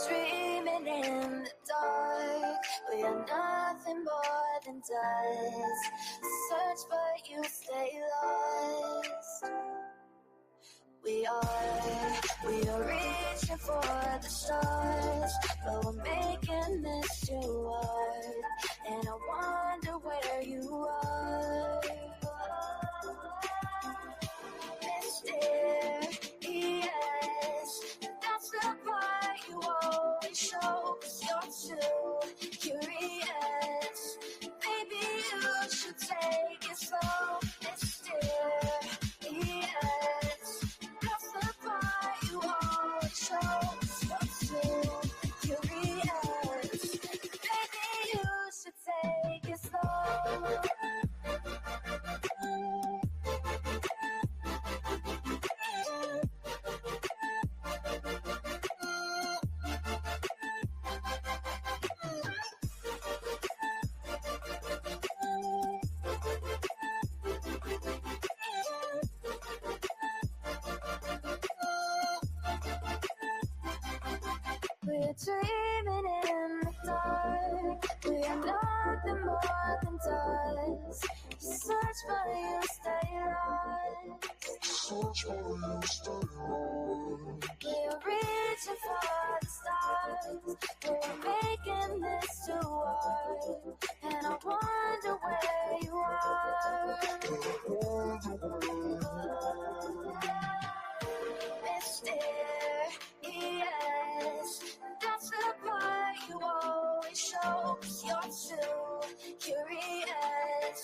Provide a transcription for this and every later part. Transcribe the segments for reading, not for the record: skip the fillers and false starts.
dreaming in the dark. We are nothing more than dust. Search but you stay lost. We are reaching for the stars, but we're making this too hard. And I wonder where you are. Mysterious, that's the part you always show, 'cause you're too curious. Maybe you should take it slow. Mysterious, that's the part you always show, 'cause you're too curious. Maybe you should take it slow. We're dreaming in the dark. We are nothing more than dust. Search but you stay lost. Search but you stay lost. We're reaching for the stars. We're making this too hard. And I wonder where you are. Mysterious, that's the part you always show, 'cause you're too curious.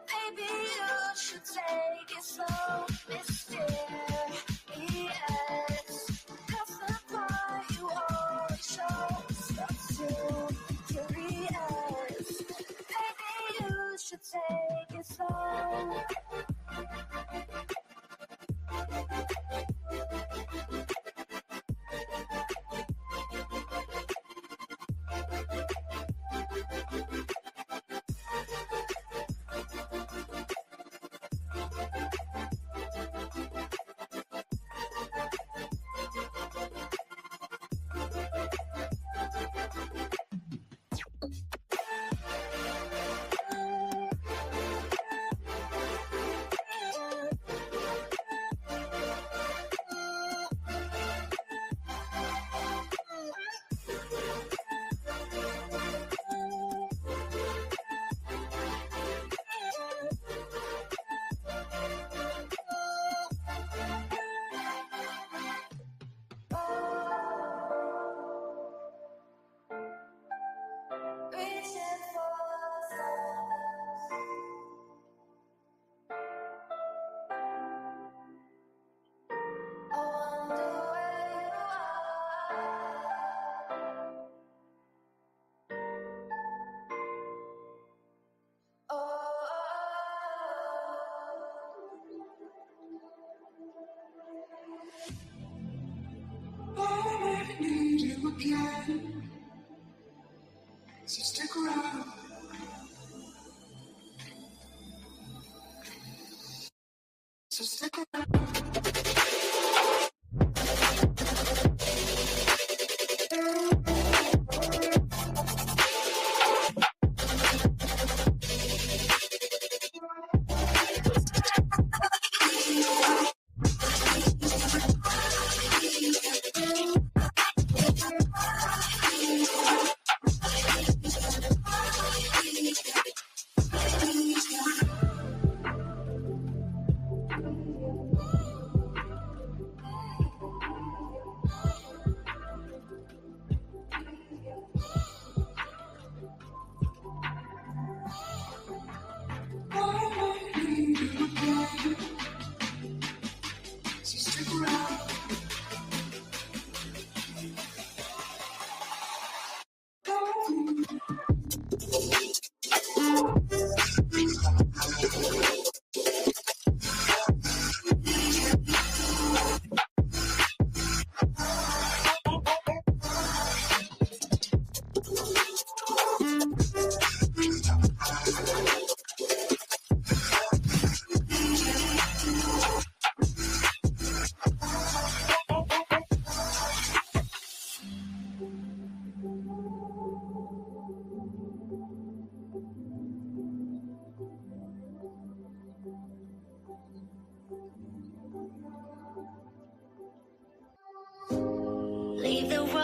Maybe you should take it slow. Mysterious, that's the part you always show, 'cause you're too curious. Maybe you should take it slow. I need you again, so stick around. So stick around.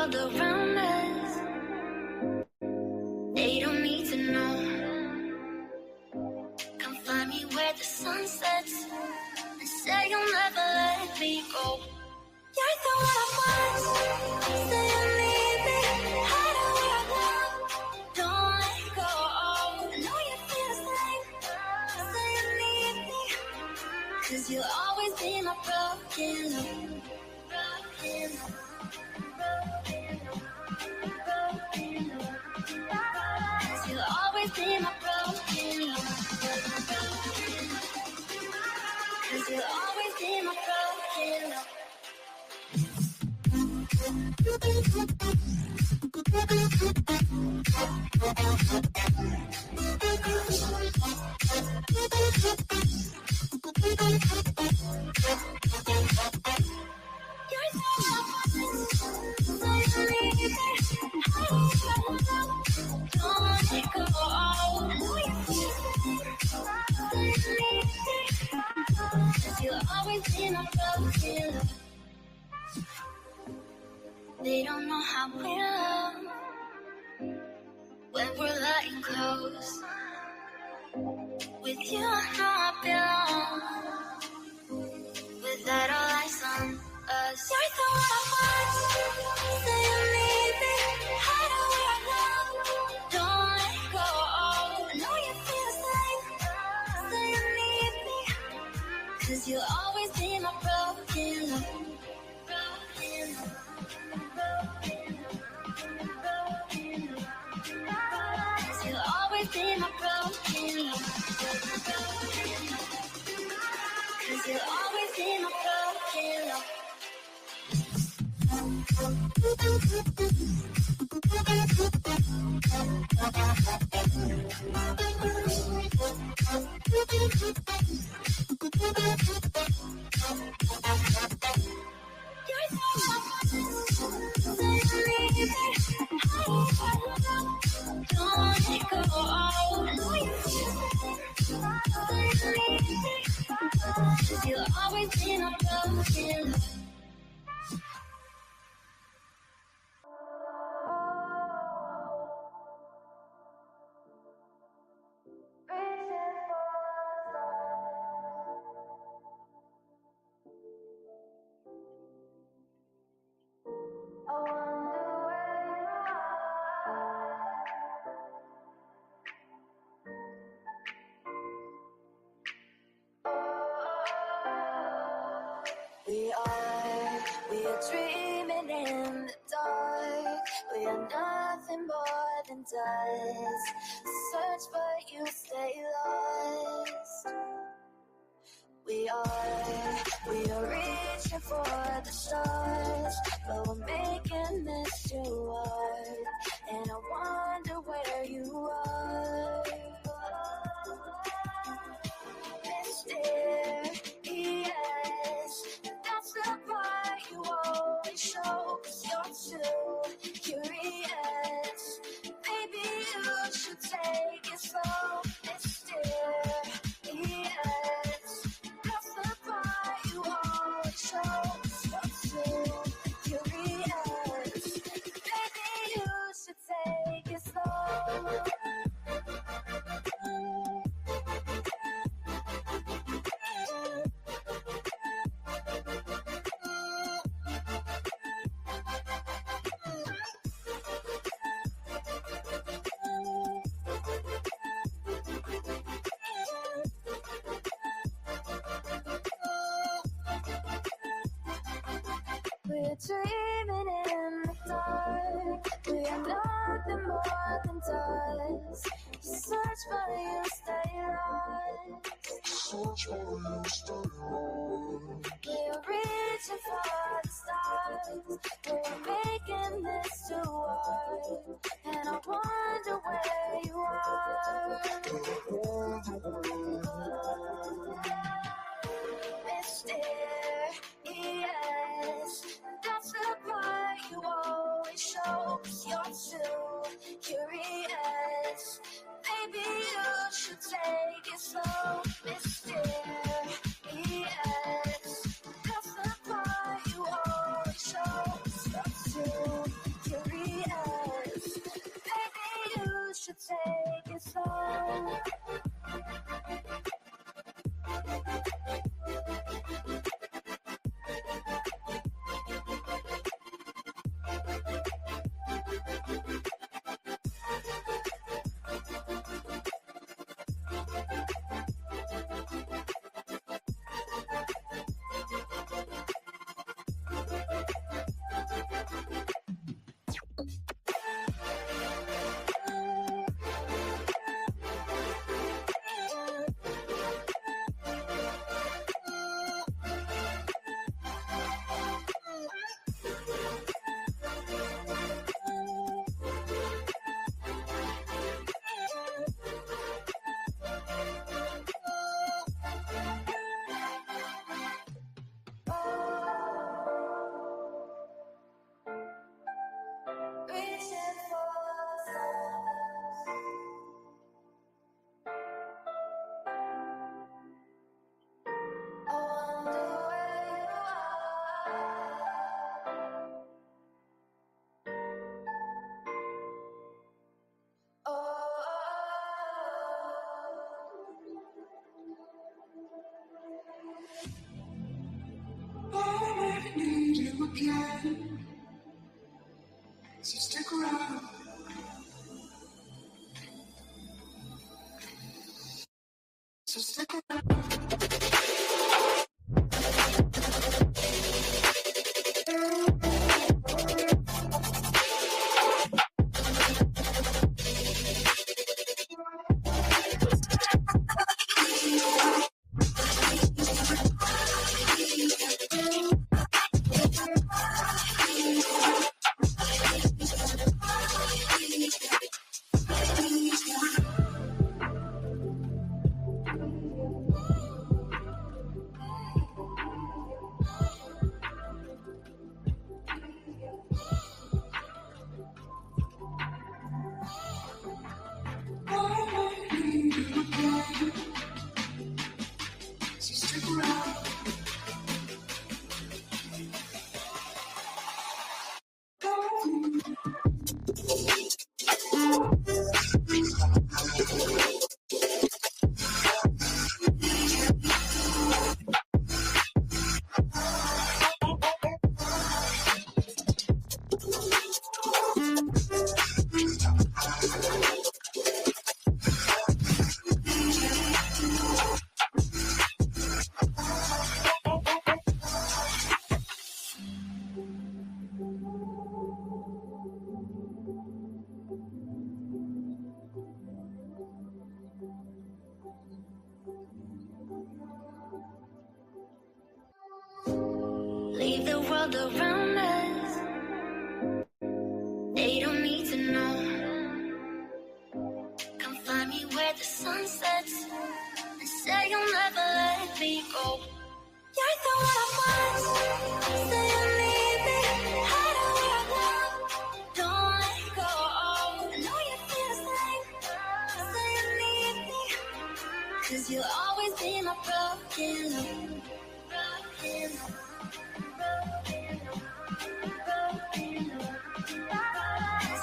world around us. They don't need to know. Come find me where the sun sets and say you'll never let me go. You're the one I want. Say you need me. Hide away right now. Don't let go. I know you feel the same. Say you need me. 'Cause you'll always be my broken love. Broken love. You'll always be my broken love. 'Cause you'll always be my broken love. They don't know how we love when we're letting close. With you, I know I belong. Without all eyes on us, you're the one I want. Say you need me. Hide away right now. Don't let go. I know you feel the same. Say you need me. 'Cause you'll always be my broken love. Broken love. You'll always be my broken love. 'Cause you'll always be my broken love. You'll always be my broken love. We are dreaming in the dark. We are nothing more than dust. Search but you stay lost. We are reaching for the stars, but we're making this too hard. And I wonder where you are. Mysterious, that's the part you always show. 'Cause you're too curious. Maybe you should take it slow. Mysterious, that's the part you always show. 'Cause you're too curious. Maybe you should take it slow. We're dreaming in the dark. We are nothing more than dust. Search for you, stay lost. Search for you, stay lost. We are reaching for the stars. We're making this too hard. And I wonder where you are. Mysterious, that's the part you always show. 'Cause you're too curious. Maybe you should take it slow. Mysterious, that's the part you always show. 'Cause you're too again. So stick around. So stick around. So stick around. Leave the world around us. They don't need to know. Come find me where the sun sets and say you'll never let me go. You're the one I want. Say you need me. Hide away now. Don't let go. I know you feel the same. Say you need me. 'Cause you'll always be my broken love. Broken love.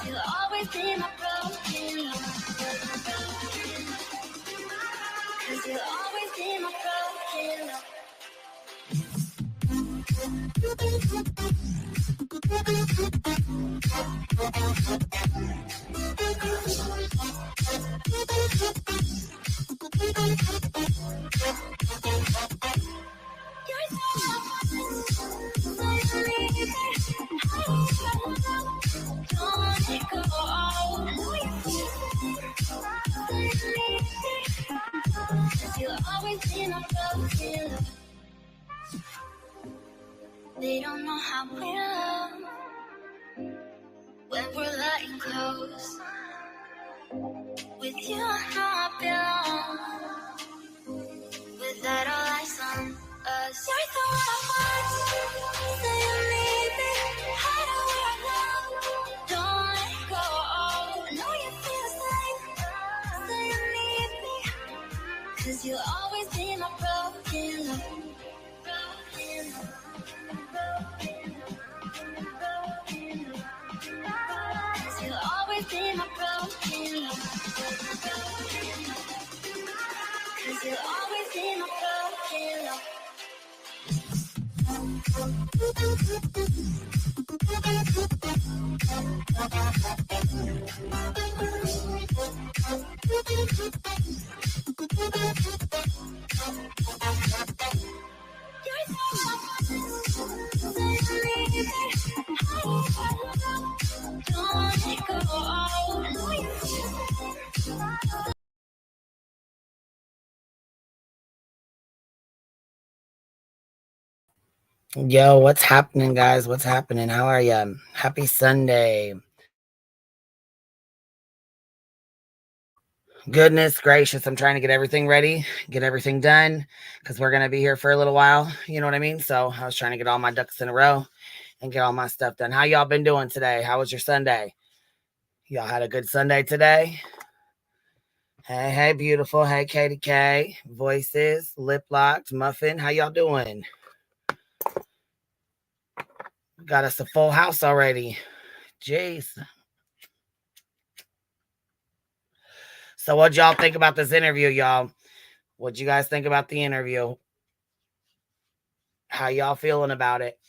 You'll always be my broken love. 'Cause you'll always be my broken love. They don't know how we love when we're letting close. With you, I know I belong. Without all eyes on us, you're the one I want. Say you need me, hide away now. Don't let go. I know you feel the same. Say you need me, 'cause you'll always be my broken love. Broken love. You'll always be my broken love. 'Cause you'll always be my broken love. Yo, what's happening, guys? What's happening? How are you? Happy Sunday. Goodness gracious, I'm trying to get everything ready, get everything done, because we're going to be here for a little while. You know what I mean? So I was trying to get all my ducks in a row and get all my stuff done. How y'all been doing today? How was your Sunday? Y'all had a good Sunday today? Hey, hey, beautiful. Hey, Katie K. Voices, Lip Locked, Muffin. How y'all doing? Got us a full house already. Jeez. So what'd y'all think about this interview, y'all? What'd you guys think about the interview? How y'all feeling about it?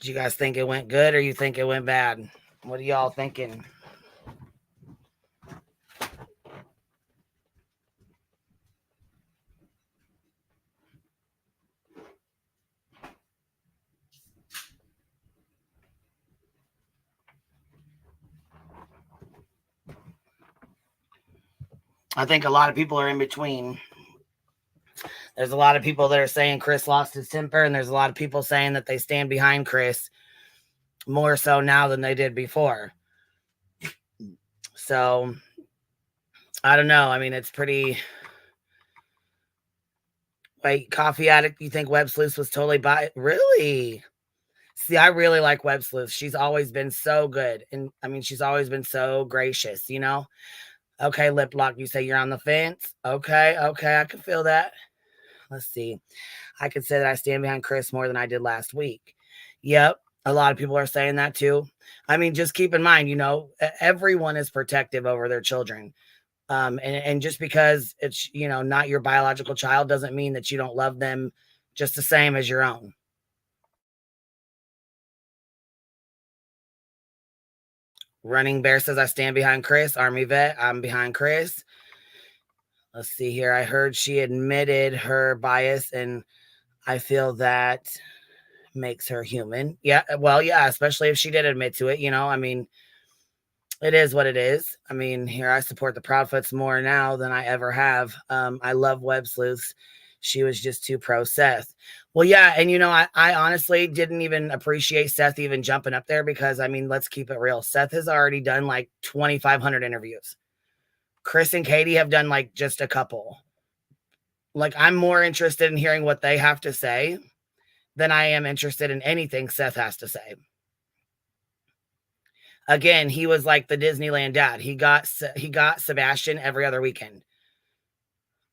Do you guys think it went good or you think it went bad? What are y'all thinking? I think a lot of people are in between. There's a lot of people that are saying Chris lost his temper, and there's a lot of people saying that they stand behind Chris more so now than they did before. So, I don't know. I mean, it's pretty... Wait, Coffee Addict, you think Web Sleuths was totally by... Really? See, I really like Web Sleuths. She's always been so good. And, I mean, she's always been so gracious, you know? Okay, Lip Lock, you say you're on the fence? Okay, I can feel that. Let's see. I could say that I stand behind Chris more than I did last week. Yep, a lot of people are saying that too. I mean, just keep in mind, you know, everyone is protective over their children. And just because it's, you know, not your biological child doesn't mean that you don't love them just the same as your own. Running Bear says, I stand behind Chris. Army Vet, I'm behind Chris. Let's see here. I heard she admitted her bias, and I feel that makes her human. Yeah, well, yeah, especially if she did admit to it, you know, I mean, it is what it is. I mean, here I support the Proudfoots more now than I ever have. I love Web Sleuths. She was just too pro Seth. Well, yeah, and you know, I honestly didn't even appreciate Seth even jumping up there because, I mean, let's keep it real. Seth has already done like 2,500 interviews. Chris and Katie have done like just a couple. Like, I'm more interested in hearing what they have to say than I am interested in anything Seth has to say. Again, he was like the Disneyland dad. He got Sebastian every other weekend.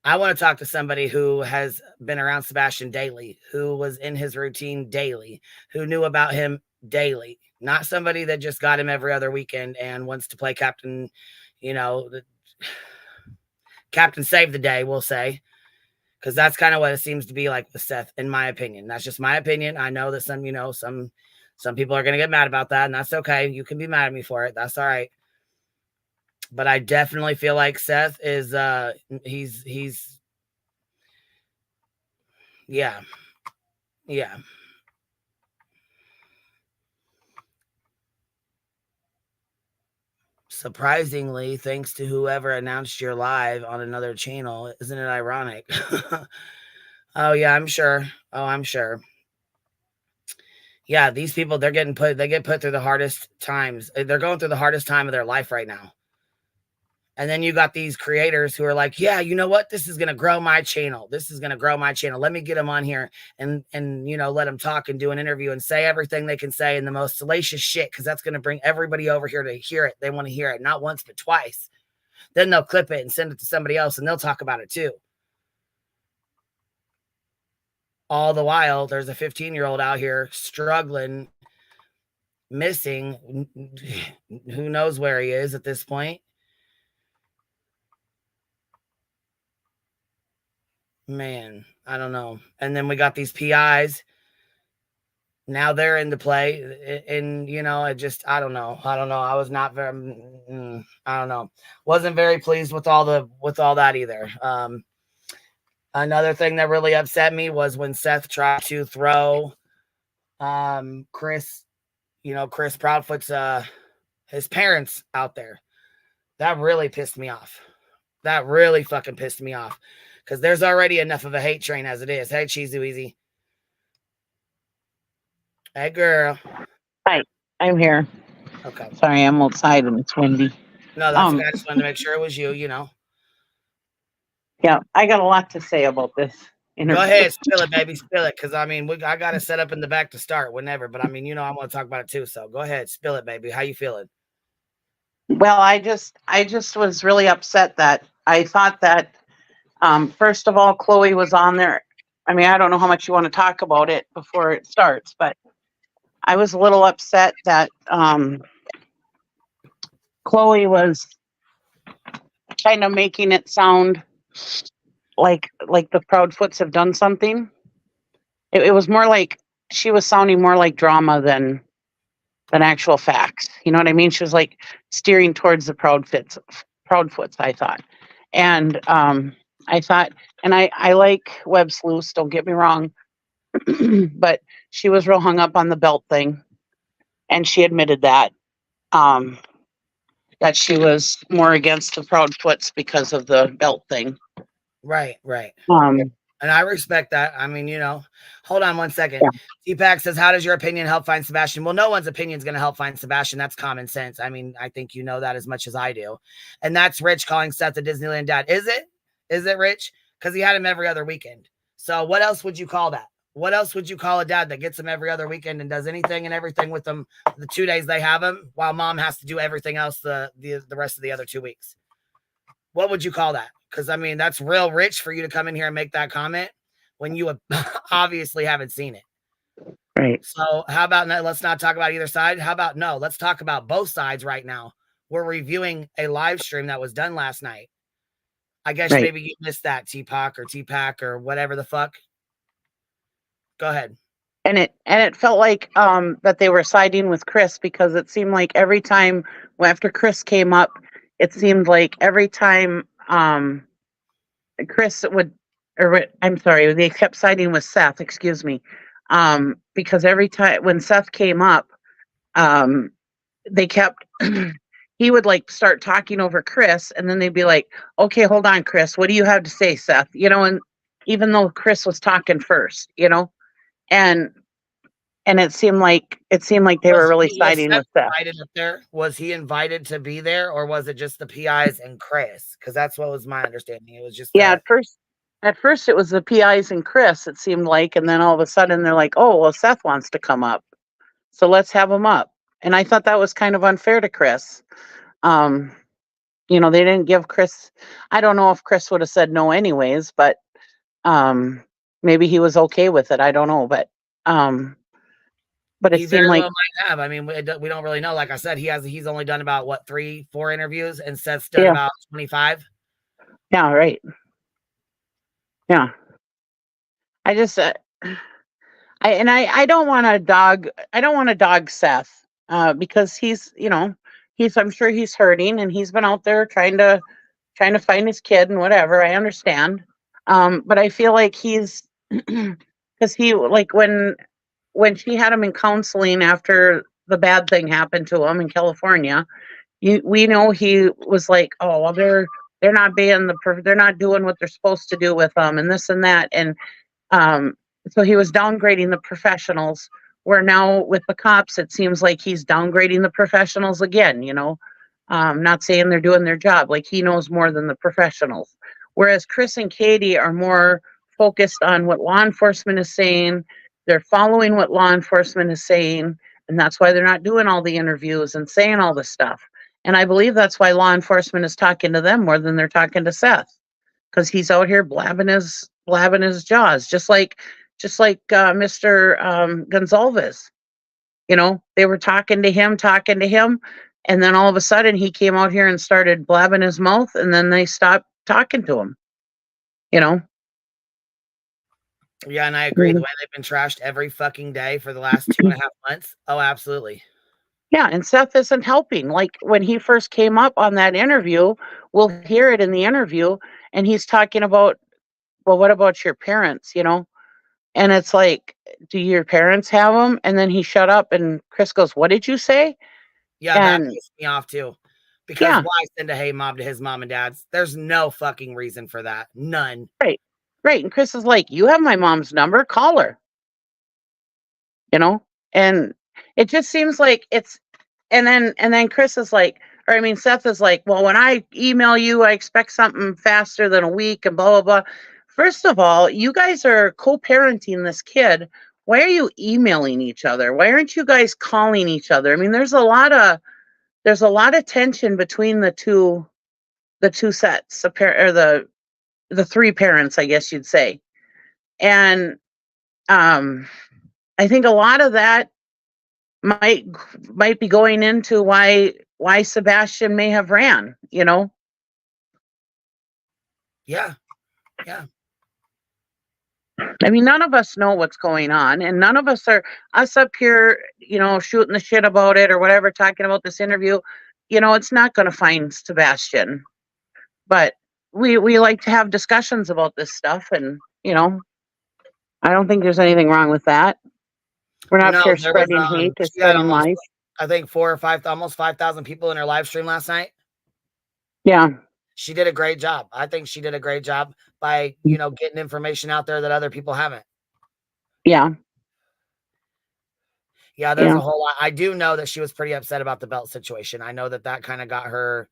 I want to talk to somebody who has been around Sebastian daily, who was in his routine daily, who knew about him daily. Not somebody that just got him every other weekend and wants to play captain, you know, captain save the day, we'll say. Because that's kind of what it seems to be like with Seth, in my opinion. That's just my opinion. I know that some, you know, some people are going to get mad about that, and that's okay. You can be mad at me for it. That's all right. But I definitely feel like Seth is, he's, yeah. Surprisingly, thanks to whoever announced your live on another channel. Isn't it ironic? Oh, yeah, I'm sure. Oh, I'm sure. Yeah, these people, they get put through the hardest times. They're going through the hardest time of their life right now. And then you got these creators who are like, yeah, you know what? This is going to grow my channel. This is going to grow my channel. Let me get them on here and, you know, let them talk and do an interview and say everything they can say in the most salacious shit. Cause that's going to bring everybody over here to hear it. They want to hear it, not once, but twice. Then they'll clip it and send it to somebody else and they'll talk about it too. All the while, there's a 15-year-old out here struggling, missing. Who knows where he is at this point? Man, I don't know. And then we got these PIs. Now they're into play. And, you know, I don't know. I was not very, I don't know. Wasn't very pleased with all that either. Another thing that really upset me was when Seth tried to throw Chris, you know, Chris Proudfoot's his parents out there. That really pissed me off. That really fucking pissed me off. Because there's already enough of a hate train as it is. Hey, Cheesy Weezy. Hey, girl. Hi, I'm here. Okay. Sorry, I'm outside and it's windy. No, that's okay. I just wanted to make sure it was you, you know. Yeah, I got a lot to say about this interview. Go ahead, spill it, baby, spill it. Because, I mean, I got it set up in the back to start whenever. But, I mean, you know, I want to talk about it too. So, go ahead, spill it, baby. How you feeling? Well, I just was really upset that I thought that, first of all, Chloe was on there. I mean, I don't know how much you want to talk about it before it starts, but I was a little upset that Chloe was kind of making it sound like the Proudfoots have done something. It was more like she was sounding more like drama than actual facts. You know what I mean? She was like steering towards the Proudfoots, I thought. And I thought, and I like Web Sleuths, don't get me wrong, but she was real hung up on the belt thing. And she admitted that she was more against the Proudfoots because of the belt thing. Right, right. Um, And I respect that. I mean, hold on one second. Yeah. T-Pack says, how does your opinion help find Sebastian? Well, no one's opinion is going to help find Sebastian. That's common sense. I mean, I think you know that as much as I do. And that's Rich calling Seth the Disneyland dad. Is it? Is it, Rich? Because he had him every other weekend. So what else would you call that? What else would you call a dad that gets him every other weekend and does anything and everything with them the 2 days they have him, while mom has to do everything else the rest of the other 2 weeks? What would you call that? Because, I mean, that's real rich for you to come in here and make that comment when you obviously haven't seen it. Right. So how about let's not talk about either side? How about no? Let's talk about both sides right now. We're reviewing a live stream that was done last night. I guess Right. maybe you missed that, T-Pack or whatever the fuck. Go ahead. And it felt like that they were siding with Chris, because it seemed like every time after Chris came up, it seemed like every time Chris would, or I'm sorry, they kept siding with Seth, excuse me. Because every time when Seth came up, they kept he would like start talking over Chris, and then they'd be like, okay, hold on, Chris, what do you have to say, Seth? And even though Chris was talking first, and it seemed like they were really siding with Seth. Invited up there? Was he invited to be there, or was it just the PIs and Chris? Because that's what was my understanding. It was just at first it was the PIs and Chris, it seemed like, and then all of a sudden they're like, oh well, Seth wants to come up, so let's have him up. And I thought that was kind of unfair to Chris. They didn't give Chris. I don't know if Chris would have said no anyways, but maybe he was okay with it. I don't know, but it seemed like might have. I mean, we don't really know. Like I said, he's only done about 3-4 interviews, and Seth's done about 25. Yeah, right. Yeah. I just I don't want to dog Seth because he's I'm sure he's hurting, and he's been out there trying to find his kid and whatever. I understand. But I feel like he's because he, like, when she had him in counseling after the bad thing happened to him in California, we know he was like, oh well, they're not they're not doing what they're supposed to do with them, and this and that, and so he was downgrading the professionals, where now with the cops it seems like he's downgrading the professionals again. Not saying they're doing their job, like he knows more than the professionals, whereas Chris and Katie are more focused on what law enforcement is saying. They're following what law enforcement is saying, and that's why they're not doing all the interviews and saying all this stuff. And I believe that's why law enforcement is talking to them more than they're talking to Seth, because he's out here blabbing his jaws, just like Mr. Gonzalez. They were talking to him, and then all of a sudden he came out here and started blabbing his mouth, and then they stopped talking to him. Yeah, and I agree. The way they've been trashed every fucking day for the last 2.5 months. Oh, absolutely. Yeah, and Seth isn't helping. Like when he first came up on that interview, we'll hear it in the interview, and he's talking about, well, what about your parents, And it's like, do your parents have them? And then he shut up, and Chris goes, what did you say? Yeah, that pissed me off too. Because why send a hey mom to his mom and dad's? There's no fucking reason for that. None. Right. And Chris is like, you have my mom's number, call her. And it just seems like it's, and then Chris is like, Seth is like, well, when I email you, I expect something faster than a week and blah, blah, blah. First of all, you guys are co-parenting this kid. Why are you emailing each other? Why aren't you guys calling each other? I mean, there's a lot of tension between the two sets of or the three parents, I guess you'd say. And I think a lot of that might be going into why Sebastian may have ran, Yeah. I mean, none of us know what's going on, and none of us are us up here, shooting the shit about it or whatever, talking about this interview. It's not going to find Sebastian, but we like to have discussions about this stuff, and I don't think there's anything wrong with that. We're not No, here there was spreading hate or she had spreading lies. I think 4 or 5, almost 5,000 people in her live stream last night. Yeah, She did a great job. I think she did a great job by, getting information out there that other people haven't. yeah, Yeah, there's a whole lot. I do know that she was pretty upset about the belt situation. I know that kind of got her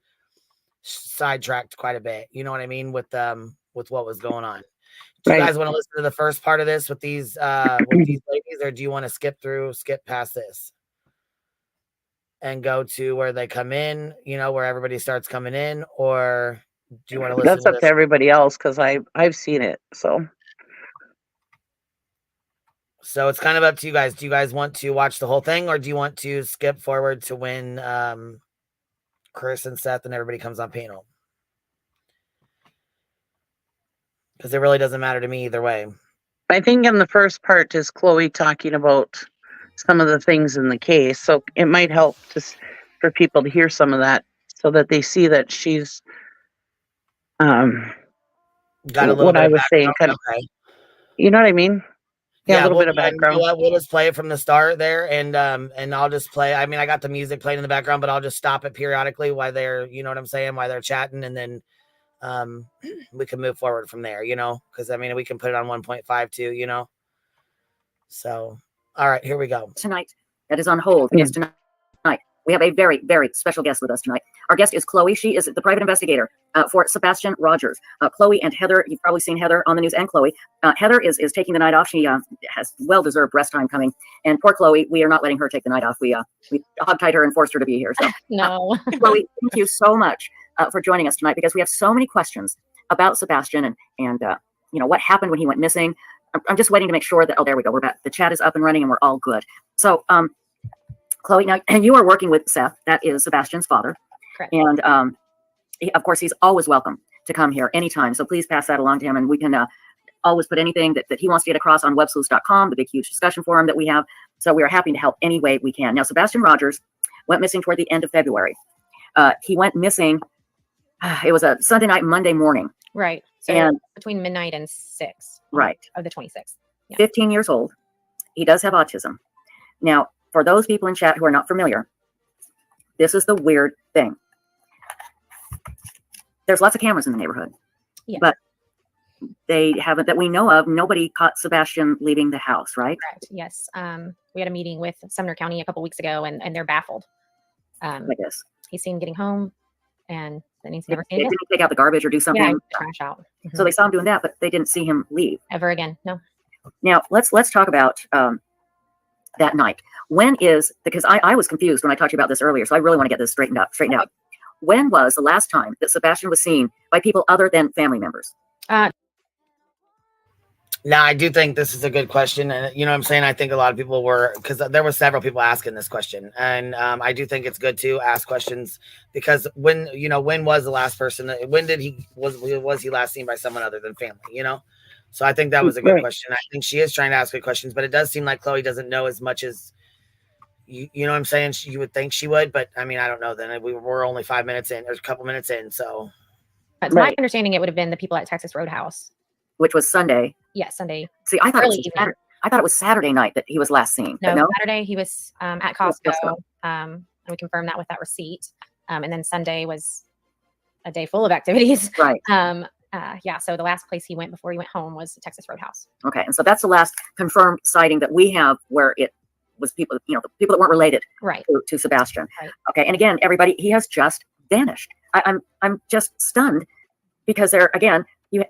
sidetracked quite a bit. You know what I mean? With what was going on. Do you guys want to listen to the first part of this with these ladies, or do you want to skip past this and go to where they come in, where everybody starts coming in, or do you want to listen? That's up to everybody else, because I've seen it. So it's kind of up to you guys. Do you guys want to watch the whole thing, or do you want to skip forward to when Chris and Seth and everybody comes on panel? Because it really doesn't matter to me either way. I think in the first part is Chloe talking about some of the things in the case. So it might help for people to hear some of that, so that they see that she's got a little what bit I of was saying. background. Okay. You know what I mean? Yeah, a little bit of You background. know what? We'll just play it from the start there, and I'll just play. I mean, I got the music playing in the background, but I'll just stop it periodically while they're, you know what I'm saying, while they're chatting, and then we can move forward from there, because I mean, we can put it on 1.5 too, So, all right, here we go. Tonight, that is on hold because tonight we have a very, very special guest with us tonight. Our guest is Chloe. She is the private investigator for Sebastian Rogers. Chloe and Heather, you've probably seen Heather on the news, and Chloe. Heather is taking the night off. She has well-deserved rest time coming. And poor Chloe, we are not letting her take the night off. We hogtied her and forced her to be here. So, no. Chloe, thank you so much for joining us tonight, because we have so many questions about Sebastian and what happened when he went missing. I'm just waiting to make sure that, there we go. We're back. The chat is up and running and we're all good. So, Chloe, now, and you are working with Seth, that is Sebastian's father. Correct. And of course, he's always welcome to come here anytime. So please pass that along to him, and we can always put anything that he wants to get across on websleuths.com, the big, huge discussion forum that we have. So we are happy to help any way we can. Now, Sebastian Rogers went missing toward the end of February. He went missing, it was a Sunday night, Monday morning. Right. So and between midnight and 6. Right. Of the 26th. Yeah. 15 years old. He does have autism. Now, for those people in chat who are not familiar, this is the weird thing. There's lots of cameras in the neighborhood, but they haven't, that we know of, nobody caught Sebastian leaving the house, right? Correct. Yes. We had a meeting with Sumner County a couple weeks ago, and they're baffled. I guess he's seen getting home, and then he's never they seen it. didn't take out the garbage or do something. Yeah, trash out. Mm-hmm. So they saw him doing that, but they didn't see him leave ever again. No. Now let's talk about that night. When is, because I was confused when I talked to you about this earlier, so I really want to get this straightened out. When was the last time that Sebastian was seen by people other than family members? Now, I do think this is a good question. And you know what I'm saying? I think a lot of people were, because there were several people asking this question. And I do think it's good to ask questions, because when was the last person, when did was he last seen by someone other than family, So I think that was a good question. I think she is trying to ask good questions, but it does seem like Chloe doesn't know as much as, you know what I'm saying? You would think she would, but I mean, I don't know. Then we're only 5 minutes in, there's a couple minutes in. So to my understanding, it would have been the people at Texas Roadhouse, which was Sunday. Yeah, Sunday. See, I thought it was Saturday night that he was last seen. No, Saturday he was at Costco. And we confirmed that with that receipt. And then Sunday was a day full of activities. Right. So the last place he went before he went home was the Texas Roadhouse. Okay, and so that's the last confirmed sighting that we have, where it was people, the people that weren't related to Sebastian. Right. Okay, and again, everybody, he has just vanished. I'm just stunned, because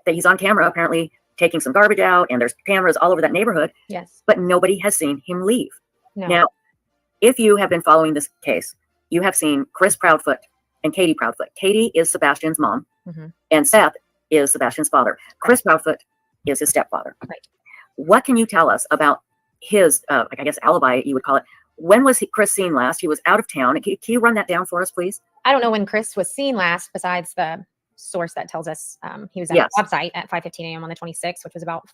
he's on camera apparently taking some garbage out, and there's cameras all over that neighborhood. Yes. But nobody has seen him leave. No. Now, if you have been following this case, you have seen Chris Proudfoot and Katie Proudfoot. Katie is Sebastian's mom, and Seth is Sebastian's father. Chris Proudfoot is his stepfather. Right. What can you tell us about his, I guess, alibi, you would call it? When was Chris seen last? He was out of town. Can you run that down for us, please? I don't know when Chris was seen last, besides the source that tells us he was at the website at 5:15 a.m. on the 26th, which was about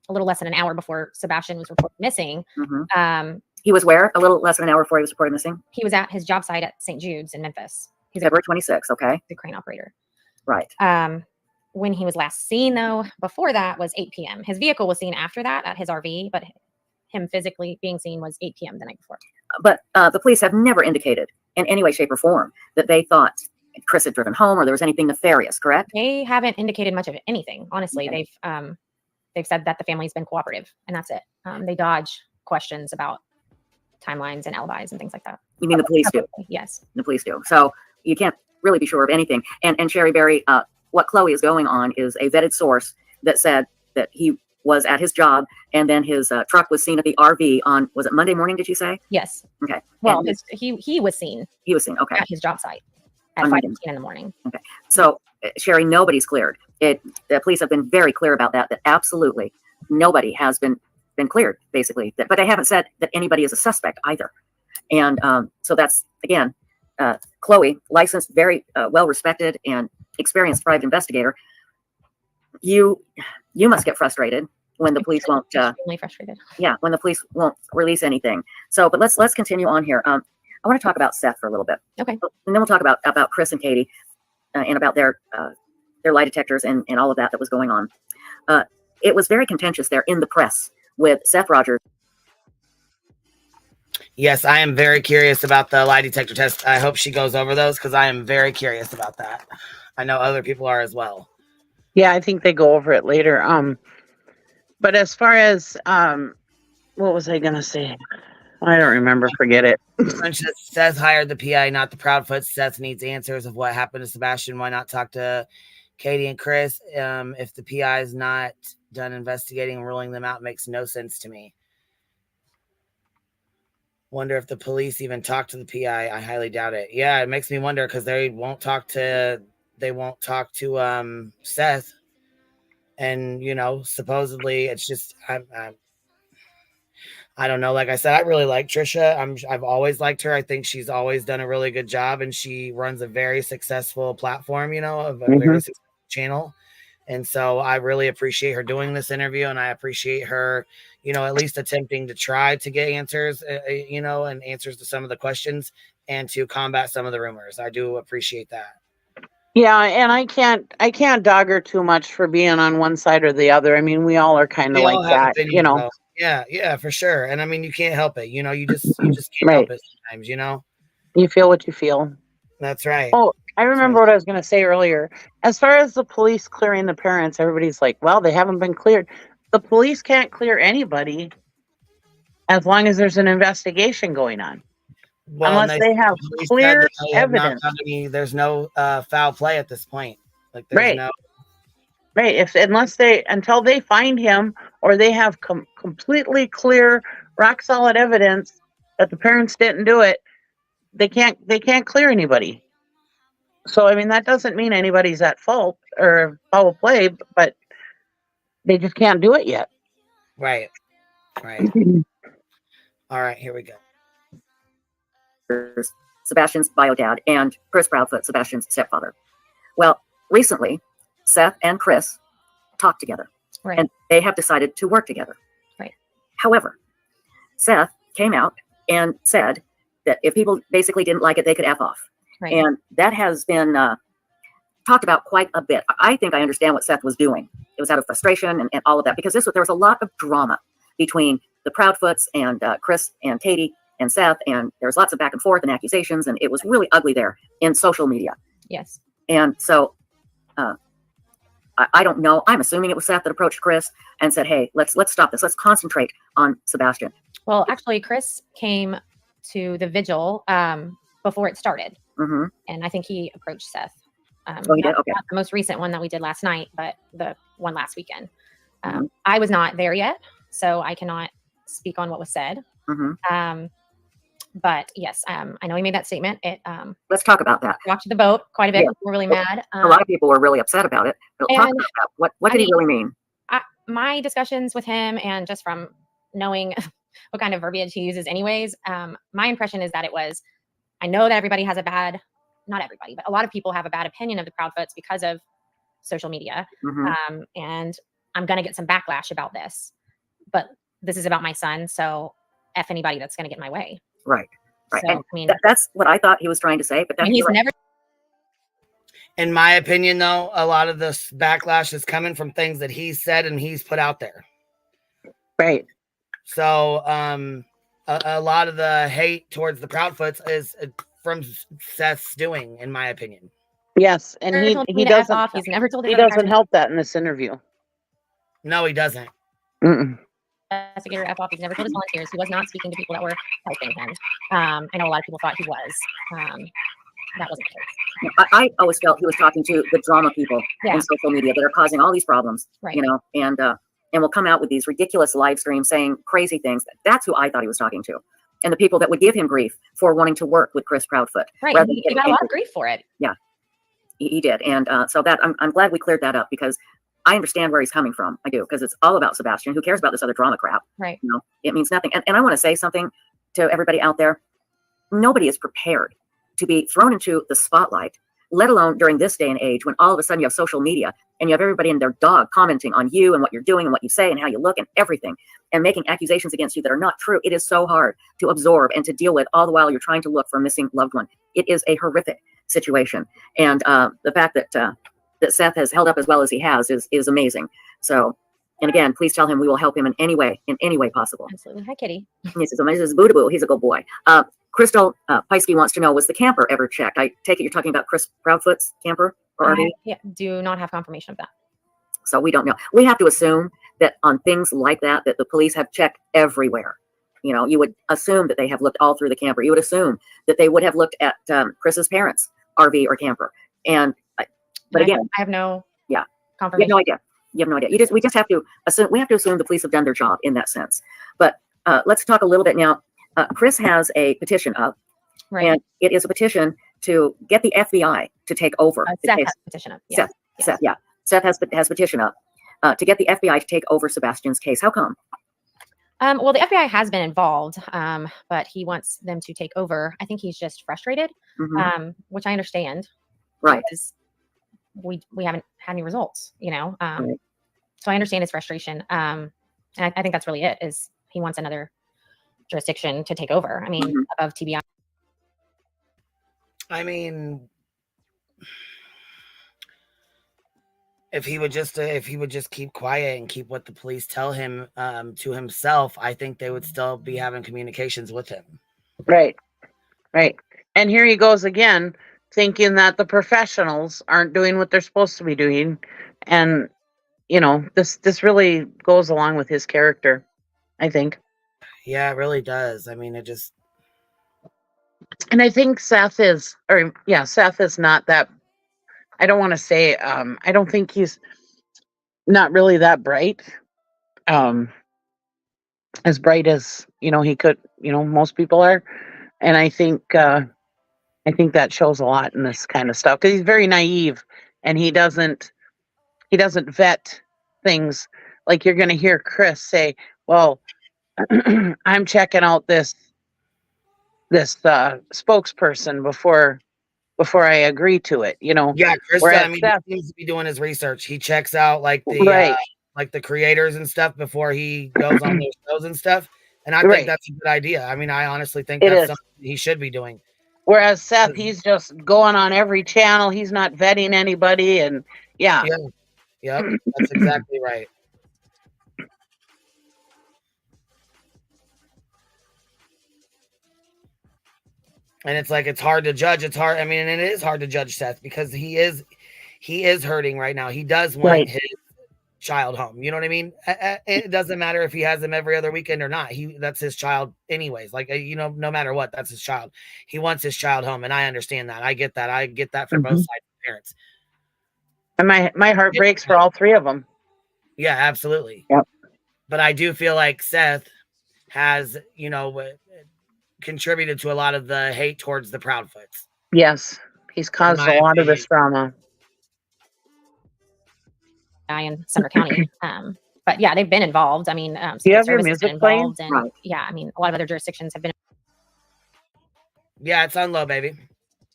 a little less than an hour before Sebastian was reported missing. He was where? A little less than an hour before he was reported missing? He was at his job site at St. Jude's in Memphis. He's February 26th. Okay. a crane operator. Right. When he was last seen, though, before that was 8 p.m. His vehicle was seen after that at his RV, but him physically being seen was 8 p.m. the night before. But the police have never indicated in any way, shape, or form that they thought Chris had driven home or there was anything nefarious, correct? They haven't indicated much of anything. Honestly, Okay. they've said that the family's been cooperative, and that's it. They dodge questions about timelines and alibis and things like that. You mean the police do? Yes. The police do. So you can't really be sure of anything. And Sherry Berry, what Chloe is going on is a vetted source that said that he was at his job and then his truck was seen at the RV on, was it Monday morning, did you say? Yes. Okay. Well, And he was seen he was seen. Okay. at his job site at On 5:15 Monday. in the morning. Okay. So Sherry, nobody's cleared. The police have been very clear about that absolutely nobody has been cleared, basically. But they haven't said that anybody is a suspect either. And so that's, again, Chloe, licensed, very well-respected and experienced private investigator. You must get frustrated when the police won't, Extremely frustrated. yeah, when the police won't release anything. So, but let's continue on here. I want to talk about Seth for a little bit. Okay. And then we'll talk about Chris and Katie and about their lie detectors and all of that was going on. It was very contentious there in the press with Seth Rogers. Yes, I am very curious about the lie detector test. I hope she goes over those because I am very curious about that. I know other people are as well. Yeah, I think they go over it later. But as far as what was I gonna say? I don't remember. Forget it. Seth hired the PI, not the Proudfoot. Seth needs answers of what happened to Sebastian. Why not talk to Katie and Chris? If the PI is not done investigating and ruling them out, makes no sense to me. Wonder if the police even talk to the PI. I highly doubt it. Yeah, it makes me wonder because they won't talk to Seth. And supposedly it's just I don't know. Like I said, I really like Trisha. I've always liked her. I think she's always done a really good job, and she runs a very successful platform, of a very successful channel. And so I really appreciate her doing this interview, and I appreciate her, at least attempting to try to get answers, and answers to some of the questions and to combat some of the rumors. I do appreciate that. Yeah, and I can't dog her too much for being on one side or the other. I mean, we all are kind of We all like have that, opinions, though. Yeah, for sure. And I mean, you can't help it. You just can't help it sometimes. You feel what you feel. That's right. Oh, I remember what I was going to say earlier. As far as the police clearing the parents, everybody's like, well, they haven't been cleared. The police can't clear anybody as long as there's an investigation going on. Well, unless they have clear evidence. There's no foul play at this point. Like there's Right. no Right. Until they find him or they have completely clear, rock solid evidence that the parents didn't do it, they can't clear anybody. So, I mean, that doesn't mean anybody's at fault or foul play, but they just can't do it yet. right. All right, here we go. Sebastian's bio dad and Chris Proudfoot, Sebastian's stepfather. Well, recently, Seth and Chris talked together, Right. and they have decided to work together. Right. However, Seth came out and said that if people basically didn't like it, they could F off. Right. And that has been talked about quite a bit. I think I understand what Seth was doing. It was out of frustration and all of that, because there was a lot of drama between the Proudfoots and Chris and Katie and Seth, and there was lots of back and forth and accusations, and it was really ugly there in social media. Yes. And so I don't know. I'm assuming it was Seth that approached Chris and said, hey, let's stop this. Let's concentrate on Sebastian. Well, actually, Chris came to the vigil before it started, Mm-hmm. and I think he approached Seth. Oh, he did? Okay. Not the most recent one that we did last night, but the one last weekend. Mhm. I was not there yet, so I cannot speak on what was said. Mm-hmm. But yes, I know he made that statement. It Let's talk about that. rocked the boat quite a bit. Yeah. People were really mad. A lot of people were really upset about it. Talk and- about that. What did he really mean? My discussions with him, and just from knowing what kind of verbiage he uses anyways, my impression is that it was, I know that everybody has not everybody, but a lot of people have a bad opinion of the Proudfoots because of social media. Mm-hmm. And I'm going to get some backlash about this, but this is about my son. So F anybody that's going to get in my way. Right. Right. So, And I mean, that's what I thought he was trying to say. But I mean, he's never. In my opinion, though, a lot of this backlash is coming from things that he's said and he's put out there. Right. So, a lot of the hate towards the Proudfoots is from Seth's doing, in my opinion. Yes, and Never he told me to F doesn't off. He's never told he his other doesn't help that in this interview. No, he doesn't. Mm-mm. investigator F off. He's never told his volunteers. He was not speaking to people that were helping him. I know a lot of people thought he was. That wasn't the case. I always felt he was talking to the drama people Yeah. in social media that are causing all these problems, Right. you know, and will come out with these ridiculous live streams saying crazy things. That's who I thought he was talking to. And the people that would give him grief for wanting to work with Chris Proudfoot. Right. rather than He getting got a lot angry. of grief for it. He did. And so that I'm glad we cleared that up, because I understand where he's coming from. I do, because it's all about Sebastian. Who cares about this other drama crap? Right. You know, it means nothing. And I want to say something to everybody out there. Nobody is prepared to be thrown into the spotlight, let alone during this day and age when all of a sudden you have social media and you have everybody and their dog commenting on you and what you're doing and what you say and how you look and everything, and making accusations against you that are not true. It is so hard to absorb and to deal with, all the while you're trying to look for a missing loved one. It is a horrific situation. And the fact that that Seth has held up as well as he has is amazing. So, and again, please tell him we will help him in any way possible. Absolutely. Hi, Kitty. He says, "This is Boo-to-Boo. He's a good boy." Crystal Piesky wants to know, was the camper ever checked? I take it you're talking about Chris Proudfoot's camper or RV? Yeah, do not have confirmation of that. So we don't know. We have to assume that on things like that, that the police have checked everywhere. You know, you would assume that they have looked all through the camper. You would assume that they would have looked at Chris's parents' RV or camper. And, but again, I have no you confirmation. have no idea. You have no idea. We just have to assume. We have to assume the police have done their job in that sense. But let's talk a little bit now. Chris has a petition up, Right. and it is a petition to get the FBI to take over the Seth case. has a petition up. Yes. Seth has petition up to get the FBI to take over Sebastian's case. How come? Well, the FBI has been involved, but he wants them to take over. I think he's just frustrated, Mhm. which I understand. Right. Because we haven't had any results, you know. Right. So I understand his frustration. And I think that's really it, is he wants another jurisdiction to take over. I mean, Mhm. above TBI. I mean, if he would just keep quiet and keep what the police tell him to himself, I think they would still be having communications with him. Right. Right. And here he goes again, thinking that the professionals aren't doing what they're supposed to be doing. And, you know, this really goes along with his character, I think. Yeah, it really does. I mean, it just. And I think Seth is not that, I don't want to say, I don't think he's not really that bright. As bright as, you know, he could, you know, most people are. And I think that shows a lot in this kind of stuff, because he's very naive and he doesn't vet things. Like you're going to hear Chris say, well, I'm checking out this spokesperson before I agree to it, you know. Yeah, Chris, Whereas I mean, Seth- he needs to be doing his research. He checks out like the Right. like the creators and stuff before he goes on those shows and stuff. And I think Right. that's a good idea. I mean, I honestly think It that's is. something he should be doing. Whereas Seth, he's just going on every channel. He's not vetting anybody, and yeah. Yep, that's exactly right. And it's like, it's hard to judge. It's hard. I mean, and it is hard to judge Seth, because he is hurting right now. He does want Right. his child home. You know what I mean? It doesn't matter if he has him every other weekend or not. That's his child anyways. Like, you know, no matter what, that's his child. He wants his child home. And I understand that. I get that. I get that for both sides of parents. And my heart breaks for all three of them. Yeah, absolutely. Yep. But I do feel like Seth has, you know, contributed to a lot of the hate towards the Proudfoots. Yes, he's caused my a lot of opinion. this drama. In Sumner County. But yeah, they've been involved. I mean, Do you Secret have your Service has been music playing? involved, and Right. yeah, I mean, a lot of other jurisdictions have been. Yeah, it's on low, baby.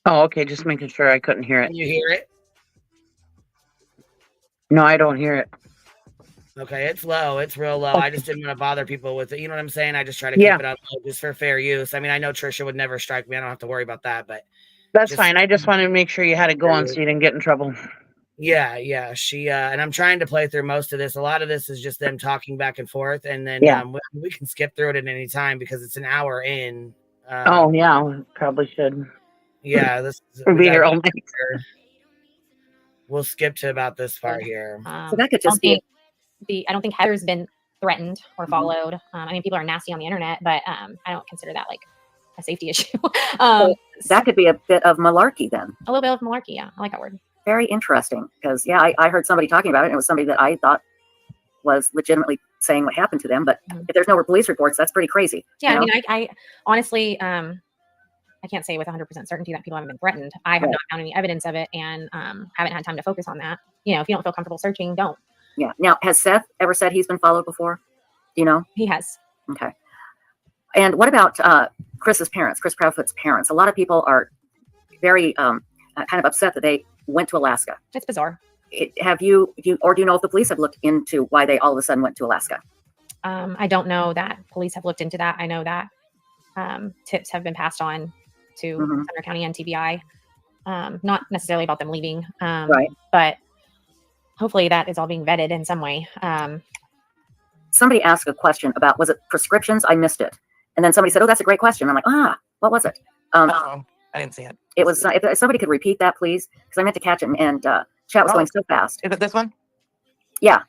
Oh, okay, just making sure. I couldn't hear it. Can you hear it? No, I don't hear it. Okay, it's low. It's real low. I just didn't want to bother people with it. You know what I'm saying? I just try to Yeah. keep it up low just for fair use. I mean, I know Trisha would never strike me. I don't have to worry about that, but That's just fine. I just wanted to make sure you had it going so you didn't get in trouble. yeah. She and I'm trying to play through most of this. A lot of this is just them talking back and forth, and then Yeah. we can skip through it at any time because it's an hour in. Oh yeah, we probably should. Yeah, this We'll we be gotta here get all night. here. We'll skip to about this part here. So that could just be. I don't think Heather's been threatened or followed. I mean, people are nasty on the internet, but I don't consider that like a safety issue. That could be a bit of malarkey then. A little bit of malarkey. Yeah, I like that word. Very interesting, because I heard somebody talking about it, and it was somebody that I thought was legitimately saying what happened to them. But if there's no police reports, that's pretty crazy. Yeah, you know? I mean, I honestly, I can't say with 100% certainty that people haven't been threatened. I have not found any evidence of it, and haven't had time to focus on that. You know, if you don't feel comfortable searching, don't. Yeah. Now, has Seth ever said he's been followed before? Do you know? He has. Okay. And what about Chris's parents, Chris Proudfoot's parents? A lot of people are very kind of upset that they went to Alaska. It's bizarre. Have you, or do you know if the police have looked into why they all of a sudden went to Alaska? I don't know that police have looked into that. I know that tips have been passed on to Sumner County and TBI. Not necessarily about them leaving, Right. but hopefully that is all being vetted in some way. Somebody asked a question about, was it prescriptions? I missed it. And then somebody said, oh, that's a great question. I'm like, what was it? I didn't see it. It was, if somebody could repeat that, please, because I meant to catch it, and chat was going so fast. Is it this one? Yeah.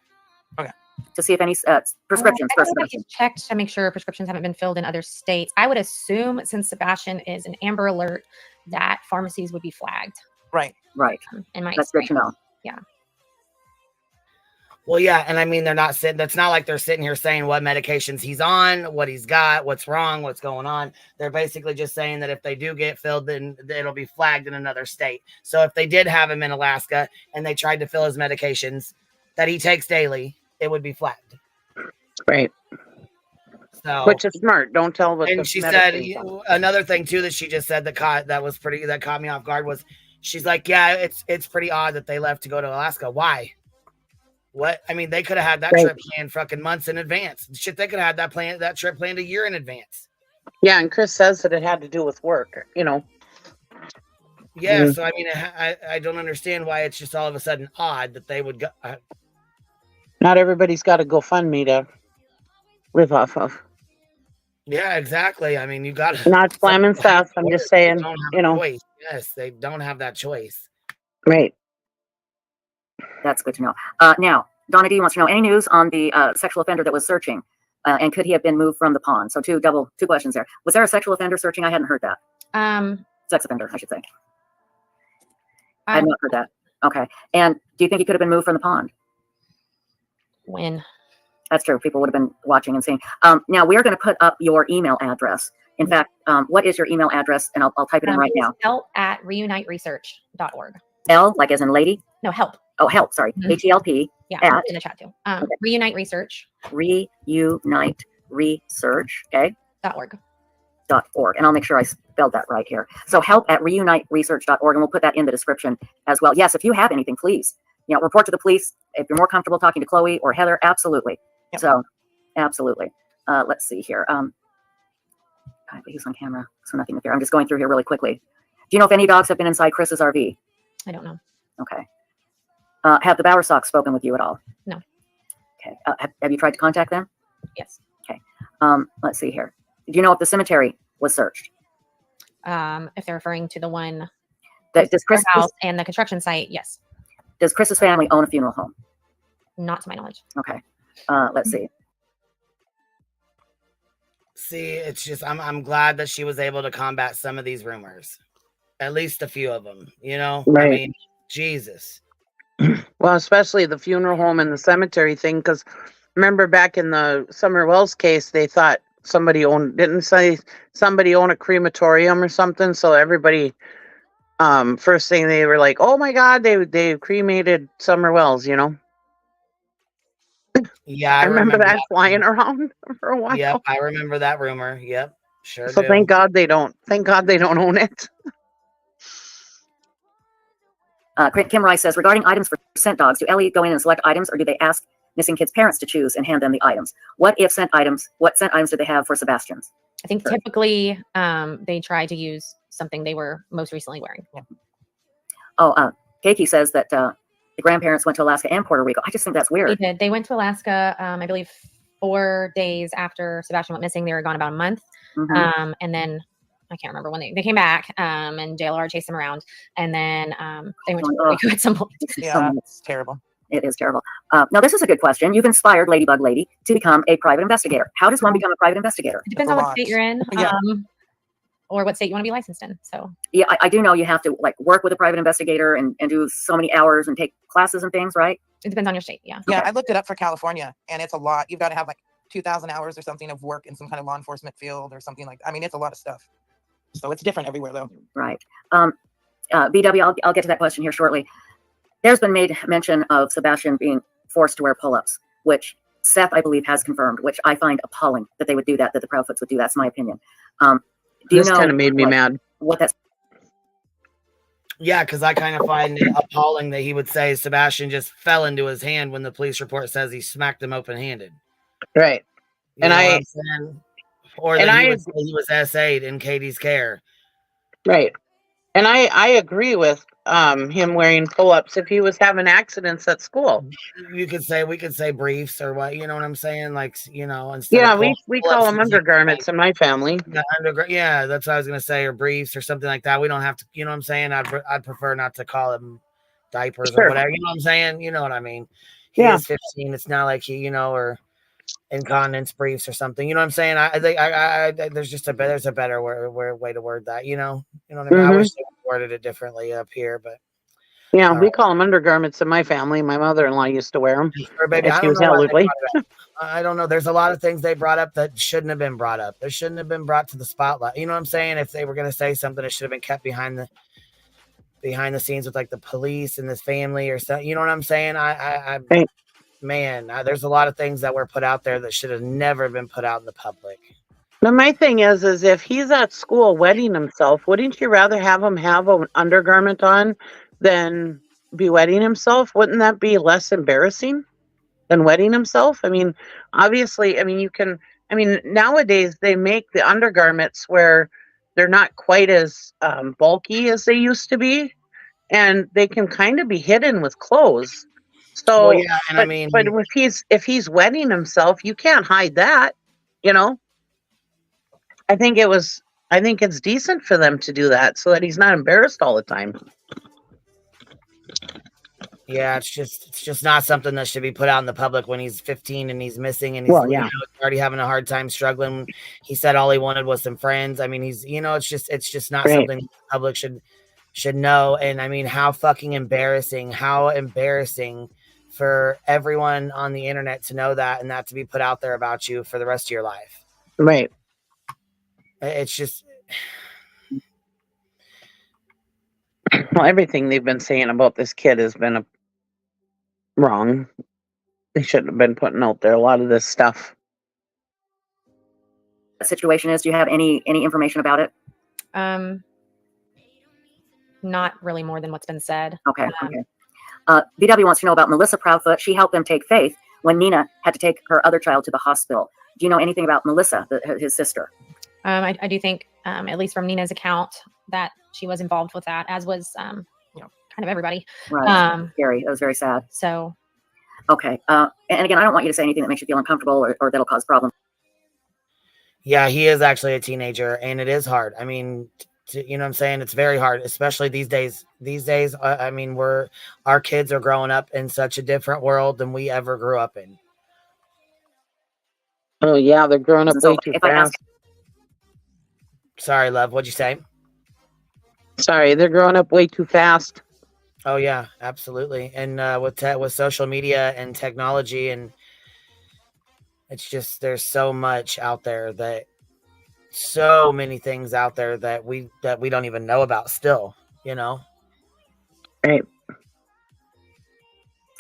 Okay. To see if any prescriptions. I don't know if you've checked to make sure prescriptions haven't been filled in other states. I would assume, since Sebastian is an Amber Alert, that pharmacies would be flagged. Right. Right. In my That's good to know. Yeah. Well, yeah, and I mean, they're not sitting. That's not like they're sitting here saying what medications he's on, what he's got, what's wrong, what's going on. They're basically just saying that if they do get filled, then it'll be flagged in another state. So if they did have him in Alaska and they tried to fill his medications that he takes daily, it would be flagged. Right. So, which is smart. Don't tell what. and she said another thing too that she just said that caught me off guard was she's like, yeah, it's pretty odd that they left to go to Alaska. Why? What? I mean, they could have had that trip planned fucking months in advance. Shit, they could have had that trip planned a year in advance. Yeah, and Chris says that it had to do with work, you know. Yeah, so I mean, I don't understand why it's just all of a sudden odd that they would go. Not everybody's got a GoFundMe to live off of. Yeah, exactly. I mean, you got to. Not slamming Seth. I'm just saying, you know. Choice. Yes, they don't have that choice. Right. That's good to know. Now, Donna D wants to know any news on the sexual offender that was searching, and could he have been moved from the pond? So two questions there. Was there a sexual offender searching? I hadn't heard that. Sex offender, I should say. I had not heard that. Okay. And do you think he could have been moved from the pond? When? That's true. People would have been watching and seeing. Now we are going to put up your email address. In fact, what is your email address? And I'll type it in right now. help@reuniteresearch.org. L, like as in lady? No, help. Oh, help. Sorry. HELP. Yeah, at in the chat too. Reunite Research. Reunite Research. Okay. .org. .org. And I'll make sure I spelled that right here. So help@reuniteresearch.org, and we'll put that in the description as well. Yes, if you have anything, please, report to the police. If you're more comfortable talking to Chloe or Heather, absolutely. Yep. So, absolutely. Let's see here. He's on camera, so nothing up here. I'm just going through here really quickly. Do you know if any dogs have been inside Chris's RV? I don't know. Okay. Have the Bowersox spoken with you at all? No. Okay. Have you tried to contact them? Yes. Okay. Let's see here. Do you know if the cemetery was searched? If they're referring to the one Does Chris house and the construction site, yes. Does Chris's family own a funeral home? Not to my knowledge. Okay. Let's see. See, it's just I'm glad that she was able to combat some of these rumors, at least a few of them. Right. I mean, Jesus. Well, especially the funeral home and the cemetery thing, because remember back in the Summer Wells case, they thought somebody owned a crematorium or something. So everybody, first thing they were like, oh my God, they cremated Summer Wells, Yeah, I remember that flying around for a while. Yep, I remember that rumor. Yep, sure. So do. thank God they don't own it. Kim Rice says, regarding items for scent dogs, do Ellie go in and select items, or do they ask missing kids' parents to choose and hand them the items. What scent items do they have for Sebastian's? I think typically they try to use something they were most recently wearing. Yeah. Oh, Keiki says that the grandparents went to Alaska and Puerto Rico. I just think that's They weird. did. They went to Alaska, I believe 4 days after Sebastian went missing. They were gone about a month. Mhm. And then I can't remember when they came back, and JLR chased them around. And then they went to Puerto Rico at some point. Yeah, it's terrible. It is terrible. Now, this is a good question. You've inspired Ladybug Lady to become a private investigator. How does one become a private investigator? It depends a on what lot. state you're in, Yeah. or what state you want to be licensed in. So Yeah, I do know you have to like work with a private investigator and do so many hours and take classes and things, right? it depends on your state. Yeah. Yeah, Okay. I looked it up for California, and it's a lot. You've got to have like 2,000 hours or something of work in some kind of law enforcement field or something like that. I mean, it's a lot of stuff. So it's different everywhere, though. Right. BW, I'll get to that question here shortly. There's been made mention of Sebastian being forced to wear pull-ups, which Seth, I believe, has confirmed, which I find appalling that they would do that the Proudfoots would do. That's my opinion. Do you This know kind of made me mad. what that's? Yeah, because I kind of find it appalling that he would say Sebastian just fell into his hand when the police report says he smacked him open-handed. Right. You And know I- what I'm saying? Or and that he I- would say he was SA'd in Katie's care. Right. And I agree with him wearing pull-ups if he was having accidents at school. We could say briefs or what, you know what I'm saying? Like, you know, instead Yeah, of we call them undergarments in my family. Yeah, that's what I was gonna say, or briefs or something like that. We don't have to, you know what I'm saying? I'd prefer not to call them diapers Sure. or whatever. You know what I'm saying? You know what I mean? He Yeah. is 15. It's not like he, you know, or incontinence briefs or something. You know what I'm saying? I think I there's just there's a better way to word that. You know what I mean? I wish they worded it differently up here, but Yeah, we call them undergarments in my family. My mother-in-law used to wear them. or maybe If I she don't was know why they elderly. brought it up. I don't know. There's a lot of things they brought up that shouldn't have been brought up. They shouldn't have been brought to the spotlight. You know what I'm saying? If they were going to say something, it should have been kept behind the scenes with like the police and this family or something. You know what I'm saying? Right. There's a lot of things that were put out there that should have never been put out in the public. But my thing is if he's at school wetting himself, wouldn't you rather have him have an undergarment on than be wetting himself? Wouldn't that be less embarrassing than wetting himself? I mean, obviously, nowadays they make the undergarments where they're not quite as bulky as they used to be, and they can kind of be hidden with clothes. So, Well, yeah, and but if he's wetting himself, you can't hide that, you know. I think it's decent for them to do that so that he's not embarrassed all the time. yeah, it's just not something that should be put out in the public when he's 15 and he's missing and he's Well, yeah. you know, already having a hard time struggling. He said all he wanted was some friends. I mean, he's, you know, it's just not Right. something the public should know. And I mean, how fucking embarrassing for everyone on the internet to know that and that to be put out there about you for the rest of your life. Right. It's just, Well, everything they've been saying about this kid has been wrong. They shouldn't have been putting out there a lot of this stuff. Situation is? Do you have any information about it? Not really more than what's been said. Okay. BW wants to know about Melissa Proudfoot. She helped them take Faith when Nina had to take her other child to the hospital. Do you know anything about Melissa, his sister? I do think, at least from Nina's account, that she was involved with that, as was, kind of everybody. Right. Scary. It was very sad. So, okay. And again, I don't want you to say anything that makes you feel uncomfortable or that'll cause problems. yeah, he is actually a teenager and it is hard. I mean, you know what I'm saying? It's very hard, especially these days. I mean, our kids are growing up in such a different world than we ever grew up in. Oh yeah, they're growing up So way too if I ask- fast. Sorry, love. What'd you say? Sorry, they're growing up way too fast. Oh yeah, absolutely. And with social media and technology, and it's just there's so much out there so many things out there that we don't even know about still. You know. Right.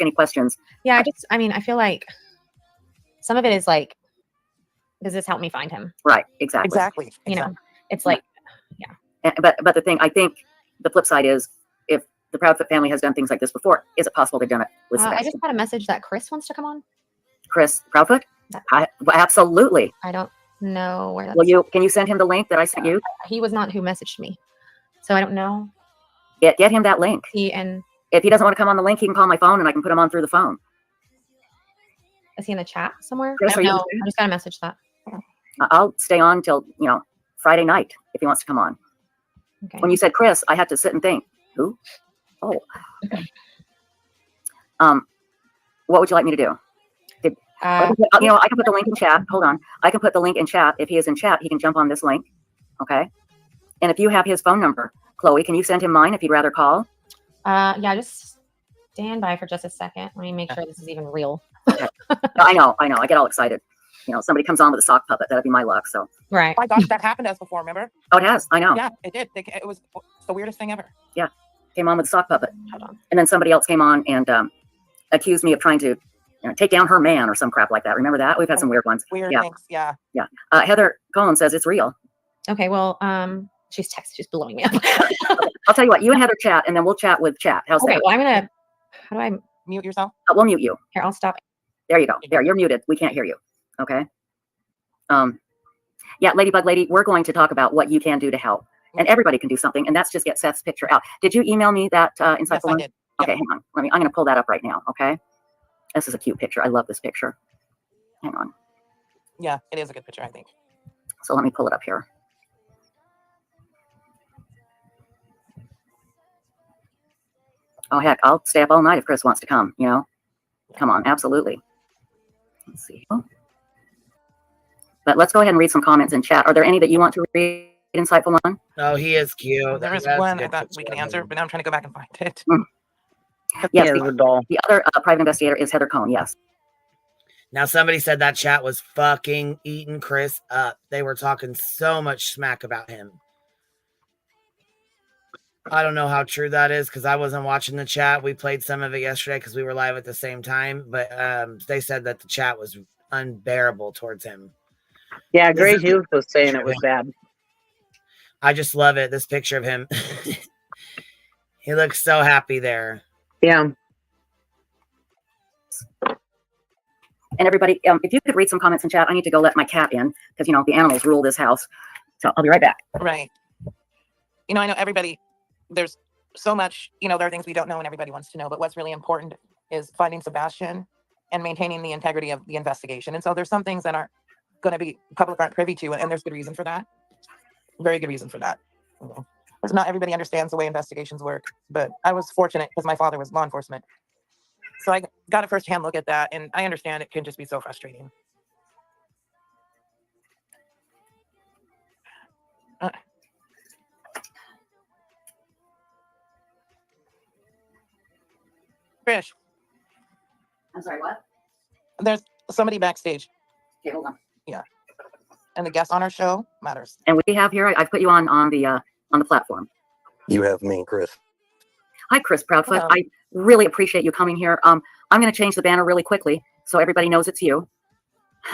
Any questions? yeah, I feel like some of it is like, does this help me find him? Right. Exactly. Exactly. You know, it's like, But the thing, I think the flip side is if the Proudfoot family has done things like this before, is it possible they've done it with I Sebastian? just got a message that Chris wants to come on. Chris Proudfoot? Absolutely. I don't know where that's. Well, can you send him the link that I sent you? He was not who messaged me, so I don't know. Get him that link. And if he doesn't want to come on the link, he can call my phone and I can put him on through the phone. Is he in the chat somewhere? Chris, I just got a message that. I'll stay on till Friday night if he wants to come on. Okay. When you said Chris, I had to sit and think. Who? Oh. What would you like me to do? I can put the link in chat. Hold on. I can put the link in chat. If he is in chat, he can jump on this link. Okay. And if you have his phone number, Chloe, can you send him mine if he'd rather call? Yeah, just stand by for just a second. Let me make sure this is even real. Okay. I know. I get all excited. Somebody comes on with a sock puppet. That'd be my luck. So. Right. Oh my gosh, that happened to us before, remember? Oh, it has. I know. Yeah, it did. It was the weirdest thing ever. Yeah. Came on with a sock puppet. Hold on. And then somebody else came on and accused me of trying to take down her man or some crap like that. Remember that? We've had some weird ones. Weird things. Yeah. Yeah. Heather Cohen says it's real. Okay. Well, she's blowing me up. I'll tell you what, you and Heather chat and then we'll chat with chat. How's that? Well, how do I mute yourself? We'll mute you. Here, I'll stop. There you go. There, you're muted. We can't hear you. Okay. Yeah, Ladybug Lady, we're going to talk about what you can do to help. And everybody can do something, and that's just get Seth's picture out. Did you email me that insightful Yes, I did. Okay, hang on. I'm going to pull that up right now, okay? This is a cute picture. I love this picture. Hang on. Yeah, it is a good picture, I think. So let me pull it up here. Oh, heck, I'll stay up all night if Chris wants to come, Come on, absolutely. Let's see. But let's go ahead and read some comments in chat. Are there any that you want to read, Insightful on? Oh, he is cute. There is one I thought we can answer, but now I'm trying to go back and find it. Yes, the other private investigator is Heather Cohen, yes. Now, somebody said that chat was fucking eating Chris up. They were talking so much smack about him. I don't know how true that is because I wasn't watching the chat. We played some of it yesterday because we were live at the same time. But they said that the chat was unbearable towards him. Yeah, Gray Hughes was saying it was bad. I just love it. This picture of him. He looks so happy there. Yeah. And everybody, if you could read some comments in chat, I need to go let my cat in because, the animals rule this house. So I'll be right back. Right. I know everybody, there's so much, there are things we don't know and everybody wants to know, but what's really important is finding Sebastian and maintaining the integrity of the investigation. And so there's some things that aren't going to be public, aren't privy to, and there's good reason for that. Very good reason for that. Because not everybody understands the way investigations work, but I was fortunate because my father was law enforcement. So I got a firsthand look at that, and I understand it can just be so frustrating. Trish. I'm sorry, what? There's somebody backstage. Okay, hold on. Yeah. And the guest on our show matters. And we have here, I've put you on the platform. You have me, Chris. Hi, Chris Proudfoot. Hello. I really appreciate you coming here. I'm going to change the banner really quickly so everybody knows it's you.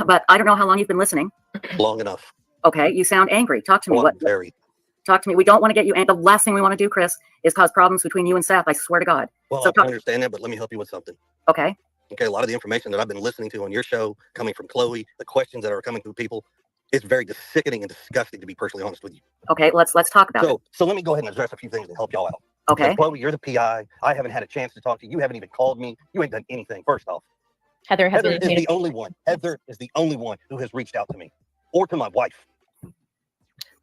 But I don't know how long you've been listening. Long enough. Okay, you sound angry. Talk to me. Well, very. Talk to me. We don't want to get you. And the last thing we want to do, Chris, is cause problems between you and Seth. I swear to God. Well, So I can understand that, but let me help you with something. Okay. Okay, a lot of the information that I've been listening to on your show, coming from Chloe, the questions that are coming from people, it's very sickening and disgusting, to be personally honest with you. Okay, let's talk about it. So let me go ahead and address a few things to help y'all out. Okay. Because, Chloe, you're the PI. I haven't had a chance to talk to you. You haven't even called me. You ain't done anything. First off, Heather has Heather been is the only one. Heather is the only one who has reached out to me or to my wife.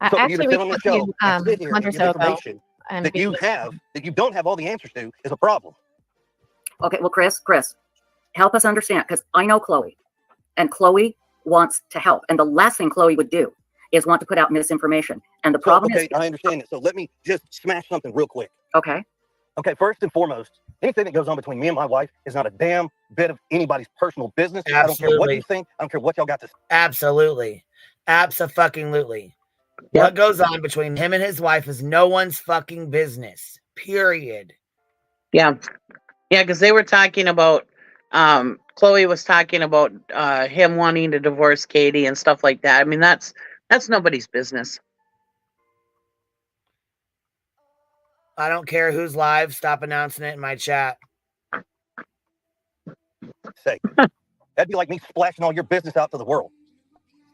I So for you to actually sit on the reached out to show you, and sit here month or and give so ago. information that you have, that you don't have all the answers to, is a problem. Okay, well, Chris, help us understand, because I know Chloe, and Chloe wants to help. And the last thing Chloe would do is want to put out misinformation. And the problem Okay, is... I understand it. So let me just smash something real quick. Okay. Okay, first and foremost, anything that goes on between me and my wife is not a damn bit of anybody's personal business. Absolutely. I don't care what you think. I don't care what y'all got to say. Absolutely. Abso-fucking-lutely. Yep. What goes on between him and his wife is no one's fucking business. Period. Yeah. Yeah, because they were talking about, Chloe was talking about him wanting to divorce Katie and stuff like that. I mean, that's nobody's business. I don't care who's live. Stop announcing it in my chat. Say. That'd be like me splashing all your business out to the world.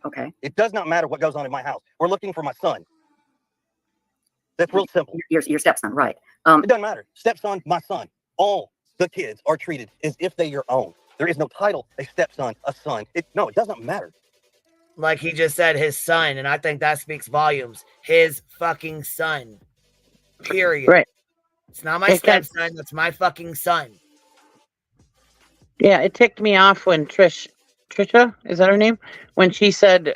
Okay. It does not matter what goes on in my house. We're looking for my son. That's real simple. Your stepson, right? It doesn't matter. Stepson, my son. All the kids are treated as if they're your own. There is no title, a stepson, a son. No, it doesn't matter. Like he just said, his son, and I think that speaks volumes. His fucking son. Period. Right. It's not my It got- stepson. That's my fucking son. Yeah, it ticked me off when Trisha, is that her name? When she said,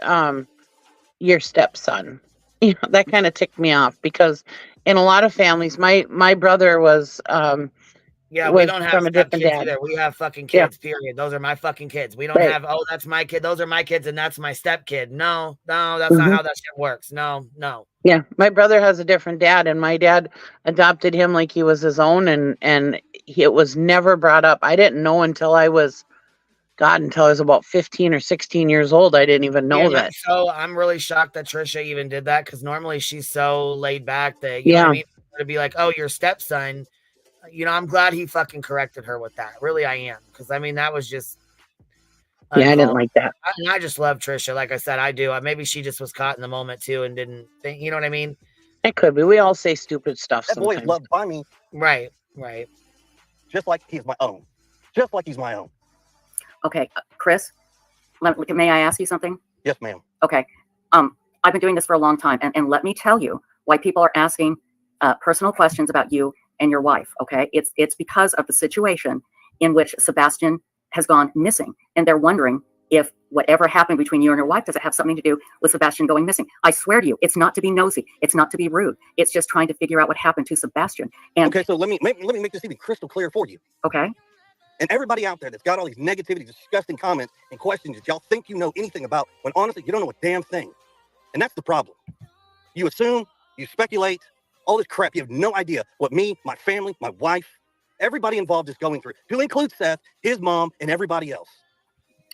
your stepson. You know, that kind of ticked me off because in a lot of families, my brother was, Yeah, we was don't have from a different stepkids dad. either. We have fucking Yeah. kids, period. Those are my fucking kids. We don't Right. have, oh, that's my kid. Those are my kids, and that's my stepkid. No, that's not how that shit works. No. Yeah, my brother has a different dad, and my dad adopted him like he was his own, and it was never brought up. I didn't know until I was about 15 or 16 years old. I didn't even know that. So I'm really shocked that Trisha even did that because normally she's so laid back that, you know what I mean? To be like, oh, your stepson. You know, I'm glad he fucking corrected her with that. Really, I am. Because, I mean, that was just. Yeah, I didn't like that. I just love Trisha. Like I said, I do. Maybe she just was caught in the moment, too, and didn't think, you know what I mean? It could be. We all say stupid stuff That boy is sometimes. loved by me. Right. Just like he's my own. Just like he's my own. Okay, Chris, may I ask you something? Yes, ma'am. Okay. I've been doing this for a long time, and let me tell you why people are asking personal questions about you and your wife. Okay, it's because of the situation in which Sebastian has gone missing, and they're wondering if whatever happened between you and your wife, does it have something to do with Sebastian going missing? I swear to you, it's not to be nosy, it's not to be rude, it's just trying to figure out what happened to Sebastian. And Okay, so let me make this even crystal clear for you. okay, And everybody out there that's got all these negativity, disgusting comments and questions that y'all think you know anything about, when honestly you don't know a damn thing. And that's the problem. You assume, you speculate, all this crap. You have no idea what me, my family, my wife, everybody involved is going through, to include Seth, his mom, and everybody else.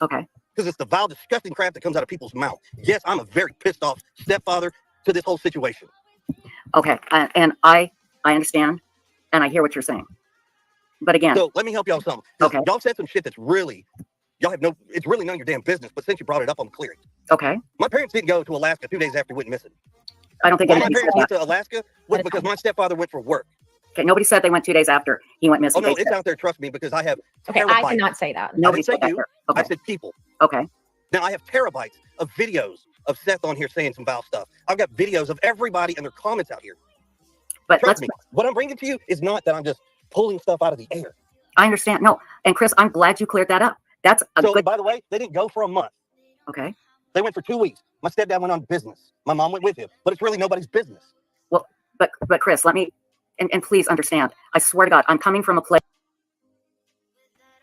okay, Because it's the vile, disgusting crap that comes out of people's mouth. Yes, I'm a very pissed off stepfather to this whole situation. okay, and I understand, and I hear what you're saying. But again, So let me help y'all with something. 'Cause Okay. Y'all said some shit that's really, it's really none of your damn business. But since you brought it up, I'm clear it. okay, My parents didn't go to Alaska 2 days after we went missing. I don't think Why my anybody parents said went that. to Alaska was because my stepfather went for work. Okay, nobody said they went 2 days after he went Oh missing. no, They it's said- out there. Trust me, because I have Okay, I terabytes. cannot say that. Nobody I didn't say said that you. there. I Okay, said people. okay, Now I have terabytes of videos of Seth on here saying some foul stuff. I've got videos of everybody and their comments out here. but Trust let's. me, what I'm bringing to you is not that I'm just pulling stuff out of the air. I understand. No, and Chris, I'm glad you cleared that up. That's a So, good. by the way, they didn't go for a month. Okay, They went for 2 weeks. My stepdad went on business. My mom went with him, but it's really nobody's business. but Chris, let me, and please understand. I swear to God, I'm coming from a place.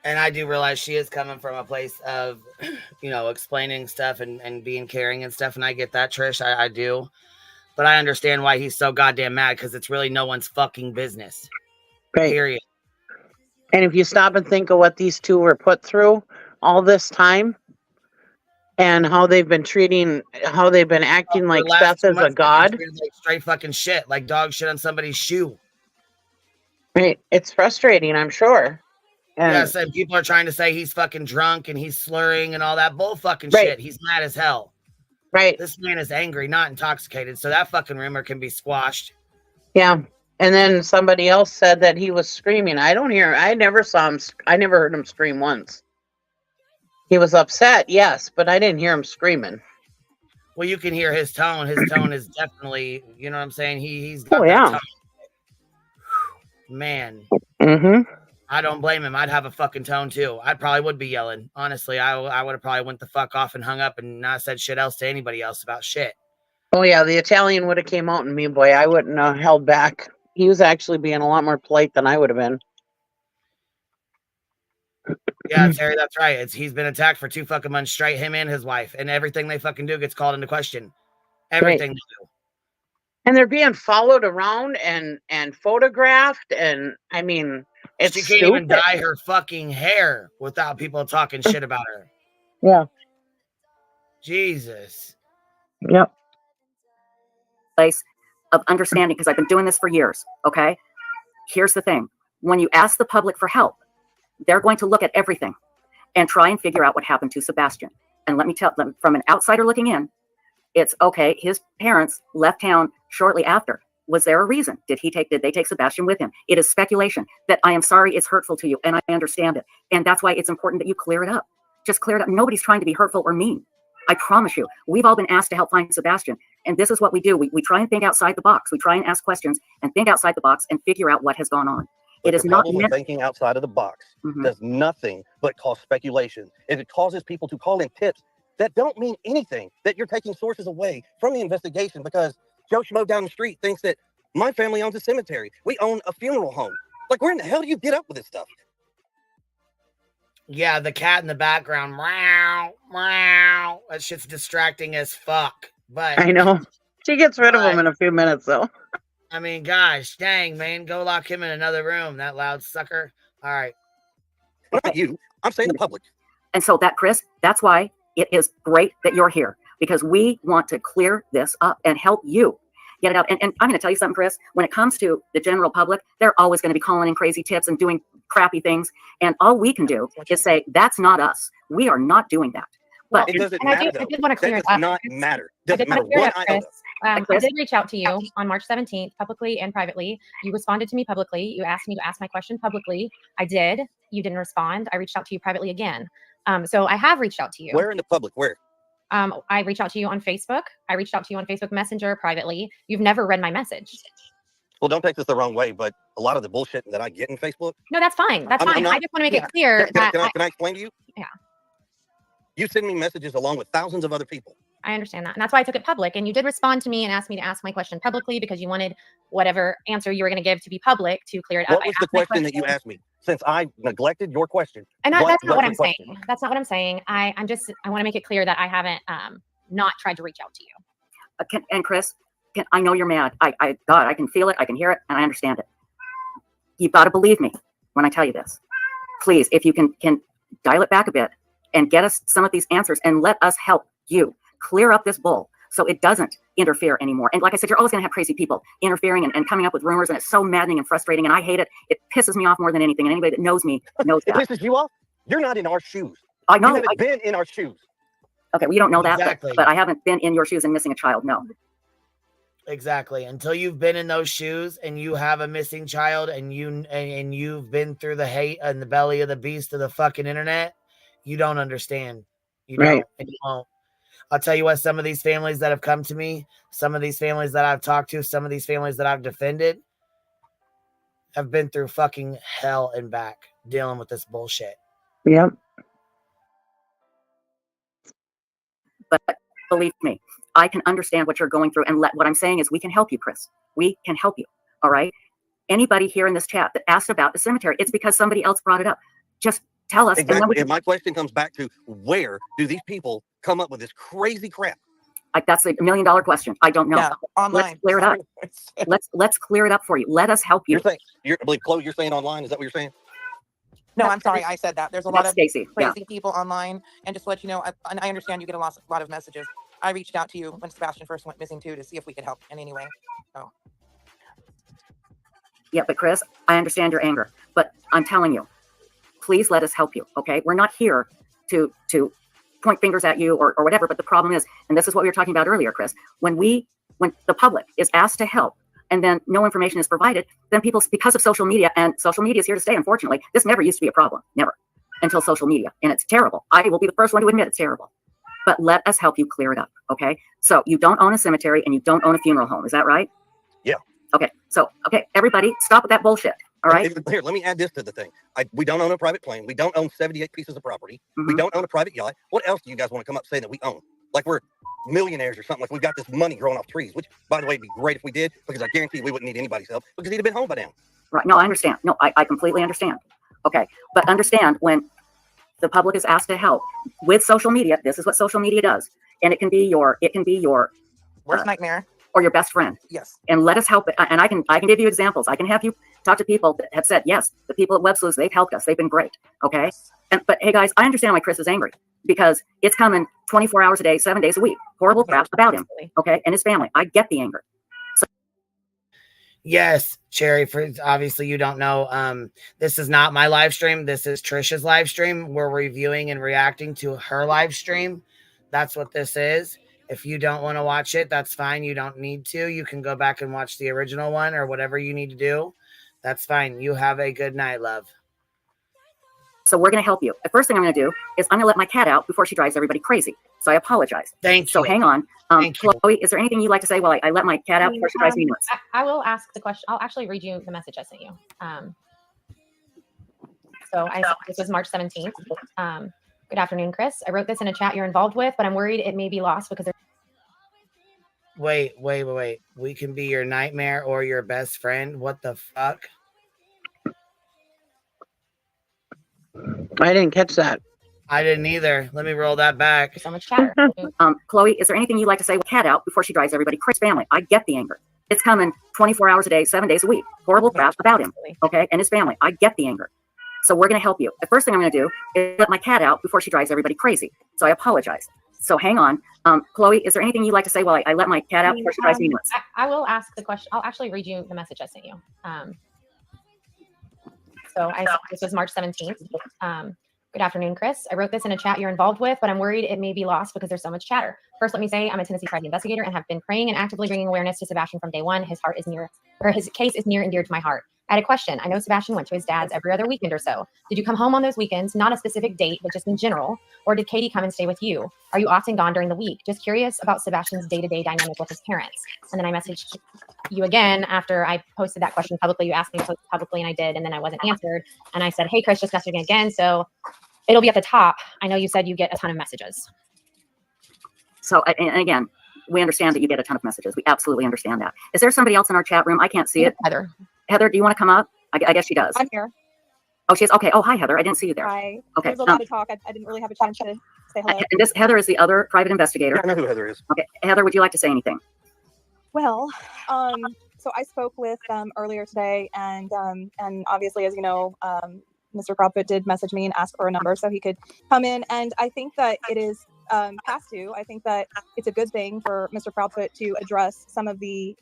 And I do realize she is coming from a place of, you know, explaining stuff and being caring and stuff. And I get that, Trish. I do. But I understand why he's so goddamn mad, because it's really no one's fucking business. Right. Period. And if you stop and think of what these two were put through all this time and how they've been acting like The last Seth 2 is a months, they've been god, treated like straight fucking shit, like dog shit on somebody's shoe. right? It's frustrating, I'm sure. And Yes, and people are trying to say he's fucking drunk and he's slurring and all that bull fucking Right. shit. He's mad as hell. right. This man is angry, not intoxicated. So that fucking rumor can be squashed. Yeah. And then somebody else said that he was screaming. I never saw him. I never heard him scream once. He was upset, yes, but I didn't hear him screaming. Well, you can hear his tone. His tone is definitely, you know what I'm saying? He's got Oh, that yeah. tone. Man, Mm-hmm. I don't blame him. I'd have a fucking tone too. I probably would be yelling. Honestly, I would have probably went the fuck off and hung up and not said shit else to anybody else about shit. Oh, yeah, the Italian would have came out in me, boy. I wouldn't have held back. He was actually being a lot more polite than I would have been. Yeah, Terry, that's right. He's been attacked for 2 fucking months straight, him and his wife, and everything they fucking do gets called into question. Everything they do. And they're being followed around and photographed, and I mean, it's She can't even dye her fucking hair without people talking shit about her. Yeah. Jesus. Yep. Place of understanding, because I've been doing this for years. Okay, here's the thing: when you ask the public for help, they're going to look at everything, and try and figure out what happened to Sebastian. And let me tell them, from an outsider looking in, it's okay. His parents left town shortly after. Was there a reason? Did they take Sebastian with him? It is speculation that I am sorry it's hurtful to you, and I understand it. And that's why it's important that you clear it up. Just clear it up. Nobody's trying to be hurtful or mean. I promise you, we've all been asked to help find Sebastian. And this is what we do. We try and think outside the box. We try and ask questions and think outside the box and figure out what has gone on. But it is the not problem with thinking outside of the box does nothing but cause speculation. If it causes people to call in tips that don't mean anything, that you're taking sources away from the investigation because Joe Schmo down the street thinks that my family owns a cemetery. We own a funeral home. Like, where in the hell do you get up with this stuff? Yeah, the cat in the background. Meow, meow. That shit's distracting as fuck. But I know. She gets rid of him in a few minutes, though. I mean, gosh, dang, man. Go lock him in another room, that loud sucker. All right. Not you. I'm saying the public. And so that, Chris, that's why it is great that you're here, because we want to clear this up and help you get it out. And I'm going to tell you something, Chris, when it comes to the general public, they're always going to be calling in crazy tips and doing crappy things. And all we can do is say, that's not us. We are not doing that. But it doesn't and matter. I did want to clear That it does up. not matter. I Doesn't did want matter to clear it one up, Chris. iota. I did reach out to you on March 17th, publicly and privately. You responded to me publicly. You asked me to ask my question publicly. I did. You didn't respond. I reached out to you privately again. So I have reached out to you. Where in the public? Where? I reached out to you on Facebook. I reached out to you on Facebook Messenger privately. You've never read my message. Well, don't take this the wrong way, but a lot of the bullshit that I get in Facebook. No, that's fine. That's fine. Not, I just want to make it clear can that I explain to you? Yeah. You send me messages along with thousands of other people. I understand that. And that's why I took it public. And you did respond to me and asked me to ask my question publicly because you wanted whatever answer you were going to give to be public to clear it up. What was the question that you asked me? Since I neglected your question. And that's not what I'm question? saying. That's not what I'm saying. I want to make it clear that I haven't not tried to reach out to you. And Chris, I know you're mad. God, I can feel it. I can hear it. And I understand it. You've got to believe me when I tell you this. Please, if you can dial it back a bit and get us some of these answers and let us help you clear up this bull so it doesn't interfere anymore. And like I said, you're always going to have crazy people interfering and coming up with rumors, and it's so maddening and frustrating, and I hate it. It pisses me off more than anything, and anybody that knows me knows that. It pisses you off? You're not in our shoes. I know. You haven't been in our shoes. Okay, well, you don't know that, Exactly. but I haven't been in your shoes and missing a child, no. Exactly. Until you've been in those shoes and you have a missing child and you've been through the hate and the belly of the beast of the fucking internet, you don't understand. You don't, and you won't. I'll tell you what, some of these families that have come to me, some of these families that I've talked to, some of these families that I've defended have been through fucking hell and back dealing with this bullshit. Yep. But believe me, I can understand what you're going through, and what I'm saying is we can help you, Chris. We can help you, all right? Anybody here in this chat that asked about the cemetery, it's because somebody else brought it up. Just tell us. Exactly. And my question comes back to, where do these people come up with this crazy crap? That's $1 million question. I don't know. Yeah, online. Let's clear it up. Let's clear it up for you. Let us help you. I believe, Chloe, you're saying online? Is that what you're saying? No, I'm sorry. I said that. There's a lot of Stacey. crazy people online. And just to let you know, and I understand you get a lot of messages. I reached out to you when Sebastian first went missing too, to see if we could help in any way. So. Yeah, but Chris, I understand your anger, but I'm telling you, please let us help you, okay? We're not here to point fingers at you or whatever, but the problem is, and this is what we were talking about earlier, Chris, when the public is asked to help and then no information is provided, then people, because of social media, and social media is here to stay, unfortunately, this never used to be a problem, never, until social media, and it's terrible. I will be the first one to admit it's terrible, but let us help you clear it up, okay? So you don't own a cemetery and you don't own a funeral home, is that right? Yeah. Okay, so, everybody, stop with that bullshit. All right. Here, let me add this to the thing. We don't own a private plane. We don't own 78 pieces of property. We don't own a private yacht. What else do you guys want to come up saying that we own? Like we're millionaires or something. Like we've got this money growing off trees, which, by the way, would be great if we did, because I guarantee we wouldn't need anybody's help because he'd have been home by now. Right. No, I understand. No, I completely understand. Okay. But understand, when the public is asked to help with social media, this is what social media does. And it can be your Worst nightmare. Or your best friend. Yes. And let us help it. And I can give you examples. I can have you talk to people that have said, yes, the people at Websleuths, they've helped us. They've been great. Okay. But hey guys, I understand why Chris is angry, because it's coming 24 hours a day, 7 days a week. Horrible crap about him. Okay. And his family. I get the anger. Yes, Cherry, for obviously you don't know. This is not my live stream. This is Trisha's live stream. We're reviewing and reacting to her live stream. That's what this is. If you don't want to watch it, that's fine. You don't need to. You can go back and watch the original one or whatever you need to do. That's fine. You have a good night, love. So we're going to help you. The first thing I'm going to do is I'm going to let my cat out before she drives everybody crazy. So I apologize. Thank you. So hang on. Thank you. Chloe, is there anything you'd like to say while I let my cat out before she drives me nuts? I will ask the question. I'll actually read you the message I sent you. This was March 17th. Good afternoon, Chris. I wrote this in a chat you're involved with, but I'm worried it may be lost because Wait. We can be your nightmare or your best friend. What the fuck? I didn't catch that. I didn't either. Let me roll that back. there's so much chatter. Chloe, is there anything you'd like to say? Cat out before she drives everybody. Chris family. I get the anger. It's coming 24 hours a day, 7 days a week. Horrible crap about him. Okay. And his family. I get the anger. So we're going to help you. The first thing I'm going to do is let my cat out before she drives everybody crazy. So I apologize. So hang on. Chloe, is there anything you'd like to say while I let my cat out before she drives me nuts? I will ask the question. I'll actually read you the message I sent you. This was March 17th. Good afternoon, Chris. I wrote this in a chat you're involved with, but I'm worried it may be lost because there's so much chatter. First, let me say I'm a Tennessee private investigator and have been praying and actively bringing awareness to Sebastian from day one. His case is near and dear to my heart. I had a question. I know Sebastian went to his dad's every other weekend or so. Did you come home on those weekends? Not a specific date, but just in general. Or did Katie come and stay with you? Are you often gone during the week? Just curious about Sebastian's day-to-day dynamic with his parents. And then I messaged you again after I posted that question publicly. You asked me to post publicly, and I did, and then I wasn't answered. And I said, hey, Chris, just messaging again. So it'll be at the top. I know you said you get a ton of messages. So, and again, we understand that you get a ton of messages. We absolutely understand that. Is there somebody else in our chat room? I can't see it. Heather. Heather, do you want to come up? I guess she does. I'm here. Oh, she's okay. Oh, hi, Heather. I didn't see you there. Hi. Okay. There's a lot of talk. I didn't really have a chance to say hello. And this Heather is the other private investigator. Yeah, I know who Heather is. Okay. Heather, would you like to say anything? Well, so I spoke with earlier today, and obviously, as you know, Mr. Proudfoot did message me and ask for a number so he could come in. And I think that it is past due. I think that it's a good thing for Mr. Proudfoot to address some of the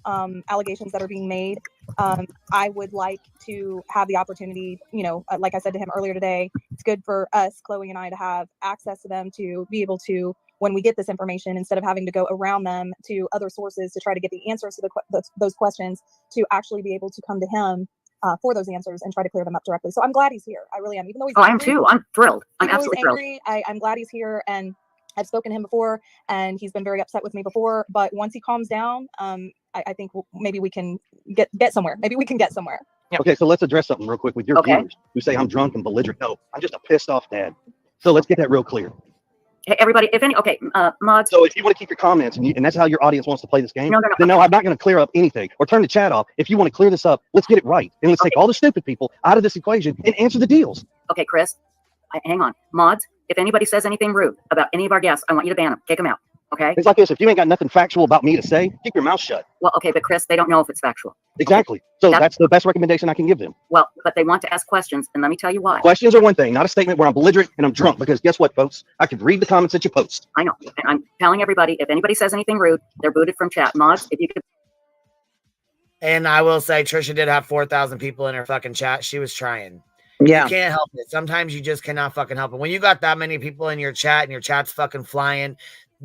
allegations that are being made. I would like to have the opportunity, like I said to him earlier today, it's good for us, Chloe and I, to have access to them, to be able to, when we get this information, instead of having to go around them to other sources to try to get the answers to those questions, to actually be able to come to him for those answers and try to clear them up directly. So I'm glad he's here. I really am. Even though he's angry, I am too. I'm thrilled. I'm absolutely thrilled. I'm glad he's here, and I've spoken to him before, and he's been very upset with me before. But once he calms down, I think maybe we can get somewhere. Maybe we can get somewhere. Yep. Okay, so let's address something real quick with your viewers who say I'm drunk and belligerent. No, I'm just a pissed off dad. So let's get that real clear. Hey, everybody, mods. So if you want to keep your comments and that's how your audience wants to play this game, then no, I'm not going to clear up anything or turn the chat off. If you want to clear this up, let's get it right. And let's take all the stupid people out of this equation and answer the deals. Okay, Chris, hang on. Mods, if anybody says anything rude about any of our guests, I want you to ban them. Kick them out. Okay? It's like this. If you ain't got nothing factual about me to say, keep your mouth shut. Well, okay, but Chris, they don't know if it's factual. Exactly. So that's the best recommendation I can give them. Well, but they want to ask questions, and let me tell you why. Questions are one thing, not a statement where I'm belligerent and I'm drunk, because guess what, folks? I can read the comments that you post. I know. And I'm telling everybody, if anybody says anything rude, they're booted from chat. Mods, if you could. And I will say, Trisha did have 4,000 people in her fucking chat. She was trying. Yeah. You can't help it. Sometimes you just cannot fucking help it. When you got that many people in your chat and your chat's fucking flying,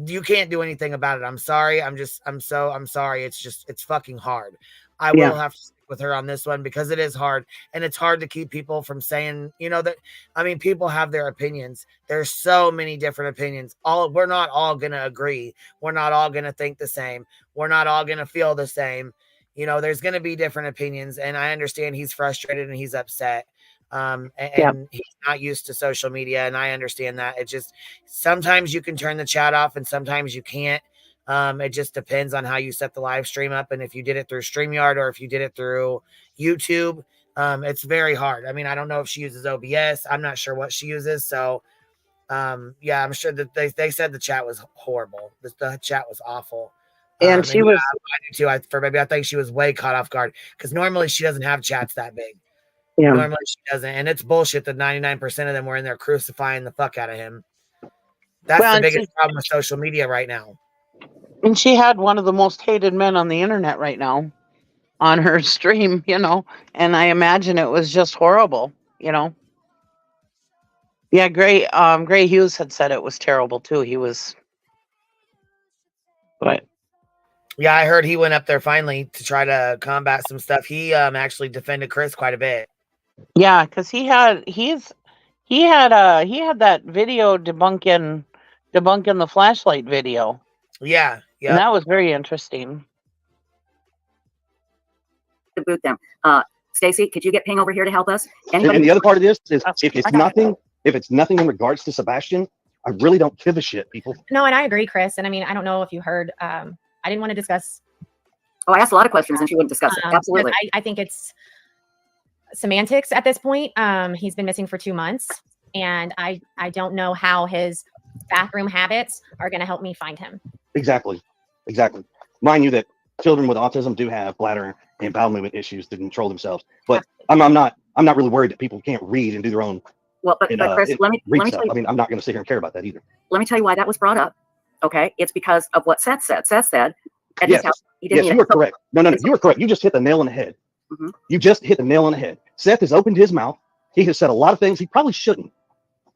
you can't do anything about it. I'm sorry. I'm sorry. It's fucking hard. I will have to stick with her on this one because it is hard. And it's hard to keep people from saying, people have their opinions. There's so many different opinions. We're not all going to agree. We're not all going to think the same. We're not all going to feel the same. There's going to be different opinions. And I understand he's frustrated and he's upset. And he's not used to social media, and I understand that. It just sometimes you can turn the chat off and sometimes you can't. It just depends on how you set the live stream up, and if you did it through StreamYard or if you did it through YouTube. It's very hard. I mean, I don't know if she uses OBS. I'm not sure what she uses. So I'm sure that they said the chat was horrible. The chat was awful. And she was I think she was way caught off guard because normally she doesn't have chats that big. Yeah. Normally she doesn't, and it's bullshit that 99% of them were in there crucifying the fuck out of him. That's the biggest problem with social media right now. And she had one of the most hated men on the internet right now. on her stream, and I imagine it was just horrible, Yeah, Gray Hughes had said it was terrible too. But Yeah, I heard he went up there finally to try to combat some stuff. He actually defended Chris quite a bit. yeah, because he had that video debunking the flashlight video. Yeah, And that was very interesting. To boot them. Stacy, could you get Ping over here to help us? And the other part of this is if it's nothing in regards to Sebastian, I really don't give a shit, people. No, and I agree, Chris. And I mean, I don't know if you heard, I didn't want to discuss. Oh, I asked a lot of questions and she wouldn't discuss it. Absolutely. I think it's semantics at this point. He's been missing for 2 months, and I don't know how his bathroom habits are going to help me find him. Exactly. Mind you that children with autism do have bladder and bowel movement issues to control themselves, but I'm not really worried that people can't read and do their own. Well, but Chris, let me tell you, I mean, I'm not going to sit here and care about that either. Let me tell you why that was brought up. Okay, it's because of what Seth said. Seth said at his house, he didn't you were correct. No, you were correct. You just hit the nail on the head. Mm-hmm. You just hit the nail on the head. Seth has opened his mouth. He has said a lot of things he probably shouldn't.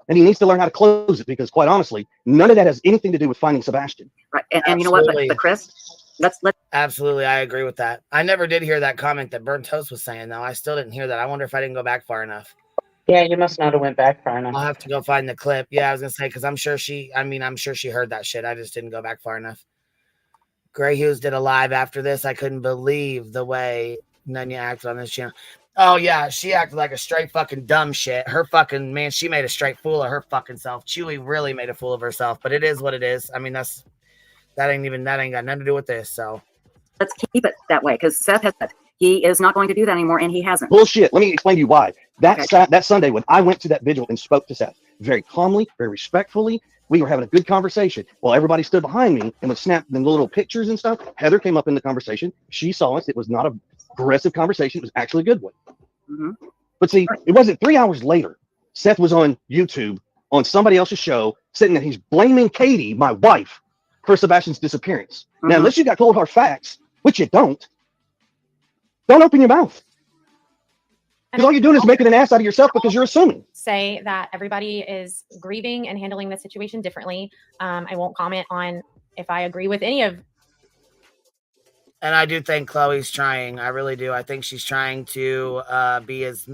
And he needs to learn how to close it, because quite honestly, none of that has anything to do with finding Sebastian. Right. And you know what, but Chris, let's absolutely, I agree with that. I never did hear that comment that Burnt Toast was saying, though. I still didn't hear that. I wonder if I didn't go back far enough. Yeah, you must not have went back far enough. I'll have to go find the clip. Yeah, I was gonna say, because I'm sure she heard that shit. I just didn't go back far enough. Gray Hughes did a live after this. I couldn't believe the way Nunya acted on this channel. Oh yeah, she acted like a straight fucking dumb shit. Her fucking man, she made a straight fool of her fucking self. Chewy really made a fool of herself, but it is what it is. I mean, that ain't got nothing to do with this. So let's keep it that way, because Seth has said he is not going to do that anymore, and he hasn't. Bullshit. Let me explain to you why. That Sunday when I went to that vigil and spoke to Seth very calmly, very respectfully, we were having a good conversation. While everybody stood behind me and would snap the little pictures and stuff, Heather came up in the conversation. She saw us. It was not a aggressive conversation. It was actually a good one. Mm-hmm. But see, it wasn't 3 hours later. Seth was on YouTube on somebody else's show, sitting there. He's blaming Katie, my wife, for Sebastian's disappearance. Mm-hmm. Now, unless you got cold hard facts, which you don't open your mouth. Because all you're doing is making an ass out of yourself because you're assuming. Say that everybody is grieving and handling the situation differently. I won't comment on if I agree with any of. And I do think Chloe's trying. I really do. I think she's trying to be as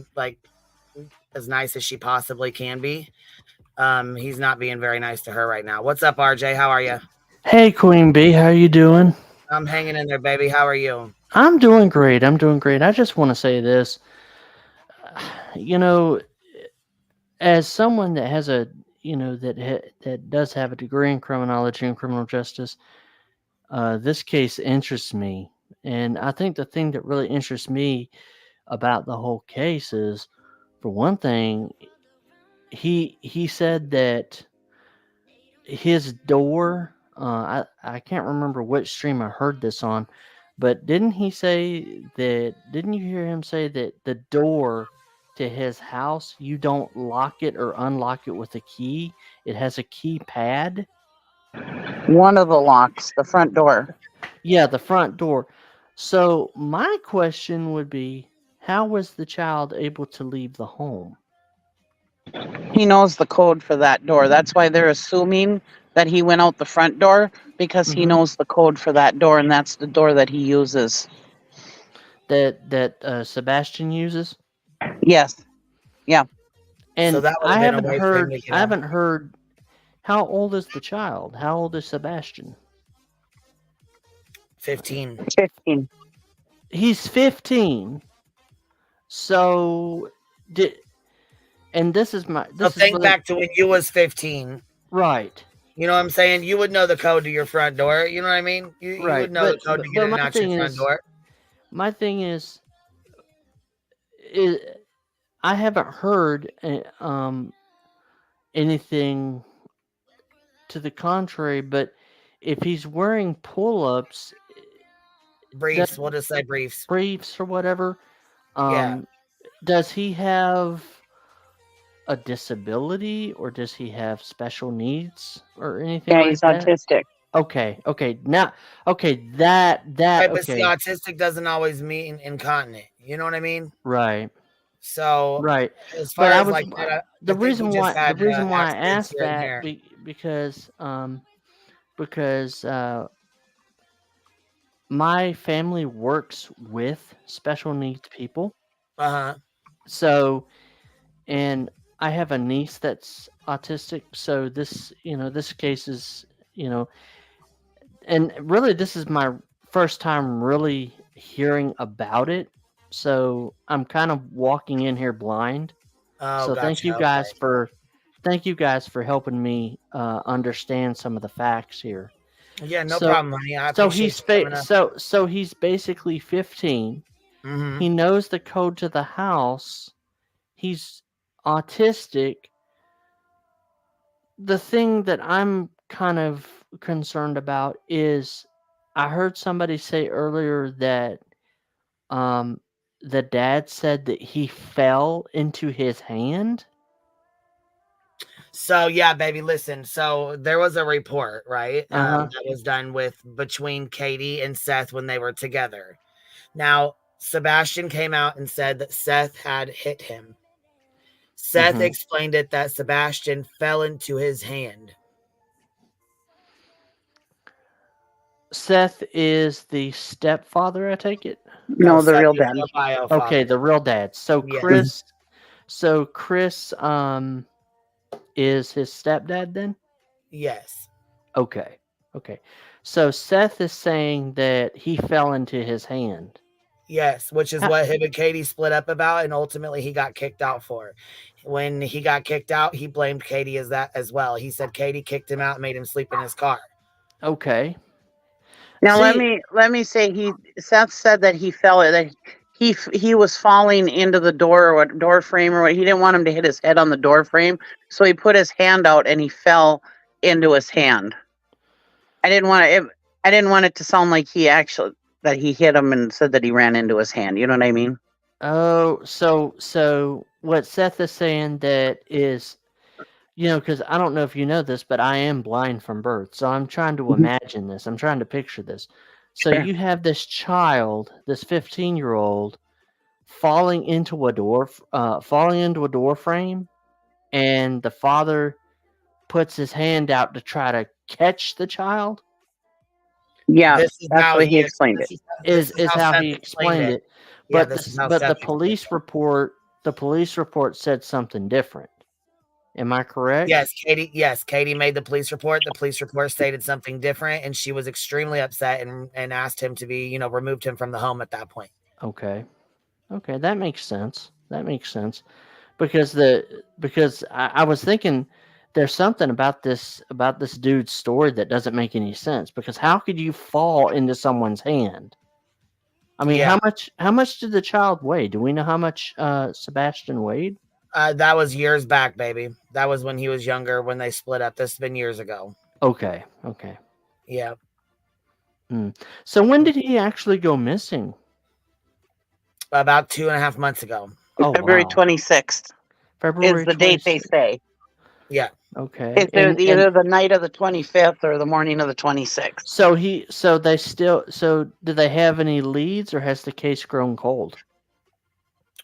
nice as she possibly can be. He's not being very nice to her right now. What's up, RJ? How are you? Hey, Queen Bee. How you doing? I'm hanging in there, baby. How are you? I'm doing great. I just want to say this. As someone that has that does have a degree in criminology and criminal justice, this case interests me. And I think the thing that really interests me about the whole case is, for one thing, he said that his door, I can't remember which stream I heard this on, but didn't you hear him say that the door to his house, you don't lock it or unlock it with a key? It has a keypad. One of the locks, the front door. Yeah, the front door. So my question would be, how was the child able to leave the home? He knows the code for that door. That's why they're assuming that he went out the front door, because he knows the code for that door, and that's the door that he uses. That Sebastian uses? Yes. Yeah. And So that I haven't heard. How old is the child? How old is Sebastian? 15. 15. He's 15. So and this is my. Think back to when you was 15. Right. You know what I'm saying? You would know the code to your front door. You know what I mean? You would know the code to get in and out your front door. My thing is I haven't heard anything to the contrary, but if he's wearing pull-ups, briefs, we'll just say briefs or whatever, does he have a disability, or does he have special needs or anything? Yeah, like he's that? autistic. Okay. Now, okay, that Right, but see, okay. autistic doesn't always mean incontinent. You know what I mean? Right. So Right. as But far I as was like that, I the think we reason just why had I accidents asked here and that there. because my family works with special needs people. Uh-huh. So, and I have a niece that's autistic, so this case is, and really this is my first time really hearing about it. So, I'm kind of walking in here blind. Oh, So, gotcha. Okay. thank you guys for helping me understand some of the facts here. Yeah, no So, problem, honey. I appreciate you coming up. so he's basically 15. Mm-hmm. He knows the code to the house. He's autistic. The thing that I'm kind of concerned about is I heard somebody say earlier that um the dad said that he fell into his hand. So yeah, baby, listen. So there was a report, right? Uh-huh. That was done with between Katie and Seth when they were together. Now, Sebastian came out and said that Seth had hit him. Seth Mhm. explained it that Sebastian fell into his hand. Seth is the stepfather, I take it. No, No, the Seth real is dad. the bio Okay, father. the real dad. So Yes. Chris is his stepdad then? Yes. Okay. Okay. So Seth is saying that he fell into his hand. Yes, which is Ha- what him and Katie split up about, and ultimately he got kicked out for. When he got kicked out, he blamed Katie as that as well. He said Katie kicked him out and made him sleep in his car. Okay. Now See, let me say Seth said that he fell that he was falling into the door or what door frame or what he didn't want him to hit his head on the door frame, so he put his hand out and he fell into his hand. I didn't want it to sound like that he hit him and said that he ran into his hand. You know what I mean? oh, so what Seth is saying that is, because I don't know if you know this, but I am blind from birth, so I'm trying to imagine this. I'm trying to picture this. So Sure. you have this child, this 15-year-old, falling into a door frame, and the father puts his hand out to try to catch the child. Yeah, This is that's how the way he explained it. this is Is how how Seth he explained explained it. it, Yeah, this is how but Seth the explained it. the police report said something different. Am I correct? Katie made the police report. The police report stated something different, and she was extremely upset and asked him to be, removed him from the home at that point. Okay. Okay, that makes sense. That makes sense because I was thinking there's something about this dude's story that doesn't make any sense, because how could you fall into someone's hand? I mean, Yeah. how much did the child weigh? Do we know how much Sebastian weighed? That was years back, baby. That was when he was younger, when they split up. This has been years ago. Okay. Okay. Yeah. So when did he actually go missing? About 2.5 months ago. Oh February wow. 26th is February the date they 26th. say. Yeah. Okay. It's either the night of the 25th or the morning of the 26th. So do they have any leads, or has the case grown cold?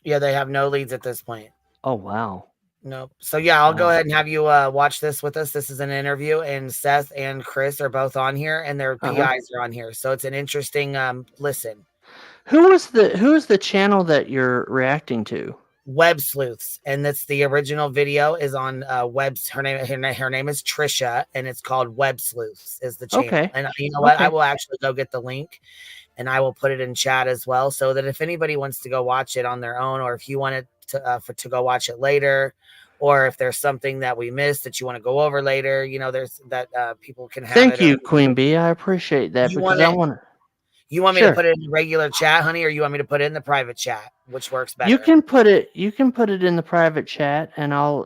Yeah, they have no leads at this point. Oh wow. Nope. So yeah, I'll go Wow. ahead and have you watch this with us. This is an interview, and Seth and Chris are both on here, and their PIs are on here. So it's an interesting listen. Who is the channel that you're reacting to? Web Sleuths, and that's the original video is on Web's. Her name is Trisha, and it's called Web Sleuths is the channel. Okay. And you know what? I Okay. will actually go get the link, and I will put it in chat as well, so that if anybody wants to go watch it on their own, or if you wanted to go watch it later, or if there's something that we missed that you want to go over later, there's that people can have Thank it. you, Queen Bee. I appreciate that, You because want I it? want to. You want me Sure. to put it in the regular chat, honey, or you want me to put it in the private chat? Which works better? You can put it in the private chat, and I'll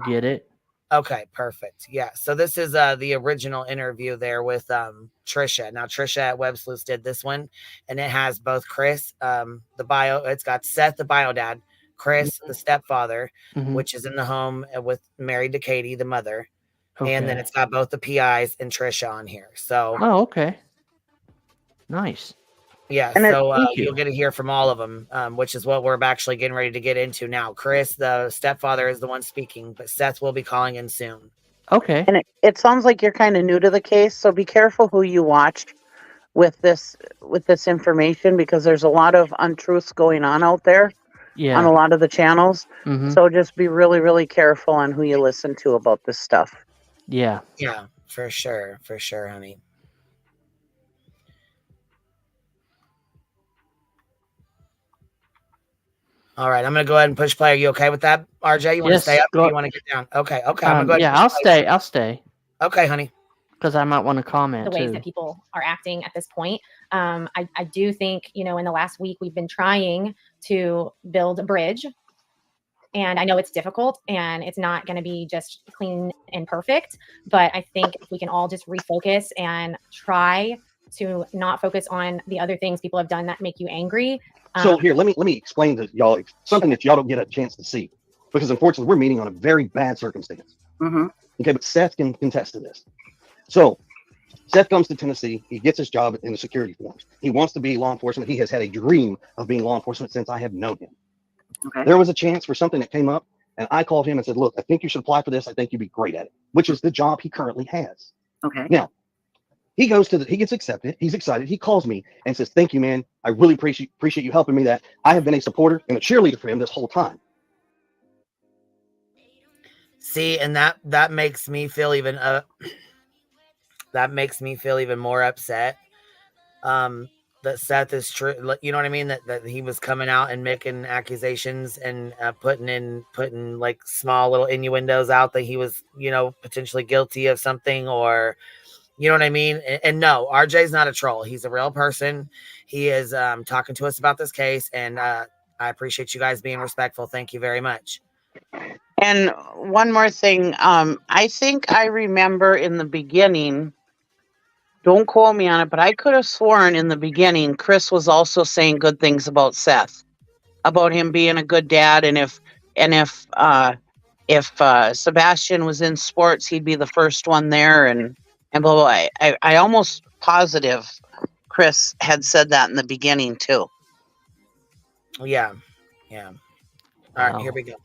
get it. Okay, perfect. Yeah. So this is the original interview there with Trisha. Now Trisha at Web Sleuths did this one, and it has both Chris, the bio, it's got Seth, the bio dad, Chris, the stepfather, Mhm. which is in the home with married to Katie, the mother, And then it's got both the PIs and Trisha on here. So Oh, okay. Nice. yeah, And so Thank you. you'll get to hear from all of them, which is what we're actually getting ready to get into now. Chris, the stepfather, is the one speaking, but Seth will be calling in soon. Okay. And it sounds like you're kind of new to the case, so be careful who you watch with this information, because there's a lot of untruths going on out there on Yeah. a lot of the channels. Mm-hmm. So just be really, really careful on who you listen to about this stuff. Yeah. Yeah, for sure, honey. All right, I'm gonna go ahead and push play. Are you okay with that, RJ? You want to Yes, stay up or go- you want to get down? Okay, I'm gonna go ahead. Yeah, and I'll push play. stay. I'll stay Okay, honey. because I might want to comment the ways too. that people are acting at this point. I do think, in the last week we've been trying to build a bridge, and I know it's difficult and it's not going to be just clean and perfect, but I think if we can all just refocus and try to not focus on the other things people have done that make you angry. So here, let me explain to y'all something that y'all don't get a chance to see, because unfortunately we're meeting on a very bad circumstance. Mm-hmm. Okay, but Seth can contest to this. So Seth comes to Tennessee. He gets his job in the security force. He wants to be law enforcement. He has had a dream of being law enforcement since I have known him. Okay. There was a chance for something that came up, and I called him and said, look, I think you should apply for this. I think you'd be great at it, which is the job he currently has. Okay. Now, he goes he gets accepted. He's excited. He calls me and says, thank you, man. I really appreciate you helping me. That I have been a supporter and a cheerleader for him this whole time. See, and that makes me feel even more upset. That Seth is true. You know what I mean? That he was coming out and making accusations and putting like small little innuendos out that he was, potentially guilty of something, or you know what I mean? And no, RJ's not a troll. He's a real person. He is talking to us about this case, and I appreciate you guys being respectful. Thank you very much. And one more thing, I think I remember in the beginning, don't quote me on it, but I could have sworn in the beginning Chris was also saying good things about Seth, about him being a good dad, and if Sebastian was in sports, he'd be the first one there, and blah blah. I almost positive Chris had said that in the beginning too. Yeah. All right, here we go.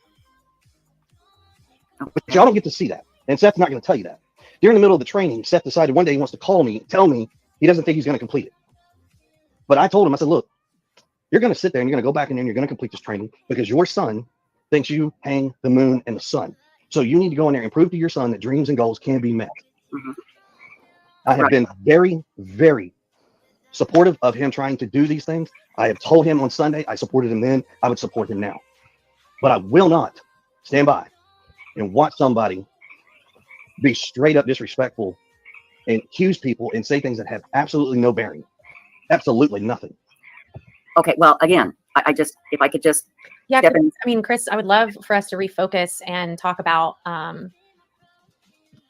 But y'all don't get to see that. And Seth's not going to tell you that. During the middle of the training, Seth decided one day he wants to call me, tell me he doesn't think he's going to complete it. But I told him, I said, look, you're going to sit there and you're going to go back in there and you're going to complete this training because your son thinks you hang the moon and the sun. So you need to go in there and prove to your son that dreams and goals can be met. Mm-hmm. I have been very, very supportive of him trying to do these things. I have told him on Sunday, I supported him then, I would support him now. But I will not stand by and watch somebody be straight up disrespectful and accuse people and say things that have absolutely no bearing. Absolutely nothing. Okay. Well, again, I just, if I could just. Yeah. step in. I mean, Chris, I would love for us to refocus and talk about not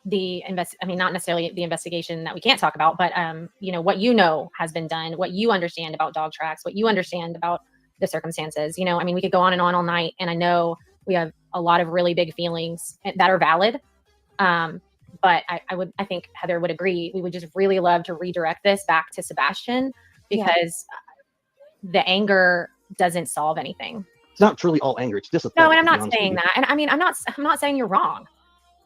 necessarily the investigation that we can't talk about, but what has been done, what you understand about dog tracks, what you understand about the circumstances. We could go on and on all night, and I know we have a lot of really big feelings that are valid. But I think Heather would agree. We would just really love to redirect this back to Sebastian, because the anger doesn't solve anything. It's not truly all anger. It's disappointment. No, and I'm not saying that. And I'm not saying you're wrong.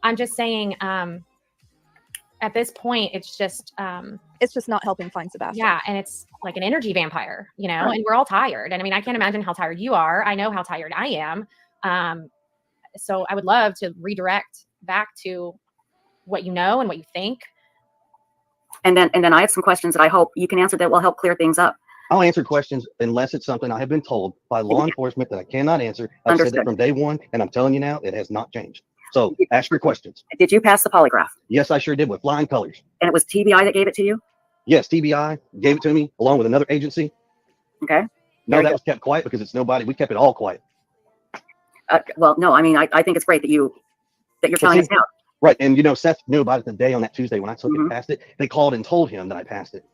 I'm just saying, at this point, it's just not helping find Sebastian. Yeah. And it's like an energy vampire, Right. and we're all tired. And I can't imagine how tired you are. I know how tired I am. So I would love to redirect back to what you know and what you think. And then I have some questions that I hope you can answer that will help clear things up. I'll answer questions unless it's something I have been told by law enforcement that I cannot answer. I've Understood. said that from day one, and I'm telling you now, it has not changed. So ask your questions. Did you pass the polygraph? Yes, I sure did, with flying colors. And it was TBI that gave it to you? Yes, TBI gave it to me along with another agency. Okay. No, that was kept quiet because it's nobody. We kept it all quiet. Well, no, I think it's great that you're telling us now. Right. And, Seth knew about it the day on that Tuesday when I took it past it. They called and told him that I passed it.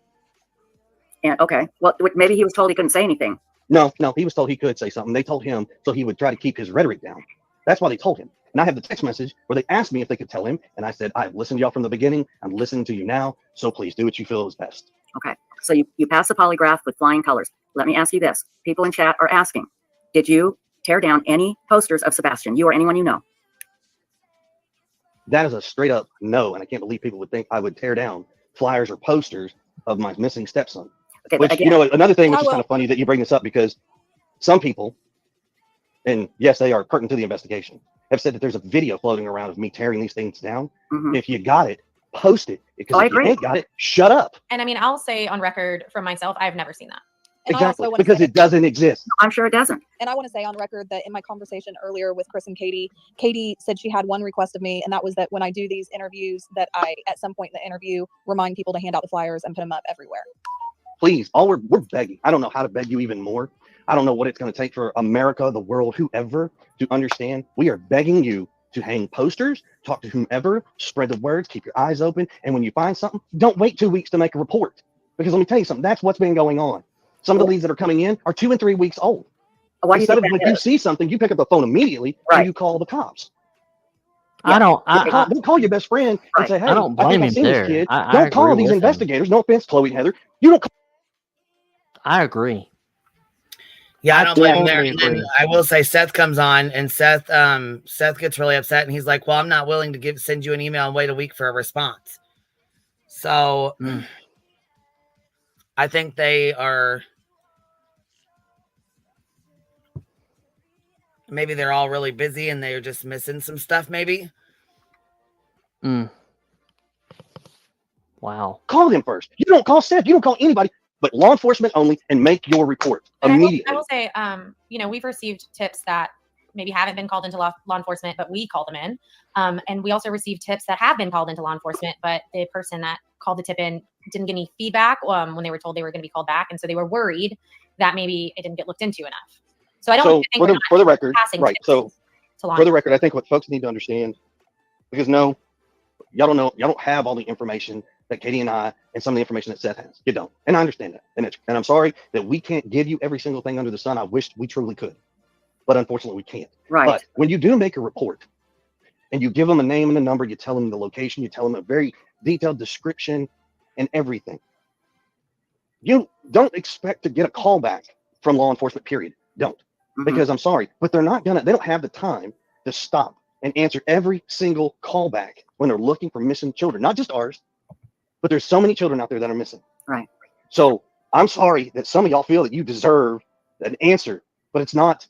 And okay. Well, maybe he was told he couldn't say anything. No, he was told he could say something. They told him so he would try to keep his rhetoric down. That's why they told him. And I have the text message where they asked me if they could tell him. And I said, I've listened to y'all from the beginning. I'm listening to you now. So please do what you feel is best. Okay. So you pass the polygraph with flying colors. Let me ask you this. People in chat are asking, did you tear down any posters of Sebastian, you or anyone you know? That is a straight up no. And I can't believe people would think I would tear down flyers or posters of my missing stepson. Okay, Which, again, you know, another thing which I is kind will- of funny that you bring this up, because some people, and yes, they are pertinent to the investigation, have said that there's a video floating around of me tearing these things down. Mhm. If you got it, post it. Because I if you agree. ain't got it, shut up. And I mean, I'll say on record for myself, I've never seen that. And I Exactly. also wanna Because say- it doesn't exist. I'm sure it doesn't. And I want to say on record that in my conversation earlier with Chris and Katie, Katie said she had one request of me, and that was that when I do these interviews, that I, at some point in the interview, remind people to hand out the flyers and put them up everywhere. Please, all we're begging. I don't know how to beg you even more. I don't know what it's going to take for America, the world, whoever to understand. We are begging you to hang posters, talk to whomever, spread the word, keep your eyes open. And when you find something, don't wait 2 weeks to make a report. Because let me tell you something, that's what's been going on. Some of the leads that are coming in are 2 and 3 weeks old. Why do you Instead think of that when you is? see something, you pick up the phone immediately Right. and you call the cops. I don't. Don't call your best friend and Right. say, hey, I don't I blame think I've him seen there. this kid. I Don't agree call these with him. investigators. No offense, Chloe and Heather. You don't. I agree. Yeah, I don't blame him there. totally And then agree. I will say Seth comes on, and Seth gets really upset, and he's like, well, I'm not willing to send you an email and wait a week for a response. So I think they are, maybe they're all really busy and they're just missing some stuff, maybe. Wow. Call him first. You don't call Seth. You don't call anybody, but law enforcement only, and make your report And immediately. I will say, you know, we've received tips that maybe haven't been called into law enforcement, but we call them in. And we also received tips that have been called into law enforcement, but the person that called the tip in didn't get any feedback when they were told they were going to be called back. And so they were worried that maybe it didn't get looked into enough. So I don't So think for the record, passing right? tips So to law for the record, I think what folks need to understand, because no, y'all don't have all the information that Katie and I and some of the information that Seth has. You don't, and I understand that, and I'm sorry that we can't give you every single thing under the sun. I wish we truly could, but unfortunately we can't. Right. But when you do make a report and you give them a name and a number, you tell them the location, you tell them a very detailed description and everything, you don't expect to get a call back from law enforcement, period. Don't. Because I'm sorry, but they don't have the time to stop and answer every single callback when they're looking for missing children, not just ours, but there's so many children out there that are missing. Right. So I'm sorry that some of y'all feel that you deserve an answer, but it's not.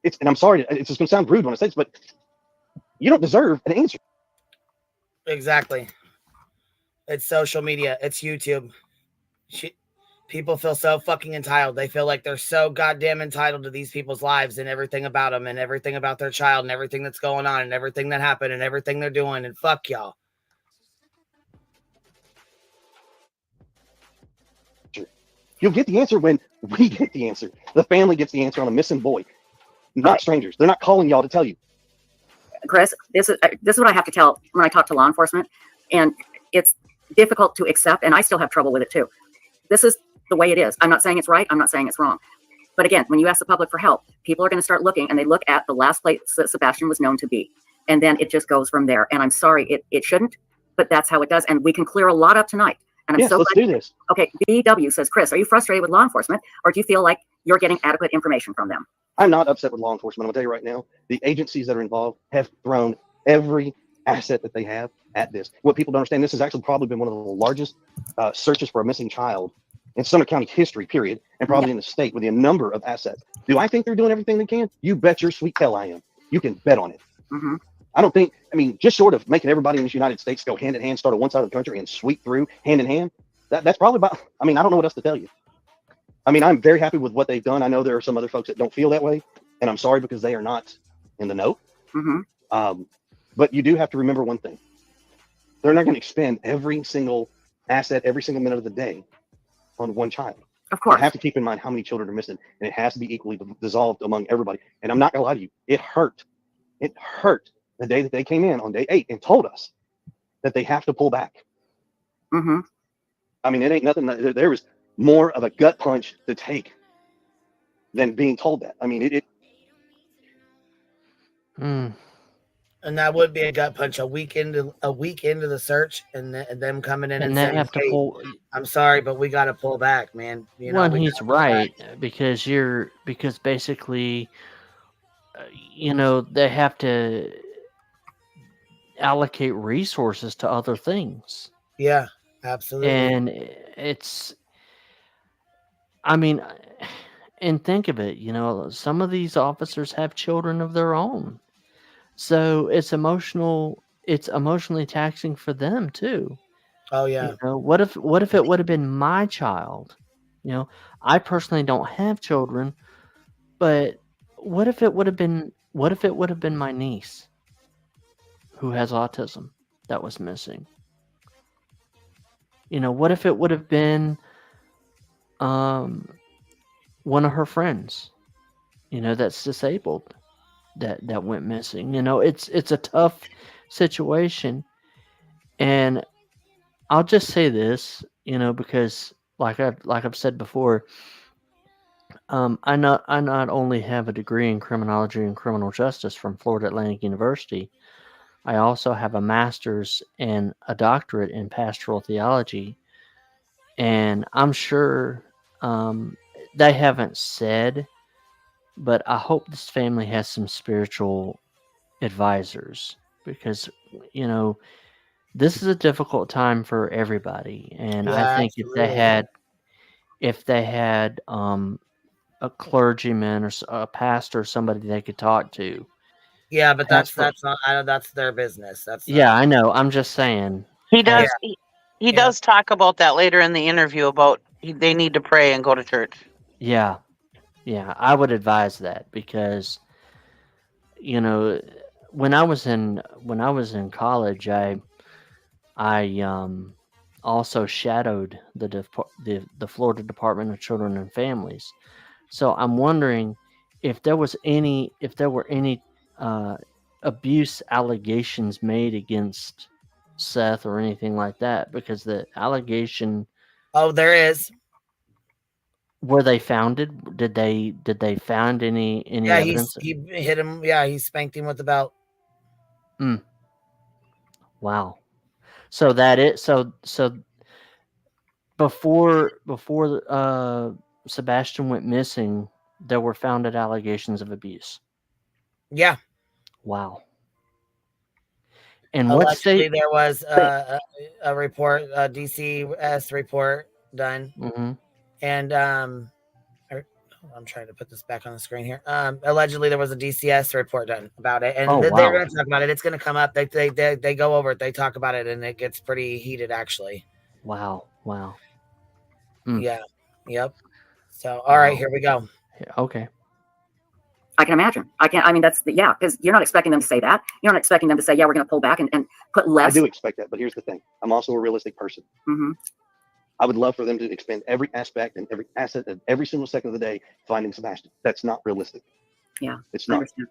And I'm sorry, it's just gonna sound rude when I say this, but you don't deserve an answer. Exactly. It's social media. It's YouTube. People feel so fucking entitled. They feel like they're so goddamn entitled to these people's lives and everything about them and everything about their child and everything that's going on and everything that happened and everything they're doing. And fuck y'all. You'll get the answer when we get the answer. The family gets the answer on a missing boy, not strangers. They're not calling y'all to tell you. Chris, this is what I have to tell when I talk to law enforcement, and it's difficult to accept, and I still have trouble with it too. This is the way it is. I'm not saying it's right. I'm not saying it's wrong. But again, when you ask the public for help, people are going to start looking, and they look at the last place that Sebastian was known to be, and then it just goes from there. And I'm sorry, it shouldn't, but that's how it does. And we can clear a lot up tonight. And I'm Yes, so let's glad. do this. Okay, BW says, Chris, are you frustrated with law enforcement, or do you feel like you're getting adequate information from them? I'm not upset with law enforcement. I'm gonna tell you right now, the agencies that are involved have thrown every asset that they have at this. What people don't understand, this has actually probably been one of the largest searches for a missing child in Sumner County history, period, and probably in the state with the number of assets. Do I think they're doing everything they can? You bet your sweet hell I am. You can bet on it. I don't think, I mean, just short of making everybody in this United States go hand in hand, start on one side of the country and sweep through hand in hand, that's probably about, I mean, I don't know what else to tell you. I mean, I'm very happy with what they've done. I know there are some other folks that don't feel that way, and I'm sorry because they are not in the know. But you do have to remember one thing. They're not going to expend every single asset, every single minute of the day on one child. Of course. You have to keep in mind how many children are missing, and it has to be equally dissolved among everybody. And I'm not going to lie to you. It hurt. It hurt the day that they came in on day 8 and told us that they have to pull back. I mean, it ain't nothing. There was more of a gut punch to take than being told that. I mean, And that would be a gut punch a week into the search, and them coming in and And they saying, have to "Hey, pull. I'm sorry, but we got to pull back, man." You know, One, we he's gotta pull back. right because basically, they have to allocate resources to other things, Yeah, absolutely. and it's. I mean, and think of it. Some of these officers have children of their own, so it's emotional. It's emotionally taxing for them too. Oh yeah, What if it would have been my child? I personally don't have children, but what if it would have been my niece who has autism that was missing? What if it would have been one of her friends, that's disabled that went missing? It's a tough situation, and I'll just say this, because like I've said before, I not only have a degree in criminology and criminal justice from Florida Atlantic University, I also have a master's and a doctorate in pastoral theology, and I'm sure they haven't said, but I hope this family has some spiritual advisors, because this is a difficult time for everybody, and I yeah, think absolutely. if they had a clergyman or a pastor, somebody they could talk to. Yeah, but Pastoral. that's not. That's their business. That's Yeah, I know. I'm just saying. He yeah, does. He yeah. does talk about that later in the interview about they need to pray and go to church. Yeah, I would advise that, because when I was in college, I also shadowed the Florida Department of Children and Families. So I'm wondering if there were any abuse allegations made against Seth or anything like that, because the allegation, Oh, there is. were they founded? Did they find any Yeah, evidence? he hit him. Yeah, he spanked him with the belt. Wow. So that it so before Sebastian went missing, there were founded allegations of abuse. Yeah, Wow. And what allegedly state? there was a report, a DCS report done, Mhm. and I'm trying to put this back on the screen here. Allegedly there was a DCS report done about it, and Oh, they're wow. going to talk about it. It's going to come up. They go over it. They talk about it, and it gets pretty heated, actually. Wow. Yeah. Yep. So, all right, Wow. here we go. Okay. I can imagine. I mean, because you're not expecting them to say that. You're not expecting them to say, yeah, we're going to pull back and put I less. do expect that, but here's the thing. I'm also a realistic person. Mm-hmm. I would love for them to expend every aspect and every asset of every single second of the day finding Sebastian. That's not realistic. Yeah, it's I not. understand.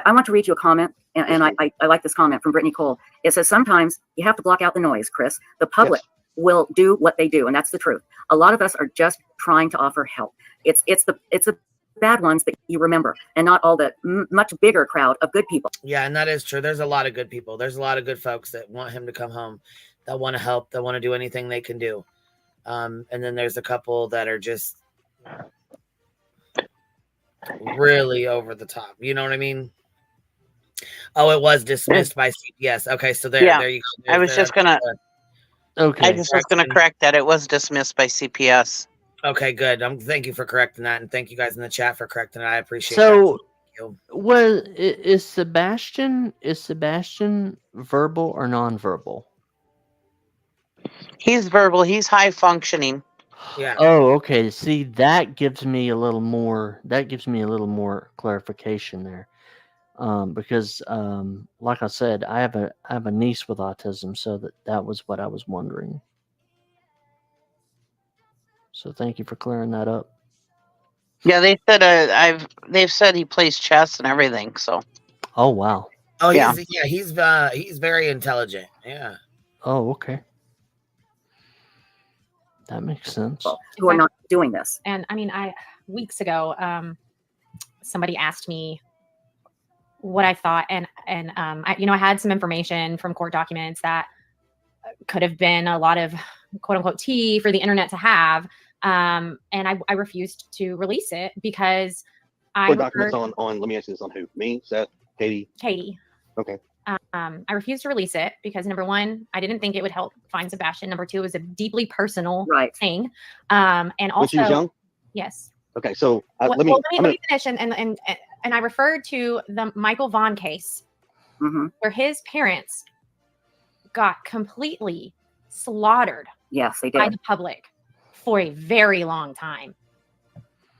I want to read you a comment, and I like this comment from Brittany Cole. It says, sometimes you have to block out the noise, Chris. The public will do what they do, and that's the truth. A lot of us are just trying to offer help. It's the bad ones that you remember, and not all the much bigger crowd of good people. Yeah, and that is true. There's a lot of good people. There's a lot of good folks that want him to come home, that want to help, that want to do anything they can do. And then there's a couple that are just really over the top. You know what I mean? Oh, it was dismissed by CPS. Okay, so there you go. I was just gonna. Okay. I just was gonna correct that. It was dismissed by CPS. Okay, good. Thank you for correcting that, and thank you guys in the chat for correcting it. I appreciate So, that. Is Sebastian verbal or nonverbal? He's verbal. He's high functioning. Yeah. Oh, okay. See, that gives me a little more. Clarification there, because like I said, I have a niece with autism, so that was what I was wondering. So thank you for clearing that up. Yeah, they said they've said he plays chess and everything. So. Oh wow. Oh he's very intelligent. Yeah. Oh, okay. That makes sense. Who are not doing this. And I mean, weeks ago, somebody asked me what I thought, and I had some information from court documents that could have been a lot of quote unquote tea for the internet to have, and I refused to release it because What documents on? Let me ask you this: on who? Me, Seth, Katie. Katie. Okay. I refused to release it because number one, I didn't think it would help find Sebastian. Number two, it was a deeply personal thing. And also, when she was young? Yes. Okay, so let me finish. And I referred to the Michael Vaughn case, where his parents got completely slaughtered. Yes, they did. By the public for a very long time.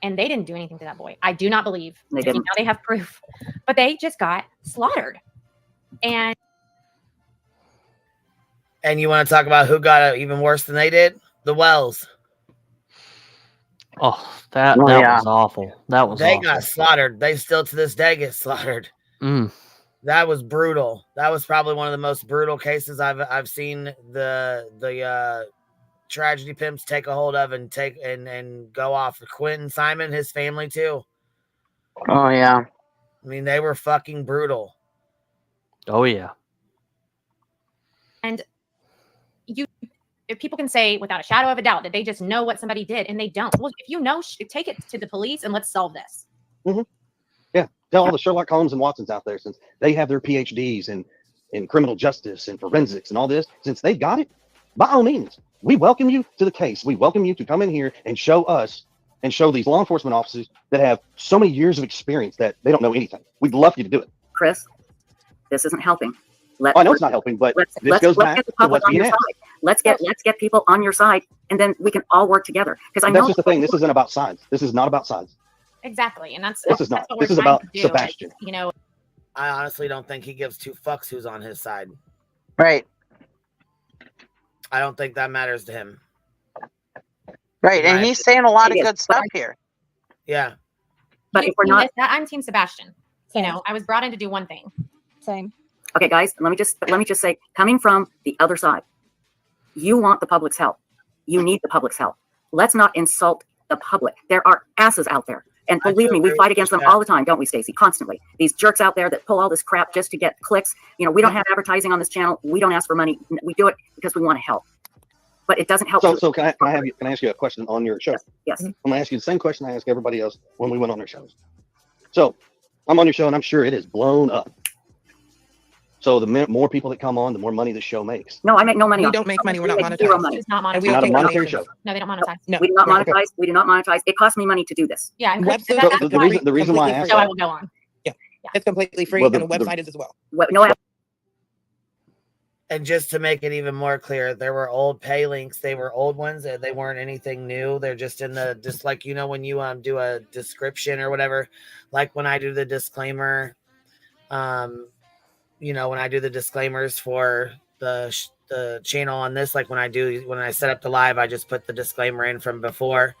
And they didn't do anything to that boy. I do not believe. They didn't. Now they have proof, but they just got slaughtered. And you want to talk about who got it even worse than they did? The Wells. Oh, that was awful. That was they awful. got slaughtered. They still to this day get slaughtered. That was brutal. That was probably one of the most brutal cases I've seen the tragedy pimps take a hold of and go off. Quentin Simon, his family too. Oh yeah. I mean, they were fucking brutal. Oh yeah. And if people can say without a shadow of a doubt that they just know what somebody did, and they don't. Well, if you know, take it to the police and let's solve this. Yeah, tell all the Sherlock Holmes and Watsons out there, since they have their PhDs in criminal justice and forensics and all this, since they got it, by all means, we welcome you to the case. We welcome you to come in here and show us and show these law enforcement officers that have so many years of experience that they don't know anything. We'd love for you to do it. Chris, this isn't helping. I know it's not helping, but this goes back to what's being asked. Let's get people on your side, and then we can all work together. Because that's just the thing. This isn't about sides. This is not about sides. Exactly, and that's this is not. This is about Sebastian. I honestly don't think he gives two fucks who's on his side. Right. I don't think that matters to him. Right, and he's saying a lot of good stuff here. Yeah. But if we're not, I'm Team Sebastian. I was brought in to do one thing. Same. Okay, guys, let me just say, coming from the other side, you want the public's help. You need the public's help. Let's not insult the public. There are asses out there. And believe me, we fight against them all the time, don't we, Stacey? Constantly. These jerks out there that pull all this crap just to get clicks. We don't have advertising on this channel. We don't ask for money. We do it because we want to help. But it doesn't help. So can I ask you a question on your show? Yes. I'm going to ask you the same question I ask everybody else when we went on their shows. So I'm on your show, and I'm sure it is blown up. So the more people that come on, the more money the show makes. No, I make no money. We don't make money. We're not monetized. Zero money. It's not monetized. We're not a monetary show. No, they don't monetize. No, we do not monetize. We do not monetize. It costs me money to do this. Yeah, and the reason why I asked I will go on. Yeah, it's completely free, Well, and the website is as well. No. And just to make it even more clear, there were old pay links. They were old ones. They weren't anything new. They're just in the, just like, when you do a description or whatever, like when I do the disclaimer, when I do the disclaimers for the channel on this, like when I set up the live, I just put the disclaimer in from before.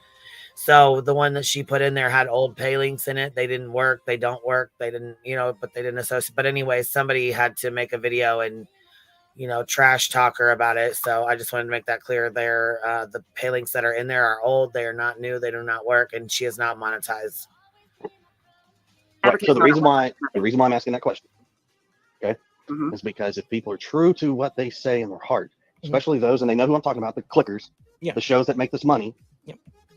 So the one that she put in there had old pay links in it. They didn't work. They don't work. They didn't, but they didn't associate. But anyway, somebody had to make a video and, trash talk her about it. So I just wanted to make that clear. The pay links that are in there are old. They are not new. They do not work. And she is not monetized. Right. So the reason why I'm asking that question, okay, is because if people are true to what they say in their heart, especially those, and they know who I'm talking about, the clickers, the shows that make this money,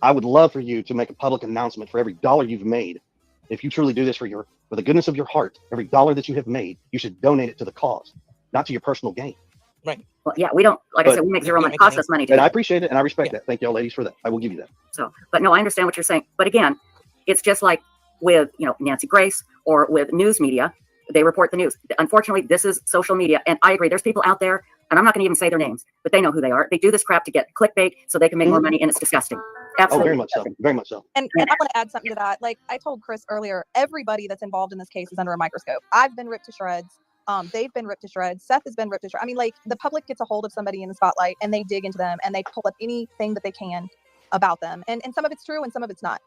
I would love for you to make a public announcement for every dollar you've made. If you truly do this for the goodness of your heart, every dollar that you have made, you should donate it to the cause, not to your personal gain. Right. Well, yeah, we don't, I said, we make zero money. It costs us money to do. And I appreciate it, and I respect that. Thank y'all ladies for that. I will give you that. So, but no, I understand what you're saying. But again, it's just like with, Nancy Grace or with news media, they report the news. Unfortunately, this is social media. And I agree, there's people out there, and I'm not going to even say their names, but they know who they are. They do this crap to get clickbait so they can make more money, and it's disgusting. Absolutely. Oh, very much so. Very much so. And I want to add something to that. Like I told Chris earlier, everybody that's involved in this case is under a microscope. I've been ripped to shreds. They've been ripped to shreds. Seth has been ripped to shreds. I mean, like the public gets a hold of somebody in the spotlight and they dig into them and they pull up anything that they can about them. And some of it's true and some of it's not.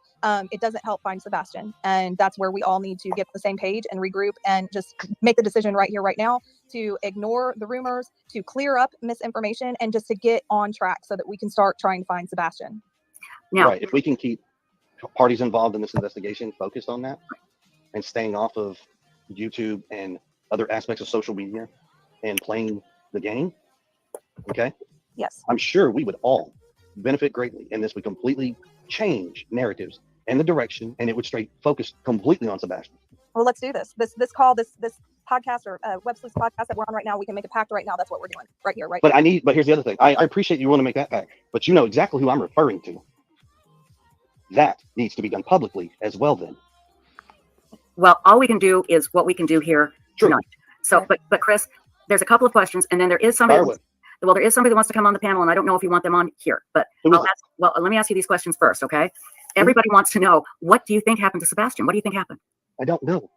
It doesn't help find Sebastian. And that's where we all need to get on the same page and regroup and just make the decision right here, right now, to ignore the rumors, to clear up misinformation, and just to get on track so that we can start trying to find Sebastian. Now, right. If we can keep parties involved in this investigation focused on that and staying off of YouTube and other aspects of social media and playing the game, okay, Yes. I'm sure we would all benefit greatly, and this would completely change narratives and the direction, and it would straight focus completely on Sebastian. Well, let's do this. This call, this podcast or Websleuths podcast that we're on right now. We can make a pact right now. That's what we're doing right here, right? But here's the other thing. I appreciate you want to make that pact, but you know exactly who I'm referring to. That needs to be done publicly as well. Then. Well, all we can do is what we can do here True. tonight. So, but Chris, there's a couple of questions, and then there is somebody. Well, there is somebody that wants to come on the panel, and I don't know if you want them on here. But let me ask you these questions first, okay? Everybody wants to know, what do you think happened to Sebastian? What do you think happened? I don't know.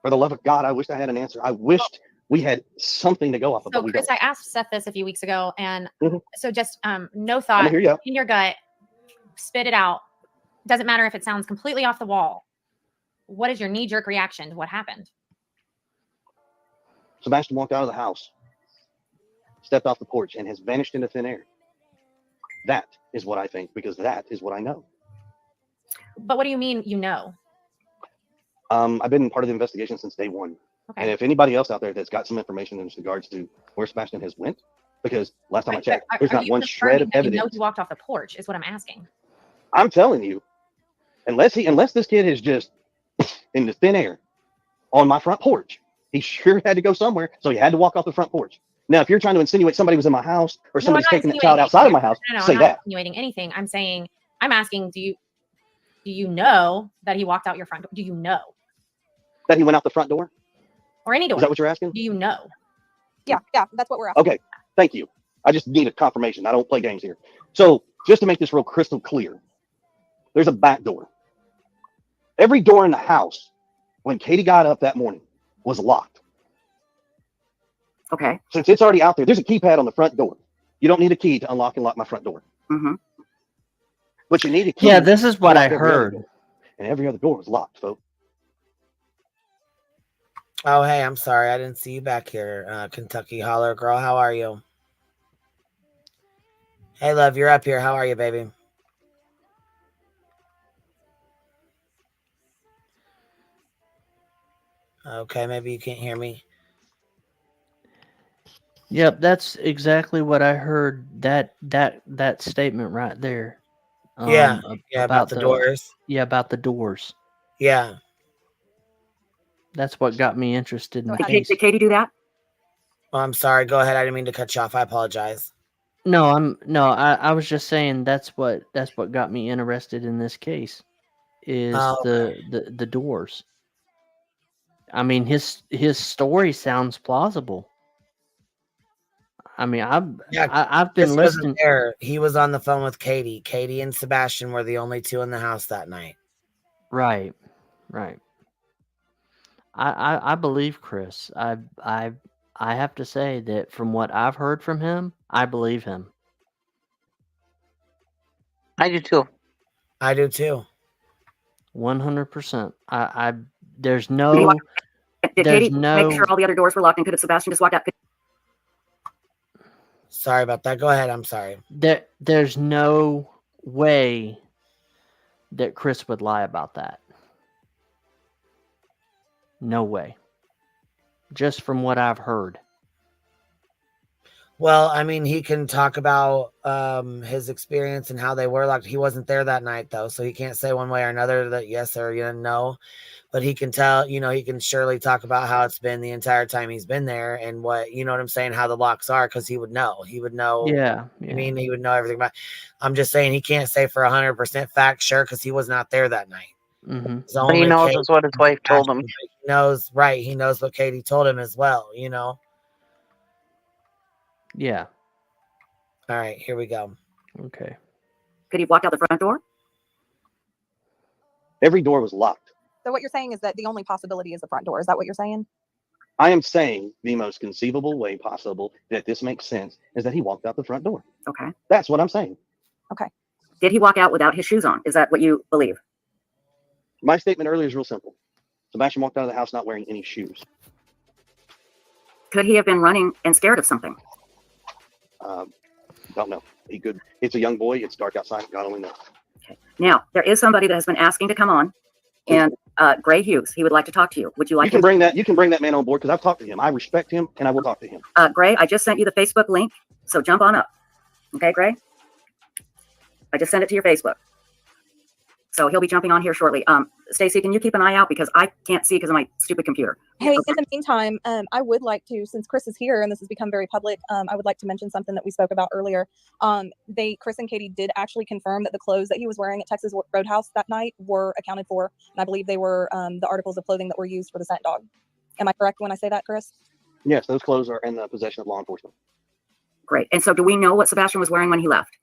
For the love of God, I wish I had an answer. I wished we had something to go off of. So, Chris, I asked Seth this a few weeks ago, and so just no thought in your gut, spit it out. Doesn't matter if it sounds completely off the wall. What is your knee-jerk reaction to what happened? Sebastian walked out of the house, stepped off the porch, and has vanished into thin air. That is what I think, because that is what I know. But what do you mean you know? I've been part of the investigation since day one. Okay. And if anybody else out there that's got some information in regards to where Sebastian has went, because last time I checked, there's not one shred of evidence. You know he walked off the porch is what I'm asking. I'm telling you, unless this kid is just in the thin air on my front porch, he sure had to go somewhere, so he had to walk off the front porch. Now, if you're trying to insinuate somebody was in my house or somebody's taking the child outside of my house, say I'm that. Not insinuating anything. I'm asking, do you know that he walked out your front door? Do you know that he went out the front door or any door? Is that what you're asking? Do you know? Yeah, that's what we're asking. Okay, thank you. I just need a confirmation. I don't play games here. So just to make this real crystal clear, there's a back door. Every door in the house when Katie got up that morning was locked. Okay. Since it's already out there, there's a keypad on the front door. You don't need a key to unlock and lock my front door. Mm-hmm. But you need a key. Yeah, this is what I heard. And every other door was locked, folks. Oh, hey, I'm sorry. I didn't see you back here, Kentucky Holler Girl. How are you? Hey, love, you're up here. How are you, baby? Okay, maybe you can't hear me. Yep, that's exactly what I heard. That statement right there. Yeah, about the doors. Yeah, about the doors. Yeah, that's what got me interested in the case. Did Katie do that? Oh, I'm sorry. Go ahead. I didn't mean to cut you off. I apologize. I was just saying that's what got me interested in this case is the doors. I mean, his story sounds plausible. I mean, I've been listening. He was on the phone with Katie. Katie and Sebastian were the only two in the house that night. Right. I believe Chris. I have to say that from what I've heard from him, I believe him. I do too. 100%. There's no. Did Katie make sure all the other doors were locked, and could Sebastian just walk out? Sorry about that. Go ahead. I'm sorry. There's no way that Chris would lie about that. No way. Just from what I've heard. Well, I mean, he can talk about his experience and how they were locked. He wasn't there that night, though, so he can't say one way or another that yes or no. But he can tell, he can surely talk about how it's been the entire time he's been there and what, you know what I'm saying, how the locks are, because he would know. He would know. Yeah. I mean, he would know everything about it. I'm just saying he can't say for 100% fact, sure, because he was not there that night. Mm-hmm. But he knows is what his wife told him. He knows, right. He knows what Katie told him as well, Yeah. All right, here we go. Okay. Could he walk out the front door? Every door was locked. So what you're saying is that the only possibility is the front door. Is that what you're saying? I am saying the most conceivable way possible that this makes sense is that he walked out the front door. Okay. That's what I'm saying. Okay. Did he walk out without his shoes on? Is that what you believe? My statement earlier is real simple. Sebastian walked out of the house not wearing any shoes. Could he have been running and scared of something? Don't know. He could. It's a young boy. It's dark outside. God only knows. Okay. Now, there is somebody that has been asking to come on. And Gray Hughes, he would like to talk to you. Would you like You can him? bring that. You can bring that man on board because I've talked to him. I respect him, and I will talk to him. Gray, I just sent you the Facebook link, so jump on up. Okay, Gray? I just sent it to your Facebook. So he'll be jumping on here shortly. Stacy, can you keep an eye out because I can't see because of my stupid computer. Hey, in the meantime, I would like to, since Chris is here and this has become very public, I would like to mention something that we spoke about earlier. Chris and Katie did actually confirm that the clothes that he was wearing at Texas Roadhouse that night were accounted for, and I believe they were the articles of clothing that were used for the scent dog. Am I correct when I say that, Chris? Yes, those clothes are in the possession of law enforcement. Great. And so do we know what Sebastian was wearing when he left?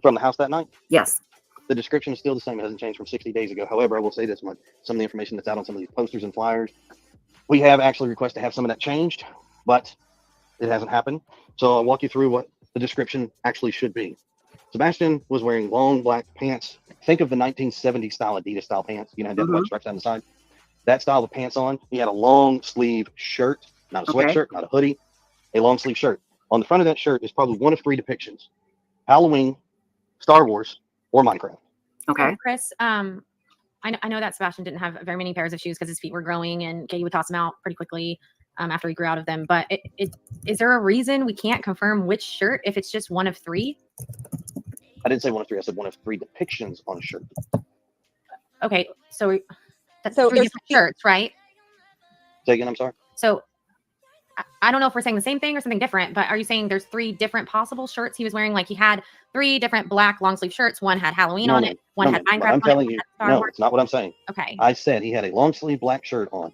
From the house that night? Yes. The description is still the same. It hasn't changed from 60 days ago. However, I will say this much. Some of the information that's out on some of these posters and flyers, we have actually requested to have some of that changed, but it hasn't happened. So I'll walk you through what the description actually should be. Sebastian was wearing long black pants. Think of the 1970s style Adidas style pants. You know, had white stripes down the side. That style of pants on. He had a long sleeve shirt, not a sweatshirt, not a hoodie, a long sleeve shirt. On the front of that shirt is probably one of three depictions: Halloween, Star Wars, or Minecraft. Okay. Chris, I know that Sebastian didn't have very many pairs of shoes because his feet were growing and Katie would toss them out pretty quickly after he grew out of them. But is there a reason we can't confirm which shirt if it's just one of three? I didn't say one of three. I said one of three depictions on a shirt. Okay, so that's So three there's different shirts, right? Say again, I'm sorry. So I don't know if we're saying the same thing or something different, but are you saying there's three different possible shirts he was wearing? Like he had three different black long sleeve shirts. One had Halloween on it. One had Minecraft I'm on telling it. you, Star no, Wars. it's not what I'm saying. Okay. I said he had a long sleeve black shirt on,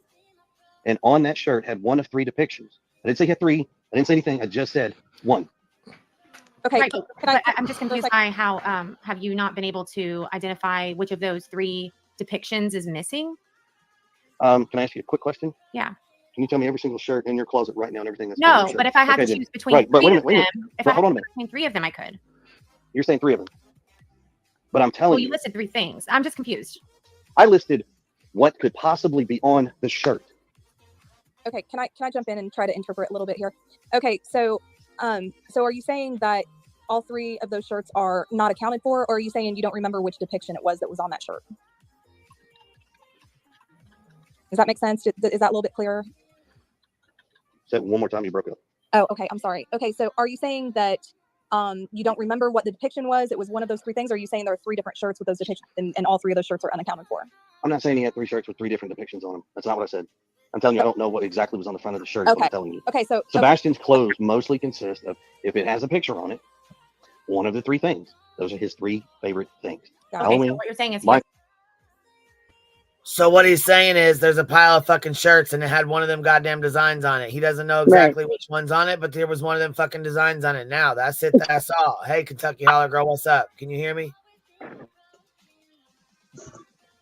and on that shirt had one of three depictions. I didn't say he had three. I didn't say anything. I just said one. Okay. Right, Can but I'm just confused by how have you not been able to identify which of those three depictions is missing? Can I ask you a quick question? Yeah. Can you tell me every single shirt in your closet right now and everything that's on No, your shirt? but if I had Okay, to then. choose between Right, but three wait a of minute, them, if Well, I had hold to on a choose minute. between three of them, I could. You're saying three of them, but I'm Well, telling you you, listed three things. I'm just confused. I listed what could possibly be on the shirt. Okay, can I jump in and try to interpret a little bit here? Okay, so are you saying that all three of those shirts are not accounted for, or are you saying you don't remember which depiction it was that was on that shirt? Does that make sense? Is that a little bit clearer? Say it one more time. You broke up. Oh, okay. I'm sorry. Okay, so are you saying that you don't remember what the depiction was? It was one of those three things, or are you saying there are three different shirts with those depictions and all three of those shirts are unaccounted for? I'm not saying he had three shirts with three different depictions on them. That's not what I said. I'm telling you, I don't know what exactly was on the front of the shirt. Is what I'm telling you. Okay, so Sebastian's clothes mostly consist of, if it has a picture on it, one of the three things. Those are his three favorite things. Okay, Halloween. So what you're saying is So what he's saying is there's a pile of fucking shirts and it had one of them goddamn designs on it. He doesn't know exactly which one's on it, but there was one of them fucking designs on it. Now that's it. That's all. Hey, Kentucky Holler Girl, what's up? Can you hear me?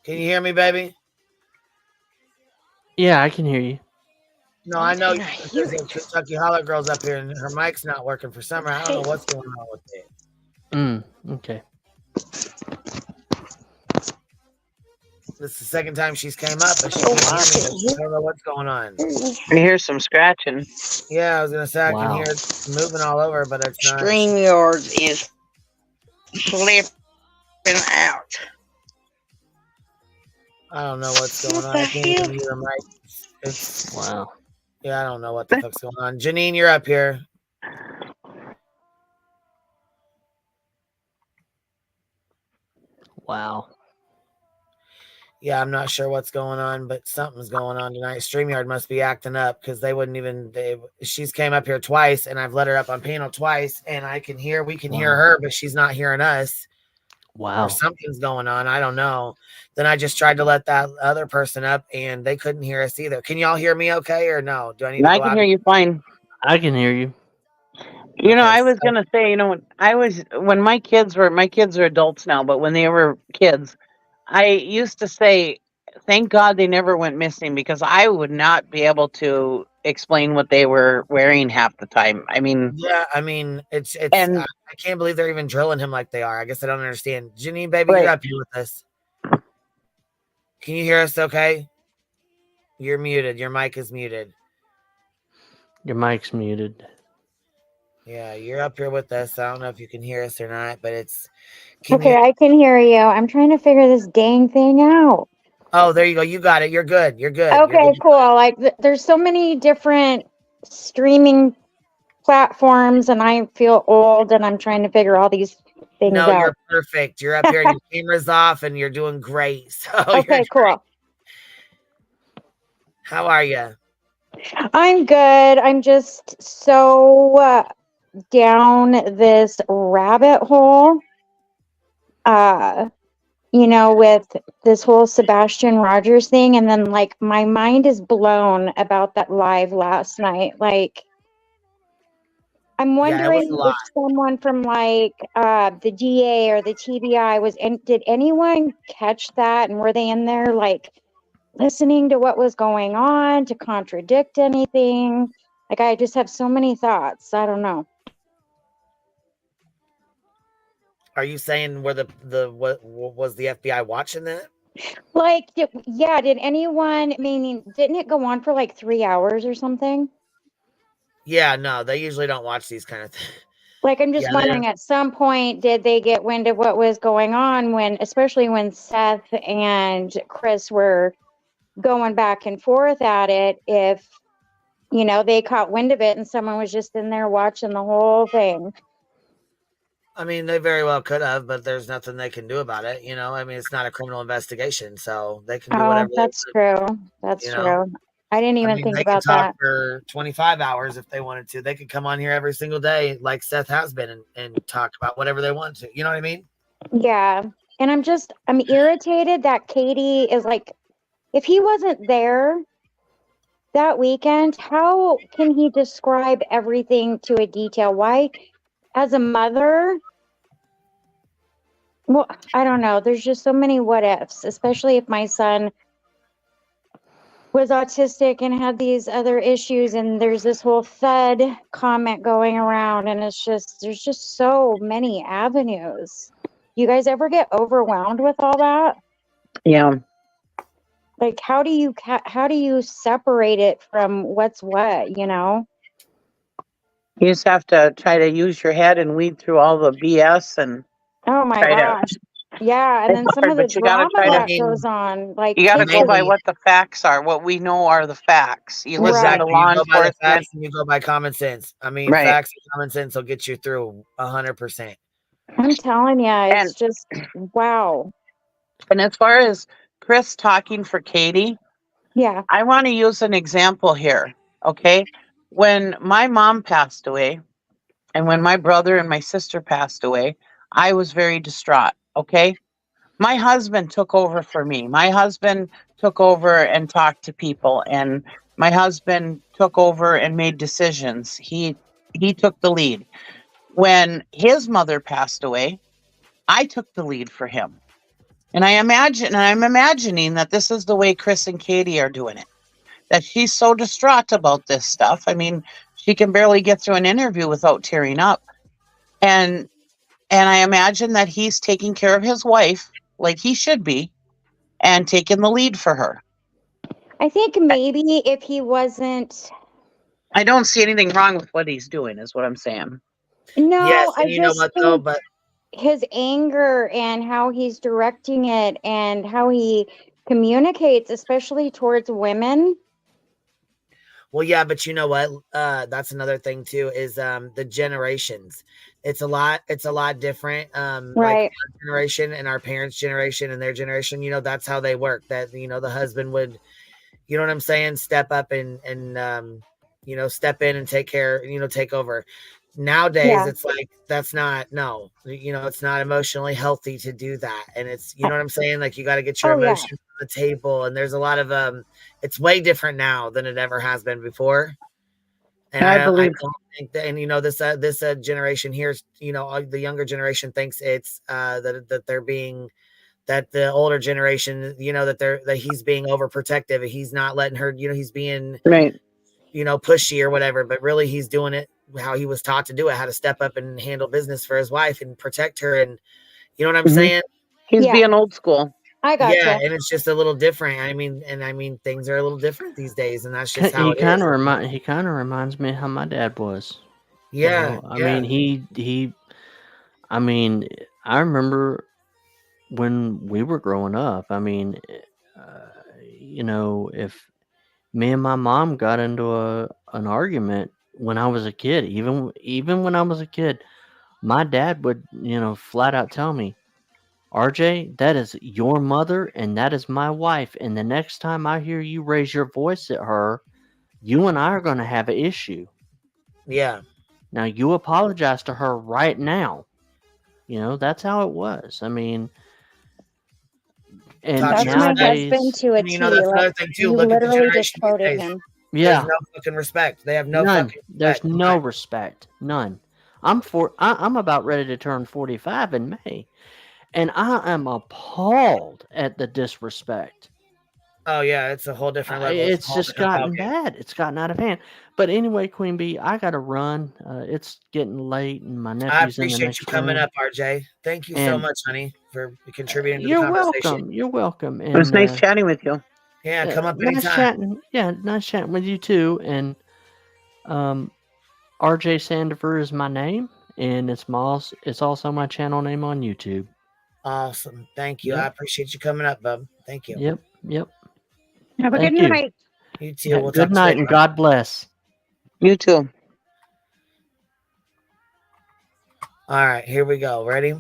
Can you hear me, baby? Yeah, I can hear you. No, I know there's a Kentucky Holler Girl's up here and her mic's not working for some reason. I don't know what's going on with it. Okay. This is the second time she's came up, but she can't hear me. I don't know what's going on. I hear some scratching. Yeah, I was gonna say I can hear it moving all over, but it's not. StreamYard is flipping out. I don't know what's going on. I can't even hear her mic. It's wow. Yeah, I don't know what the fuck's going on. Janine, you're up here. Wow. Yeah, I'm not sure what's going on, but something's going on tonight. StreamYard must be acting up because they wouldn't even. She's came up here twice, and I've let her up on panel twice, and we can hear her, but she's not hearing us. Wow. Or something's going on. I don't know. Then I just tried to let that other person up, and they couldn't hear us either. Can y'all hear me okay, or no? Do I need to go I can hear you fine. I can hear you. You know, I was gonna say, when my kids are adults now, but when they were kids, I used to say, thank God they never went missing, because I would not be able to explain what they were wearing half the time. I mean, yeah, I mean, it's and I can't believe they're even drilling him like they are. I guess I don't understand. Janine, baby, Right. you're up here with us. Can you hear us okay? You're muted. Your mic is muted. Your mic's muted. Yeah, you're up here with us. I don't know if you can hear us or not, but it's. Can Okay, you? I can hear you. I'm trying to figure this dang thing out. Oh, there you go. You got it. You're good. You're good. You're Okay, good. cool. Like, there's so many different streaming platforms, and I feel old, and I'm trying to figure all these things No, out. you're perfect. You're up here and your camera's off, and you're doing great. So you're Okay, great. cool. How are you? I'm good. I'm just so down this rabbit hole. With this whole Sebastian Rogers thing, and then like my mind is blown about that live last night. Like, I'm Yeah, it was a wondering lot. if someone from like the DA or the TBI did anyone catch that, and were they in there like listening to what was going on to contradict anything? Like, I just have so many thoughts. I don't know. Are you saying where the what was the FBI watching that? Like, did anyone, meaning, didn't it go on for like 3 hours or something? Yeah, no, they usually don't watch these kind of things. Like, I'm just Yeah, wondering, at some point, did they get wind of what was going on especially when Seth and Chris were going back and forth at it, if, they caught wind of it and someone was just in there watching the whole thing. I mean, they very well could have, but there's nothing they can do about it. I mean, it's not a criminal investigation, so they can do Oh, whatever they that's want. true. That's You know, true. I didn't I even mean, think they could about talk that. for 25 hours if they wanted to. They could come on here every single day, like Seth has been, and talk about whatever they want to. You know what I mean? Yeah. And I'm irritated that Katie is like, if he wasn't there that weekend, how can he describe everything to a detail? Why, as a mother, well, I don't know. There's just so many what ifs, especially if my son was autistic and had these other issues, and there's this whole thud comment going around, and there's just so many avenues. You guys ever get overwhelmed with all that? Yeah. Like, how do you separate it from what's what, You just have to try to use your head and weed through all the BS and Oh my try to. gosh. Yeah, and It's then some hard, of the but you got to drama try Well, I to. that mean, goes on, like You got to go by maybe what the facts are. What we know are the facts. You listen to exactly. You law go by the enforcement. facts and you go by common sense. I mean, Right. facts and common sense will get you through 100%. I'm telling you, And it's just wow. and as far as Chris talking for Katie, Yeah. I want to use an example here. Okay. When my mom passed away and when my brother and my sister passed away, I was very distraught. Okay. My husband took over for me. My husband took over and talked to people, and my husband took over and made decisions. He took the lead. When his mother passed away, I took the lead for him. And I'm imagining that this is the way Chris and Katie are doing it. That she's so distraught about this stuff. I mean, she can barely get through an interview without tearing up. And I imagine that he's taking care of his wife like he should be and taking the lead for her. I think maybe if he wasn't. I don't see anything wrong with what he's doing, is what I'm saying. No, Yes, and I you know just what though, think but his anger and how he's directing it and how he communicates, especially towards women. well, yeah, but you know what? That's another thing too, is the generations. It's a lot different. Like Right. our generation and our parents' generation and their generation, that's how they work. That, the husband would, you know what I'm saying, step up and step in and take care, take over. Nowadays, Yeah. it's like that's not no, it's not emotionally healthy to do that, and it's you know what I'm saying. Like you got to get your Oh yeah. emotions on the table, and there's a lot of it's way different now than it ever has been before. And I I believe. don't think that, and this generation here, the younger generation thinks it's that they're being that the older generation, that he's being overprotective. He's not letting her, he's being Right. pushy or whatever, but really he's doing it how he was taught to do it, how to step up and handle business for his wife and protect her. And you know what I'm saying? He's Yeah. being old school. I gotcha. Yeah, and it's just a little different. I mean, things are a little different these days, and that's just how He it kind is. of reminds me how my dad was. Yeah, I yeah. mean, I mean, I remember when we were growing up. I mean, if me and my mom got into an argument when I was a kid, even when I was a kid, my dad would, flat out tell me, RJ, that is your mother and that is my wife. And the next time I hear you raise your voice at her, you and I are going to have an issue. Yeah. Now, you apologize to her right now. That's how it was. I mean, and Taught you That's my respect. husband nowadays, to a And T. that's Like, another thing too. you Look at the literally just generation these quoted days. him. There's yeah, no fucking respect. They have no none. fucking There's respect. no respect. None. I'm about ready to turn 45 in May, and I am appalled at the disrespect. Oh yeah, it's a whole different level. It's a It's whole just different gotten ballgame. bad. It's gotten out of hand. But anyway, Queen Bee, I gotta run. It's getting late, and my I nephew's in the appreciate you next coming room. up, RJ. Thank you so And much, honey, for contributing to the you're conversation. welcome. You're welcome. It was And nice chatting with you. Yeah, come up nice anytime. chatting. Yeah, nice chatting with you too. And RJ Sandifer is my name, and it's also my channel name on YouTube. Awesome. Thank you. I Yep. appreciate you coming up, bub. Thank you. Yep. Have a good Thank you. night. You too. Yeah, We'll good talk night, later. and God bless. You too. All right, here we go. Ready?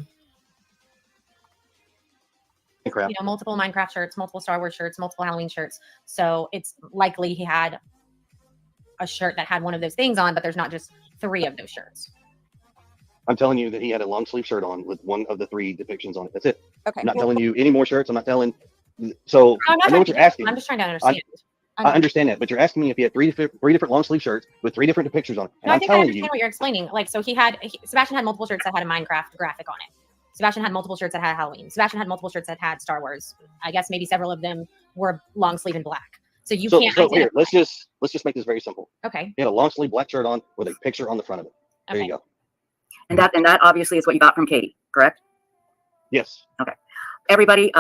Crap. Multiple Minecraft shirts, multiple Star Wars shirts, multiple Halloween shirts. So it's likely he had a shirt that had one of those things on, but there's not just 3 of those shirts. I'm telling you that he had a long sleeve shirt on with one of the 3 depictions on it. That's it. Okay. I'm not well, telling you any more shirts. I'm not telling. So I'm not I know trying what to you're do that. asking. I'm just trying to understand. I understand that, but you're asking me if he had three different long sleeve shirts with 3 different pictures on it. And No, I I'm think I telling understand you, what you're explaining. Like, so Sebastian had multiple shirts that had a Minecraft graphic on it. Sebastian had multiple shirts that had Halloween. Sebastian had multiple shirts that had Star Wars. I guess maybe several of them were long sleeve and black. So you can't so identify. here, let's just make this very simple. Okay. He had a long sleeve black shirt on with a picture on the front of it. There you go. And that obviously is what you got from Katie, correct? Yes. Okay. Everybody,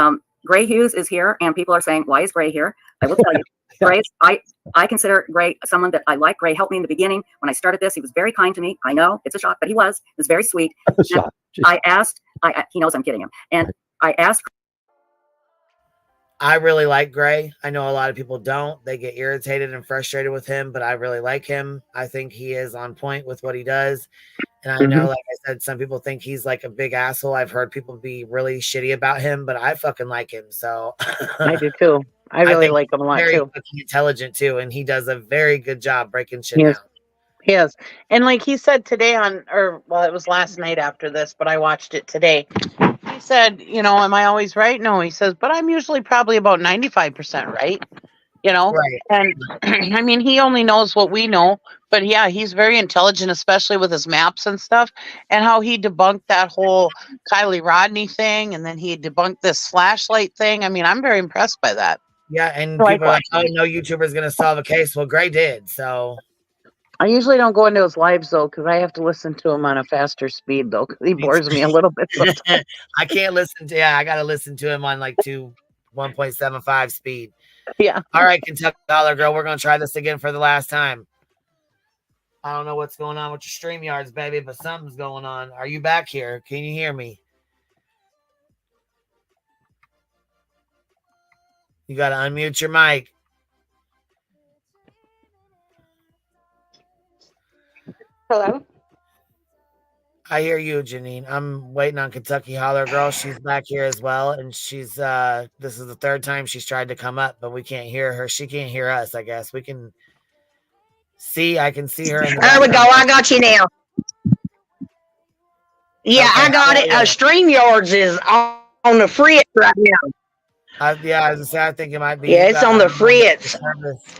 Gray Hughes is here, and people are saying, why is Gray here? I will tell you. Gray, I consider Gray someone that I like. Gray helped me in the beginning when I started this. He was very kind to me. I know it's a shock, but he was very sweet. I asked, he knows I'm kidding him. And I asked. I really like Gray. I know a lot of people don't. They get irritated and frustrated with him, but I really like him. I think he is on point with what he does. And I know, like I said, some people think he's like a big asshole. I've heard people be really shitty about him, but I fucking like him. So I do too. I really like him a lot very too. fucking intelligent too, and he does a very good job breaking shit Yes. down. Yes. And like he said today it was last night after this, but I watched it today. He said, am I always right? No, he says, but I'm usually probably about 95% right. Right. And I mean, he only knows what we know, but yeah, he's very intelligent, especially with his maps and stuff, and how he debunked that whole Kylie Rodney thing, and then he debunked this flashlight thing. I mean, I'm very impressed by that. Yeah, and So I people are like, watched oh, no YouTuber's going to solve a case. Well, Gray did, so. I usually don't go into his lives though, because I have to listen to him on a faster speed though, because he bores me a little bit sometimes. I can't listen to, I got to listen to him on like 1.75 speed. Yeah. All right, Kentucky Dollar Girl, we're going to try this again for the last time. I don't know what's going on with your StreamYards, baby, but something's going on. Are you back here? Can you hear me? You got to unmute your mic. Hello? I hear you, Janine. I'm waiting on Kentucky Holler Girl. She's back here as well. And she's, this is the 3rd time she's tried to come up, but we can't hear her. She can't hear us, I guess. I can see her. In the There we go. I got you now. Yeah, okay, I got it. StreamYards is on the fritz right now. I was going to say, I think it might be. Yeah, it's on the fritz.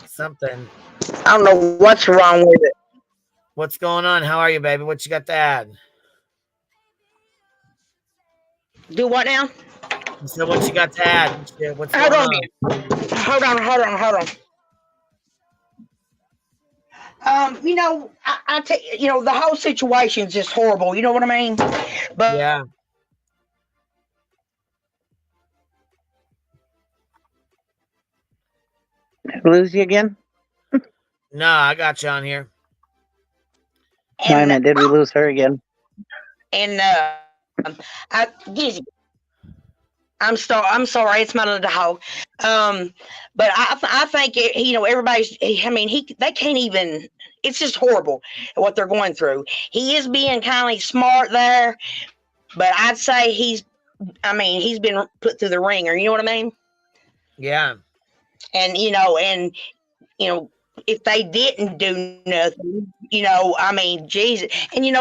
Something. I don't know what's wrong with it. What's going on? How are you, baby? What you got to add? Do what now? So what you got to add? What's Hold going on. Hold on. I tell you, the whole situation's just horrible. You know what I mean? But yeah. Lose you again? No, I got you on here. Wait a minute, did we lose her again? And Gizzy, I'm sorry, it's my little dog. But I think everybody's. I mean, they can't even. It's just horrible what they're going through. He is being kind of smart there, but I'd say he's been put through the ringer. You know what I mean? Yeah. And if they didn't do nothing, I mean, Jesus, and you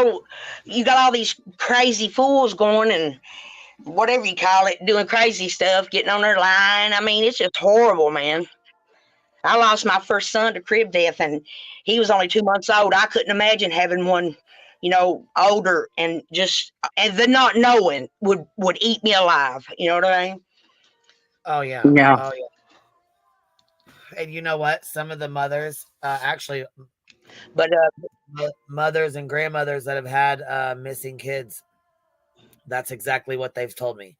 got all these crazy fools going and whatever you call it, doing crazy stuff, getting on their line. I mean, it's just horrible, man. I lost my first son to crib death, and he was only 2 months old. I couldn't imagine having one, older, and the not knowing would eat me alive. You know what I mean? Oh yeah. Yeah. Oh yeah. And you know what? Some of the mothers, actually, But mothers and grandmothers that have had missing kids, that's exactly what they've told me.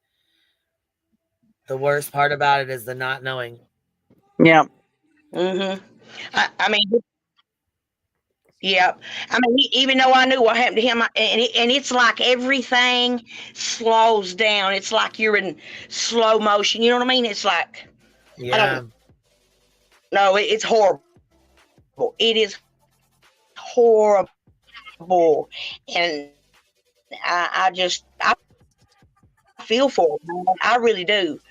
The worst part about it is the not knowing. Yeah. I mean, yeah. I mean, even though I knew what happened to him, and it's like everything slows down. It's like you're in slow motion. You know what I mean? It's like, Yeah. No, it's horrible. It is horrible, and I feel for him. I really do.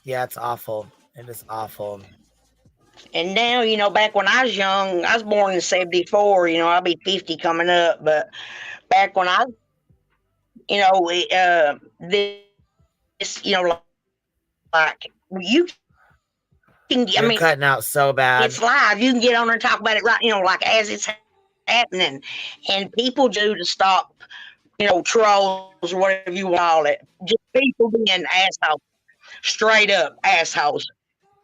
Yeah, it's awful. It is awful. And now, back when I was young, I was born in '74. I'll be 50 coming up. But back when I, this, like you can. You're cutting out so bad. It's live. You can get on there and talk about it right. Like as it's happening, and people do to stop. Trolls or whatever you call it. Just people being assholes, straight up assholes.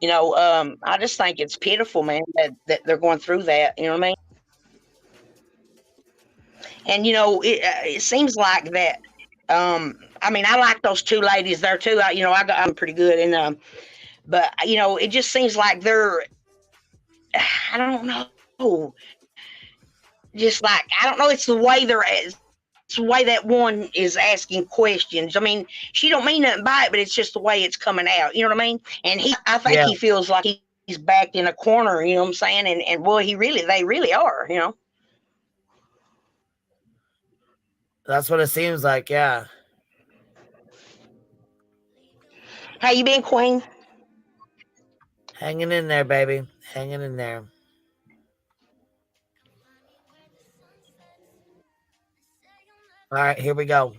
I just think it's pitiful, man, that they're going through that. You know what I mean? And it seems like that. I mean, I like those two ladies there too. I'm pretty good, and but it just seems like they're. I don't know. Just like I don't know. It's the way it's the way that one is asking questions. I mean, she don't mean nothing by it, but it's just the way it's coming out. You know what I mean? And I think he feels like he's backed in a corner. You know what I'm saying? And boy, they really are. That's what it seems like. Yeah. How you been, Queen? Hanging in there, baby. Hanging in there. All right, here we go.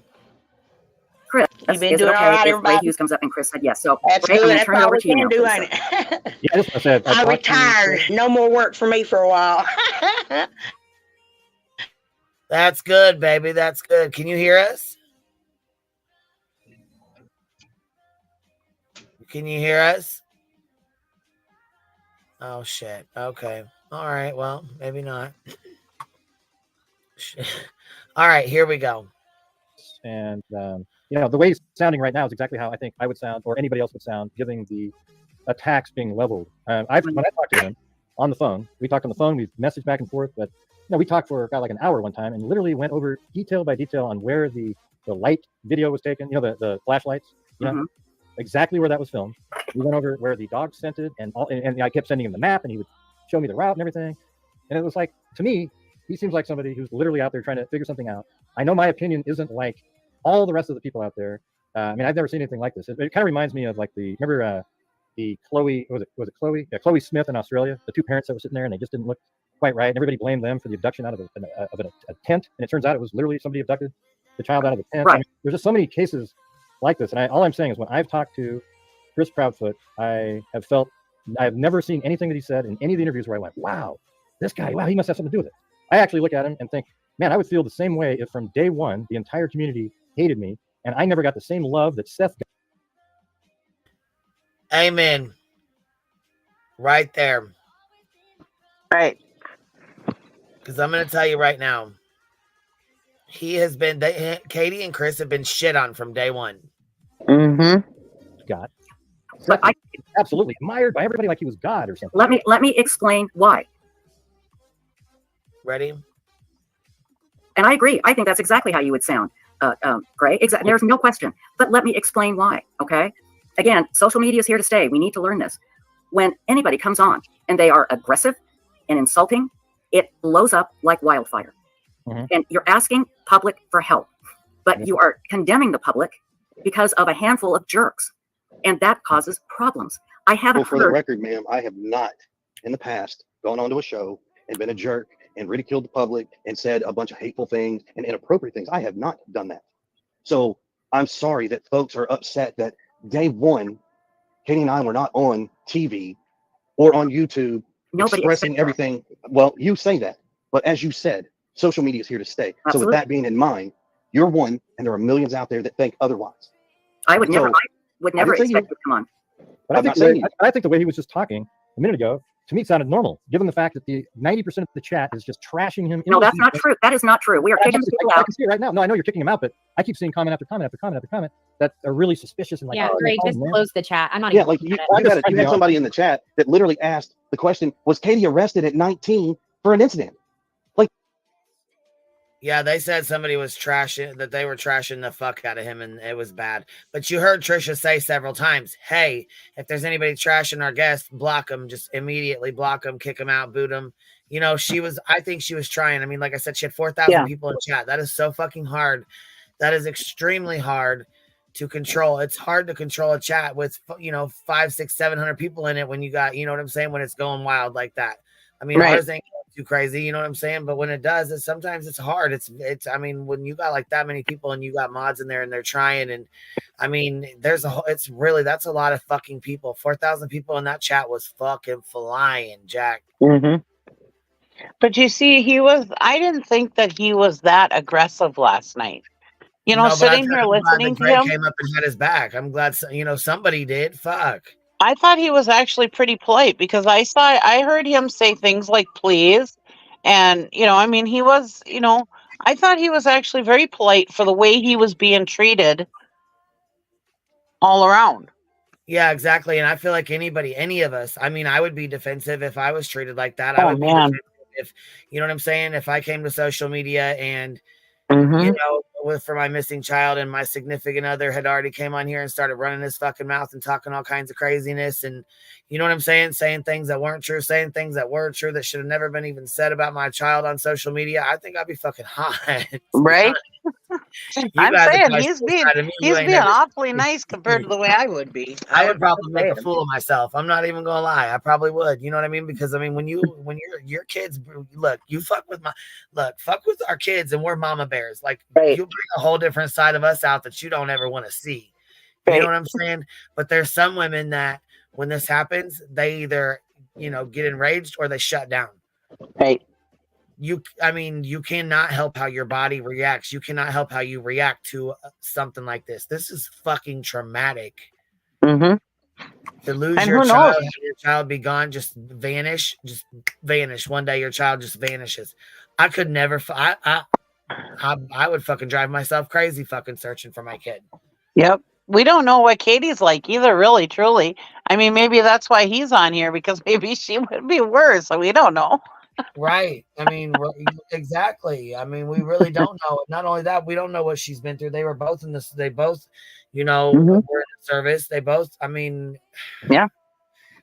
Chris, you been is doing it okay all right, if everybody? Ray Hughes comes up and Chris said yes? So That's Ray, good. I'm going to That's turn it all over we to you can now, do, please, ain't sir. it? Yeah, that's what I said. I retired. No more work for me for a while. That's good, baby. That's good. Can you hear us? Can you hear us? Oh, shit. Okay. All right. Well, maybe not. All right. Here we go. And, the way he's sounding right now is exactly how I think I would sound or anybody else would sound given the attacks being leveled. When I talked to him on the phone, we talked on the phone, we messaged back and forth, but we talked for about like an hour one time and literally went over detail by detail on where the light video was taken, the flashlights, exactly where that was filmed. We went over where the dog scented and I kept sending him the map and he would show me the route and everything. And it was like, to me, he seems like somebody who's literally out there trying to figure something out. I know my opinion isn't like all the rest of the people out there. I mean, I've never seen anything like this. It kind of reminds me of like remember the Chloe, was it Chloe? Yeah, Chloe Smith in Australia, the two parents that were sitting there and they just didn't look quite right. And everybody blamed them for the abduction out of a tent. And it turns out it was literally somebody abducted the child out of the tent. Right. I mean, there's just so many cases like this. And all I'm saying is when I've talked to Chris Proudfoot, I have never seen anything that he said in any of the interviews where I went, wow, this guy, wow, he must have something to do with it. I actually look at him and think, man, I would feel the same way if from day one, the entire community hated me and I never got the same love that Seth got. Amen. Right there. Right. Because I'm going to tell you right now, he has been, Katie and Chris have been shit on from day one. Mm-hmm. Got. But I absolutely admired by everybody like he was God or something. let me explain why. Ready? And I agree. I think that's exactly how you would sound, Gray. Exactly. There's no question. But let me explain why. Okay. Again, social media is here to stay. We need to learn this. When anybody comes on and they are aggressive and insulting, it blows up like wildfire. And you're asking public for help, but you are condemning the public because of a handful of jerks, and that causes problems. I haven't Well, for the record, ma'am, I have not in the past gone onto a show and been a jerk and ridiculed the public and said a bunch of hateful things and inappropriate things. I have not done that. So I'm sorry that folks are upset that day one, Katie and I were not on TV or on YouTube expressing everything. Well, you say that, but as you said, social media is here to stay. Absolutely. So with that being in mind, you're one, and there are millions out there that think otherwise. I would never expect you to come on. But I think the way he was just talking a minute ago, to me, it sounded normal, given the fact that the 90% of the chat is just trashing him. No, that's not true. That is not true. We are kicking people out. I can see it right now. No, I know you're kicking him out, but I keep seeing comment after comment after comment after comment that are really suspicious and like, yeah, great. Just close the chat. I'm not. Yeah, even like you had somebody in the chat that literally asked the question: was Katie arrested at 19 for an incident? Yeah, they said somebody was trashing, that they were trashing the fuck out of him, and it was bad. But you heard Trisha say several times, hey, if there's anybody trashing our guest, block them, just immediately block them, kick them out, boot them. You know, I think she was trying. I mean, like I said, she had 4,000 people in chat. That is so fucking hard. That is extremely hard to control. It's hard to control a chat with, 500, 600, 700 people in it when you got, you know what I'm saying, when it's going wild like that. I mean, ours ain't too crazy, you know what I'm saying? But when it does, sometimes it's hard. It's I mean, when you got like that many people and you got mods in there and they're trying, and I mean, that's a lot of fucking people. 4,000 people in that chat was fucking flying, Jack. But you see, I didn't think that he was that aggressive last night. You know, sitting here listening to him. Came up and had his back. I'm glad, somebody did. Fuck. I thought he was actually pretty polite because I heard him say things like please. And, I mean, he was, I thought he was actually very polite for the way he was being treated all around. Yeah, exactly. And I feel like any of us, I mean, I would be defensive if I was treated like that. Oh, I would be man. defensive if, you know what I'm saying? If I came to social media and, for my missing child and my significant other had already came on here and started running his fucking mouth and talking all kinds of craziness, and you know what I'm saying, saying things that weren't true, saying things that were true that should have never been even said about my child on social media, I think I'd be fucking hot. Right? I'm saying he's being awfully nice compared to the way I would be. I would probably make a fool of myself. I'm not even gonna lie. I probably would. You know what I mean? Because I mean, when your kids, look, you fuck with our kids, and we're mama bears. Like you bring a whole different side of us out that you don't ever want to see. You know what I'm saying? But there's some women that when this happens, they either get enraged or they shut down. Right. You cannot help how your body reacts. You cannot help how you react to something like this. This is fucking traumatic. To lose your child, have your child be gone, just vanish. One day your child just vanishes. I could never. I would fucking drive myself crazy fucking searching for my kid. Yep. We don't know what Katie's like either, really, truly. I mean, maybe that's why he's on here, because maybe she would be worse. So we don't know. Right. I mean, exactly. I mean, we really don't know. Not only that, we don't know what she's been through. They were both in this. They both, were in the service. They both, I mean, yeah.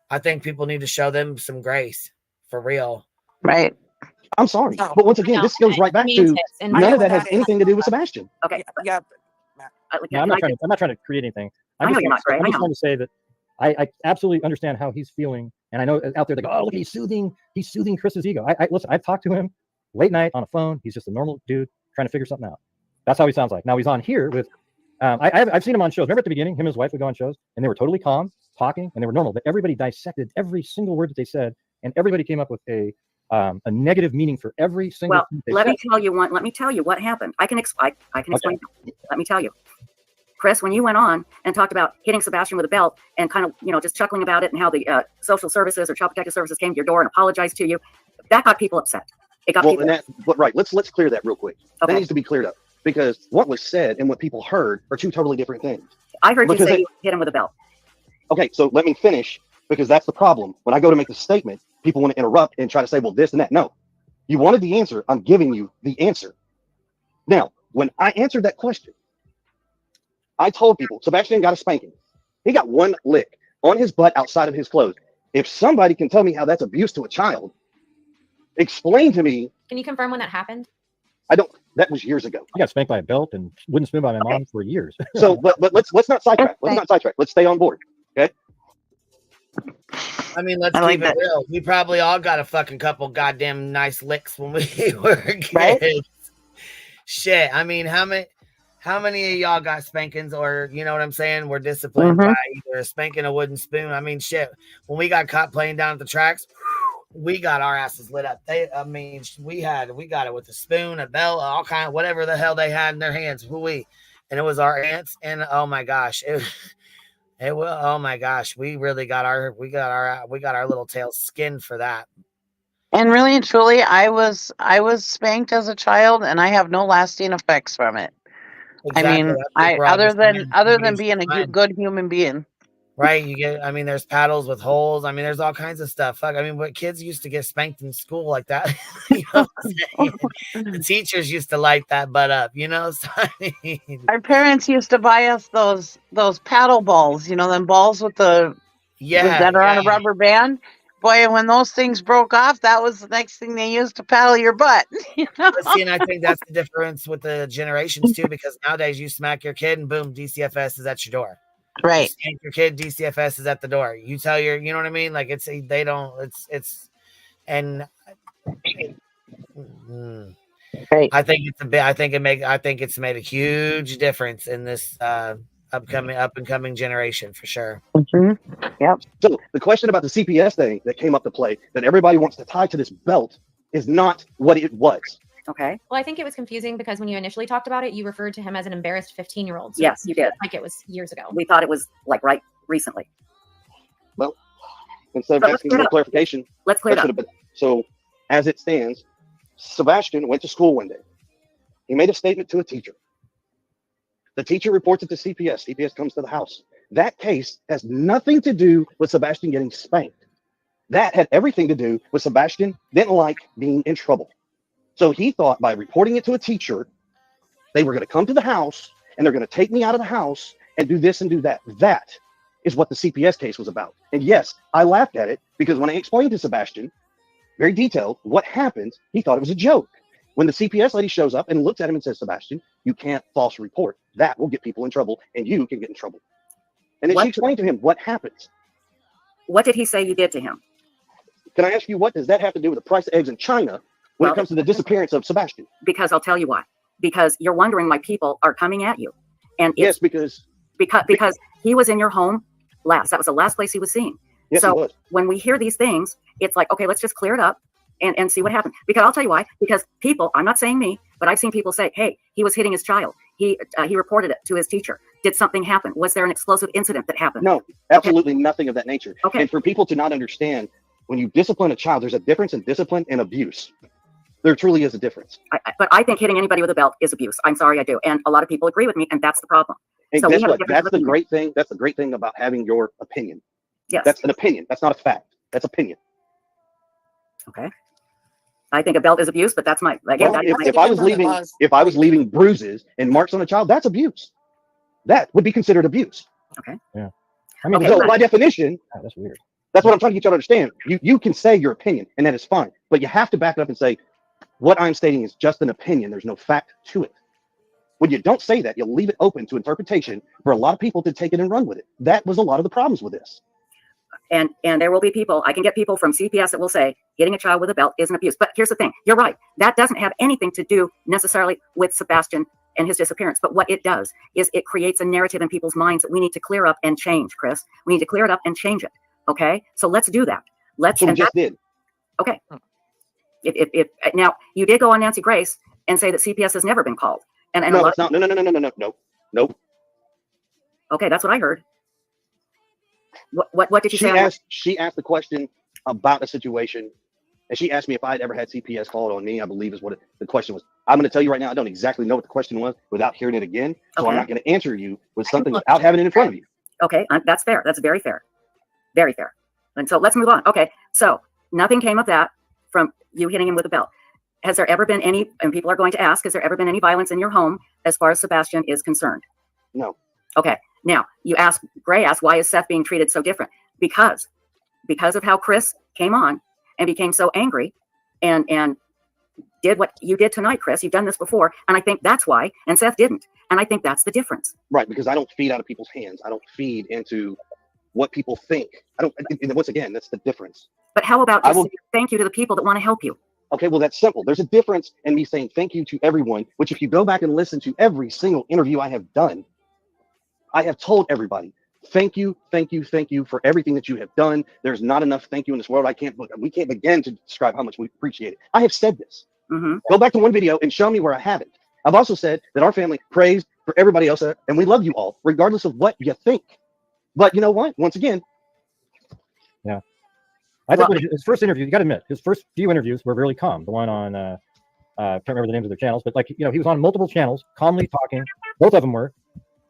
I think people need to show them some grace for real. Right. I'm sorry. But once again, this goes right back to none of that has anything to do with Sebastian. Okay. Yeah. No, I'm not trying to create anything. I'm just trying to say that I absolutely understand how he's feeling. And I know out there they go, oh, look, he's soothing Chris's ego. Listen, I've talked to him late night on a phone. He's just a normal dude trying to figure something out. That's how he sounds like. Now he's on here with, I've seen him on shows. Remember at the beginning, him and his wife would go on shows and they were totally calm, talking, and they were normal. But everybody dissected every single word that they said, and everybody came up with a negative meaning for every single thing they said. Let me tell you what happened. I can explain. Okay. Let me tell you. Chris, when you went on and talked about hitting Sebastian with a belt and kind of, just chuckling about it and how the social services or child protective services came to your door and apologized to you, that got people upset. It got people upset. Right. Let's clear that real quick. Okay. That needs to be cleared up, because what was said and what people heard are two totally different things. I heard you say you hit him with a belt. Okay, so let me finish, because that's the problem. When I go to make the statement, people want to interrupt and try to say, well, this and that. No, you wanted the answer. I'm giving you the answer. Now, when I answered that question, I told people Sebastian got a spanking. He got one lick on his butt outside of his clothes. If somebody can tell me how that's abuse to a child, explain to me. Can you confirm when that happened? I don't. That was years ago. I got spanked by a belt and wooden spoon by my mom for years. So, but let's not sidetrack. Let's not sidetrack. Let's stay on board. Okay. I mean, let's I like keep it that. real. We probably all got a fucking couple goddamn nice licks when we were kids. Right? Shit. I mean, how many of y'all got spankings, or you know what I'm saying? Were disciplined Mhm. by either a spanking, a wooden spoon. I mean, shit. When we got caught playing down at the tracks, we got our asses lit up. We got it with a spoon, a belt, all kind of whatever the hell they had in their hands. And it was our aunts. And oh my gosh, it will. Oh my gosh, we really got our little tails skinned for that. And really and truly, I was spanked as a child, and I have no lasting effects from it. Exactly. I mean, That's what we're all other just than saying. other You than get being a fine. good human being. Right, you get. I mean, there's paddles with holes. I mean, there's all kinds of stuff. Fuck, I mean, what kids used to get spanked in school like that. You know what I'm saying? The teachers used to light that butt up. You know, so, I mean, Our parents used to buy us those paddle balls. You know, them balls with that are on a rubber band. Boy, and when those things broke off, that was the next thing they used to paddle your butt. You know? But see, and I think that's the difference with the generations too, because nowadays you smack your kid and boom, DCFS is at your door. Right. You spank your kid, DCFS is at the door. You tell you know what I mean? Like they don't, and right. I think it's made a huge difference in this up and coming generation for sure. Mm-hmm. Yep. So the question about the CPS thing that came up to play that everybody wants to tie to this belt is not what it was. Okay. Well, I think it was confusing because when you initially talked about it, you referred to him as an embarrassed 15-year-old. So Yes, you did. Like it was years ago. We thought it was like right recently. Well, instead of But let's asking clear for it up. clarification, Let's clear it that up. should have been. So as it stands, Sebastian went to school one day. He made a statement to a teacher. The teacher reports it to CPS. CPS comes to the house. That case has nothing to do with Sebastian getting spanked. That had everything to do with Sebastian didn't like being in trouble. So he thought by reporting it to a teacher, they were going to come to the house and they're going to take me out of the house and do this and do that. That is what the CPS case was about. And yes, I laughed at it because when I explained to Sebastian, very detailed, what happened, he thought it was a joke. When the CPS lady shows up and looks at him and says, Sebastian, you can't false report. That will get people in trouble and you can get in trouble. And then she explained to him what happens. What did he say you did to him? Can I ask you, what does that have to do with the price of eggs in China when it comes to the disappearance of Sebastian? Because I'll tell you why. Because you're wondering why people are coming at you. And it's because he was in your home last. That was the last place he was seen. Yes, so he was. when we hear these things, it's like, okay, let's just clear it up and see what happened. Because I'll tell you why. Because people, I'm not saying me, but I've seen people say, hey, he was hitting his child. He reported it to his teacher. Did something happen? Was there an explosive incident that happened? No, absolutely nothing of that nature. Okay. And for people to not understand, when you discipline a child, there's a difference in discipline and abuse. There truly is a difference. But I think hitting anybody with a belt is abuse. I'm sorry, I do. And a lot of people agree with me, and that's the problem. And So guess we have a what? difference That's of the opinion. great thing. That's the great thing about having your opinion. Yes. That's an opinion. That's not a fact. That's opinion. Okay. I think a belt is abuse, but that's my again. Well, that's my if I was leaving bruises and marks on a child, that's abuse. That would be considered abuse. Okay. Yeah. I mean, So by definition, that's weird. that's what I'm trying to get you to understand. You can say your opinion, and that is fine, but you have to back it up and say, what I'm stating is just an opinion. There's no fact to it. When you don't say that, you'll leave it open to interpretation for a lot of people to take it and run with it. That was a lot of the problems with this. And there will be people, I can get people from CPS that will say hitting a child with a belt is an abuse. But here's the thing, you're right. That doesn't have anything to do necessarily with Sebastian and his disappearance. But what it does is it creates a narrative in people's minds that we need to clear up and change, Chris. We need to clear it up and change it. Okay? So let's do that. So we just did. Okay. If now you did go on Nancy Grace and say that CPS has never been called. And No, it's not. No. Okay, that's what I heard. What did you say? She asked the question about a situation, and she asked me if I had ever had CPS called on me. I believe is what the question was. I'm going to tell you right now, I don't exactly know what the question was without hearing it again, so I'm not going to answer you with something without having it in front of you. Okay, that's fair. That's very fair. Very fair. And so let's move on. Okay, so nothing came of that from you hitting him with a belt. Has there ever been any, and people are going to ask, has there ever been any violence in your home as far as Sebastian is concerned? No. Okay, now Gray asked, why is Seth being treated so different? Because of how Chris came on and became so angry and did what you did tonight, Chris. You've done this before, and I think that's why, and Seth didn't. And I think that's the difference. Right, because I don't feed out of people's hands. I don't feed into what people think. I don't, and once again, that's the difference. But how about just saying thank you to the people that want to help you? Okay, well, that's simple. There's a difference in me saying thank you to everyone, which if you go back and listen to every single interview I have done, I have told everybody, thank you for everything that you have done. There's not enough thank you in this world. We can't begin to describe how much we appreciate it. I have said this. Mm-hmm. Go back to one video and show me where I haven't. I've also said that our family prays for everybody else, and we love you all, regardless of what you think. But you know what? Once again, yeah. I think his first interview, you got to admit, his first few interviews were really calm. The one on, I can't remember the names of their channels, but he was on multiple channels, calmly talking. Both of them were.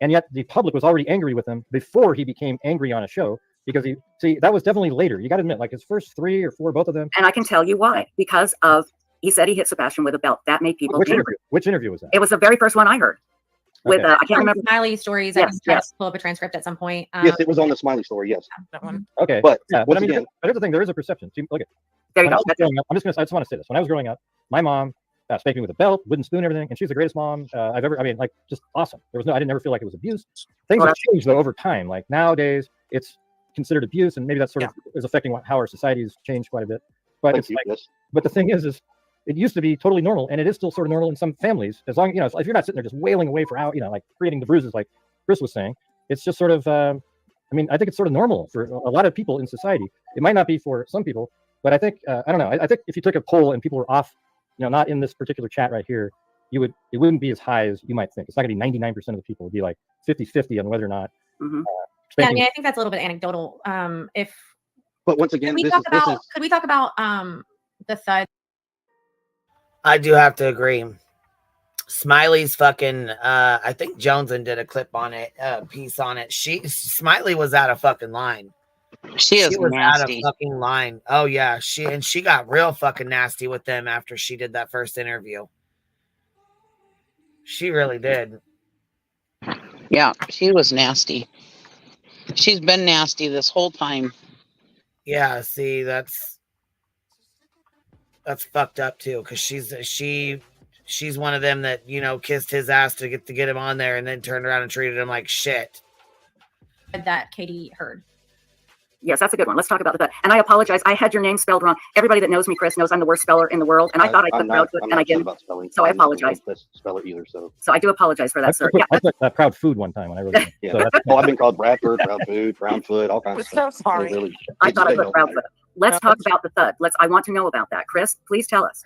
And yet the public was already angry with him before he became angry on a show, because that was definitely later. You got to admit, his first 3 or 4, both of them. And I can tell you why. Because he said he hit Sebastian with a belt. That made people angry. Which interview was that? It was the very first one I heard. With I can't remember. Smiley stories. Yes, I can try to pull up a transcript at some point. Yes, it was on the Smiley story. Yes. That one. Okay. But yeah, once but again, here's the thing. There is a perception. See, look at. There you go. I just want to say this. When I was growing up, my mom spanked me with a belt, wooden spoon, everything, and she's the greatest mom I've ever. I mean, just awesome. I didn't ever feel like it was abuse. Things have changed though over time. Like nowadays, it's considered abuse, and maybe that sort of is affecting how our society has changed quite a bit. But but the thing is it used to be totally normal, and it is still sort of normal in some families. As long if you're not sitting there just wailing away for hours, creating the bruises like Chris was saying, it's just sort of. I think it's sort of normal for a lot of people in society. It might not be for some people, but I think I don't know. I think if you took a poll and people were off, not in this particular chat right here, it wouldn't be as high as you might think. It's not going to be 99% of the people. It'd be like 50-50 on whether or not. Mm-hmm. Yeah, I think that's a little bit anecdotal. But once again, could we talk about the thud? I do have to agree. Smiley's fucking I think Joneson did a clip on it, piece on it. Smiley was out of fucking line. She was out of nasty. fucking line. Oh yeah, she got real fucking nasty with them after she did that first interview. She really did. Yeah, she was nasty. She's been nasty this whole time. Yeah, see, that's fucked up too, because she's one of them that kissed his ass to get him on there, and then turned around and treated him like shit. That Katie heard. Yes, that's a good one. Let's talk about that. And I apologize. I had your name spelled wrong. Everybody that knows me, Chris, knows I'm the worst speller in the world. And I thought I put Proudfoot, and I didn't. So I apologize. Speller either. So I do apologize for that, sir. I put Proud Food one time when I wrote it. Yeah. So I've been called Bradford, Proud Food, Proudfoot, all kinds of stuff. So sorry. Really, I thought I put Proudfoot. Let's talk about the thud. I want to know about that. Chris, please tell us.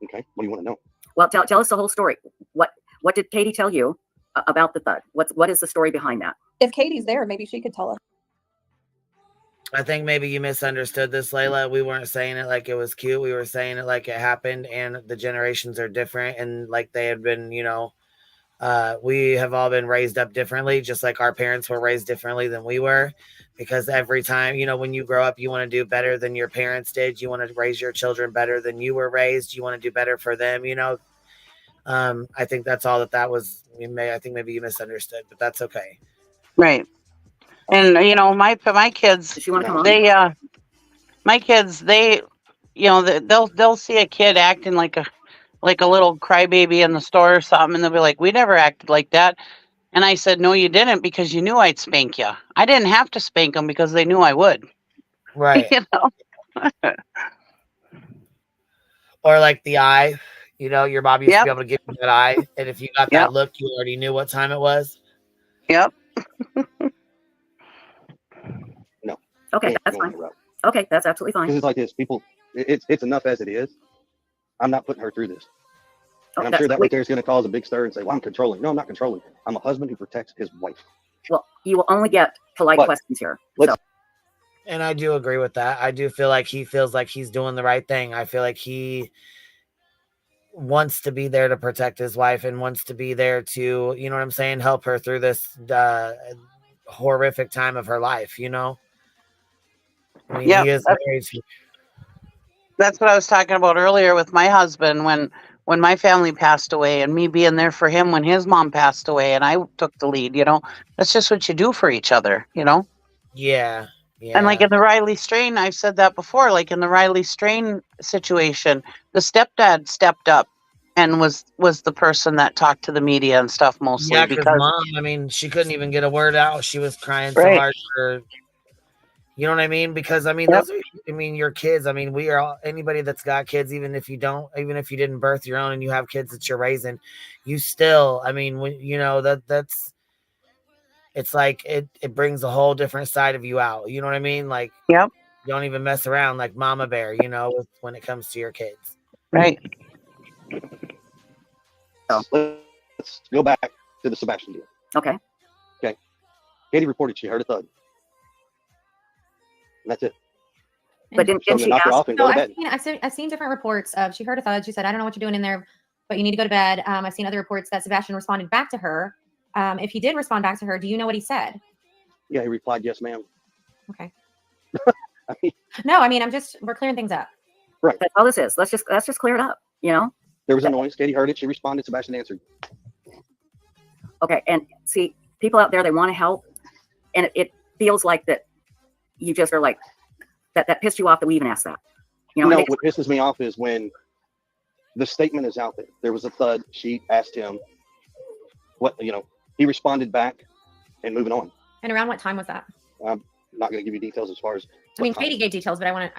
Okay. What do you want to know? Well, tell us the whole story. What did Katie tell you about the thud? What is the story behind that? If Katie's there, maybe she could tell us. I think maybe you misunderstood this, Layla. We weren't saying it like it was cute. We were saying it like it happened, and the generations are different, and like they had been, we have all been raised up differently, just like our parents were raised differently than we were, because every time, when you grow up, you want to do better than your parents did. You want to raise your children better than you were raised. You want to do better for them, I think that's all that was. I think maybe you misunderstood, but that's okay. Right. And my kids, my kids, they'll see a kid acting like a little crybaby in the store or something, and they'll be like, "We never acted like that." And I said, "No, you didn't, because you knew I'd spank you. I didn't have to spank them because they knew I would." Right. Or like the eye, your mom used to be able to give you that eye, and if you got that look, you already knew what time it was. Yep. No. Okay, that's fine. Okay, that's absolutely fine. Because it's like this, people. It's enough as it is. I'm not putting her through this. And I'm sure that right there is going to cause a big stir and say, "Well, I'm controlling." No, I'm not controlling. I'm a husband who protects his wife. Well, you will only get polite questions here. And I do agree with that. I do feel like he feels like he's doing the right thing. I feel like he wants to be there to protect his wife and wants to be there to, help her through this horrific time of her life, you know? I mean, Yep, he is married to. that's what I was talking about earlier with my husband when my family passed away and me being there for him when his mom passed away and I took the lead, you know. That's just what you do for each other, you know. Yeah, And like yeah. in the Riley Strain, I've said that before, like in the Riley Strain situation, the stepdad stepped up and was the person that talked to the media and stuff mostly Yeah, because because mom, I mean, she couldn't even get a word out. She was crying so right. hard for, you know what I mean? Because I mean, Yep. those are, I mean, your kids. I mean, we are all, anybody that's got kids, even if you don't, even if you didn't birth your own and you have kids that you're raising, you still, I mean, when you know that's, it's like it brings a whole different side of you out. You know what I mean? Like, Yep. don't even mess around like mama bear, you know, when it comes to your kids. Right. Let's go back to the Sebastian deal. Okay. Okay. Katie reported she heard a thud. And that's it. But didn't So she knock her ask? off and go to bed. I've seen different reports of she heard a thud. She said, I don't know what you're doing in there, but you need to go to bed. I've seen other reports that Sebastian responded back to her. If he did respond back to her, do you know what he said? Yeah, he replied, yes, ma'am. Okay. I mean, No, I mean, we're clearing things up. right. That's all this is. Let's just clear it up, you know? There was a noise. Katie heard it. She responded. Sebastian answered. Okay. And see, people out there, they want to help. And it feels like that you just are like, that pissed you off that we even asked that. You know, What pisses me off is when the statement is out there. There was a thud. She asked him what, you know, he responded back and moving on. And around what time was that? I'm not going to give you details as far as. I mean, Katie gave details, but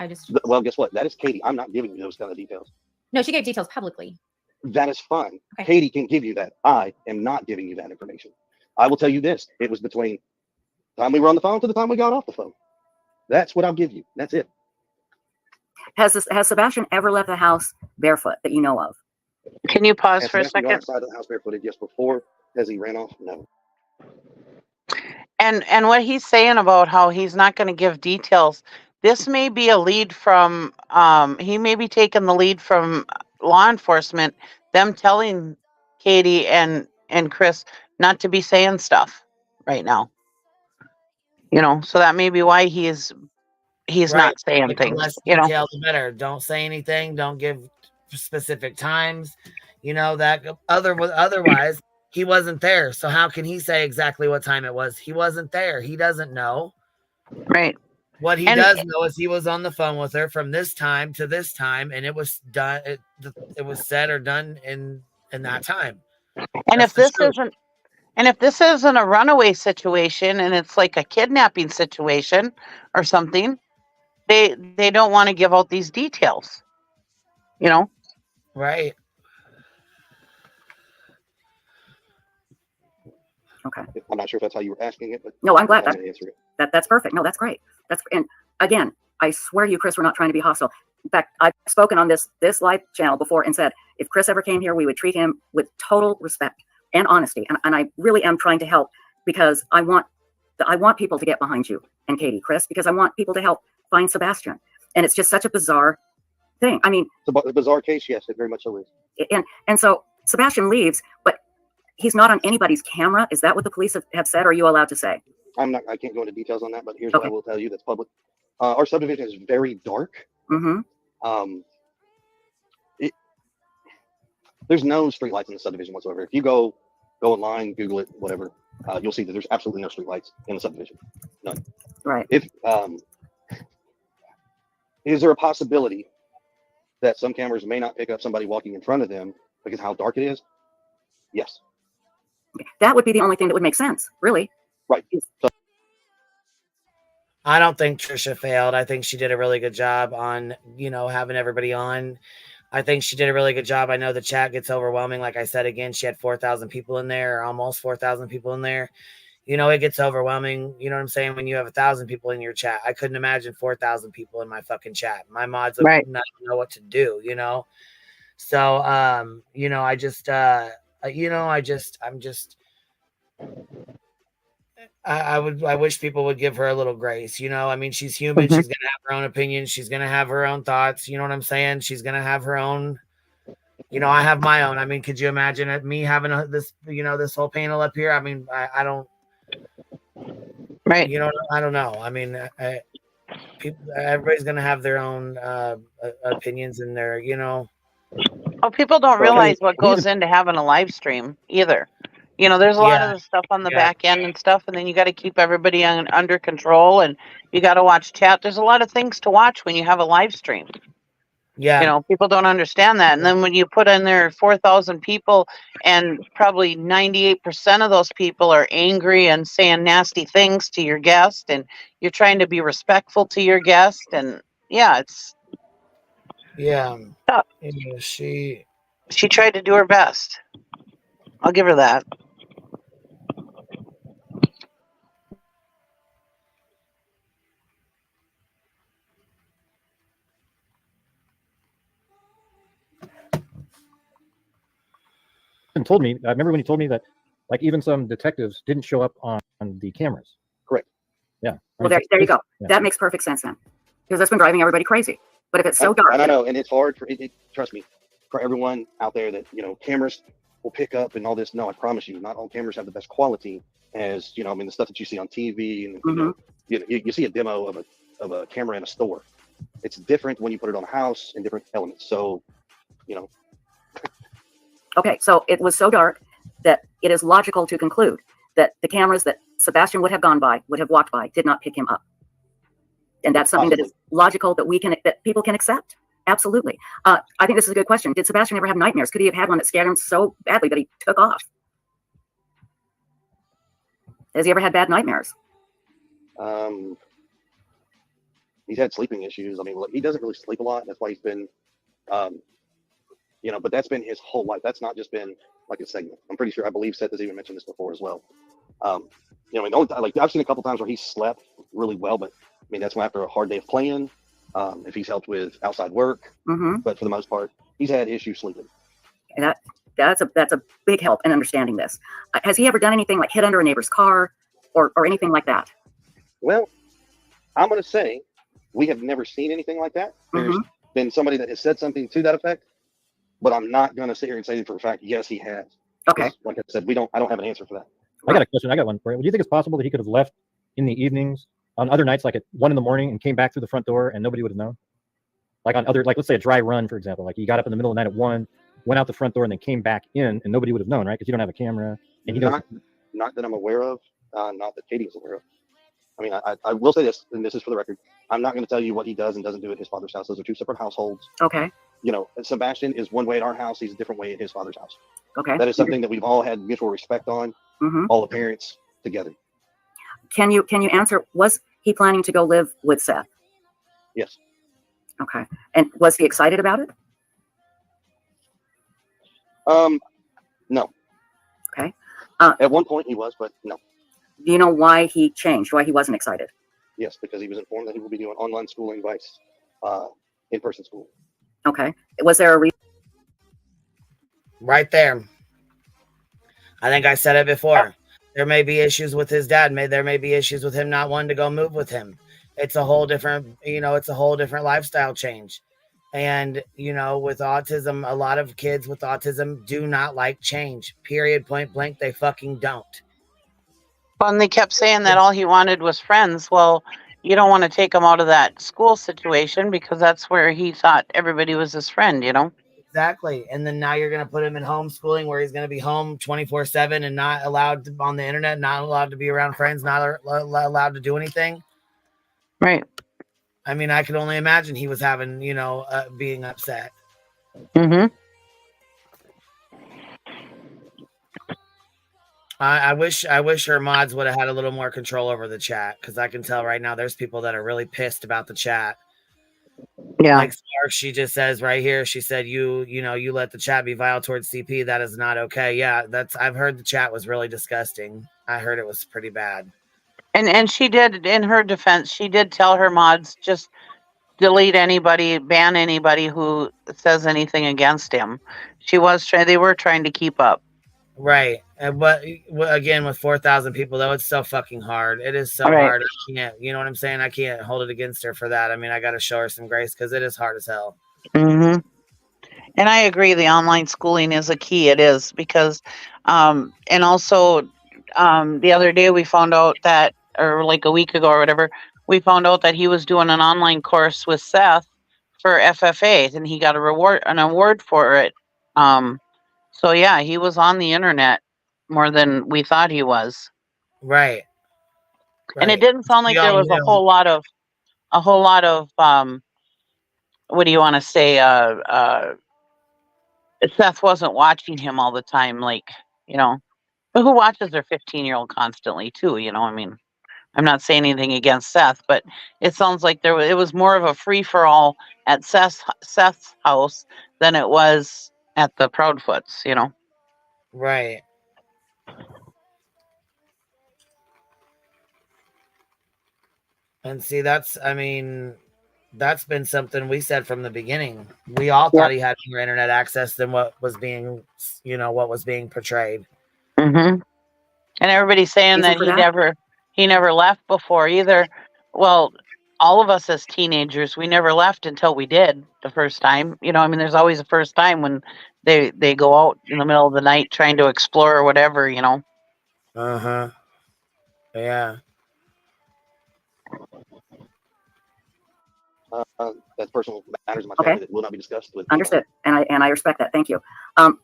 Well, guess what? That is Katie. I'm not giving you those kind of details. No, she gave details publicly. That is fine. Okay. Katie can give you that. I am not giving you that information. I will tell you this. It was between the time we were on the phone to the time we got off the phone. That's what I'll give you. That's it. Has Sebastian ever left the house barefoot that you know of? Can you pause Has for a Sebastian gone second? outside of the house barefooted? Yes. Before, as he ran off? No. And what he's saying about how he's not going to give details, this may be a lead from he may be taking the lead from law enforcement, them telling Katie and Chris not to be saying stuff right now. You know, so that may be why he's Right. not saying Like, the things, less you know. detail, the better. Don't say anything. Don't give specific times. You know that otherwise he wasn't there. So how can he say exactly what time it was? He wasn't there. He doesn't know. Right. What he does know is he was on the phone with her from this time to this time, and it was done. It was said or done in that time. And if this isn't a runaway situation and it's like a kidnapping situation or something, they don't want to give out these details. You know? Right. Okay. I'm not sure if that's how you were asking it, but no, I'm glad I'm gonna answer it. That's perfect. No, that's great. And again, I swear to you, Chris, we're not trying to be hostile. In fact, I've spoken on this live channel before and said, if Chris ever came here, we would treat him with total respect and honesty. And I really am trying to help because I want people to get behind you and Katie, Chris, because I want people to help find Sebastian. And it's just such a bizarre thing. I mean, it's a bizarre case. Yes, it very much so is. And so Sebastian leaves, but he's not on anybody's camera. Is that what the police have said? Or are you allowed to say? I can't go into details on that, but here's what I will tell you that's public. Our subdivision is very dark. Mm-hmm. There's no street lights in the subdivision whatsoever. If you go online, Google it, whatever, you'll see that there's absolutely no street lights in the subdivision. None. Right. If is there a possibility that some cameras may not pick up somebody walking in front of them because how dark it is? Yes. That would be the only thing that would make sense, really. Right. So, I don't think Trisha failed. I think she did a really good job on, having everybody on. I think she did a really good job. I know the chat gets overwhelming. Like I said, again, she had 4,000 people in there, or almost 4,000 people in there. It gets overwhelming. You know what I'm saying? When you have 1,000 people in your chat, I couldn't imagine 4,000 people in my fucking chat. My mods would not know what to do, So, I wish people would give her a little grace. I mean, she's human. She's going to have her own opinions. She's going to have her own thoughts. You know what I'm saying? She's going to have her own, I have my own. I mean, could you imagine me having this whole panel up here? I mean, I don't, Right. You know, I don't know. I mean, everybody's gonna have their own opinions in there. You know. Oh, people don't Well, realize what and even goes into having a live stream either. You know, there's a lot Yeah. of the stuff on the Yeah. back end and stuff, and then you got to keep everybody under control, and you got to watch chat. There's a lot of things to watch when you have a live stream. Yeah. You know, people don't understand that. And then when you put in there 4,000 people, and probably 98% of those people are angry and saying nasty things to your guest, and you're trying to be respectful to your guest, and yeah, it's Yeah. tough. You know, she Tried to do her best. I'll give her that. told me, I remember when he told me that, like, even some detectives didn't show up on the cameras. Correct. Yeah. Well, there you go. Yeah. That makes perfect sense then, because that's been driving everybody crazy. But if it's so dark, and I know, and it's hard for trust me, for everyone out there that, you know, cameras will pick up and all this. No, I promise you, not all cameras have the best quality as, you know, I mean, the stuff that you see on TV and you see a demo of a camera in a store. It's different when you put it on a house and different elements. So, you know. Okay, so it was so dark that it is logical to conclude that the cameras that Sebastian would have gone by, would have walked by, did not pick him up. And that's something that is logical, that people can accept. Absolutely. I think this is a good question. Did Sebastian ever have nightmares? Could he have had one that scared him so badly that he took off? Has he ever had bad nightmares? He's had sleeping issues. I mean, look, he doesn't really sleep a lot. That's why he's been, you know, but that's been his whole life. That's not just been like a segment. I'm pretty sure, I believe Seth has even mentioned this before as well. You know, I mean, like, I've seen a couple times where he slept really well, but I mean, that's after a hard day of playing. If he's helped with outside work, but for the most part, he's had issues sleeping. And that's a big help in understanding this. Has he ever done anything like hid under a neighbor's car or anything like that? Well, I'm going to say we have never seen anything like that. There's been somebody that has said something to that effect, but I'm not going to sit here and say for a fact, yes, he has. Okay. Like I said, I don't have an answer for that. I got a question. I got one for you. Do you think it's possible that he could have left in the evenings on other nights, like at 1 a.m, and came back through the front door and nobody would have known? Like on other, like, let's say a dry run, for example, like he got up in the middle of the night at 1, went out the front door and then came back in and nobody would have known, right? Because you don't have a camera. And he not that I'm aware of, not that Katie is aware of. I mean, I will say this, and this is for the record. I'm not going to tell you what he does and doesn't do at his father's house. Those are two separate households. Okay. You know, Sebastian is one way at our house. He's a different way at his father's house. Okay. That is something that we've all had mutual respect on, all the parents together. Can you answer, was he planning to go live with Seth? Yes. Okay. And was he excited about it? No. Okay. At one point he was, but no. Do you know why he changed, why he wasn't excited? Yes, because he was informed that he will be doing online schooling vice in-person school. Okay. Was there a reason? Right there. I think I said it before. There may be issues with his dad. There may be issues with him not wanting to go move with him. It's a whole different, it's a whole different lifestyle change. And, with autism, a lot of kids with autism do not like change. Period, point blank. They fucking don't. Well, and they kept saying that all he wanted was friends. Well, you don't want to take him out of that school situation because that's where he thought everybody was his friend, Exactly. And then now you're going to put him in homeschooling where he's going to be home 24/7 and not allowed on the internet, not allowed to be around friends, not allowed to do anything. Right. I mean, I could only imagine he was having, being upset. I wish her mods would have had a little more control over the chat, because I can tell right now there's people that are really pissed about the chat. Yeah. Like Spark, she just says right here, she said, you let the chat be vile towards CP. That is not okay. Yeah, I've heard the chat was really disgusting. I heard it was pretty bad. And she did, in her defense, she did tell her mods, just delete anybody, ban anybody who says anything against him. They were trying to keep up. Right. But again, with 4,000 people, though, it's so fucking hard. It is so hard. I can't, you know what I'm saying? I can't hold it against her for that. I mean, I got to show her some grace because it is hard as hell. And I agree. The online schooling is a key. It is because, and also the other day we found out that or like a week ago or whatever, we found out that he was doing an online course with Seth for FFA, and he got an award for it. So yeah, he was on the internet more than we thought he was. Right. And it Right. didn't sound We like there all was a knew. whole lot of what do you want to say? Seth wasn't watching him all the time, like, you know. But who watches their 15-year-old constantly too, you know? I mean, I'm not saying anything against Seth, but it sounds like it was more of a free for all at Seth's house than it was at the Proudfoots, you know. Right. And see, I mean, that's been something we said from the beginning. We all thought he had more internet access than what was being, what was being portrayed. Mm-hmm. And everybody's saying that he never left before either. Well, all of us as teenagers, we never left until we did the first time. You know, I mean, there's always a first time when they go out in the middle of the night trying to explore or whatever, you know. Uh-huh. Yeah. That's personal matters in my Okay. family that will not be discussed with. Understood. And I respect that. Thank you.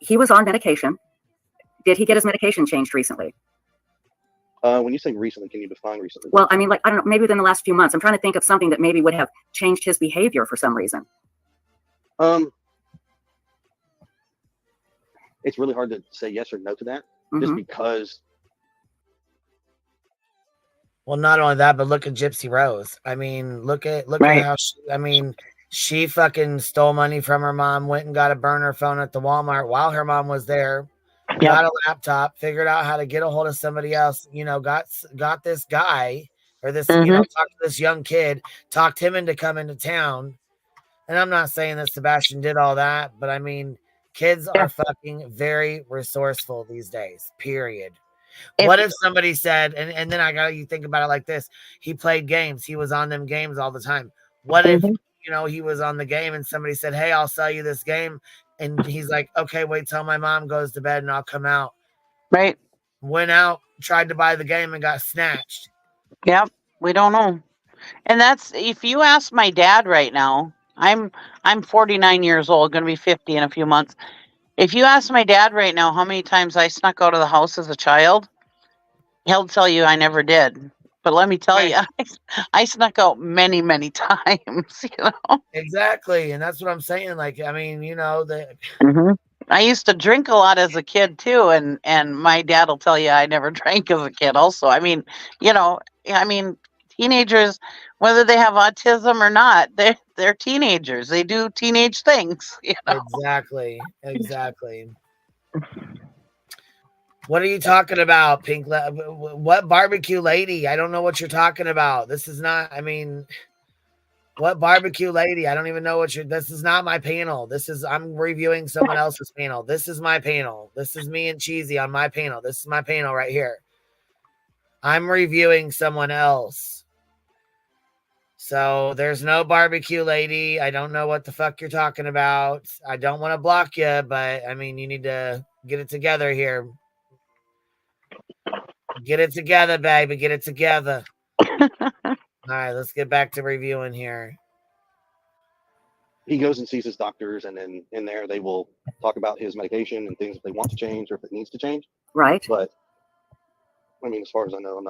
He was on medication. Did he get his medication changed recently? When you say recently, can you define recently? Well, I mean, like, I don't know, maybe within the last few months. I'm trying to think of something that maybe would have changed his behavior for some reason. It's really hard to say yes or no to that, just because. Well, not only that, but look at Gypsy Rose. I mean, look at how she fucking stole money from her mom, went and got a burner phone at the Walmart while her mom was there, got a laptop, figured out how to get a hold of somebody else, got this guy or this, talked to this young kid, talked him into coming to town. And I'm not saying that Sebastian did all that, but I mean, kids are fucking very resourceful these days, period. What if somebody said, and then you think about it like this, he played games, he was on them games all the time. What if, he was on the game and somebody said, hey, I'll sell you this game. And he's like, okay, wait till my mom goes to bed and I'll come out. Right. Went out, tried to buy the game and got snatched. Yep. We don't know. And that's, if you ask my dad right now, I'm 49 years old, going to be 50 in a few months. If you ask my dad right now how many times I snuck out of the house as a child, he'll tell you I never did. But let me tell you, I snuck out many, many times, Exactly. And that's what I'm saying. Like, I mean, I used to drink a lot as a kid too, and my dad will tell you I never drank as a kid also. I mean, teenagers, whether they have autism or not, they're teenagers. They do teenage things, Exactly. What are you talking about, Pink? What barbecue lady? I don't know what you're talking about. This is not, what barbecue lady? I don't even know this is not my panel. I'm reviewing someone else's panel. This is my panel. This is me and Cheesy on my panel. This is my panel right here. I'm reviewing someone else. So there's no barbecue lady. I don't know what the fuck you're talking about. I don't want to block you, but you need to get it together here. Get it together, baby. Get it together. All right, let's get back to reviewing here. He goes and sees his doctors, and then in there they will talk about his medication and things that they want to change or if it needs to change. Right. But as far as I know,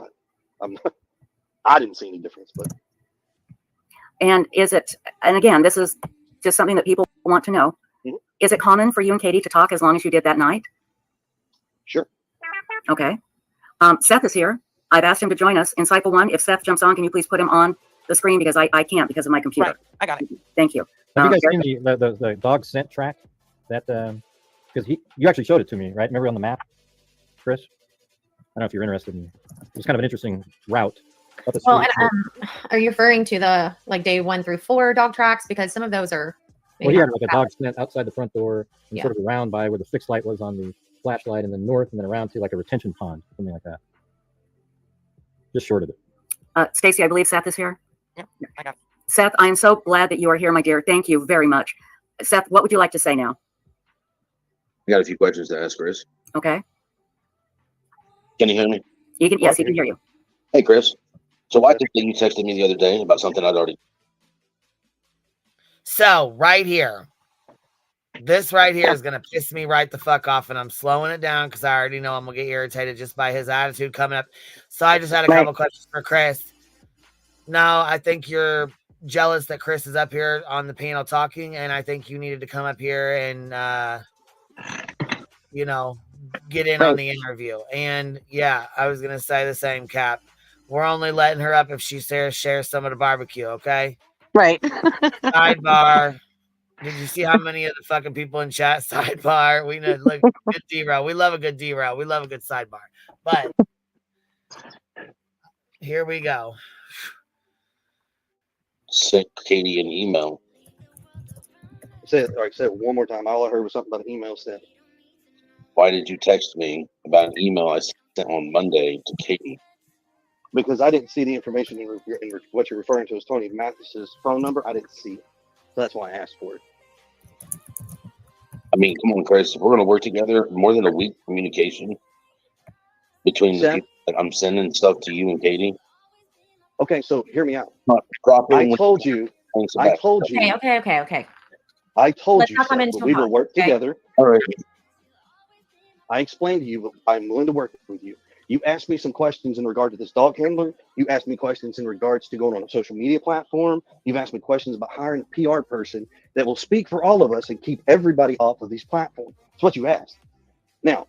I didn't see any difference. But and again, this is just something that people want to know. Is it common for you and Katie to talk as long as you did that night? Sure. Okay. Seth is here. I've asked him to join us. Insightful One, if Seth jumps on, can you please put him on the screen because I can't because of my computer. Right. I got it. Thank you. Have you guys seen the dog scent track? That because you actually showed it to me, right? Remember on the map, Chris? I don't know if you're interested in. It's kind of an interesting route. Well, and are you referring to the day 1 through 4 dog tracks? Because some of those are. Well, he had a dog scent outside the front door and sort of around by where the fixed light was on the flashlight, and then north, and then around to a retention pond, something like that. Just short of it. Stacy, I believe Seth is here. Yeah, I got it. Seth, I am so glad that you are here, my dear. Thank you very much. Seth, what would you like to say now? I got a few questions to ask Chris. Okay. Can you hear me? Yes, he can hear you. Hey, Chris. So I think that you texted me the other day about something I'd already. So right here, this right here is gonna piss me right the fuck off, and I'm slowing it down because I already know I'm gonna get irritated just by his attitude coming up. So I just had a couple questions for Chris. No, I think you're jealous that Chris is up here on the panel talking, and I think you needed to come up here and get in on the interview. And yeah, I was gonna say the same, Cap. We're only letting her up if she shares some of the barbecue, okay? Right. Sidebar. Did you see how many of the fucking people in chat? Sidebar. We know, look, good derail. We love a good derail. We love a good sidebar. But here we go. Sent Katie an email. Say it one more time. All I heard was something about an email sent. Why did you text me about an email I sent on Monday to Katie? Because I didn't see the information in what you're referring to as Tony Mathis's phone number. I didn't see it. So that's why I asked for it. I mean, come on, Chris. If we're going to work together, more than a week communication between the people that I'm sending stuff to you and Katie. Okay, so hear me out. I told you. Okay. I told Let's you not come Seth, into that we a will hug, work okay? together. All right. I explained to you, but I'm willing to work with you. You asked me some questions in regard to this dog handler. You asked me questions in regards to going on a social media platform. You've asked me questions about hiring a PR person that will speak for all of us and keep everybody off of these platforms. That's what you asked. Now,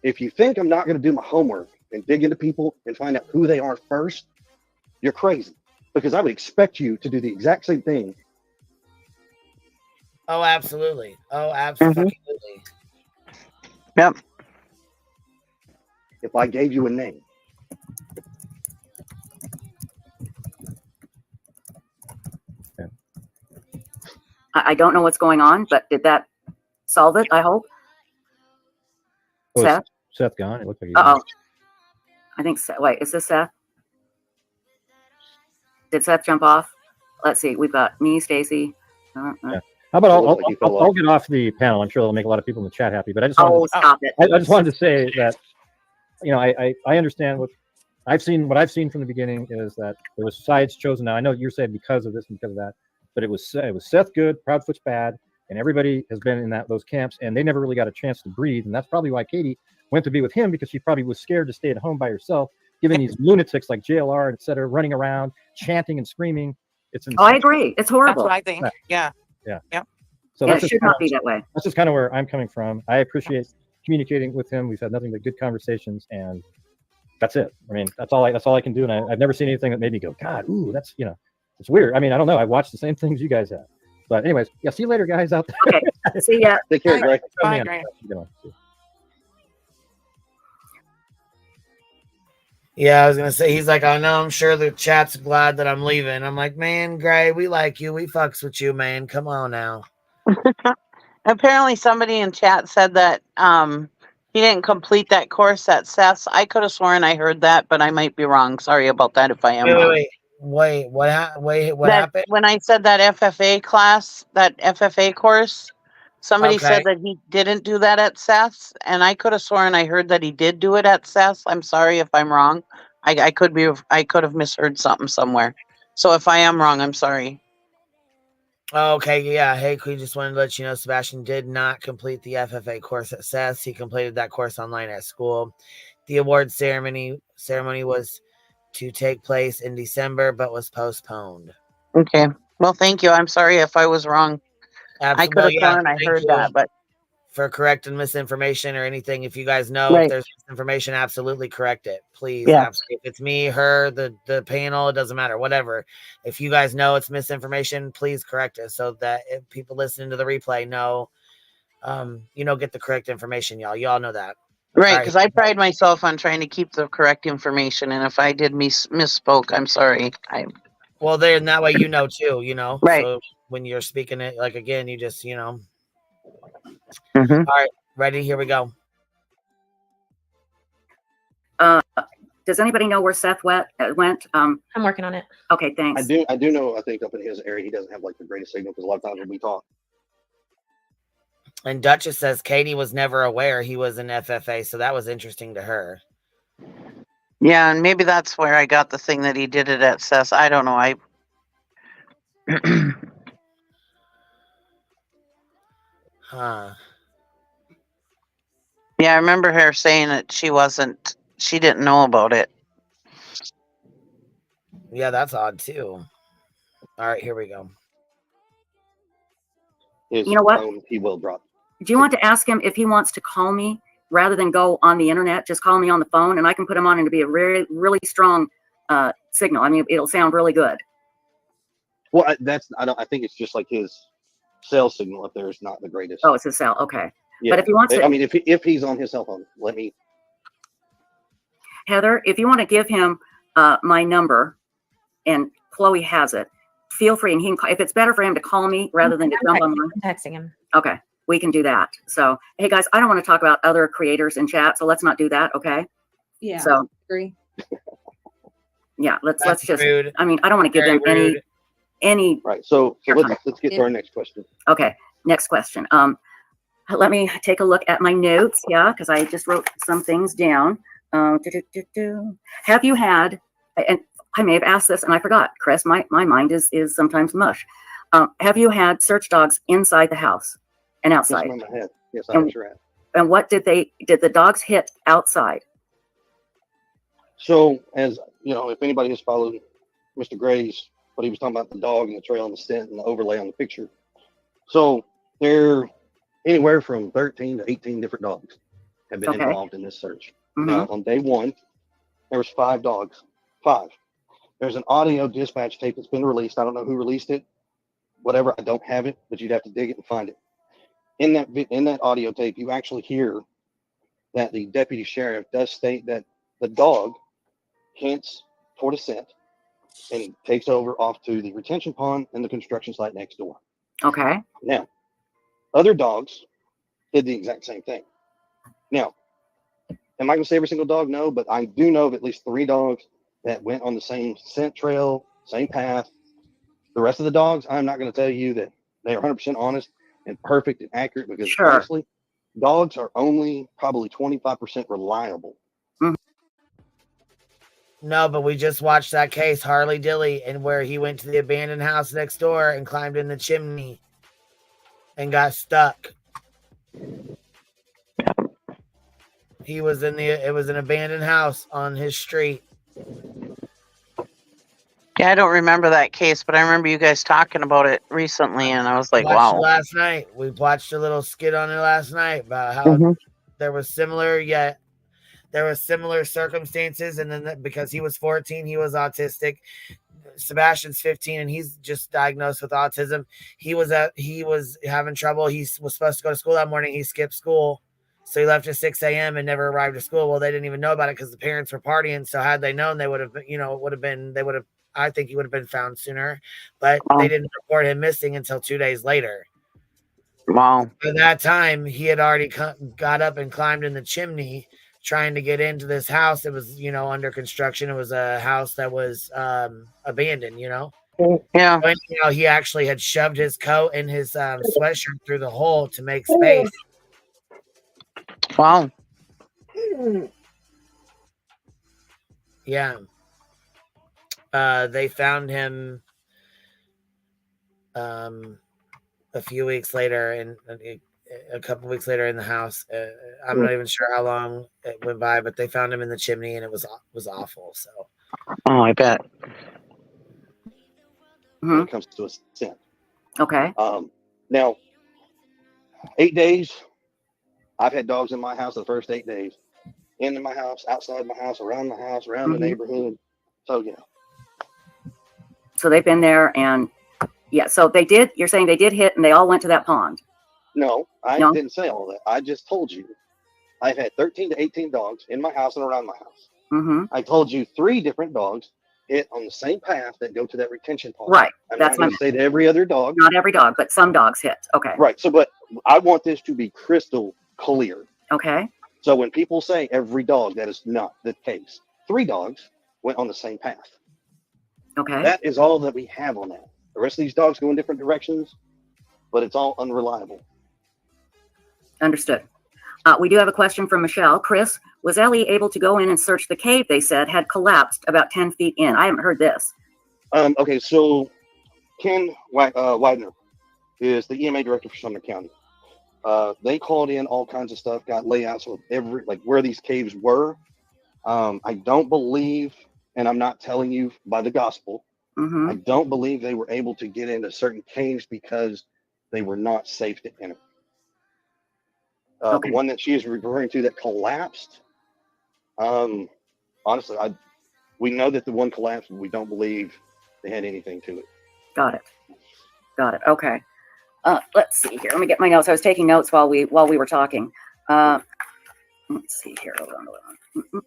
if you think I'm not going to do my homework and dig into people and find out who they are first, you're crazy. Because I would expect you to do the exact same thing. Oh, absolutely. Oh, absolutely. Yep. If I gave you a name. I don't know what's going on, but did that solve it? I hope. Oh, Seth? Seth gone. It looks like he's Uh-oh. I think Seth. Wait, is this Seth? Did Seth jump off? Let's see. We've got me, Stacy. Yeah. How about I'll get off the panel. I'm sure that'll make a lot of people in the chat happy. But I just wanted stop it. I just wanted to say that I understand what I've seen from the beginning is that there was sides chosen. Now I know you're saying because of this and because of that, but it was Seth good, Proudfoot's bad, and everybody has been in those camps, and they never really got a chance to breathe, and that's probably why Katie went to be with him, because she probably was scared to stay at home by herself, given these lunatics like JLR, et cetera, running around, chanting and screaming. It's insane. Oh, I agree. It's horrible. That's what I think. Yeah. So it should not be that way. That's just kind of where I'm coming from. I appreciate communicating with him. We've had nothing but good conversations, and that's it. I mean, that's all I can do. And I've never seen anything that made me go, God, ooh, that's it's weird. I mean, I don't know. I watched the same things you guys have. But anyways, yeah, see you later, guys out there. Okay. See ya. Take care, Greg. Bye, Greg. Yeah, I was gonna say, he's like, I know, I'm sure the chat's glad that I'm leaving. I'm like, man, Gray, we like you. We fucks with you, man. Come on now. Apparently somebody in chat said that he didn't complete that course at Seth's. I could have sworn I heard that, but I might be wrong. Sorry about that if I am wrong. Wait, what happened? When I said that FFA class, that FFA course, somebody said that he didn't do that at Seth's, and I could have sworn I heard that he did do it at Seth's. I'm sorry if I'm wrong. I could have misheard something somewhere. So if I am wrong, I'm sorry. Okay, yeah. Hey, we just wanted to let you know Sebastian did not complete the FFA course at Seth's. He completed that course online at school. The award ceremony was to take place in December, but was postponed. Okay. Well, thank you. I'm sorry if I was wrong. I could have sworn I heard that, but for correcting misinformation or anything, if you guys know if there's misinformation, absolutely correct it, please. Yeah. If it's me, her, the panel, it doesn't matter, whatever. If you guys know it's misinformation, please correct it so that if people listening to the replay know, get the correct information, y'all know that. Right, because I pride myself on trying to keep the correct information, and if I did misspoke, I'm sorry. Well, then that way too, Right. So when you're speaking it, like again, you just Mm-hmm. All right, ready? Here we go. Does anybody know where Seth went? I'm working on it. Okay, thanks. I do know. I think up in his area, he doesn't have like the greatest signal because a lot of times when we talk. And Duchess says Katie was never aware he was in FFA, so that was interesting to her. Yeah, and maybe that's where I got the thing that he did it at Seth's. I don't know. Huh. Yeah, I remember her saying that she didn't know about it. Yeah, that's odd too. All right, here we go. His You know what? phone, he will drop. Do you want to ask him if he wants to call me rather than go on the internet? Just call me on the phone, and I can put him on, and it'll be a really, really strong signal. I mean, it'll sound really good. Well, I think it's just like his cell signal up there is not the greatest. Oh, it's his cell. Okay. Yeah. But if he wants to, I mean, if he's on his cell phone, let me. Heather, if you want to give him my number, and Chloe has it, feel free, and he can, if it's better for him to call me rather than to jump on mine. I'm texting him. Okay, we can do that. So, hey guys, I don't want to talk about other creators in chat, so let's not do that. Okay. Yeah. So, Agree. yeah, let's just. Rude. I mean, I don't want to give Very them rude. any. Right. So let's get to our next question. Okay, next question. Let me take a look at my notes. Yeah, because I just wrote some things down. Have you had? And I may have asked this and I forgot, Chris. My mind is sometimes mush. Have you had search dogs inside the house and outside? Just my head. Yes, I sure have. And what did the dogs hit outside? So, as you know, if anybody has followed Mr. Gray's, what he was talking about, the dog and the trail and the scent and the overlay on the picture. So they're anywhere from 13 to 18 different dogs have been involved in this search. Now, on day one, there was 5 dogs. 5. There's an audio dispatch tape that's been released. I don't know who released it. Whatever, I don't have it, but you'd have to dig it and find it. In that audio tape, you actually hear that the deputy sheriff does state that the dog hints toward a scent and he takes over off to the retention pond and the construction site next door. Okay. Now, other dogs did the exact same thing. Now, am I going to say every single dog? No, but I do know of at least 3 dogs that went on the same scent trail, same path. The rest of the dogs, I'm not going to tell you that they are 100% honest and perfect and accurate because honestly, dogs are only probably 25% reliable. No, but we just watched that case, Harley Dilly, and where he went to the abandoned house next door and climbed in the chimney and got stuck. It was an abandoned house on his street. Yeah, I don't remember that case, but I remember you guys talking about it recently, and I was like, Watched wow. it last night. We watched a little skit on it last night about how there was similar circumstances, and then because he was 14, he was autistic. Sebastian's 15 and he's just diagnosed with autism. He was having trouble. He was supposed to go to school that morning. He skipped school. So he left at 6 a.m. and never arrived at school. Well, they didn't even know about it because the parents were partying. So had they known, they would have, I think he would have been found sooner, but they didn't report him missing until 2 days later. Wow. By that time, he had already got up and climbed in the chimney trying to get into this house. It was, under construction. It was a house that was abandoned, Yeah. So, he actually had shoved his coat and his sweatshirt through the hole to make space. Wow. Yeah. They found him a few weeks later and a couple weeks later in the house. I'm not even sure how long it went by, but they found him in the chimney and it was awful. So. Oh, I bet. When it comes to a scent. Okay. Now, 8 days, I've had dogs in my house the first 8 days. Into my house, outside my house, around the house, around the neighborhood. So, So they've been there and, so they did, you're saying they did hit and they all went to that pond? No, I didn't say all that. I just told you I've had 13 to 18 dogs in my house and around my house. I told you 3 different dogs hit on the same path that go to that retention pond. Right. I'm That's not going to say to every other dog. Not every dog, but some dogs hit. Okay. Right. So, but I want this to be crystal clear. Okay. So when people say every dog, that is not the case. 3 dogs went on the same path. Okay. That is all that we have on that. The rest of these dogs go in different directions, but it's all unreliable. Understood. We do have a question from Michelle. Chris, Was Ellie able to go in and search the cave they said had collapsed about 10 feet in? I haven't heard this. Okay, so Ken Widener is the EMA director for Sumner County. They called in all kinds of stuff, got layouts of where these caves were. I don't believe, and I'm not telling you by the gospel, I don't believe they were able to get into certain caves because they were not safe to enter. The one that she is referring to that collapsed, honestly, we know that the one collapsed, but we don't believe they had anything to it. Got it. Okay. Let's see here. Let me get my notes. I was taking notes while we were talking. Let's see here. Hold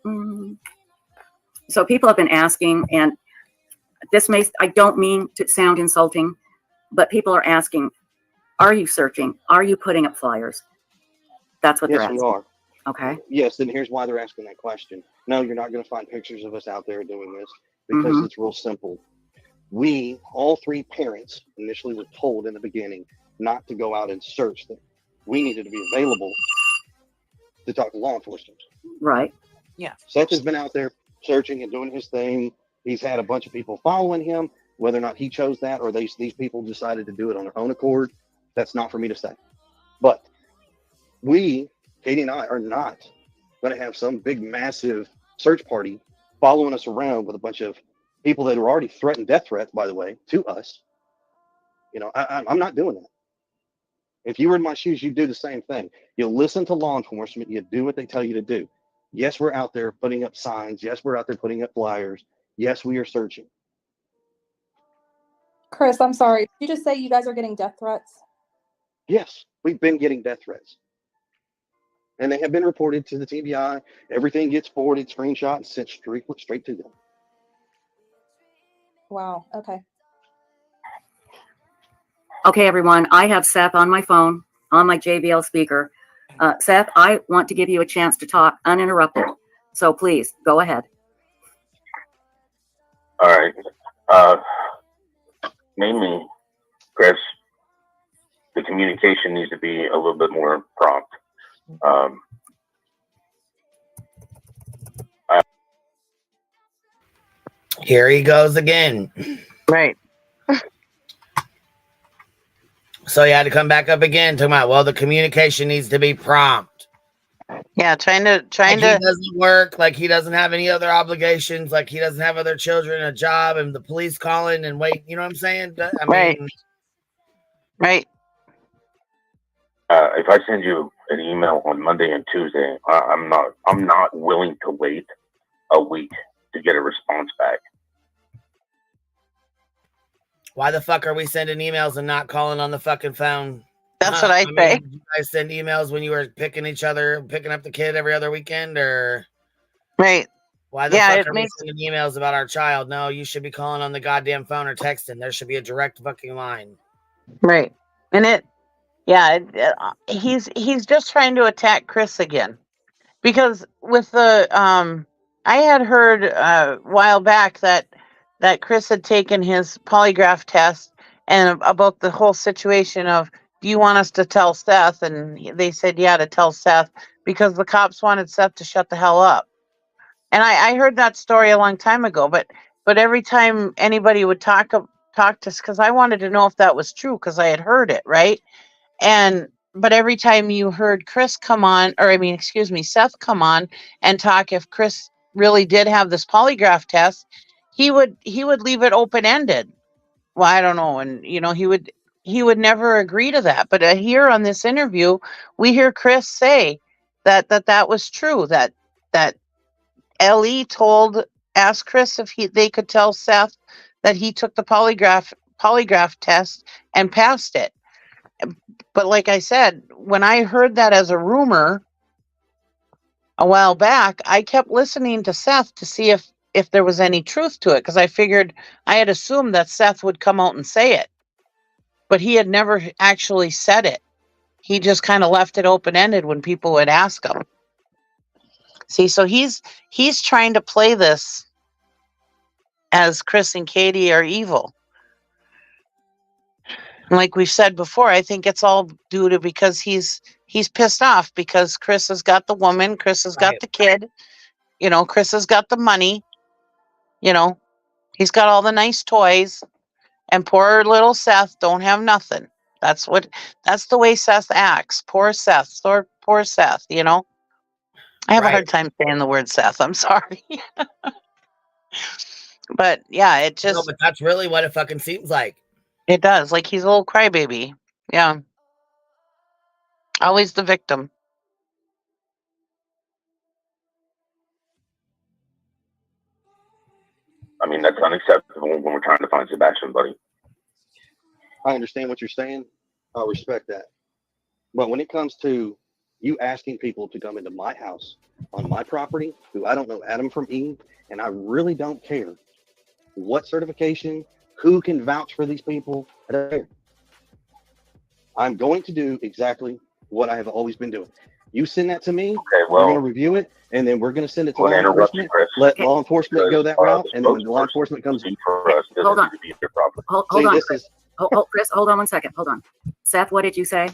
on. So people have been asking, and I don't mean to sound insulting, but people are asking, are you searching? Are you putting up flyers? That's what they're asking. Yes, we are. Okay. Yes, and here's why they're asking that question. No, you're not going to find pictures of us out there doing this because it's real simple. We, all three parents, initially were told in the beginning not to go out and search them. We needed to be available to talk to law enforcement. Right. Yeah. Seth has been out there searching and doing his thing. He's had a bunch of people following him. Whether or not he chose that or these people decided to do it on their own accord, that's not for me to say. But Katie and I, are not going to have some big, massive search party following us around with a bunch of people that are already threatened death threats, by the way, to us. You know, I'm not doing that. If you were in my shoes, you'd do the same thing. You listen to law enforcement. You do what they tell you to do. Yes, we're out there putting up signs. Yes, we're out there putting up flyers. Yes, we are searching. Chris, I'm sorry. Did you just say you guys are getting death threats? Yes, we've been getting death threats. And they have been reported to the TBI. Everything gets forwarded, screenshot, and sent straight to them. Wow. Okay. Okay, everyone. I have Seth on my phone, on my JBL speaker. Seth, I want to give you a chance to talk uninterrupted. So please, go ahead. All right. Mainly, Chris, the communication needs to be a little bit more prompt. Here he goes again. Right. So you had to come back up again, talking about, well, the communication needs to be prompt. Yeah, trying to. He doesn't work, like he doesn't have any other obligations, like he doesn't have other children, a job, and the police calling and wait. You know what I'm saying? I mean, right. If I send you an email on Monday and Tuesday, I'm not willing to wait a week to get a response back. why the fuck are we sending emails and not calling on the fucking phone? That's what I say. Did you guys send emails when you were picking up the kid every other weekend, or right? Why the fuck are we sending emails about our child? No, you should be calling on the goddamn phone or texting. There should be a direct fucking line. Right. And he's just trying to attack Chris again. Because with the I had heard a while back that Chris had taken his polygraph test and about the whole situation of, do you want us to tell Seth? And they said, yeah, to tell Seth, because the cops wanted Seth to shut the hell up. And I heard that story a long time ago, but every time anybody would talk to us, because I wanted to know if that was true, because I had heard it, right? But every time you heard Seth come on and talk, if Chris really did have this polygraph test, he would leave it open-ended. Well, I don't know. And, he would never agree to that. But here on this interview, we hear Chris say that was true, that Ellie asked Chris if they could tell Seth that he took the polygraph test and passed it. But like I said, when I heard that as a rumor a while back, I kept listening to Seth to see if there was any truth to it, because I had assumed that Seth would come out and say it. But he had never actually said it. He just kind of left it open-ended when people would ask him. See, so he's trying to play this as Chris and Katie are evil. And like we said before, I think it's all due to because he's pissed off because Chris has got the woman, Chris has got Right. the kid, Chris has got the money, he's got all the nice toys, and poor little Seth don't have nothing. That's the way Seth acts. Poor Seth. Poor Seth, I have a Right. hard time saying the word Seth. I'm sorry. But yeah, it No, just but that's really what it fucking seems like. it does. Like he's a little crybaby. Yeah. Always the victim. I mean, that's unacceptable when we're trying to find Sebastian, buddy. I understand what you're saying. I respect that. But when it comes to you asking people to come into my house on my property, who I don't know Adam from Eve, and I really don't care what certification, who can vouch for these people, I don't care. I'm going to do exactly what I have always been doing. You send that to me, Okay, we're going to well, review it, and then we're going to send it to we'll law interrupt you, enforcement. Chris. Let law enforcement go that route, The and then when law spokesperson enforcement comes, speak for us Hold doesn't on. need to be your property. Hold see, on, this Chris. is Chris, hold on 1 second. Hold on. Seth, what did you say?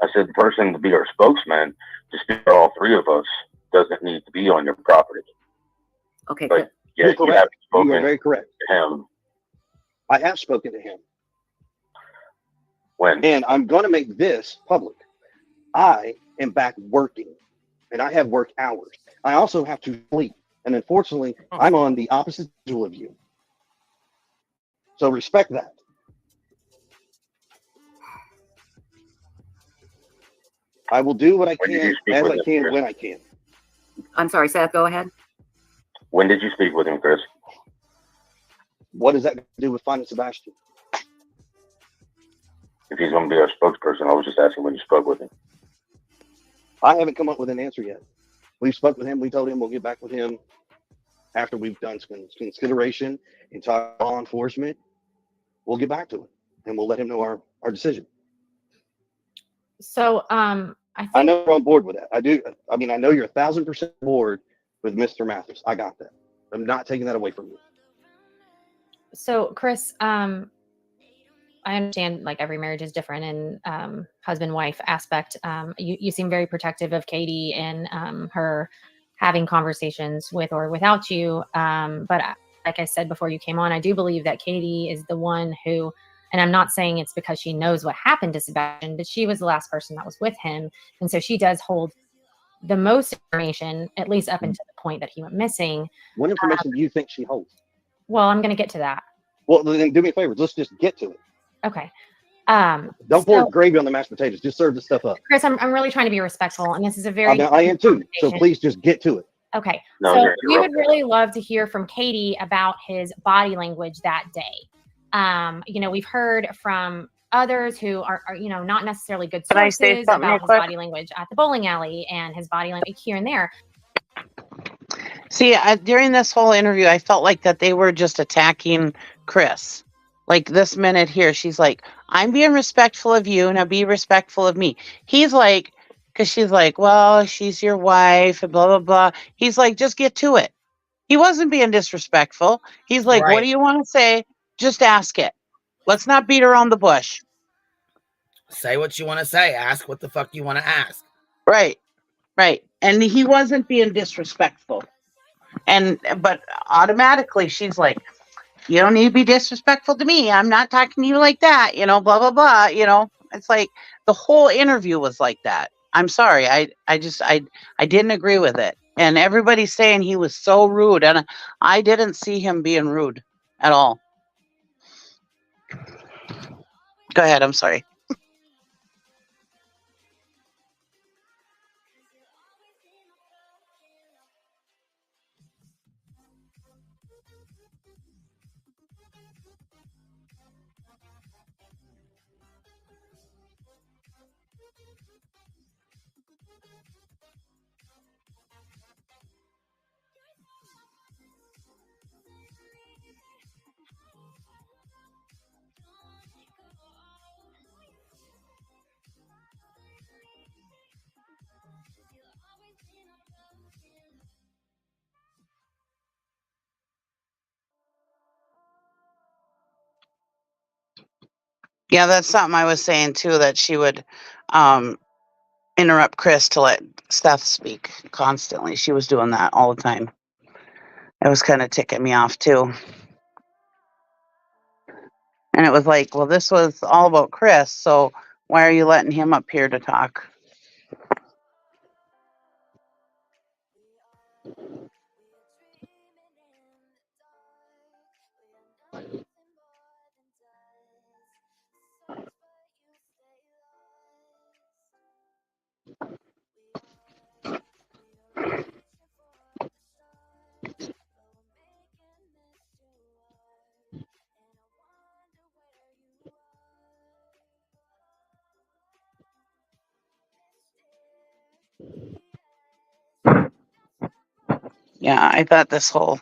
I said the person to be our spokesman to speak for all three of us doesn't need to be on your property. Okay, But Chris. yeah, you're you correct. have You are spoken very correct. to him I have spoken to him, when and I'm going to make this public. I am back working, and I have work hours. I also have to sleep, and unfortunately, I'm on the opposite schedule of you. So respect that. I will do what I When did can you speak as with I him, can Chris? when I can. I'm sorry, Seth, go ahead. When did you speak with him, Chris? What does that got to do with finding Sebastian? If he's going to be our spokesperson, I was just asking when you spoke with him. I haven't come up with an answer yet. We've spoke with him. We told him we'll get back with him after we've done some consideration and talk to law enforcement. We'll get back to it, and we'll let him know our decision. So I I think know you're on board with that. I do. I mean, I know you're 1,000% on board with Mr. Mathis. I got that. I'm not taking that away from you. so, Chris, I understand like every marriage is different and husband-wife aspect. You seem very protective of Katie and her having conversations with or without you. But like I said before you came on, I do believe that Katie is the one who, and I'm not saying it's because she knows what happened to Sebastian, but she was the last person that was with him. And so she does hold the most information, at least up until the point that he went missing. What information do you think she holds? Well, I'm going to get to that. Well, then do me a favor. Let's just get to it. Okay. Don't pour gravy on the mashed potatoes. Just serve the stuff up. Chris, I'm really trying to be respectful, and this is a I very mean, I am too. So conversation. please just get to it. Okay. No, So you're we would interrupting. really love to hear from Katie about his body language that day. We've heard from others who are not necessarily good Can I say sources something real about his quick? body language at the bowling alley and his body language here and there. See, during this whole interview, I felt like that they were just attacking Chris. Like this minute here, she's like, I'm being respectful of you, now be respectful of me. He's like, because she's like, well, she's your wife, and blah, blah, blah. He's like, just get to it. He wasn't being disrespectful. He's like, what Right. do you want to say? Just ask it. Let's not beat around the bush. Say what you want to say. Ask what the fuck you want to ask. Right, right. And he wasn't being disrespectful. But automatically she's like, you don't need to be disrespectful to me. I'm not talking to you like that, blah, blah, blah. It's like the whole interview was like that. I'm sorry. I didn't agree with it. And everybody's saying he was so rude. And I didn't see him being rude at all. Go ahead. I'm sorry. Yeah, that's something I was saying too, that she would interrupt Chris to let Seth speak constantly. She was doing that all the time. It was kind of ticking me off too. And it was like, well, this was all about Chris, so why are you letting him up here to talk? Yeah, I thought this whole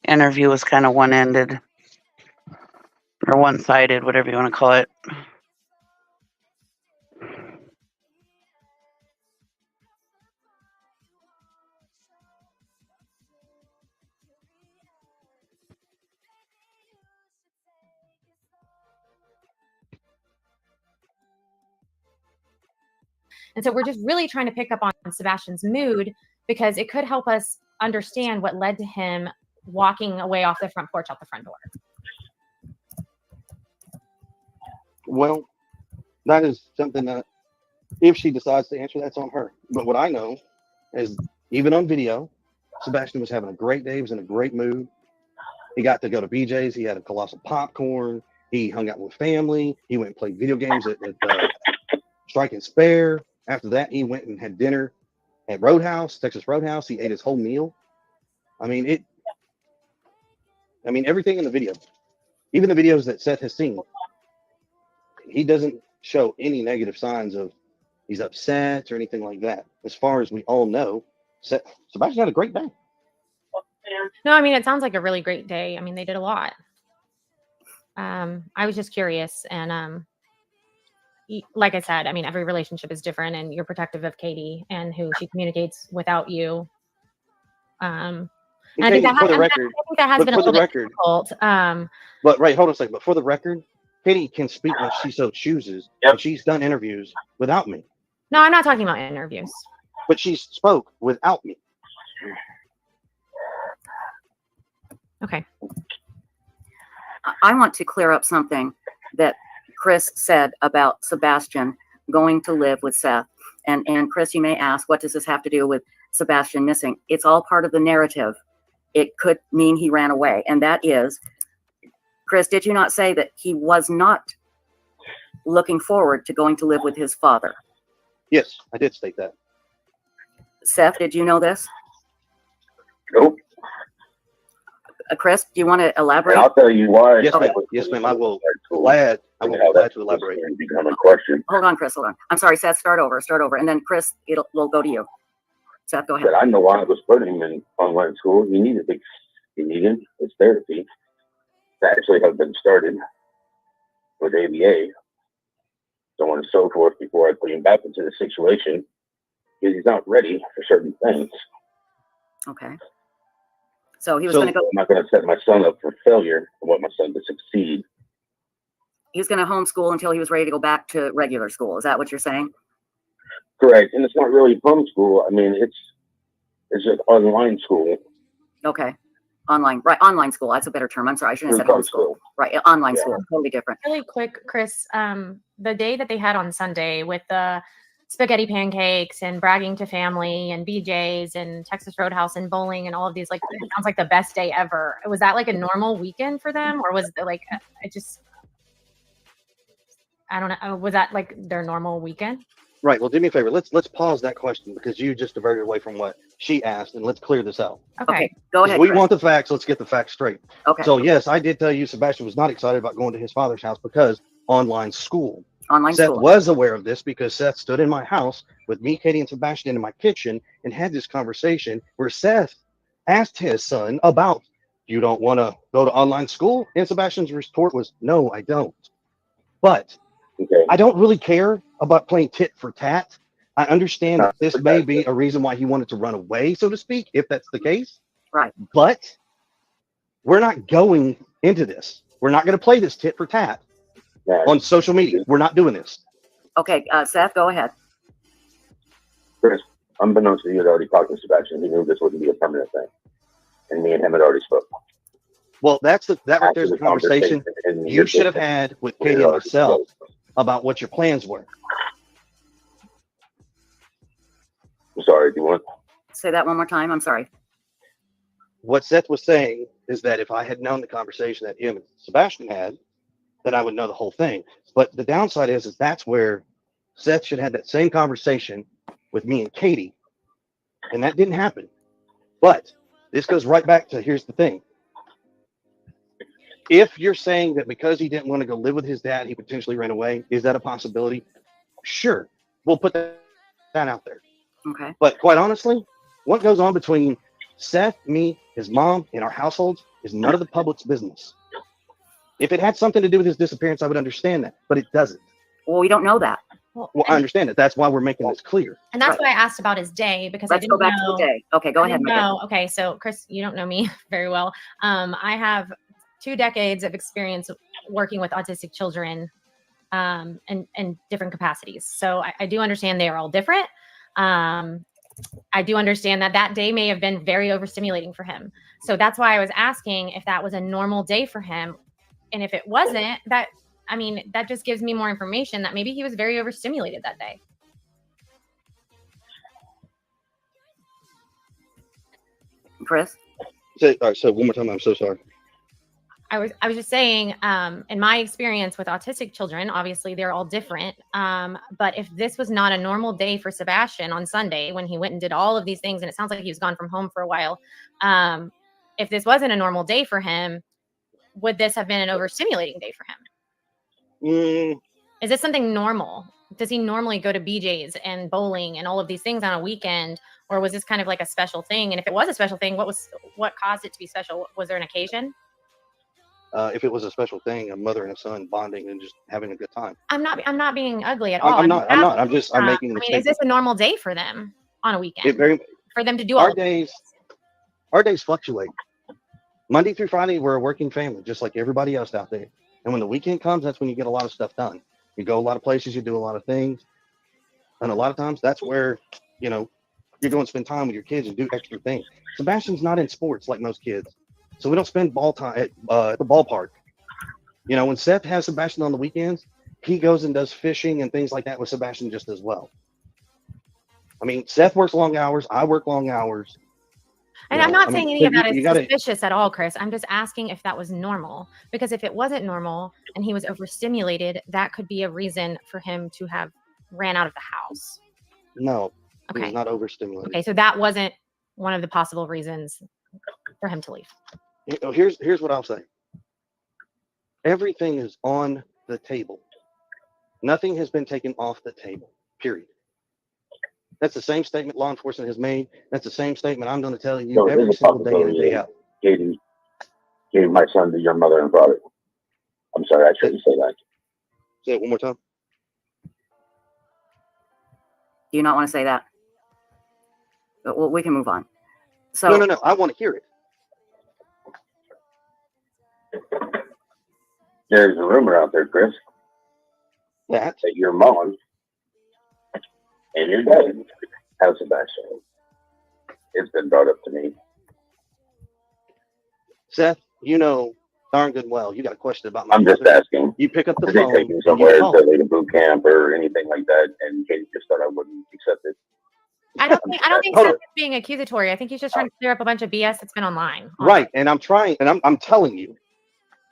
interview was kind of one-ended or one-sided, whatever you want to call it. And so we're just really trying to pick up on Sebastian's mood because it could help us understand what led to him walking away off the front porch out the front door. Well, that is something that if she decides to answer, that's on her. But what I know is even on video, Sebastian was having a great day. He was in a great mood. He got to go to BJ's. He had a colossal popcorn. He hung out with family. He went and played video games at Strike and Spare. After that, he went and had dinner at Roadhouse, Texas Roadhouse. He ate his whole meal. I mean, everything in the video, even the videos that Seth has seen, he doesn't show any negative signs of he's upset or anything like that. As far as we all know, Sebastian had a great day. No, I mean, it sounds like a really great day. I mean, they did a lot. I was just curious. And like I said, I mean, every relationship is different and you're protective of Katie and who she communicates without you. And I think that has been a little bit difficult. But right, hold on a second. But for the record, Katie can speak when she so chooses. Yep. And she's done interviews without me. No, I'm not talking about interviews. But she spoke without me. Okay. I want to clear up something that Chris said about Sebastian going to live with Seth. And Chris, you may ask, what does this have to do with Sebastian missing? It's all part of the narrative. It could mean he ran away. And that is, Chris, did you not say that he was not looking forward to going to live with his father? Yes, I did state that. Seth, did you know this? Nope. Chris, do you want to elaborate? I'll tell you why. Yes, ma'am. Yes, ma'am. I will glad to elaborate. Become a question. Hold on, Chris. Hold on. I'm sorry, Seth. Start over. And then Chris, we'll go to you. Seth, go ahead. I know why I was putting him in online school. He needed his therapy to actually have been started with ABA, so on and so forth, before I put him back into the situation, because he's not ready for certain things. Okay. So he was going to go. I'm not going to set my son up for failure. I want my son to succeed. He was going to homeschool until he was ready to go back to regular school. Is that what you're saying? Correct. And it's not really homeschool. I mean, it's just online school. Okay. Online, right? Online school. That's a better term. I'm sorry. I shouldn't have said homeschool. Right. Online school. Totally different. Really quick, Chris, the day that they had on Sunday with the spaghetti pancakes and bragging to family and BJ's and Texas Roadhouse and bowling and all of these, like, it sounds like the best day ever. Was that like a normal weekend for them, or was it like, I don't know. Was that like their normal weekend? Right. Well, do me a favor. Let's pause that question because you just diverted away from what she asked, and let's clear this out. Okay. Go ahead. We want the facts. Let's get the facts straight. Okay. So yes, I did tell you Sebastian was not excited about going to his father's house because online school. Seth was aware of this because Seth stood in my house with me, Katie, and Sebastian in my kitchen and had this conversation where Seth asked his son about, you don't want to go to online school? And Sebastian's retort was, no, I don't. But I don't really care about playing tit for tat. I understand that this may be a reason why he wanted to run away, so to speak, if that's the case. Right. But we're not going into this. We're not going to play this tit for tat. on social media. We're not doing this. Okay, Seth, go ahead. Chris, unbeknownst to you, had already talked to Sebastian. He knew this wouldn't be a permanent thing, and me and him had already spoken. Well, that right there's After the conversation and you should have had with we had Katie and already myself spoken. about what your plans were. I'm sorry, do you want? Say that one more time. I'm sorry. What Seth was saying is that if I had known the conversation that him and Sebastian had, then I would know the whole thing. But the downside is that's where Seth should have had that same conversation with me and Katie, and that didn't happen. But this goes right back to, here's the thing. If you're saying that because he didn't want to go live with his dad, he potentially ran away, is that a possibility? Sure, we'll put that out there. Okay. But quite honestly, what goes on between Seth, me, his mom, and our households is none of the public's business. If it had something to do with his disappearance, I would understand that, but it doesn't. Well, we don't know that. Well, I understand it. That's why we're making this clear. And that's why I asked about his day, because I Let's didn't go back know. to the day. Okay, go I ahead. didn't Megan. know. Okay, so Chris, you don't know me very well. I have 2 decades of experience working with autistic children in different capacities. So I do understand they are all different. I do understand that day may have been very overstimulating for him. So that's why I was asking if that was a normal day for him. And if it wasn't, that just gives me more information that maybe he was very overstimulated that day. Chris? All right, so one more time, I'm so sorry. I was just saying, in my experience with autistic children, obviously they're all different. But if this was not a normal day for Sebastian on Sunday, when he went and did all of these things, and it sounds like he was gone from home for a while, if this wasn't a normal day for him, would this have been an overstimulating day for him? Is this something normal? Does he normally go to BJ's and bowling and all of these things on a weekend? Or was this kind of like a special thing? And if it was a special thing, what caused it to be special? Was there an occasion? If it was a special thing, a mother and a son bonding and just having a good time. I'm not being ugly at all. I'm not. I'm making the is this a normal day for them on a weekend? For them to do our days fluctuate. Monday through Friday, we're a working family, just like everybody else out there. And when the weekend comes, that's when you get a lot of stuff done. You go a lot of places, you do a lot of things. And a lot of times that's where, you're going to spend time with your kids and do extra things. Sebastian's not in sports like most kids. So we don't spend ball time at the ballpark. When Seth has Sebastian on the weekends, he goes and does fishing and things like that with Sebastian just as well. I mean, Seth works long hours. I work long hours. And I'm not saying any of that is suspicious at all, Chris. I'm just asking if that was normal. Because if it wasn't normal and he was overstimulated, that could be a reason for him to have ran out of the house. No, he was not overstimulated. Okay, so that wasn't one of the possible reasons for him to leave. Here's what I'll say. Everything is on the table. Nothing has been taken off the table, period. That's the same statement law enforcement has made. That's the same statement I'm going to tell you every single day in and day out. Katie gave my son to your mother and father. I'm sorry, I shouldn't say that. Say it one more time. Do you not want to say that? Well, we can move on. So No. I want to hear it. There's a rumor out there, Chris, that your mom and your dad have Sebastian. It's been brought up to me. Seth, darn good well. You got a question about my I'm just asking. You pick up the Did phone. they take me somewhere to like a boot camp or anything like that, and Katie just thought I wouldn't accept it? I don't think Seth is being accusatory. I think he's just trying to clear up a bunch of BS that's been online. Right, and I'm trying, and I'm telling you,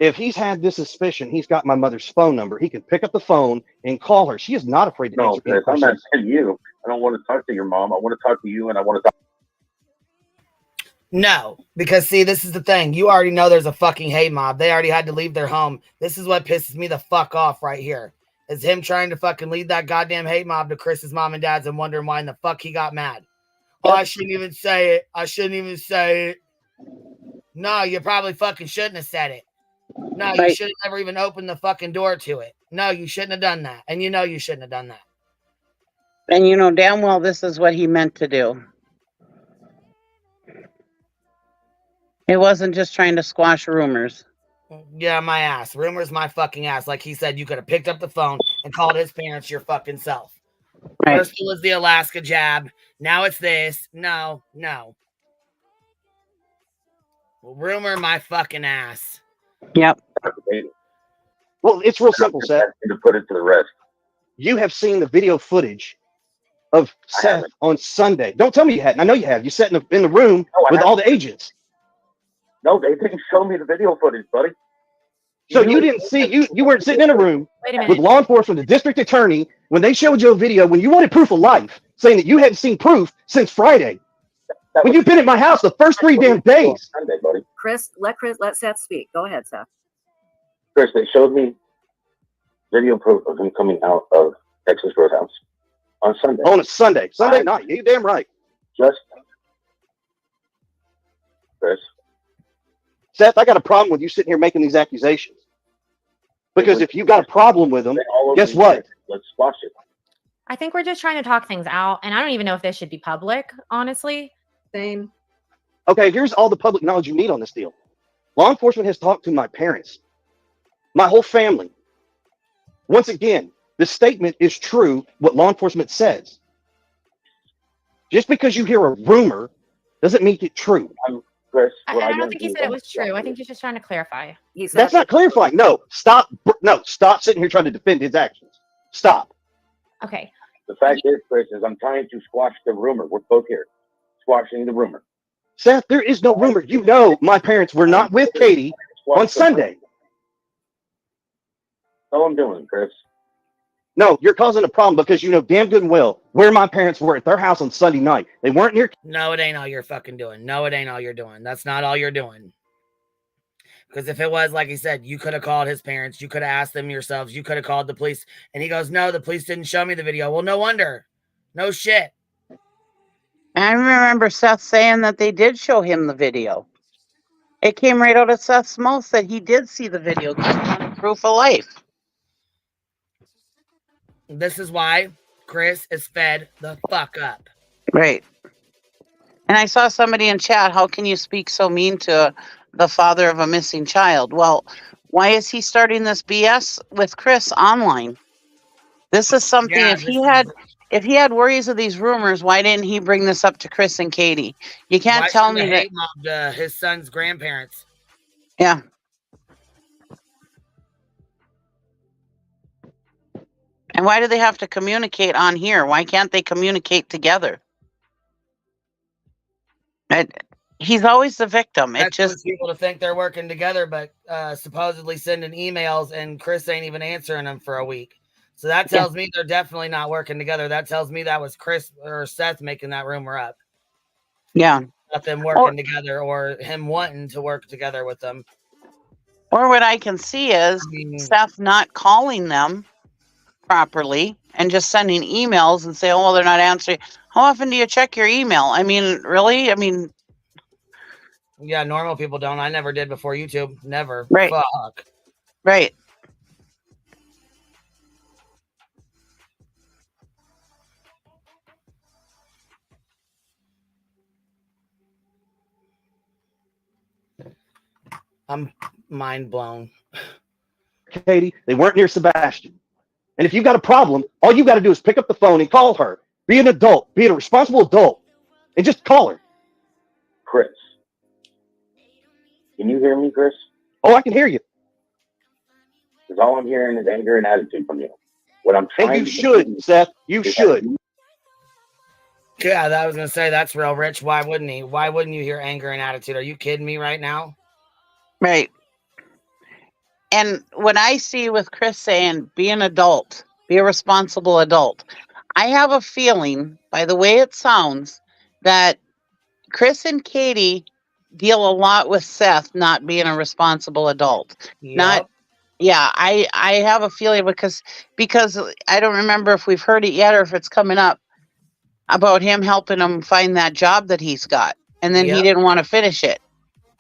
if he's had this suspicion, he's got my mother's phone number. He can pick up the phone and call her. She is not afraid to answer any questions. I'm not saying you. I don't want to talk to your mom. I want to talk to you, and I want to talk. No, because see, this is the thing. You already know there's a fucking hate mob. They already had to leave their home. This is what pisses me the fuck off right here. Is him trying to fucking lead that goddamn hate mob to Chris's mom and dad's and wondering why in the fuck he got mad. Oh, I shouldn't even say it. I shouldn't even say it. No, you probably fucking shouldn't have said it. No, you should have never even opened the fucking door to it. No, you shouldn't have done that. And you shouldn't have done that. And damn well this is what he meant to do. It wasn't just trying to squash rumors. Yeah, my ass. Rumors my fucking ass. Like he said, you could have picked up the phone and called his parents your fucking self. Right. First it was the Alaska jab. Now it's this. No. Rumor my fucking ass. Yep. Well, it's real simple, Seth. To put it to the rest. You have seen the video footage of Seth on Sunday. Don't tell me you hadn't. I know you have. You sat in the room with all the agents. No, they didn't show me the video footage, buddy. So you didn't see, you weren't sitting in a room Wait a minute. with law enforcement, the district attorney, when they showed you a video, when you wanted proof of life, saying that you hadn't seen proof since Friday. When you've been at my house the first 3 damn days. Sunday, buddy. Chris, let Seth speak. Go ahead, Seth. Chris, they showed me video proof of him coming out of Texas Roadhouse on Sunday. On a Sunday night. You damn right. Just, Chris. Seth, I got a problem with you sitting here making these accusations. Because if you got a problem with them, guess what? Let's squash it. I think we're just trying to talk things out, and I don't even know if this should be public, honestly. Same. Okay, here's all the public knowledge you need on this deal. Law enforcement has talked to my parents, my whole family. Once again, this statement is true, what law enforcement says. Just because you hear a rumor doesn't make it true. Chris, I don't think he said it was true. I think he's just trying to clarify. That's not clarifying. No, stop sitting here trying to defend his actions. Stop. Okay. The fact is, Chris, is I'm trying to squash the rumor. We're both here. Squashing the rumor. Seth, there is no rumor. You know my parents were not with Katie on Sunday. That's all I'm doing, Chris. No, you're causing a problem because you know damn good and well where my parents were at their house on Sunday night. They weren't near. No, it ain't all you're fucking doing. No, it ain't all you're doing. That's not all you're doing. Because if it was, like he said, you could have called his parents. You could have asked them yourselves. You could have called the police. And he goes, no, the police didn't show me the video. Well, no wonder. No shit. I remember Seth saying that they did show him the video. It came right out of Seth's mouth that he did see the video. Proof of life. This is why Chris is fed the fuck up. Right. And I saw somebody in chat, how can you speak so mean to the father of a missing child? Well, why is he starting this BS with Chris online? This is something, if he had worries of these rumors, why didn't he bring this up to Chris and Katie? You can't tell me that. Mobbed, his son's grandparents. Yeah. And why do they have to communicate on here? Why can't they communicate together? He's always the victim. That's just people to think they're working together, but supposedly sending emails and Chris ain't even answering them for a week. So that tells me they're definitely not working together. That tells me that was Chris or Seth making that rumor up. Yeah. Not them working together or him wanting to work together with them. Or what I can see is Seth not calling them properly and just sending emails and say, oh, well, they're not answering. How often do you check your email? I mean, really? I mean, yeah, normal people don't. I never did before YouTube. Never. Right. Fuck. Right. I'm mind blown. Katie, they weren't near Sebastian. And if you've got a problem, all you got to do is pick up the phone and call her. Be an adult. Be a responsible adult. And just call her. Chris. Can you hear me, Chris? Oh, I can hear you. Because all I'm hearing is anger and attitude from you. What I'm trying and you should, Seth. You should. Yeah, I was going to say, that's real, Rich. Why wouldn't he? Why wouldn't you hear anger and attitude? Are you kidding me right now? Right. And what I see with Chris saying, be an adult, be a responsible adult. I have a feeling, by the way it sounds, that Chris and Katie deal a lot with Seth not being a responsible adult. Yep. I have a feeling because I don't remember if we've heard it yet or if it's coming up about him helping him find that job that he's got. And then he didn't want to finish it,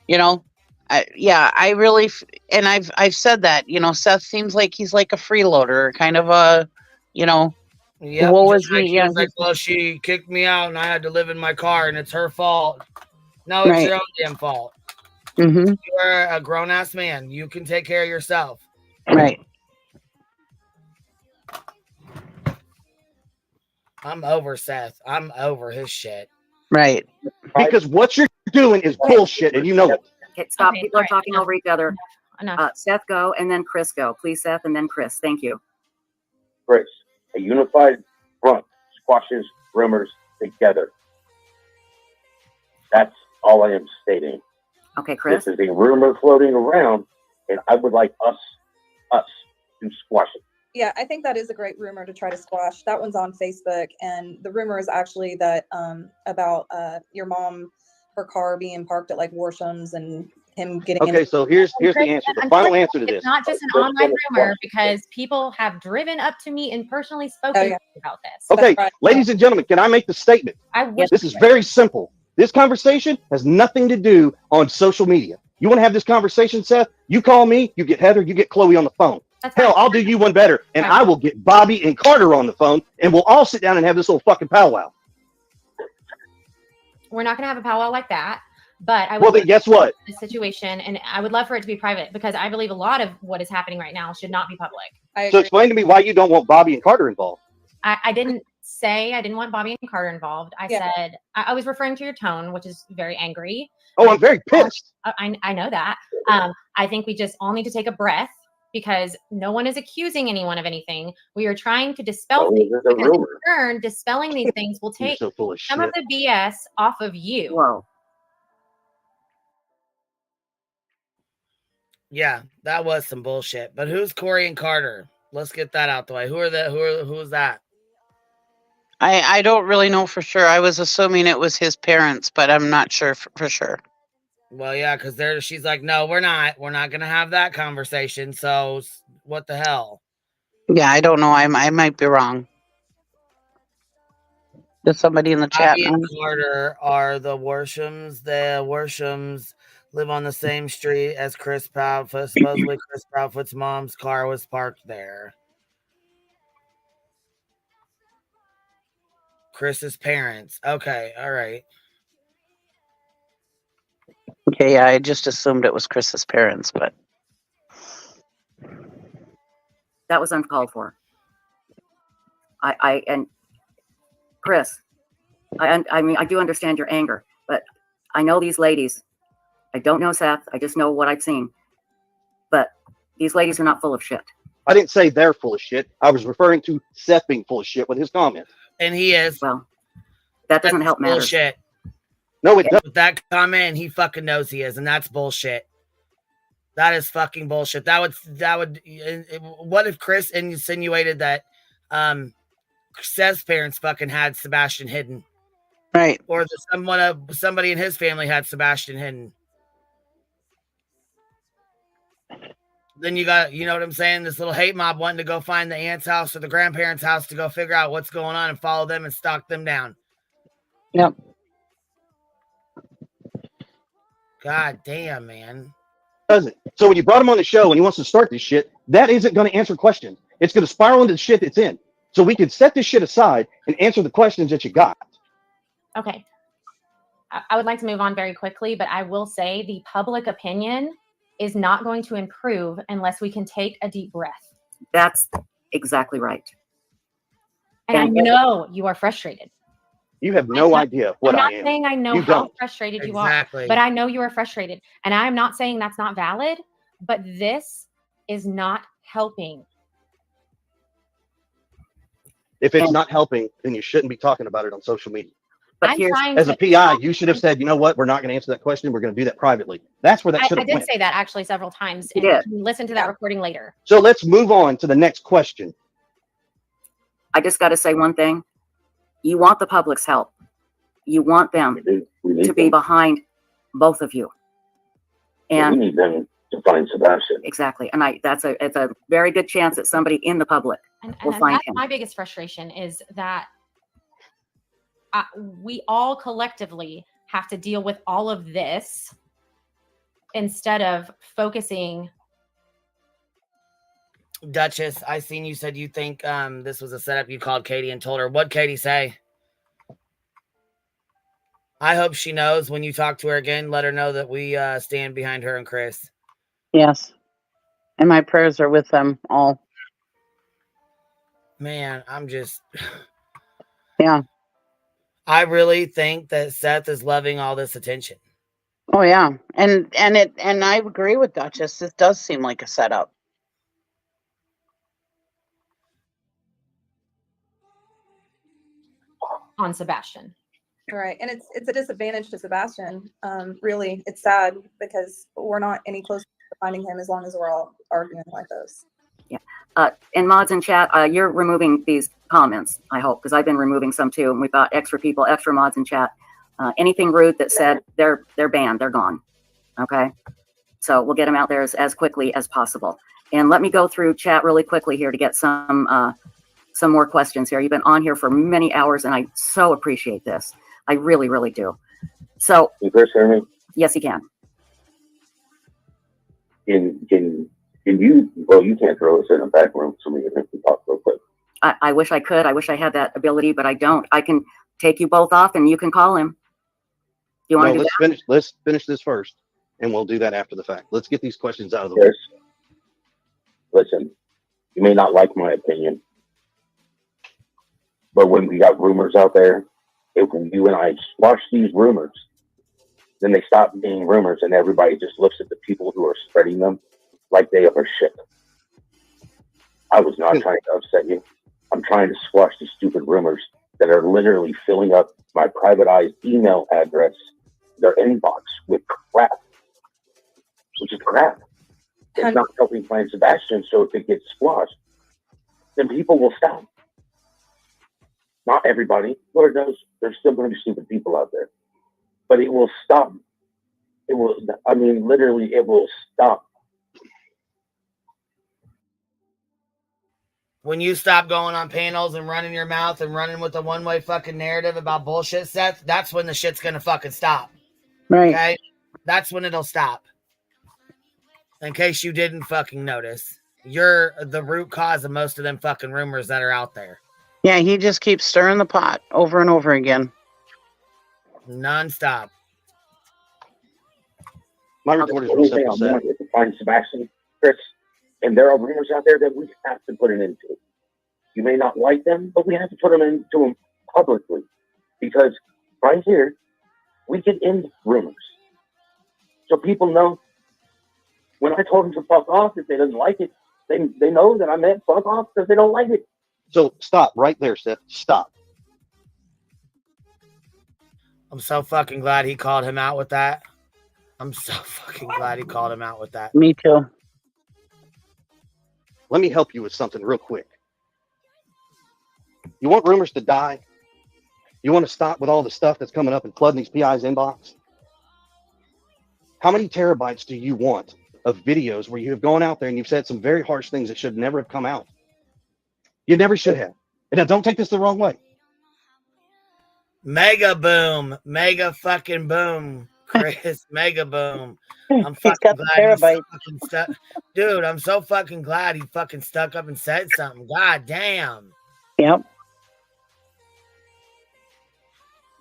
you know? I really, and I've said that, you know, Seth seems like he's like a freeloader, kind of a, you know, what was he? Yeah, like, well, she kicked me out and I had to live in my car and it's her fault. No, it's your own damn fault. Mm-hmm. You're a grown ass man. You can take care of yourself. Right. I'm over Seth. I'm over his shit. Right. Because what you're doing is bullshit, and you know it. Okay, stop. Okay, People are all right, talking enough. over each other. Enough. Seth, go, and then Chris, go. Please, Seth, and then Chris. Thank you. Chris, a unified front squashes rumors together. That's all I am stating. Okay, Chris. This is a rumor floating around, and I would like us to squash it. Yeah, I think that is a great rumor to try to squash. That one's on Facebook, and the rumor is actually that about your mom, her car being parked at like Warsham's and him getting Okay, in. so here's the Chris, answer. The final answer to it's this. not just an online rumor because people have driven up to me and personally spoken about this. Okay, ladies and gentlemen, can I make the statement? I wish This is very simple. This conversation has nothing to do on social media. You want to have this conversation, Seth? You call me, you get Heather, you get Chloe on the phone. Hell, I'll do you one better, and I will get Bobby and Carter on the phone, and we'll all sit down and have this little fucking powwow. We're not going to have a powwow like that, but I would Well, then guess what? the situation, and I would love for it to be private because I believe a lot of what is happening right now should not be public. So explain to me why you don't want Bobby and Carter involved. I didn't say I didn't want Bobby and Carter involved. I said I was referring to your tone, which is very angry. Oh, I'm very pissed. I know that. I think we just all need to take a breath because no one is accusing anyone of anything. We are trying to dispel things because in turn, dispelling these things will take so full of some of the BS off of you. Whoa. Yeah, that was some bullshit. But who's Corey and Carter? Let's get that out the way. Who is that? I don't really know for sure. I was assuming it was his parents, but I'm not sure for sure. Well, yeah, because she's like, no, we're not gonna have that conversation. So what the hell? Yeah, I don't know. I might be wrong. Does somebody in the chat Bobby know? and Carter are the Worshams. The Worshams live on the same street as Chris Proudfoot. Supposedly, Chris Proudfoot's mom's car was parked there. Chris's parents. Okay, all right. Okay, yeah, I just assumed it was Chris's parents, but That was uncalled for. And Chris, I mean, I do understand your anger, but I know these ladies. I don't know Seth. I just know what I've seen. But these ladies are not full of shit. I didn't say they're full of shit. I was referring to Seth being full of shit with his comment. And he is. Well, that doesn't help matters. Bullshit. No, it doesn't. With that comment, he fucking knows he is, and that's bullshit. That is fucking bullshit. That would. What if Chris insinuated that Seth's parents fucking had Sebastian hidden, right? Or that somebody in his family had Sebastian hidden? Then you got, you know what I'm saying? This little hate mob wanting to go find the aunt's house or the grandparents' house to go figure out what's going on and follow them and stalk them down. Yep. God damn, man. Doesn't. So when you brought him on the show and he wants to start this shit, that isn't going to answer questions. It's going to spiral into the shit it's in. So we can set this shit aside and answer the questions that you got. Okay. I would like to move on very quickly, but I will say the public opinion is not going to improve unless we can take a deep breath. That's exactly right. And I know you are frustrated. You have no idea what I am. I'm not saying I know how frustrated you are, but I know you are frustrated. And I'm not saying that's not valid, but this is not helping. If it's not helping, then you shouldn't be talking about it on social media. But as a PI, you should have said, you know what, we're not going to answer that question. We're going to do that privately. That's where that should have I went. did say that actually several times. And you can listen to that recording later. So let's move on to the next question. I just got to say one thing. You want the public's help. You want them to be behind both of you. And we need them to find Sebastian. Exactly. And it's a very good chance that somebody in the public will find him. My biggest frustration is that we all collectively have to deal with all of this instead of focusing. Duchess, I seen you said you think this was a setup. You called Katie and told her. What'd Katie say? I hope she knows when you talk to her again. Let her know that we stand behind her and Chris. Yes. And my prayers are with them all. Man, I'm just. Yeah. I really think that Seth is loving all this attention. Oh yeah. And I agree with Duchess. It does seem like a setup. On Sebastian. Right, and it's a disadvantage to Sebastian. Really, it's sad because we're not any closer to finding him as long as we're all arguing like this. Yeah. And mods in chat, you're removing these comments, I hope, because I've been removing some too, and we've got extra people, extra mods in chat. Anything rude that said, they're banned, they're gone. Okay, so we'll get them out there as quickly as possible. And let me go through chat really quickly here to get some more questions here. You've been on here for many hours, and I so appreciate this. I really, really do. So, Can Chris hear me? yes, you can. Can you? Well, you can't throw us in a back room so we can talk real quick. I wish I could. I wish I had that ability, but I don't. I can take you both off, and you can call him. You want to do that? Let's finish this first, and we'll do that after the fact. Let's get these questions out of the way. Chris, listen, you may not like my opinion, but when we got rumors out there, if you and I squash these rumors, then they stop being rumors and everybody just looks at the people who are spreading them like they are shit. I was not trying to upset you. I'm trying to squash these stupid rumors that are literally filling up my privatized email address, their inbox with crap, which is crap. It's not helping find Sebastian, so if it gets squashed, then people will stop. Not everybody. Lord knows there's still going to be stupid people out there. But it will stop. It will, I mean, literally, it will stop. When you stop going on panels and running your mouth and running with a one-way fucking narrative about bullshit, Seth, that's when the shit's going to fucking stop. Right. Okay? That's when it'll stop. In case you didn't fucking notice. You're the root cause of most of them fucking rumors that are out there. Yeah, he just keeps stirring the pot over and over again. Non-stop. My report is The only thing I want is to find Sebastian, Chris, and there are rumors out there that we have to put an end to. You may not like them, but we have to put them into them publicly. Because right here, we can end rumors. So people know when I told them to fuck off, if they didn't like it, they know that I meant fuck off because they don't like it. So stop right there, Seth. Stop. I'm so fucking glad he called him out with that. I'm so fucking glad he called him out with that. Me too. Let me help you with something real quick. You want rumors to die? You want to stop with all the stuff that's coming up and flooding these PI's inbox? How many terabytes do you want of videos where you have gone out there and you've said some very harsh things that should never have come out? You never should have. And now don't take this the wrong way. Mega boom. Mega fucking boom. Chris, mega boom. I'm fucking glad he fucking stuck. Dude, I'm so fucking glad he fucking stuck up and said something. God damn. Yep.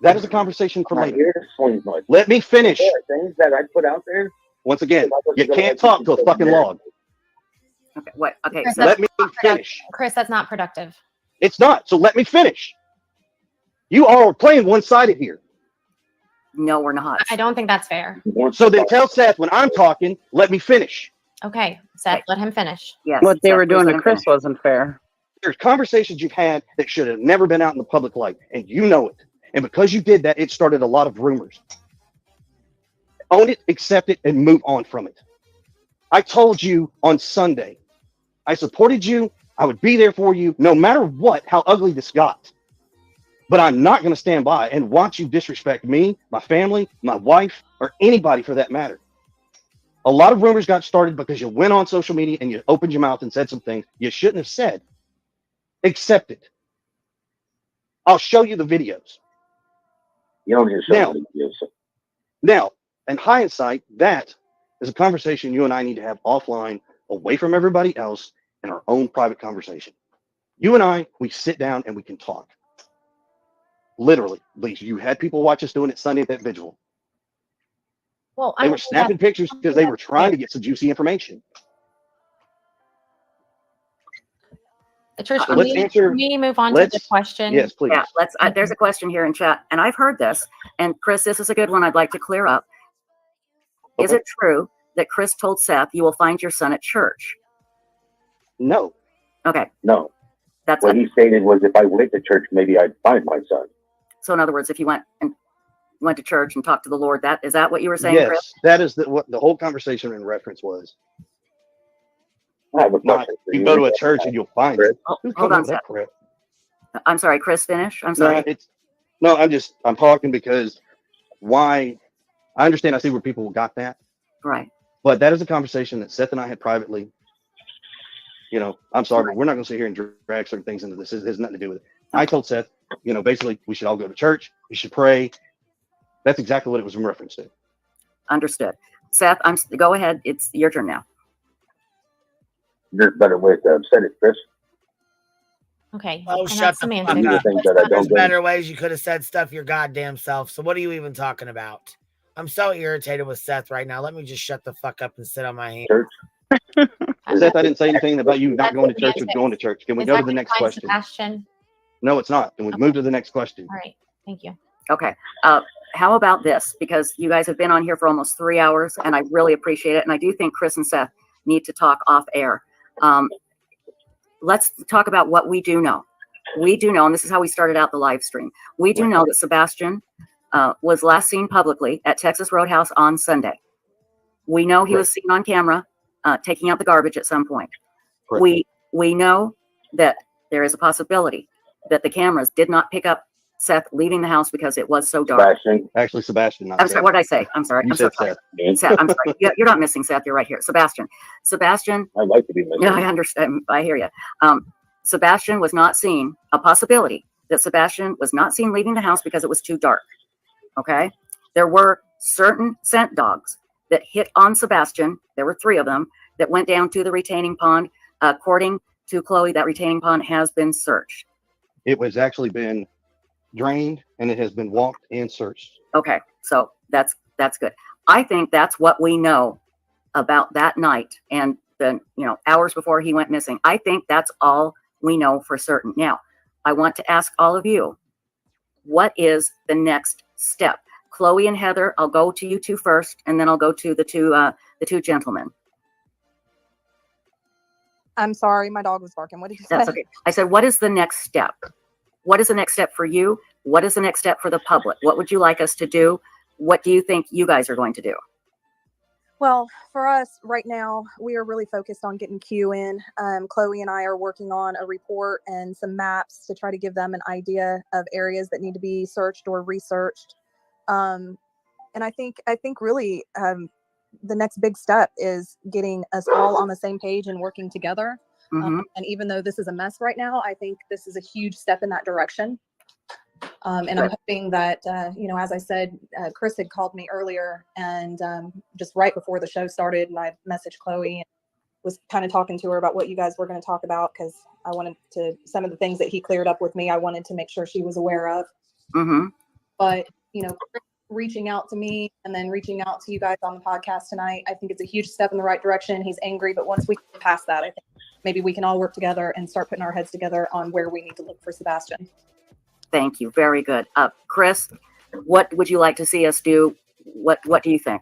That is a conversation for I'm later. here to swing, bud. Let me finish. There are things that I put out there. Once again, you can't talk to a fucking log. Okay, what? Okay, Chris, so Let me finish. Chris, that's not productive. It's not. So let me finish. You all are playing one-sided here. no, we're not. I don't think that's fair. So then tell Seth when I'm talking, let me finish. Okay, Seth, let him finish. Yes. What they Seth, were please doing let to him Chris finish. wasn't fair. There's conversations you've had that should have never been out in the public light, and you know it. And because you did that, it started a lot of rumors. Own it, accept it, and move on from it. I told you on Sunday, I supported you. I would be there for you no matter what, how ugly this got. But I'm not going to stand by and watch you disrespect me, my family, my wife, or anybody for that matter. A lot of rumors got started because you went on social media and you opened your mouth and said some things you shouldn't have said. Accept it. I'll show you the videos. You don't need to show me the videos. Now, in hindsight, that is a conversation you and I need to have offline, away from everybody else, in our own private conversation. You and I, we sit down and we can talk. Literally, you had people watch us doing it Sunday at that vigil. Well, They were snapping pictures because they were trying to get some juicy information. Trish, So let's answer. can we move on to the question? Yes, please. Yeah, let's. There's a question here in chat, and I've heard this. And Chris, this is a good one. I'd like to clear up. Is it true that Chris told Seth, "You will find your son at church"? No. Okay. No. That's what he stated was, if I went to church, maybe I'd find my son. So in other words, if you went to church and talked to the Lord, is that what you were saying, Yes, Chris? that is what the whole conversation in reference was. I have a question. You go to a church and you'll find it. Hold on, Seth. I'm sorry, Chris, finish. I'm sorry. I'm talking because why? I understand. I see where people got that. Right. But that is a conversation that Seth and I had privately. You know, I'm sorry, but we're not going to sit here and drag certain things into this. It has nothing to do with it. I told Seth, basically we should all go to church. We should pray. That's exactly what it was in reference to. Understood. Seth, go ahead. It's your turn now. There's better ways to have said it, Chris. Okay. Oh, shut the fuck up. There's better ways you could have said stuff your goddamn self. So what are you even talking about? I'm so irritated with Seth right now. Let me just shut the fuck up and sit on my hands. Seth, I didn't say anything about you not going to church or going to church. Can we go to the next question? Sebastian? No, it's not. Can we move to the next question? All right. Thank you. Okay. How about this? Because you guys have been on here for almost 3 hours, and I really appreciate it. And I do think Chris and Seth need to talk off air. Let's talk about what we do know. We do know, and this is how we started out the live stream. We do know that Sebastian was last seen publicly at Texas Roadhouse on Sunday. We know he was seen on camera taking out the garbage at some point. We know that there is a possibility that the cameras did not pick up Seth leaving the house because it was so dark. Sebastian. I'm sorry. What did I say? I'm sorry. I'm so sorry. Seth, I'm sorry. You're not missing Seth. You're right here. Sebastian. I'd like to be missing. Yeah, I understand. I hear you. Sebastian was not seen. A possibility that Sebastian was not seen leaving the house because it was too dark. Okay. There were certain scent dogs that hit on Sebastian. There were 3 of them that went down to the retaining pond. According to Chloe, that retaining pond has been searched. It was actually been drained and it has been walked and searched. Okay, so that's good. I think that's what we know about that night and the hours before he went missing. I think that's all we know for certain. Now, I want to ask all of you, what is the next step? Chloe and Heather, I'll go to you two first, and then I'll go to the two gentlemen. I'm sorry, my dog was barking. What did you say? That's okay. I said, what is the next step? What is the next step for you? What is the next step for the public? What would you like us to do? What do you think you guys are going to do? Well, for us right now, we are really focused on getting Q in. Chloe and I are working on a report and some maps to try to give them an idea of areas that need to be searched or researched. And I think really the next big step is getting us all on the same page and working together. Mm-hmm. And even though this is a mess right now, I think this is a huge step in that direction. And I'm hoping that, as I said, Chris had called me earlier and just right before the show started, and I messaged Chloe and was kind of talking to her about what you guys were going to talk about, because I wanted some of the things that he cleared up with me, I wanted to make sure she was aware of. Mm-hmm. But, reaching out to me and then reaching out to you guys on the podcast tonight, I think it's a huge step in the right direction. He's angry, but once we get past that, I think maybe we can all work together and start putting our heads together on where we need to look for Sebastian. Thank you. Very good. Chris, what would you like to see us do? What do you think?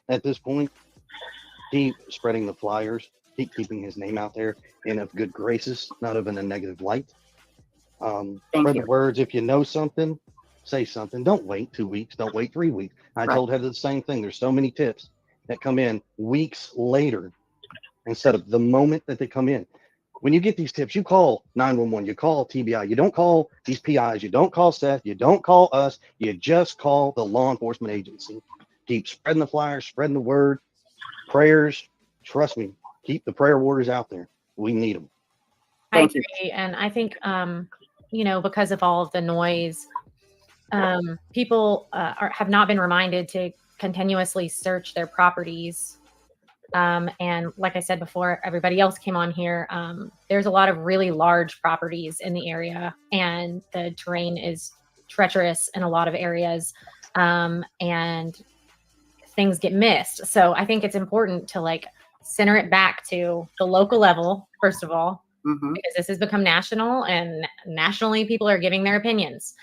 At this point, keep spreading the flyers, keep keeping his name out there in of good graces, not of in a negative light. Spread the words. If you know something, say something. Don't wait 2 weeks. Don't wait 3 weeks. I told Heather the same thing. There's so many tips that come in weeks later instead of the moment that they come in. When you get these tips, you call 911, you call TBI, you don't call these PIs, you don't call Seth, you don't call us, you just call the law enforcement agency. Keep spreading the flyers, spreading the word, prayers. Trust me, keep the prayer warriors out there. We need them. I agree. And I think, because of all of the noise, people have not been reminded to continuously search their properties And like I said before, everybody else came on here. There's a lot of really large properties in the area, and the terrain is treacherous in a lot of areas, and things get missed. So I think it's important to like center it back to the local level, first of all, because this has become national, and nationally people are giving their opinions.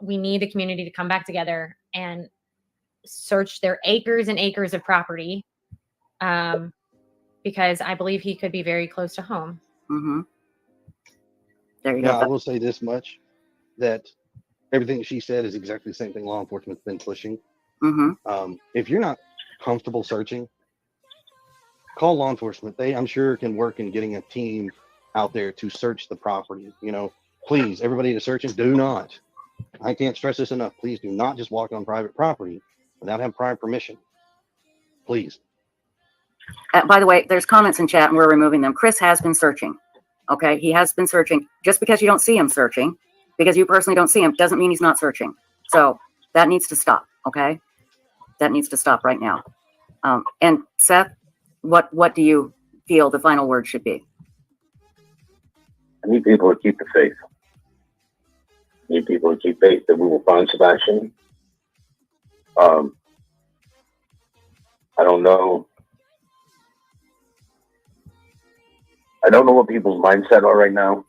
We need the community to come back together and search their acres and acres of property, because I believe he could be very close to home. There you Now, I go. will say this much, that everything she said is exactly the same thing law enforcement's been pushing. If you're not comfortable searching, call law enforcement. They, I'm sure, can work in getting a team out there to search the property. You know, please, everybody that's searching, do not. I can't stress this enough. Please do not just walk on private property without having prior permission. Please. By the way, there's comments in chat and we're removing them. Chris has been searching. Okay, he has been searching. Just because you don't see him searching, because you personally don't see him, doesn't mean he's not searching. So that needs to stop. Okay, that needs to stop right now. And Seth, what do you feel the final word should be? I need people to keep the faith. I need people to keep faith that we will find Sebastian. I don't know. I don't know what people's mindset are right now.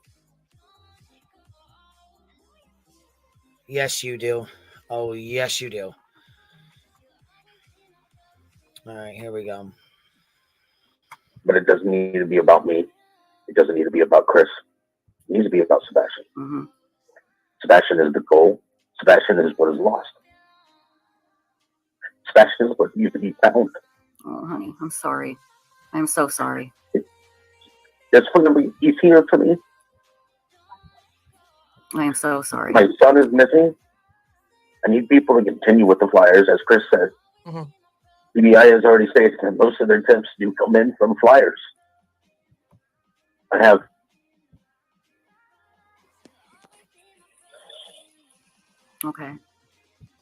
Yes, you do. Oh, yes, you do. All right, here we go. But it doesn't need to be about me. It doesn't need to be about Chris. It needs to be about Sebastian. Sebastian is the goal. Sebastian is what is lost. Sebastian is what needs to be found. Oh, honey, I'm sorry. I'm so sorry. That's for the he's here for me. I am so sorry. My son is missing. I need people to continue with the flyers, as Chris said. BBI has already stated that most of their tips do come in from flyers. I have Okay.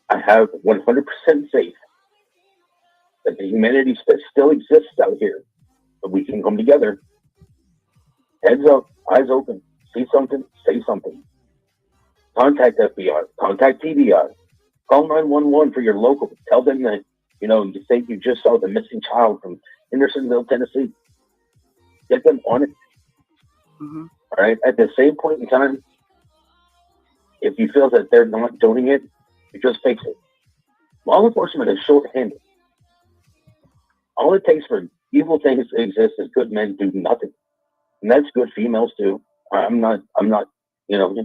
I have 100% faith that the humanity still exists out here, but we can come together. Heads up, eyes open, see something, say something. Contact FBI, contact TBI, call 911 for your local. Tell them that, you know, you think you just saw the missing child from Hendersonville, Tennessee. Get them on it. All right. At the same point in time, if you feel that they're not doing it, you just fix it. Law enforcement is short-handed. All it takes for evil things to exist is good men do nothing. And that's good females too. I'm not, you know,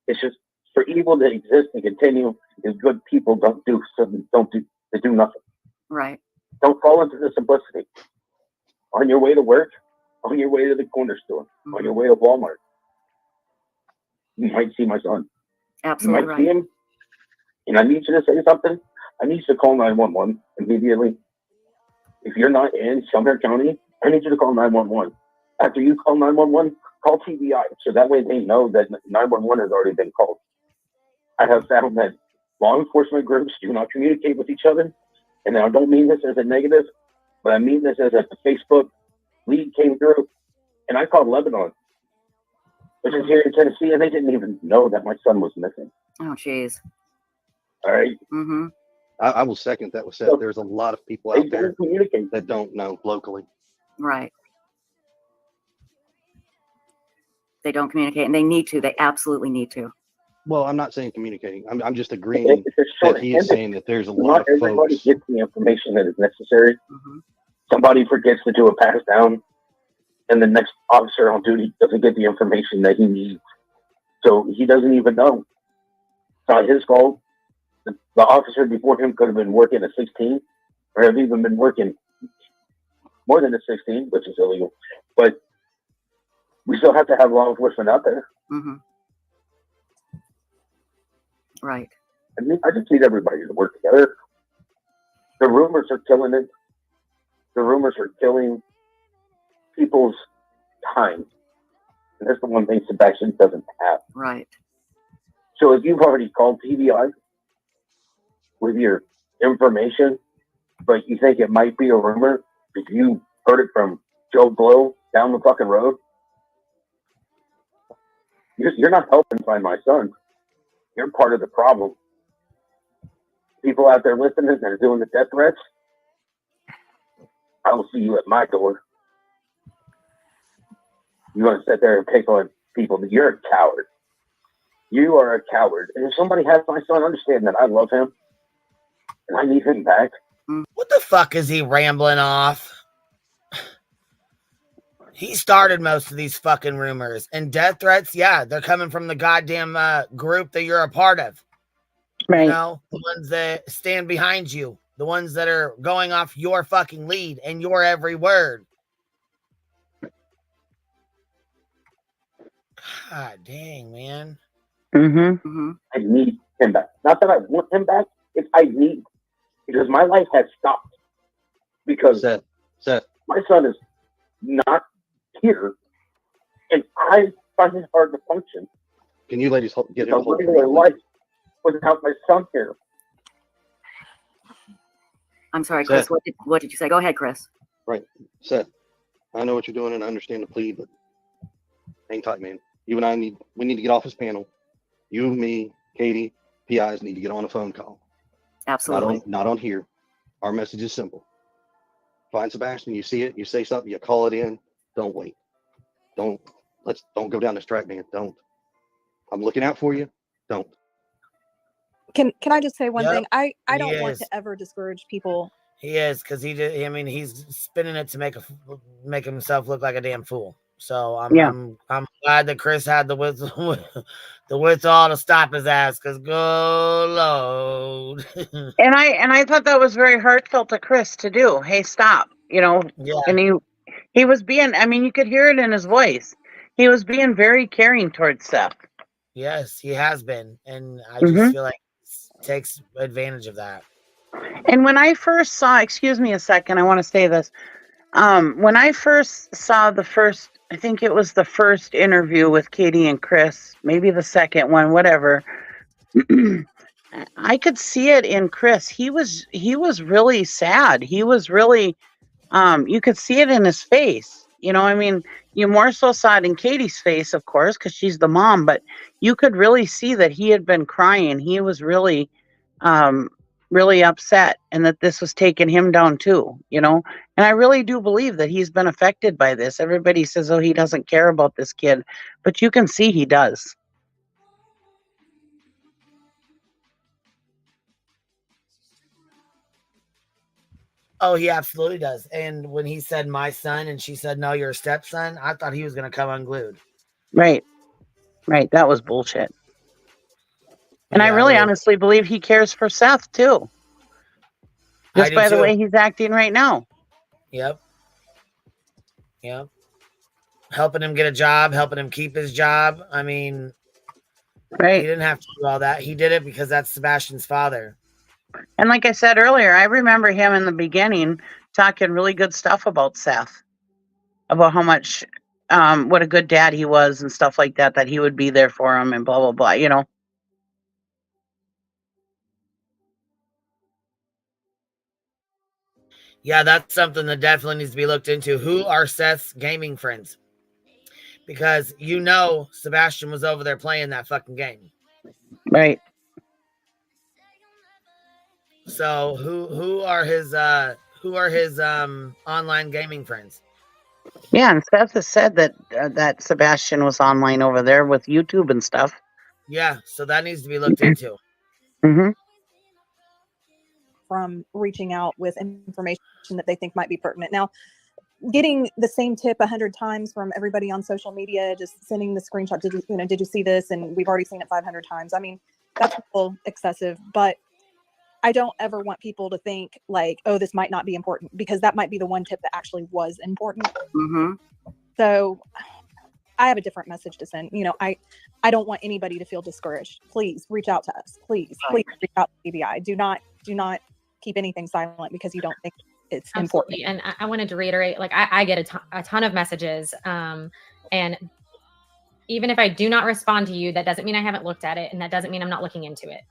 it's just for evil to exist and continue is good people don't do something, they do nothing. Right. Don't fall into the simplicity. On your way to work, on your way to the corner store, on your way to Walmart, you might see my son. Absolutely you might see him, and I need you to say something. I need you to call 911 immediately. If you're not in Sumner County, I need you to call 911. After you call 911, call TBI, so that way they know that 911 has already been called. I have found that law enforcement groups do not communicate with each other, and I don't mean this as a negative, but I mean this as a Facebook lead came through, and I called Lebanon, which is here in Tennessee, and they didn't even know that my son was missing. Oh, jeez. All right. I will second that with Seth. There's a lot of people out there that don't know locally. Right. They don't communicate, and they need to. They absolutely need to. Well, I'm not saying communicating. I'm just agreeing that he is saying that there's a lot of everybody folks. gets the information that is necessary. Somebody forgets to do a pass down, and the next officer on duty doesn't get the information that he needs. So he doesn't even know. It's not his fault. The officer before him could have been working a 16, or have even been working more than a 16, which is illegal. But we still have to have law enforcement out there. Right. I just need everybody to work together. The rumors are killing it. The rumors are killing people's time. And that's the one thing Sebastian doesn't have. Right. So if you've already called TBI with your information, but you think it might be a rumor if you heard it from Joe Blow down the fucking road. You're not helping find my son. You're part of the problem. People out there listening and are doing the death threats, I will see you at my door. You want to sit there and pick on people, but you're a coward. You are a coward. And if somebody has my son, understand that I love him and I need him back. What the fuck is he rambling off? He started most of these fucking rumors. And death threats, yeah, they're coming from the goddamn group that you're a part of. Right. You know, the ones that stand behind you, the ones that are going off your fucking lead and your every word. God dang, man. I need him back. Not that I want him back, it's I need, because my life has stopped. Because Seth. My son is not here, and I find it hard to function. Can you ladies get a regular life without my son here? I'm sorry, Chris. Seth. What did you say? Go ahead, Chris. Right. Seth, I know what you're doing and I understand the plea, but hang tight, man. You and I need to get off this panel. You, me, Katie, PIs need to get on a phone call. Absolutely. Not on here. Our message is simple. Find Sebastian, you see it, you say something, you call it in. Don't wait. Don't go down this track, man. Don't. I'm looking out for you. Don't. Can I just say one thing? I He don't want is. to ever discourage people. He is, because he's spinning it to make himself look like a damn fool. So I'm glad that Chris had the wherewithal to stop his ass, because go Lord. And I thought that was very heartfelt to Chris to do. Hey, stop. You know, Yeah. and he was being, I mean, you could hear it in his voice. He was being very caring towards Seth. Yes, he has been. And I just feel like he takes advantage of that. And when I first saw, excuse me a second, I want to say this. When I first saw I think it was the first interview with Katie and Chris, maybe the second one, whatever. I could see it in Chris. He was really sad. He was really, you could see it in his face. You know, I mean, you more so saw it in Katie's face, of course, because she's the mom, but you could really see that he had been crying. He was really, really upset, and that this was taking him down too, you know. And I really do believe that he's been affected by this. Everybody says, oh, he doesn't care about this kid, but you can see he does. Oh, he absolutely does. And when he said my son and she said, no, you're a stepson, I thought he was going to come unglued. Right. That was bullshit. And I really honestly believe he cares for Seth too. Just by the way he's acting right now. Yep. Helping him get a job, helping him keep his job. I mean, right. He didn't have to do all that. He did it because that's Sebastian's father. And like I said earlier, I remember him in the beginning talking really good stuff about Seth, about how much, what a good dad he was and stuff like that, that he would be there for him and blah, blah, blah, you know. Yeah, that's something that definitely needs to be looked into. Who are Seth's gaming friends? Because you know Sebastian was over there playing that fucking game. Right. So who are his online gaming friends? Yeah, and Seth has said that that Sebastian was online over there with YouTube and stuff. Yeah, so that needs to be looked into. From reaching out with information that they think might be pertinent. Now, getting the same tip 100 times from everybody on social media, just sending the screenshot, did you see this? And we've already seen it 500 times. I mean, that's a little excessive, but I don't ever want people to think like, oh, this might not be important, because that might be the one tip that actually was important. So I have a different message to send. You know, I don't want anybody to feel discouraged. Please reach out to us. Please reach out to CBI. Do not keep anything silent because you don't think it's important. And I wanted to reiterate, like I get a ton of messages, and even if I do not respond to you, that doesn't mean I haven't looked at it, and that doesn't mean I'm not looking into it.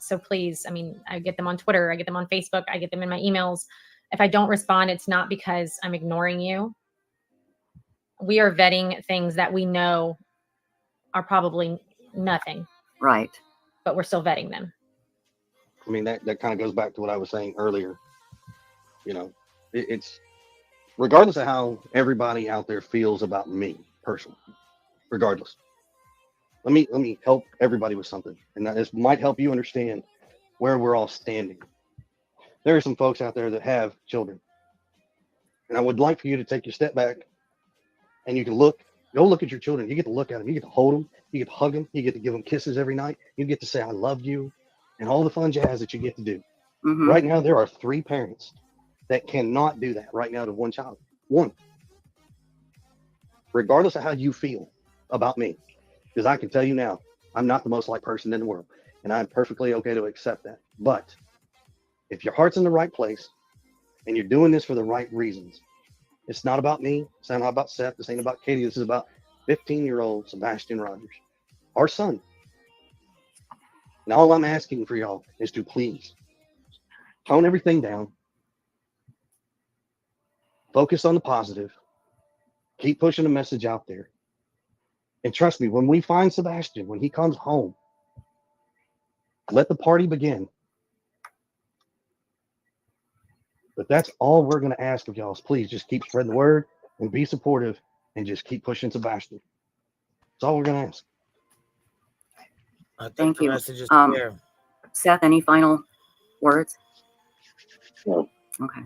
So please, I mean, I get them on Twitter, I get them on Facebook, I get them in my emails. If I don't respond, it's not because I'm ignoring you. We are vetting things that we know are probably nothing. Right. But we're still vetting them. I mean, that kind of goes back to what I was saying earlier. You know, it's regardless of how everybody out there feels about me personally, regardless. Let me help everybody with something, and that this might help you understand where we're all standing. There are some folks out there that have children, and I would like for you to take your step back, and you can go look at your children. You get to look at them, you get to hold them, you get to hug them, you get to give them kisses every night, you get to say I love you, and all the fun jazz that you get to do. Mm-hmm. Right now, there are 3 parents that cannot do that right now to one child. One. Regardless of how you feel about me, because I can tell you now, I'm not the most liked person in the world, and I'm perfectly okay to accept that. But if your heart's in the right place and you're doing this for the right reasons, it's not about me. It's not about Seth. This ain't about Katie. This is about 15-year-old Sebastian Rogers, our son. And all I'm asking for y'all is to please tone everything down, focus on the positive, keep pushing the message out there. And trust me, when we find Sebastian, when he comes home, let the party begin. But that's all we're going to ask of y'all is please just keep spreading the word and be supportive and just keep pushing Sebastian. That's all we're going to ask. I think Thank the you. message is clear. Seth, any final words? No. Okay.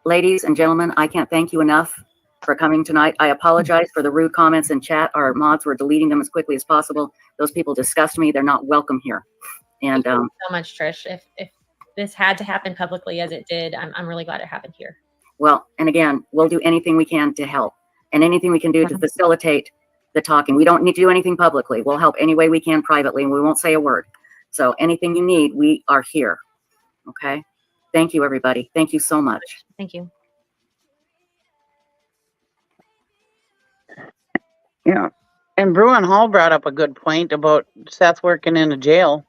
Ladies and gentlemen, I can't thank you enough for coming tonight. I apologize for the rude comments in chat. Our mods were deleting them as quickly as possible. Those people disgust me. They're not welcome here. And Thank you so much, Trish. If this had to happen publicly as it did, I'm really glad it happened here. well, and again, we'll do anything we can to help and anything we can do to facilitate the talking. We don't need to do anything publicly. We'll help any way we can privately, and we won't say a word. So anything you need, we are here. Okay. Thank you, everybody. Thank you so much. Thank you. Yeah. And Bruin Hall brought up a good point about Seth working in a jail.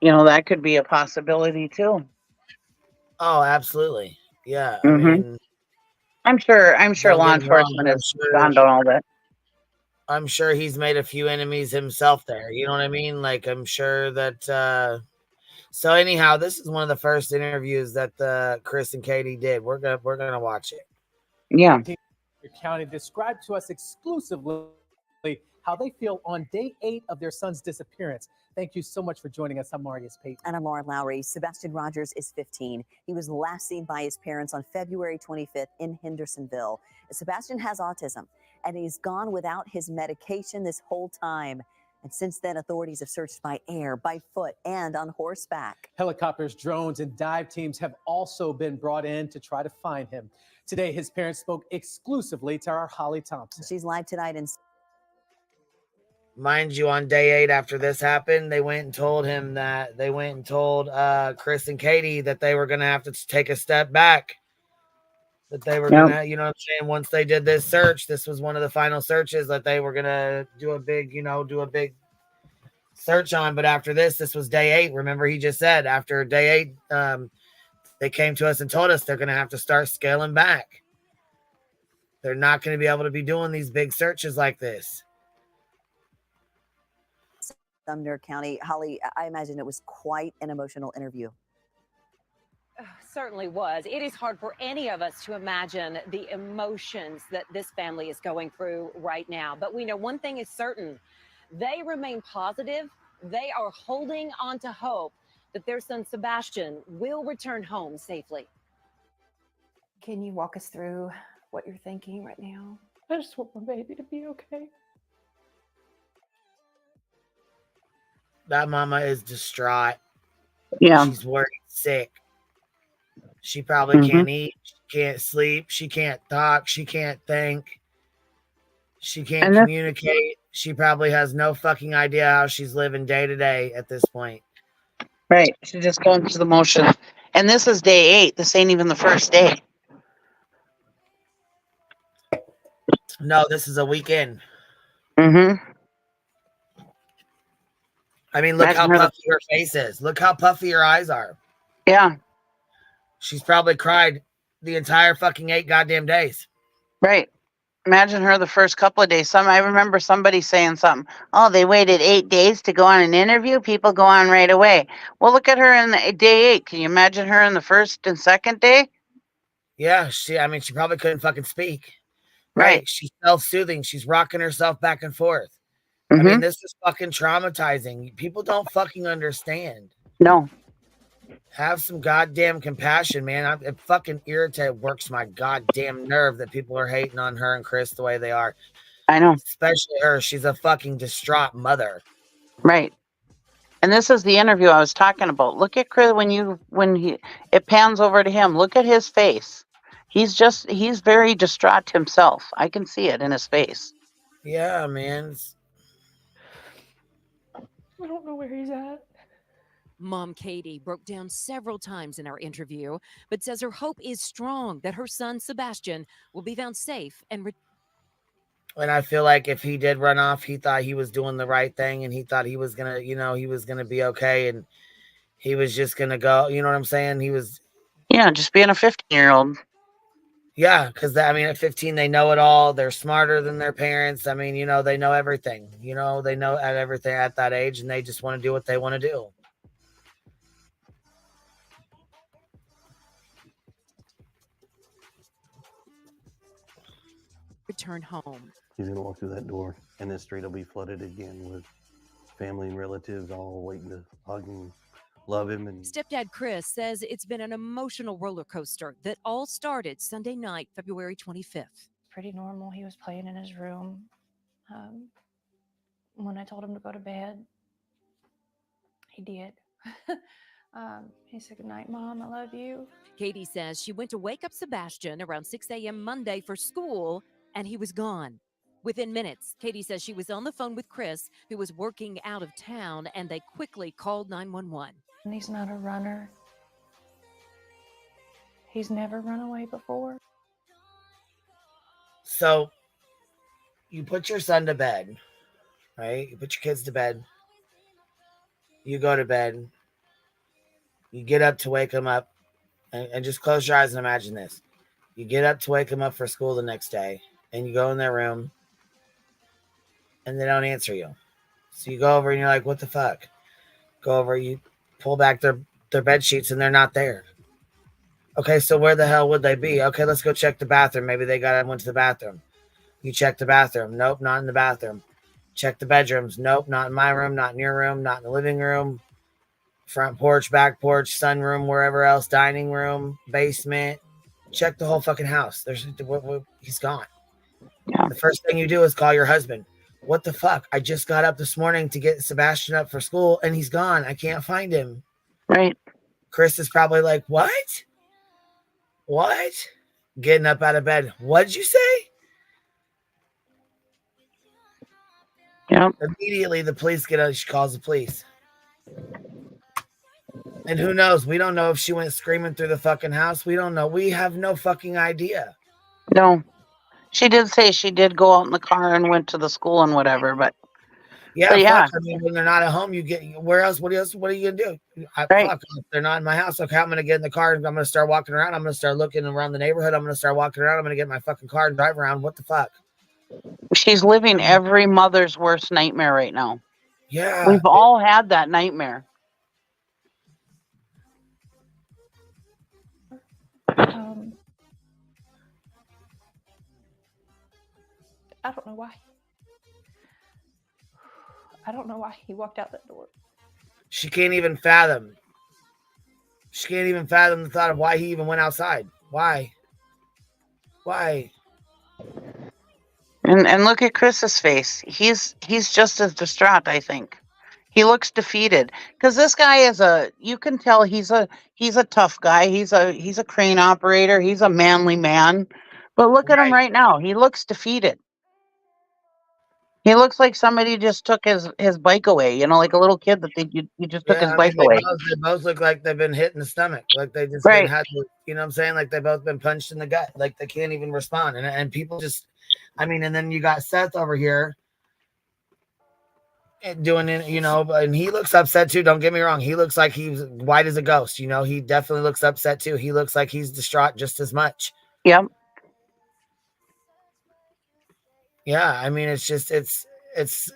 You know, that could be a possibility too. Oh, absolutely. Yeah. I Mhm. mean, I'm sure don't law get me wrong, enforcement has gone to all that. I'm sure he's made a few enemies himself there. You know what I mean? Like, I'm sure that. So anyhow, this is one of the first interviews that Chris and Katie did. We're gonna watch it. Yeah. County described to us exclusively how they feel on day 8 of their son's disappearance. Thank you so much for joining us. I'm Marius Payton. And I'm Lauren Lowry. Sebastian Rogers is 15. He was last seen by his parents on February 25th in Hendersonville. Sebastian has autism, and he's gone without his medication this whole time. And since then, authorities have searched by air, by foot, and on horseback. Helicopters, drones, and dive teams have also been brought in to try to find him. Today, his parents spoke exclusively to our Holly Thompson. She's live tonight in... Mind you, on day 8 after this happened, they went and told Chris and Katie that they were gonna have to take a step back. That they were gonna, you know what I'm saying? Once they did this search, this was one of the final searches that they were gonna do a big search on. But after this was day 8. Remember, he just said after day 8, they came to us and told us they're gonna have to start scaling back. They're not gonna be able to be doing these big searches like this. Sumner County. Holly, I imagine it was quite an emotional interview. Certainly was. It is hard for any of us to imagine the emotions that this family is going through right now. But we know one thing is certain. They remain positive. They are holding on to hope that their son Sebastian will return home safely. Can you walk us through what you're thinking right now? I just want my baby to be okay. That mama is distraught. Yeah. She's worried sick. She probably can't eat. She can't sleep. She can't talk. She can't think. She can't communicate. She probably has no fucking idea how she's living day to day at this point. Right. She's just going through the motions. And this is day 8. This ain't even the first day. No, this is a weekend. Mm-hmm. I mean, look how Imagine her. puffy her face is. Look how puffy her eyes are. Yeah, She's probably cried the entire fucking 8 goddamn days. right. Imagine her the first couple of days. I remember somebody saying something. Oh, they waited 8 days to go on an interview. People go on right away. Well, look at her in day 8. Can you imagine her in the first and second day? Yeah, she probably couldn't fucking speak. Right. She's self-soothing. She's rocking herself back and forth. I Mm-hmm. mean, this is fucking traumatizing. People don't fucking understand. No. Have some goddamn compassion, man. It fucking works my goddamn nerve that people are hating on her and Chris the way they are. I know. Especially her. She's a fucking distraught mother. Right. And this is the interview I was talking about. Look at Chris it pans over to him. Look at his face. He's very distraught himself. I can see it in his face. Yeah, man. I don't know where he's at. Mom Katie broke down several times in our interview, but says her hope is strong that her son Sebastian will be found safe and And I feel like if he did run off, he thought he was doing the right thing, and he thought he was gonna, he was gonna be okay, and he was just gonna go. You know what I'm saying? He was. Yeah, just being a 15-year-old. Yeah, because at 15 they know it all. They're smarter than their parents. I mean, they know everything. They know everything at that age, and they just want to do what they want to do. return home. He's going to walk through that door, and this street will be flooded again with family and relatives all waiting to hug and love him. And Stepdad Chris says it's been an emotional roller coaster that all started Sunday night, February 25th. Pretty normal. He was playing in his room. When I told him to go to bed, he did. He said, "Good night, Mom. I love you." Katie says she went to wake up Sebastian around 6 a.m. Monday for school, and he was gone. Within minutes, Katie says she was on the phone with Chris, who was working out of town, and they quickly called 911. And he's not a runner. He's never run away before. So you put your son to bed, right? You put your kids to bed. You go to bed. You get up to wake them up, and just close your eyes and imagine this. You get up to wake them up for school the next day, and you go in their room, and they don't answer you. So you go over and you're like, what the fuck? Go over, you pull back their bed sheets, and they're not there. Okay, so where the hell would they be? Okay, let's go check the bathroom. Maybe they went to the bathroom. You check the bathroom. Nope, not in the bathroom. Check the bedrooms. Nope, not in my room, not in your room, not in the living room. Front porch, back porch, sunroom, wherever else, dining room, basement. Check the whole fucking house. He's gone. Yeah. The first thing you do is call your husband. What the fuck? I just got up this morning to get Sebastian up for school, and he's gone. I can't find him. Right. Chris is probably like, what? What? Getting up out of bed. What'd you say? Yeah. Immediately, the police get out. She calls the police. And who knows? We don't know if she went screaming through the fucking house. We don't know. We have no fucking idea. No. She did say she did go out in the car and went to the school and whatever, but Yeah, yeah. fuck. I mean, when they're not at home, you get where else? What else? What are you gonna do? Right. Fuck, if they're not in my house. Okay, I'm gonna get in the car and I'm gonna start walking around. I'm gonna start looking around the neighborhood. I'm gonna start walking around. I'm gonna get my fucking car and drive around. What the fuck? She's living every mother's worst nightmare right now. Yeah. We've all had that nightmare. I don't know why. I don't know why he walked out that door. She can't even fathom. She can't even fathom the thought of why he even went outside. Why? Why? And look at Chris's face. He's just as distraught, I think. He looks defeated because this guy you can tell he's a tough guy. He's a crane operator. He's a manly man. But look at him right now. He looks defeated. He looks like somebody just took his bike away, like a little kid that you just took his bike away. They both look like they've been hit in the stomach. Like they just Right. had to, you know what I'm saying? Like they've both been punched in the gut. Like they can't even respond. And people just, and then you got Seth over here. doing it, and he looks upset too. Don't get me wrong. He looks like he's white as a ghost. He definitely looks upset too. He looks like he's distraught just as much. Yep. Yeah. I mean, it's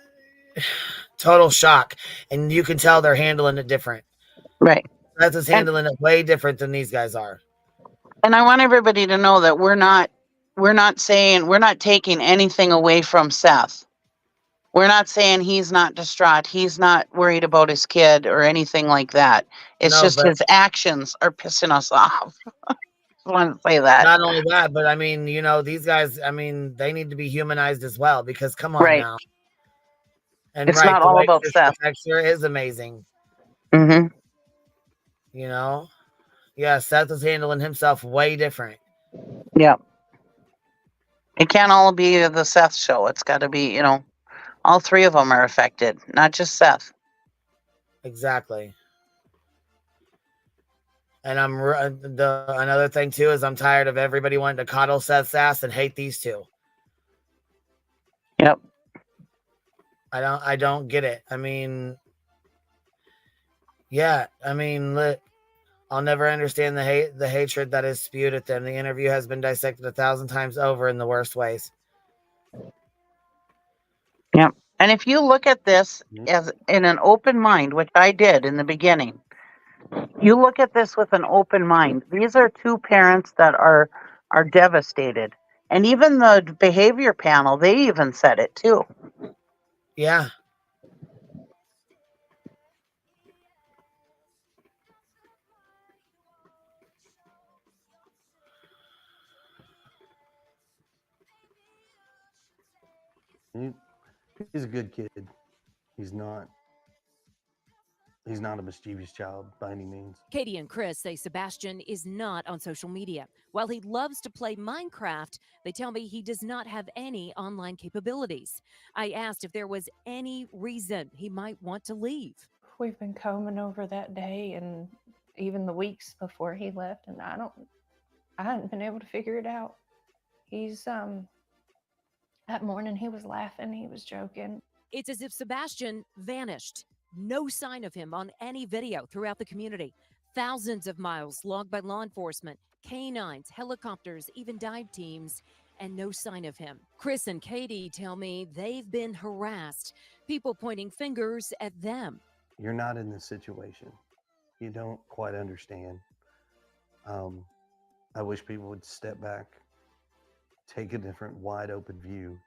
total shock. And you can tell they're handling it different. Right. Seth is handling it way different than these guys are. And I want everybody to know that we're not taking anything away from Seth. We're not saying he's not distraught. He's not worried about his kid or anything like that. It's No, just but his actions are pissing us off. I want to say that. not only that, but I mean, these guys, I mean, they need to be humanized as well, because come on Right. now. And It's not the all way about Chris Seth. protects her is amazing. Mm-hmm. Yeah, Seth is handling himself way different. Yep. It can't all be the Seth show. It's got to be, all three of them are affected, not just Seth. Exactly. And another thing too is I'm tired of everybody wanting to coddle Seth's ass and hate these two. Yep. I don't get it. I mean, yeah, I mean, I'll never understand the hatred that is spewed at them. The interview has been dissected 1,000 times over in the worst ways. Yep. And if you look at this as in an open mind, which I did in the beginning, you look at this with an open mind. These are two parents that are devastated. And even the behavior panel, they even said it too. Yeah. He's a good kid. He's not a mischievous child by any means. Katie and Chris say Sebastian is not on social media. While he loves to play Minecraft, they tell me he does not have any online capabilities. I asked if there was any reason he might want to leave. We've been combing over that day and even the weeks before he left, and I hadn't been able to figure it out. He's that morning he was laughing, he was joking. It's as if Sebastian vanished. No sign of him on any video throughout the community. Thousands of miles logged by law enforcement, canines, helicopters, even dive teams, and no sign of him. Chris and Katie tell me they've been harassed, people pointing fingers at them. You're not in this situation. You don't quite understand. I wish people would step back, take a different wide open view,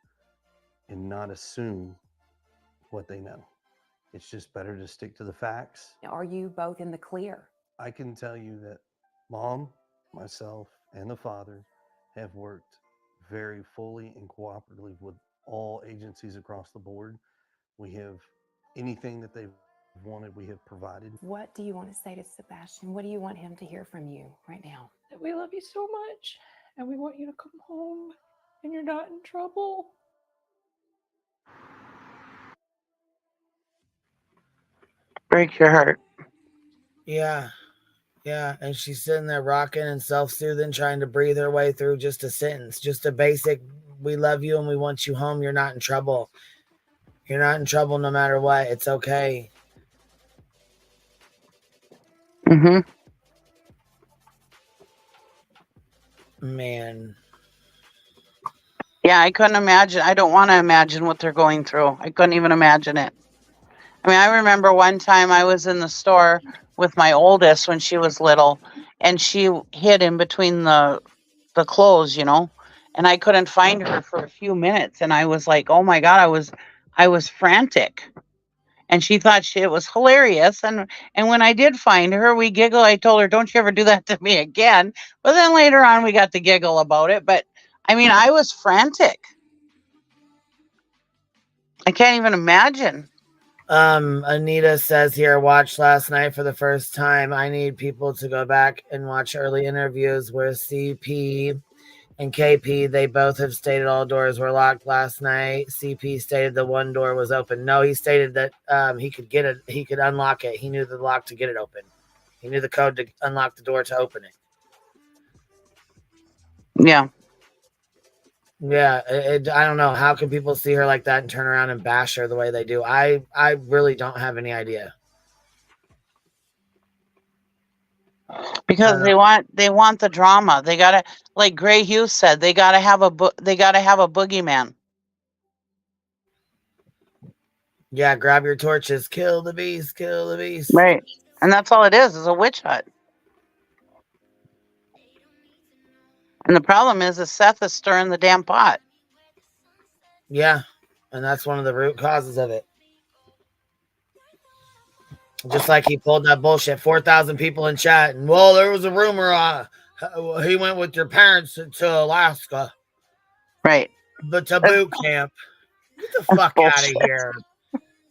and not assume what they know. It's just better to stick to the facts. Are you both in the clear? I can tell you that Mom, myself, and the father have worked very fully and cooperatively with all agencies across the board. We have anything that they've wanted, we have provided. What do you want to say to Sebastian? What do you want him to hear from you right now? That we love you so much and we want you to come home and you're not in trouble. Break your heart. Yeah. Yeah. And she's sitting there rocking and self-soothing, trying to breathe her way through just a sentence, just a basic, we love you and we want you home. You're not in trouble. You're not in trouble no matter what. It's okay. Mm-hmm. Man. Yeah, I couldn't imagine. I don't want to imagine what they're going through. I couldn't even imagine it. I mean, I remember one time I was in the store with my oldest when she was little, and she hid in between the clothes, and I couldn't find her for a few minutes, and I was like, oh my God, I was frantic. And she thought it was hilarious. And when I did find her, we giggled. I told her, don't you ever do that to me again. But then later on, we got to giggle about it. But I mean, I was frantic. I can't even imagine. Anita says here, watched last night for the first time. I need people to go back and watch early interviews where CP and KP, they both have stated all doors were locked last night. CP stated the one door was open. No, he stated that he could get it. He could unlock it. He knew the lock to get it open. He knew the code to unlock the door to open it. Yeah. Yeah, I don't know. How can people see her like that and turn around and bash her the way they do? I really don't have any idea. Because they want the drama. They gotta, like Gray Hughes said, they gotta have a boogeyman. Yeah, grab your torches, kill the beast, kill the beast. Right. And that's all it is a witch hunt. And the problem is Seth is stirring the damn pot. Yeah, and that's one of the root causes of it. Just like he pulled that bullshit, 4,000 people in chat, and well, there was a rumor he went with your parents to Alaska. Right. But to boot camp. Get the fuck out of here.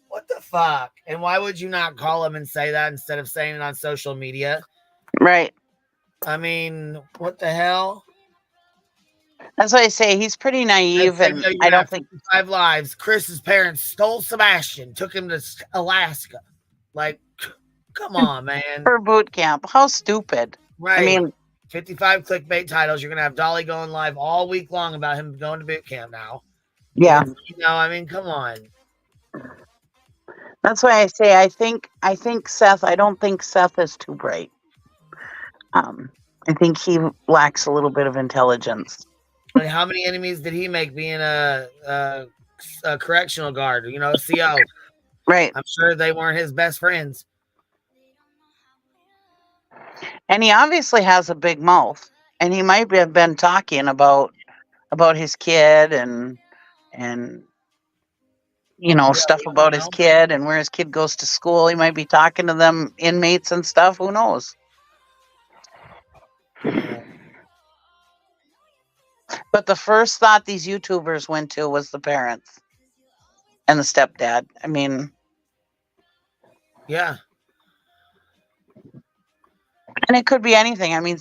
What the fuck? And why would you not call him and say that instead of saying it on social media? Right. I mean, what the hell? That's why I say he's pretty naive, and I don't think 5 lives. Chris's parents stole Sebastian, took him to Alaska. Like, come on, man. For boot camp. How stupid. Right. I mean, 55 clickbait titles. You're gonna have Dolly going live all week long about him going to boot camp now. Yeah. I mean, come on. That's why I say I think Seth. I don't think Seth is too bright. I think he lacks a little bit of intelligence. Like, how many enemies did he make being a correctional guard? CO. Right. I'm sure they weren't his best friends. And he obviously has a big mouth, and he might have been talking about his kid and stuff about his kid and where his kid goes to school. He might be talking to them inmates and stuff. Who knows? But the first thought these YouTubers went to was the parents and the stepdad. I mean, yeah. And it could be anything. I mean,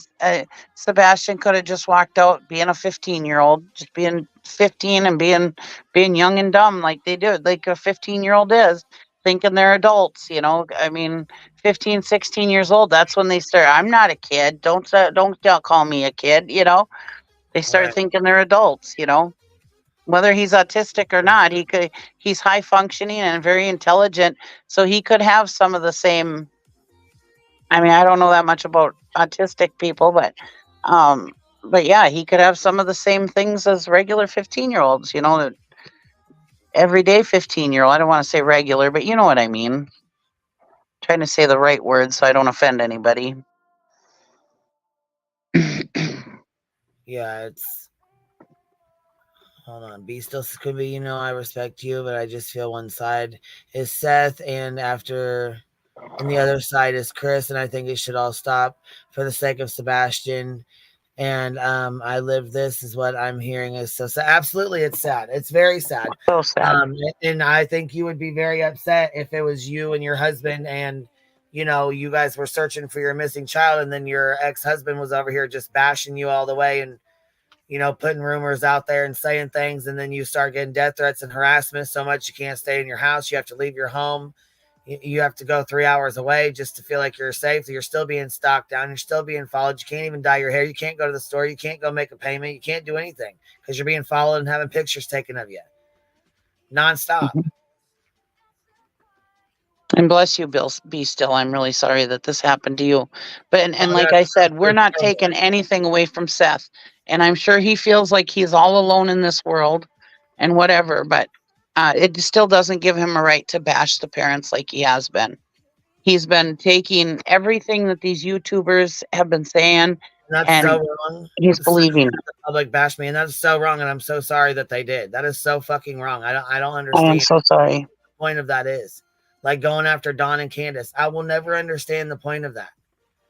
Sebastian could have just walked out being a 15-year-old, just being 15 and being young and dumb like they do, like a 15-year-old is, thinking they're adults, I mean, 15, 16 years old, that's when they start. I'm not a kid. Don't call me a kid, They start Right. thinking they're adults, Whether he's autistic or not, he's high functioning and very intelligent, so he could have some of the same. I mean, I don't know that much about autistic people, but yeah, he could have some of the same things as regular 15-year-olds, everyday 15-year-old. I don't want to say regular, but you know what I mean. Trying to say the right word so I don't offend anybody. Yeah, hold on. B still could be, I respect you, but I just feel one side is Seth, and the other side is Chris, and I think it should all stop for the sake of Sebastian. And I live this is what I'm hearing is so sad. Absolutely, it's sad. It's very sad. So sad. And I think you would be very upset if it was you and your husband, and you guys were searching for your missing child, and then your ex-husband was over here just bashing you all the way, and putting rumors out there and saying things, and then you start getting death threats and harassment so much you can't stay in your house. You have to leave your home. You have to go 3 hours away just to feel like you're safe. You're still being stalked down. You're still being followed. You can't even dye your hair. You can't go to the store. You can't go make a payment. You can't do anything because you're being followed and having pictures taken of you nonstop. Mm-hmm. And bless you, Bill. Be still. I'm really sorry that this happened to you. But and like I said, we're not taking anything away from Seth. And I'm sure he feels like he's all alone in this world and whatever. But it still doesn't give him a right to bash the parents like he has been. He's been taking everything that these YouTubers have been saying, That's so wrong. He's believing. The public bash me, and that's so wrong. And I'm so sorry that they did. That is so fucking wrong. I don't understand. I am so sorry. What the point of that is, like going after Dawn and Candace. I will never understand the point of that.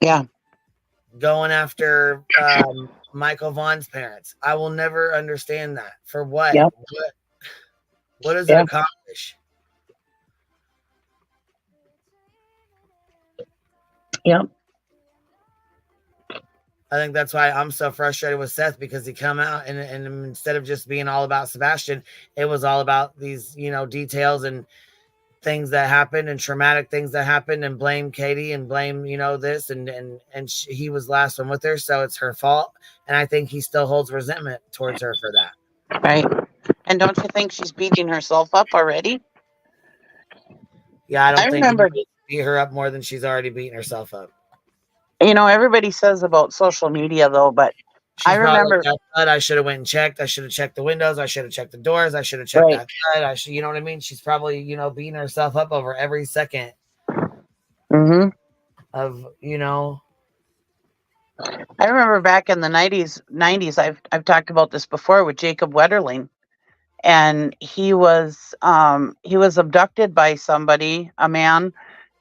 Yeah. Going after Michael Vaughn's parents. I will never understand that. For what? Yep. What does it accomplish? Yep. I think that's why I'm so frustrated with Seth, because he come out and instead of just being all about Sebastian, it was all about these, details and things that happened and traumatic things that happened, and blame Katie and blame, this and he was last one with her. So it's her fault. And I think he still holds resentment towards her for that. Right. And don't you think she's beating herself up already? Yeah, I don't I think you remember, need to beat her up more than she's already beating herself up. everybody says about social media though, but I She's probably remember, that thud. I should have went and checked. I should have checked the windows. I should have checked the doors. I should have checked right. that thud. I should, you know what I mean? She's probably, beating herself up over every second Mm-hmm. of, I remember back in the 90s, I've talked about this before with Jacob Wetterling, and he was abducted by somebody, a man,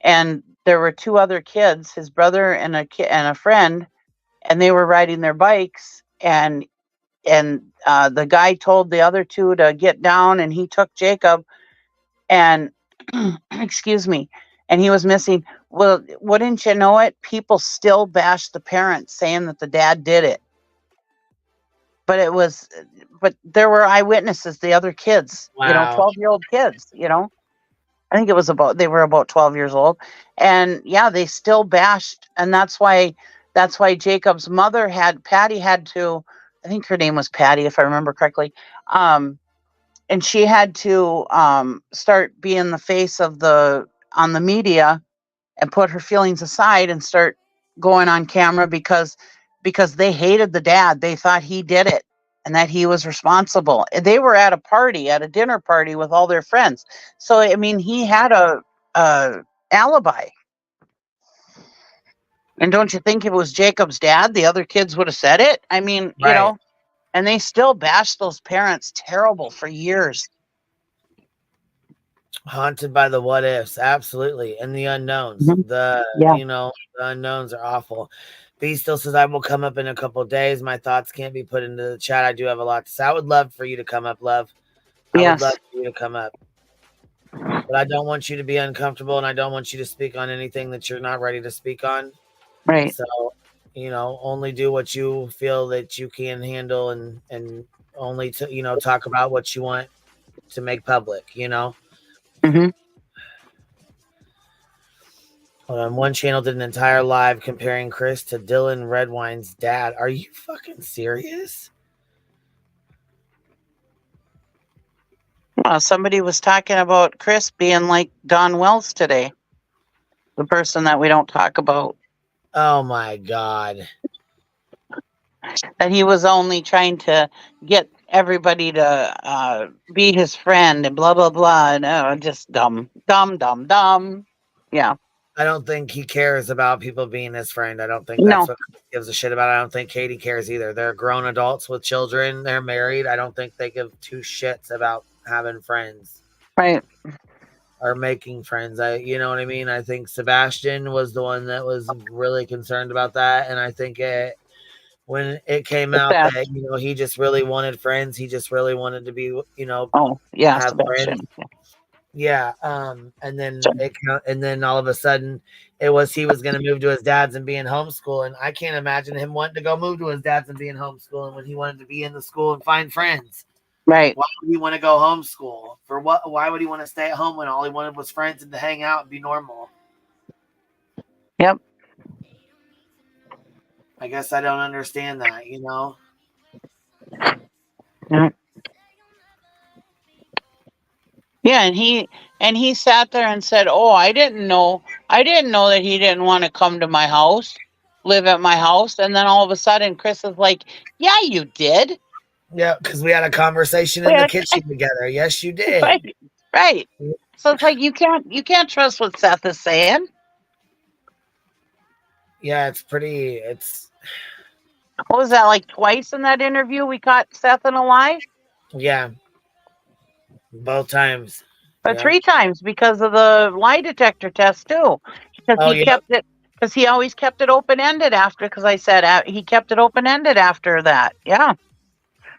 and there were two other kids, his brother and a friend, and they were riding their bikes, and the guy told the other two to get down, and he took Jacob, and excuse me, and he was missing. Well, wouldn't you know it, people still bash the parents saying that the dad did it, but there were eyewitnesses, the other kids, wow. 12-year-old kids, I think they were about 12 years old, and yeah, they still bashed, and that's why Jacob's mother Patty had to, I think her name was Patty if I remember correctly, and she had to start being the face of on the media, and put her feelings aside and start going on camera, because they hated the dad. They thought he did it and that he was responsible. They were at a dinner party with all their friends. So I mean, he had a alibi. And don't you think if it was Jacob's dad, the other kids would have said it? I mean, Right. and they still bashed those parents terrible for years. Haunted by the what ifs, absolutely, and the unknowns. Mhm. The Yeah. the unknowns are awful. B still says I will come up in a couple of days. My thoughts can't be put into the chat. I do have a lot to say. I would love for you to come up, love. I would love Yes. for you to come up, but I don't want you to be uncomfortable, and I don't want you to speak on anything that you're not ready to speak on. Right. So, only do what you feel that you can handle, and only to talk about what you want to make public. Mm-hmm. One channel did an entire live comparing Chris to Dylan Redwine's dad. Are you fucking serious? Somebody was talking about Chris being like Don Wells today, the person that we don't talk about. Oh my God. That he was only trying to get everybody to be his friend and blah, blah, blah. No, just dumb, dumb, dumb, dumb. Yeah. I don't think he cares about people being his friend. I don't think that's No. what Chris gives a shit about. I don't think Katie cares either. They're grown adults with children. They're married. I don't think they give two shits about having friends. Right. Or making friends. You know what I mean? I think Sebastian was the one that was really concerned about that. And I think when it came out that, he just really wanted friends. He just really wanted to be, Oh, yeah, have Sebastian. friends. Yeah. And then all of a sudden he was going to move to his dad's and be in homeschool. And I can't imagine him wanting to go move to his dad's and be in homeschool. And when he wanted to be in the school and find friends. Right. Why would he want to go homeschool? For what? Why would he want to stay at home when all he wanted was friends and to hang out and be normal? Yep. I guess I don't understand that, Yeah. Yeah, and he sat there and said, "Oh, I didn't know that he didn't want to come to my house, live at my house." And then all of a sudden, Chris is like, "Yeah, you did." Yeah, because we had a conversation in the kitchen together. Yes, you did. Right. Right. So it's like you can't trust what Seth is saying. Yeah, it's What was that, like twice in that interview we caught Seth in a lie? Yeah. Both times. Or Yeah. 3 times because of the lie detector test too. Because he always kept it open-ended after, because I said he kept it open-ended after that. Yeah.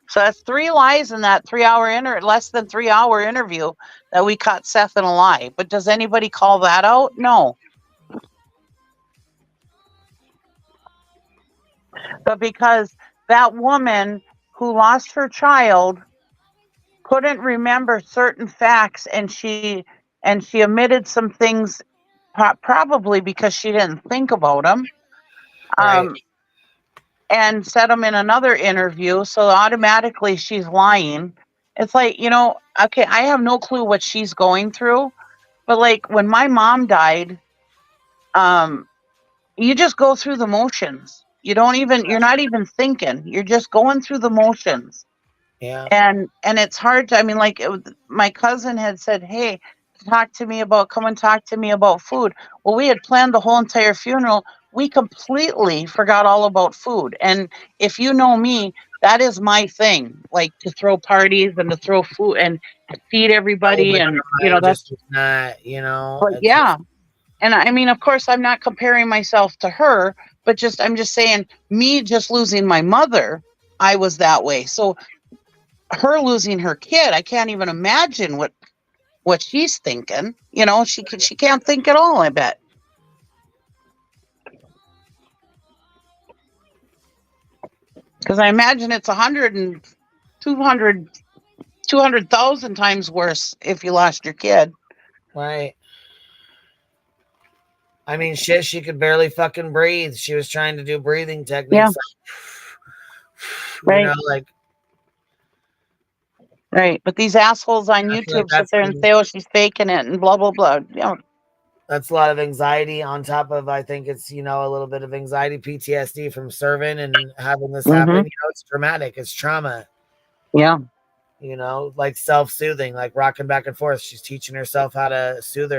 So that's 3 lies in that less than 3-hour interview that we caught Seth in a lie. But does anybody call that out? No. But because that woman who lost her child couldn't remember certain facts, and she omitted some things, probably because she didn't think about them. Right. and said them in another interview. So automatically she's lying. It's like, okay, I have no clue what she's going through, but like when my mom died, you just go through the motions. You're not even thinking. You're just going through the motions. Yeah. And it's hard to, my cousin had said, hey, come and talk to me about food. Well, we had planned the whole entire funeral. We completely forgot all about food. And if you know me, that is my thing, like to throw parties and to throw food and to feed everybody. And, that's, just not, but yeah. And I mean, of course, I'm not comparing myself to her, but I'm just saying, me just losing my mother, I was that way. So her losing her kid, I can't even imagine what she's thinking. She can't think at all, I bet. Because I imagine it's 100 and 200,000 times worse if you lost your kid. Right. I mean, shit, she could barely fucking breathe. She was trying to do breathing techniques. Yeah. Right. Right. But these assholes on YouTube sit there and say, oh, she's faking it and blah, blah, blah. That's a lot of anxiety on top of, I think it's, a little bit of anxiety, PTSD from serving and having this happen. It's traumatic. It's trauma. Yeah. Like self-soothing, like rocking back and forth. She's teaching herself how to soothe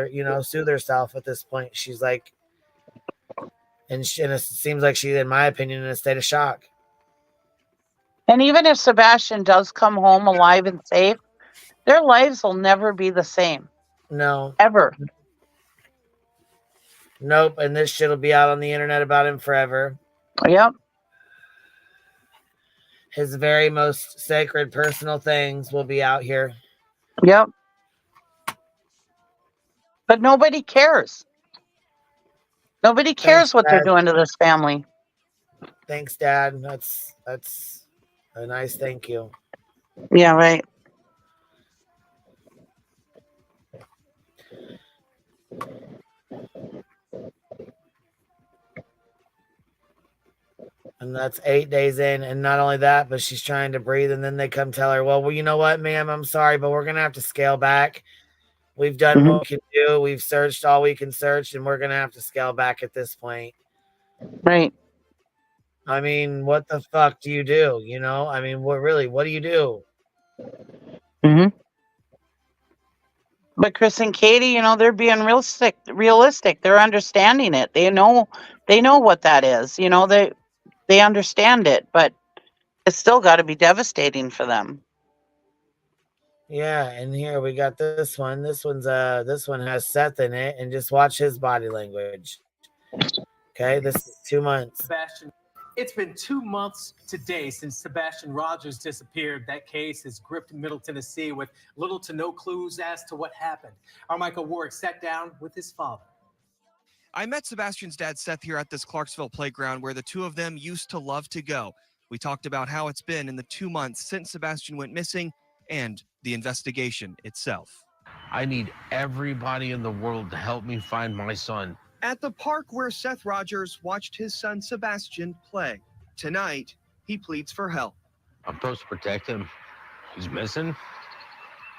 herself at this point. She's like, and it seems like she's, in my opinion, in a state of shock. And even if Sebastian does come home alive and safe, their lives will never be the same. No. Ever. Nope. And this shit will be out on the internet about him forever. Yep. His very most sacred personal things will be out here. Yep. But nobody cares. Nobody cares what they're doing to this family. Thanks, Dad. That's a nice thank you. Yeah, right. And that's 8 days in. And not only that, but she's trying to breathe. And then they come tell her, well, you know what, ma'am, I'm sorry, but we're going to have to scale back. We've done what we can do. We've searched all we can search, and we're going to have to scale back at this point. Right. I mean, what the fuck do you do? I mean, what do you do? But Chris and Katie, they're being realistic. They're understanding it. They know what that is. They understand it, but it's still got to be devastating for them. Yeah, and here we got this one. This one has Seth in it, and just watch his body language. Okay, this is 2 months. Sebastian, it's been 2 months today since Sebastian Rogers disappeared. That case has gripped Middle Tennessee with little to no clues as to what happened. Our Michael Warwick sat down with his father. I met Sebastian's dad, Seth, here at this Clarksville playground where the two of them used to love to go. We talked about how it's been in the 2 months since Sebastian went missing and the investigation itself. I need everybody in the world to help me find my son. At the park where Seth Rogers watched his son Sebastian play. Tonight, he pleads for help. I'm supposed to protect him. He's missing.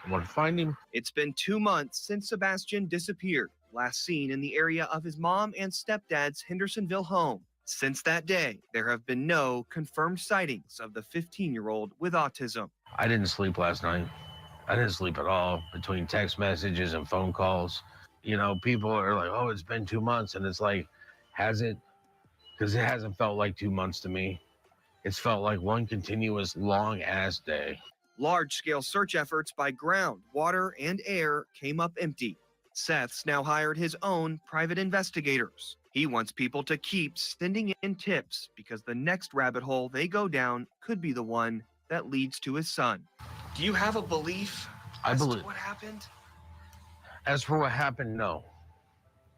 I want to find him. It's been 2 months since Sebastian disappeared, last seen in the area of his mom and stepdad's Hendersonville home. Since that day, there have been no confirmed sightings of the 15-year-old with autism. I didn't sleep last night. I didn't sleep at all between text messages and phone calls. People are like, oh, it's been 2 months. And it's like, has it? Because it hasn't felt like 2 months to me. It's felt like one continuous long-ass day. Large-scale search efforts by ground, water, and air came up empty. Seth's now hired his own private investigators. He wants people to keep sending in tips because the next rabbit hole they go down could be the one that leads to his son. Do you have a belief I believe to what happened? As for what happened, no.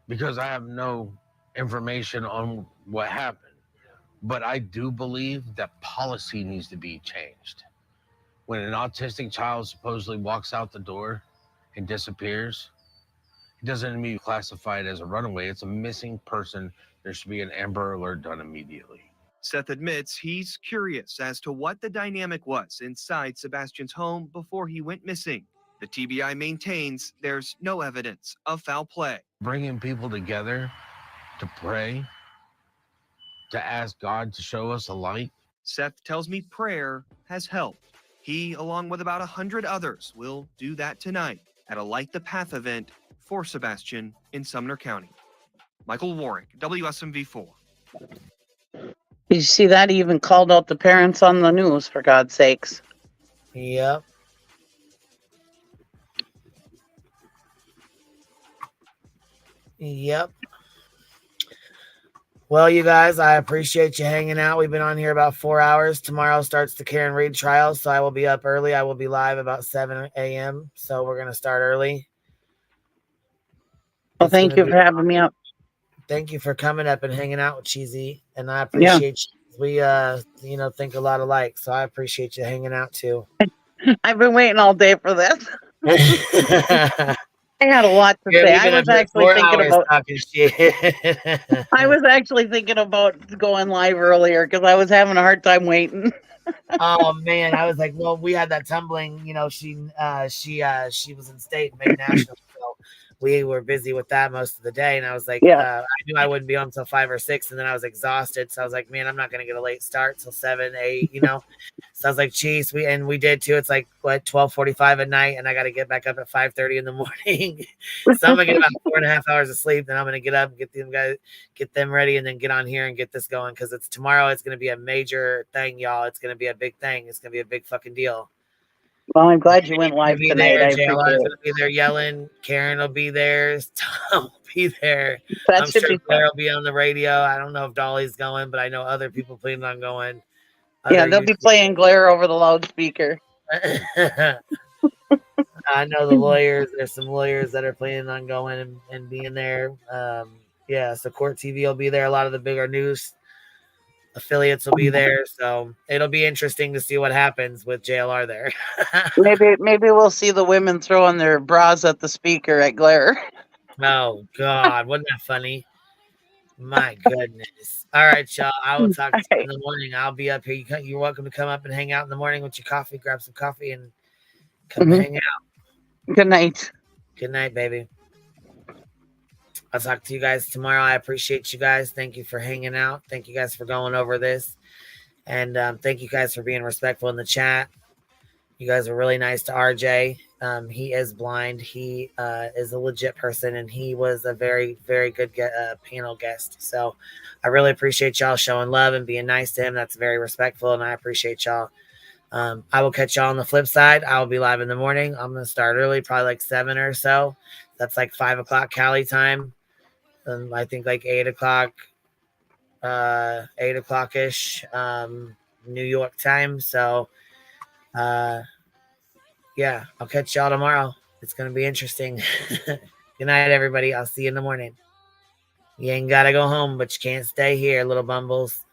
Because I have no information on what happened. But I do believe that policy needs to be changed. When an autistic child supposedly walks out the door and disappears, it doesn't need to be classified as a runaway. It's a missing person. There should be an Amber Alert done immediately. Seth admits he's curious as to what the dynamic was inside Sebastian's home before he went missing. The TBI maintains there's no evidence of foul play. Bringing people together to pray, to ask God to show us a light. Seth tells me prayer has helped. He, along with about 100 others, will do that tonight at a Light the Path event for Sebastian in Sumner County. Michael Warwick, WSMV4. You see that? He even called out the parents on the news, for God's sakes. Yep. Yep. Well, you guys, I appreciate you hanging out. We've been on here about 4 hours. Tomorrow starts the Karen Reed trial, so I will be up early. I will be live about 7 a.m., so we're going to start early. Well, thank you for having me up. Thank you for coming up and hanging out with Cheesy, and I appreciate you. We, think a lot alike, so I appreciate you hanging out, too. I've been waiting all day for this. I had a lot to say. I was actually thinking about talking shit. I was actually thinking about going live earlier because I was having a hard time waiting. Oh man, I was like, well, we had that tumbling. She was in state and made national, so we were busy with that most of the day. And I was like, I knew I wouldn't be on until 5 or 6, and then I was exhausted, so I was like, man, I'm not gonna get a late start till 7, 8. So I was like, geez, we did too. It's like 12:45 at night, and I got to get back up at 5:30 in the morning. So I'm gonna get about 4.5 hours of sleep. Then I'm gonna get up and get them ready, and then get on here and get this going because it's tomorrow. It's gonna be a major thing, y'all. It's gonna be a big thing. It's gonna be a big fucking deal. Well, I'm glad you went live tonight. I appreciate JLR's it. gonna be there yelling. Karen will be there. Tom will be there. That I'm should sure be Claire fun. will be on the radio. I don't know if Dolly's going, but I know other people plan on going. Yeah, they'll be playing Glare over the loudspeaker. I know the lawyers. There's some lawyers that are planning on going and being there. So Court TV will be there. A lot of the bigger news affiliates will be there. So it'll be interesting to see what happens with JLR there. Maybe we'll see the women throwing their bras at the speaker at Glare. Oh God, wasn't that funny? My goodness. All right, y'all. I will talk to you in the morning. I'll be up here. You're welcome to come up and hang out in the morning with your coffee. Grab some coffee and come hang out. Good night. Good night, baby. I'll talk to you guys tomorrow. I appreciate you guys. Thank you for hanging out. Thank you guys for going over this. And thank you guys for being respectful in the chat. You guys were really nice to RJ. He is blind. He is a legit person, and he was a very, very good panel guest. So I really appreciate y'all showing love and being nice to him. That's very respectful, and I appreciate y'all. I will catch y'all on the flip side. I will be live in the morning. I'm going to start early, probably like 7 or so. That's like 5 o'clock Cali time. And I think like 8 o'clock, 8 o'clock-ish New York time. So, yeah, I'll catch y'all tomorrow. It's going to be interesting. Good night, everybody. I'll see you in the morning. You ain't got to go home, but you can't stay here, little bumbles.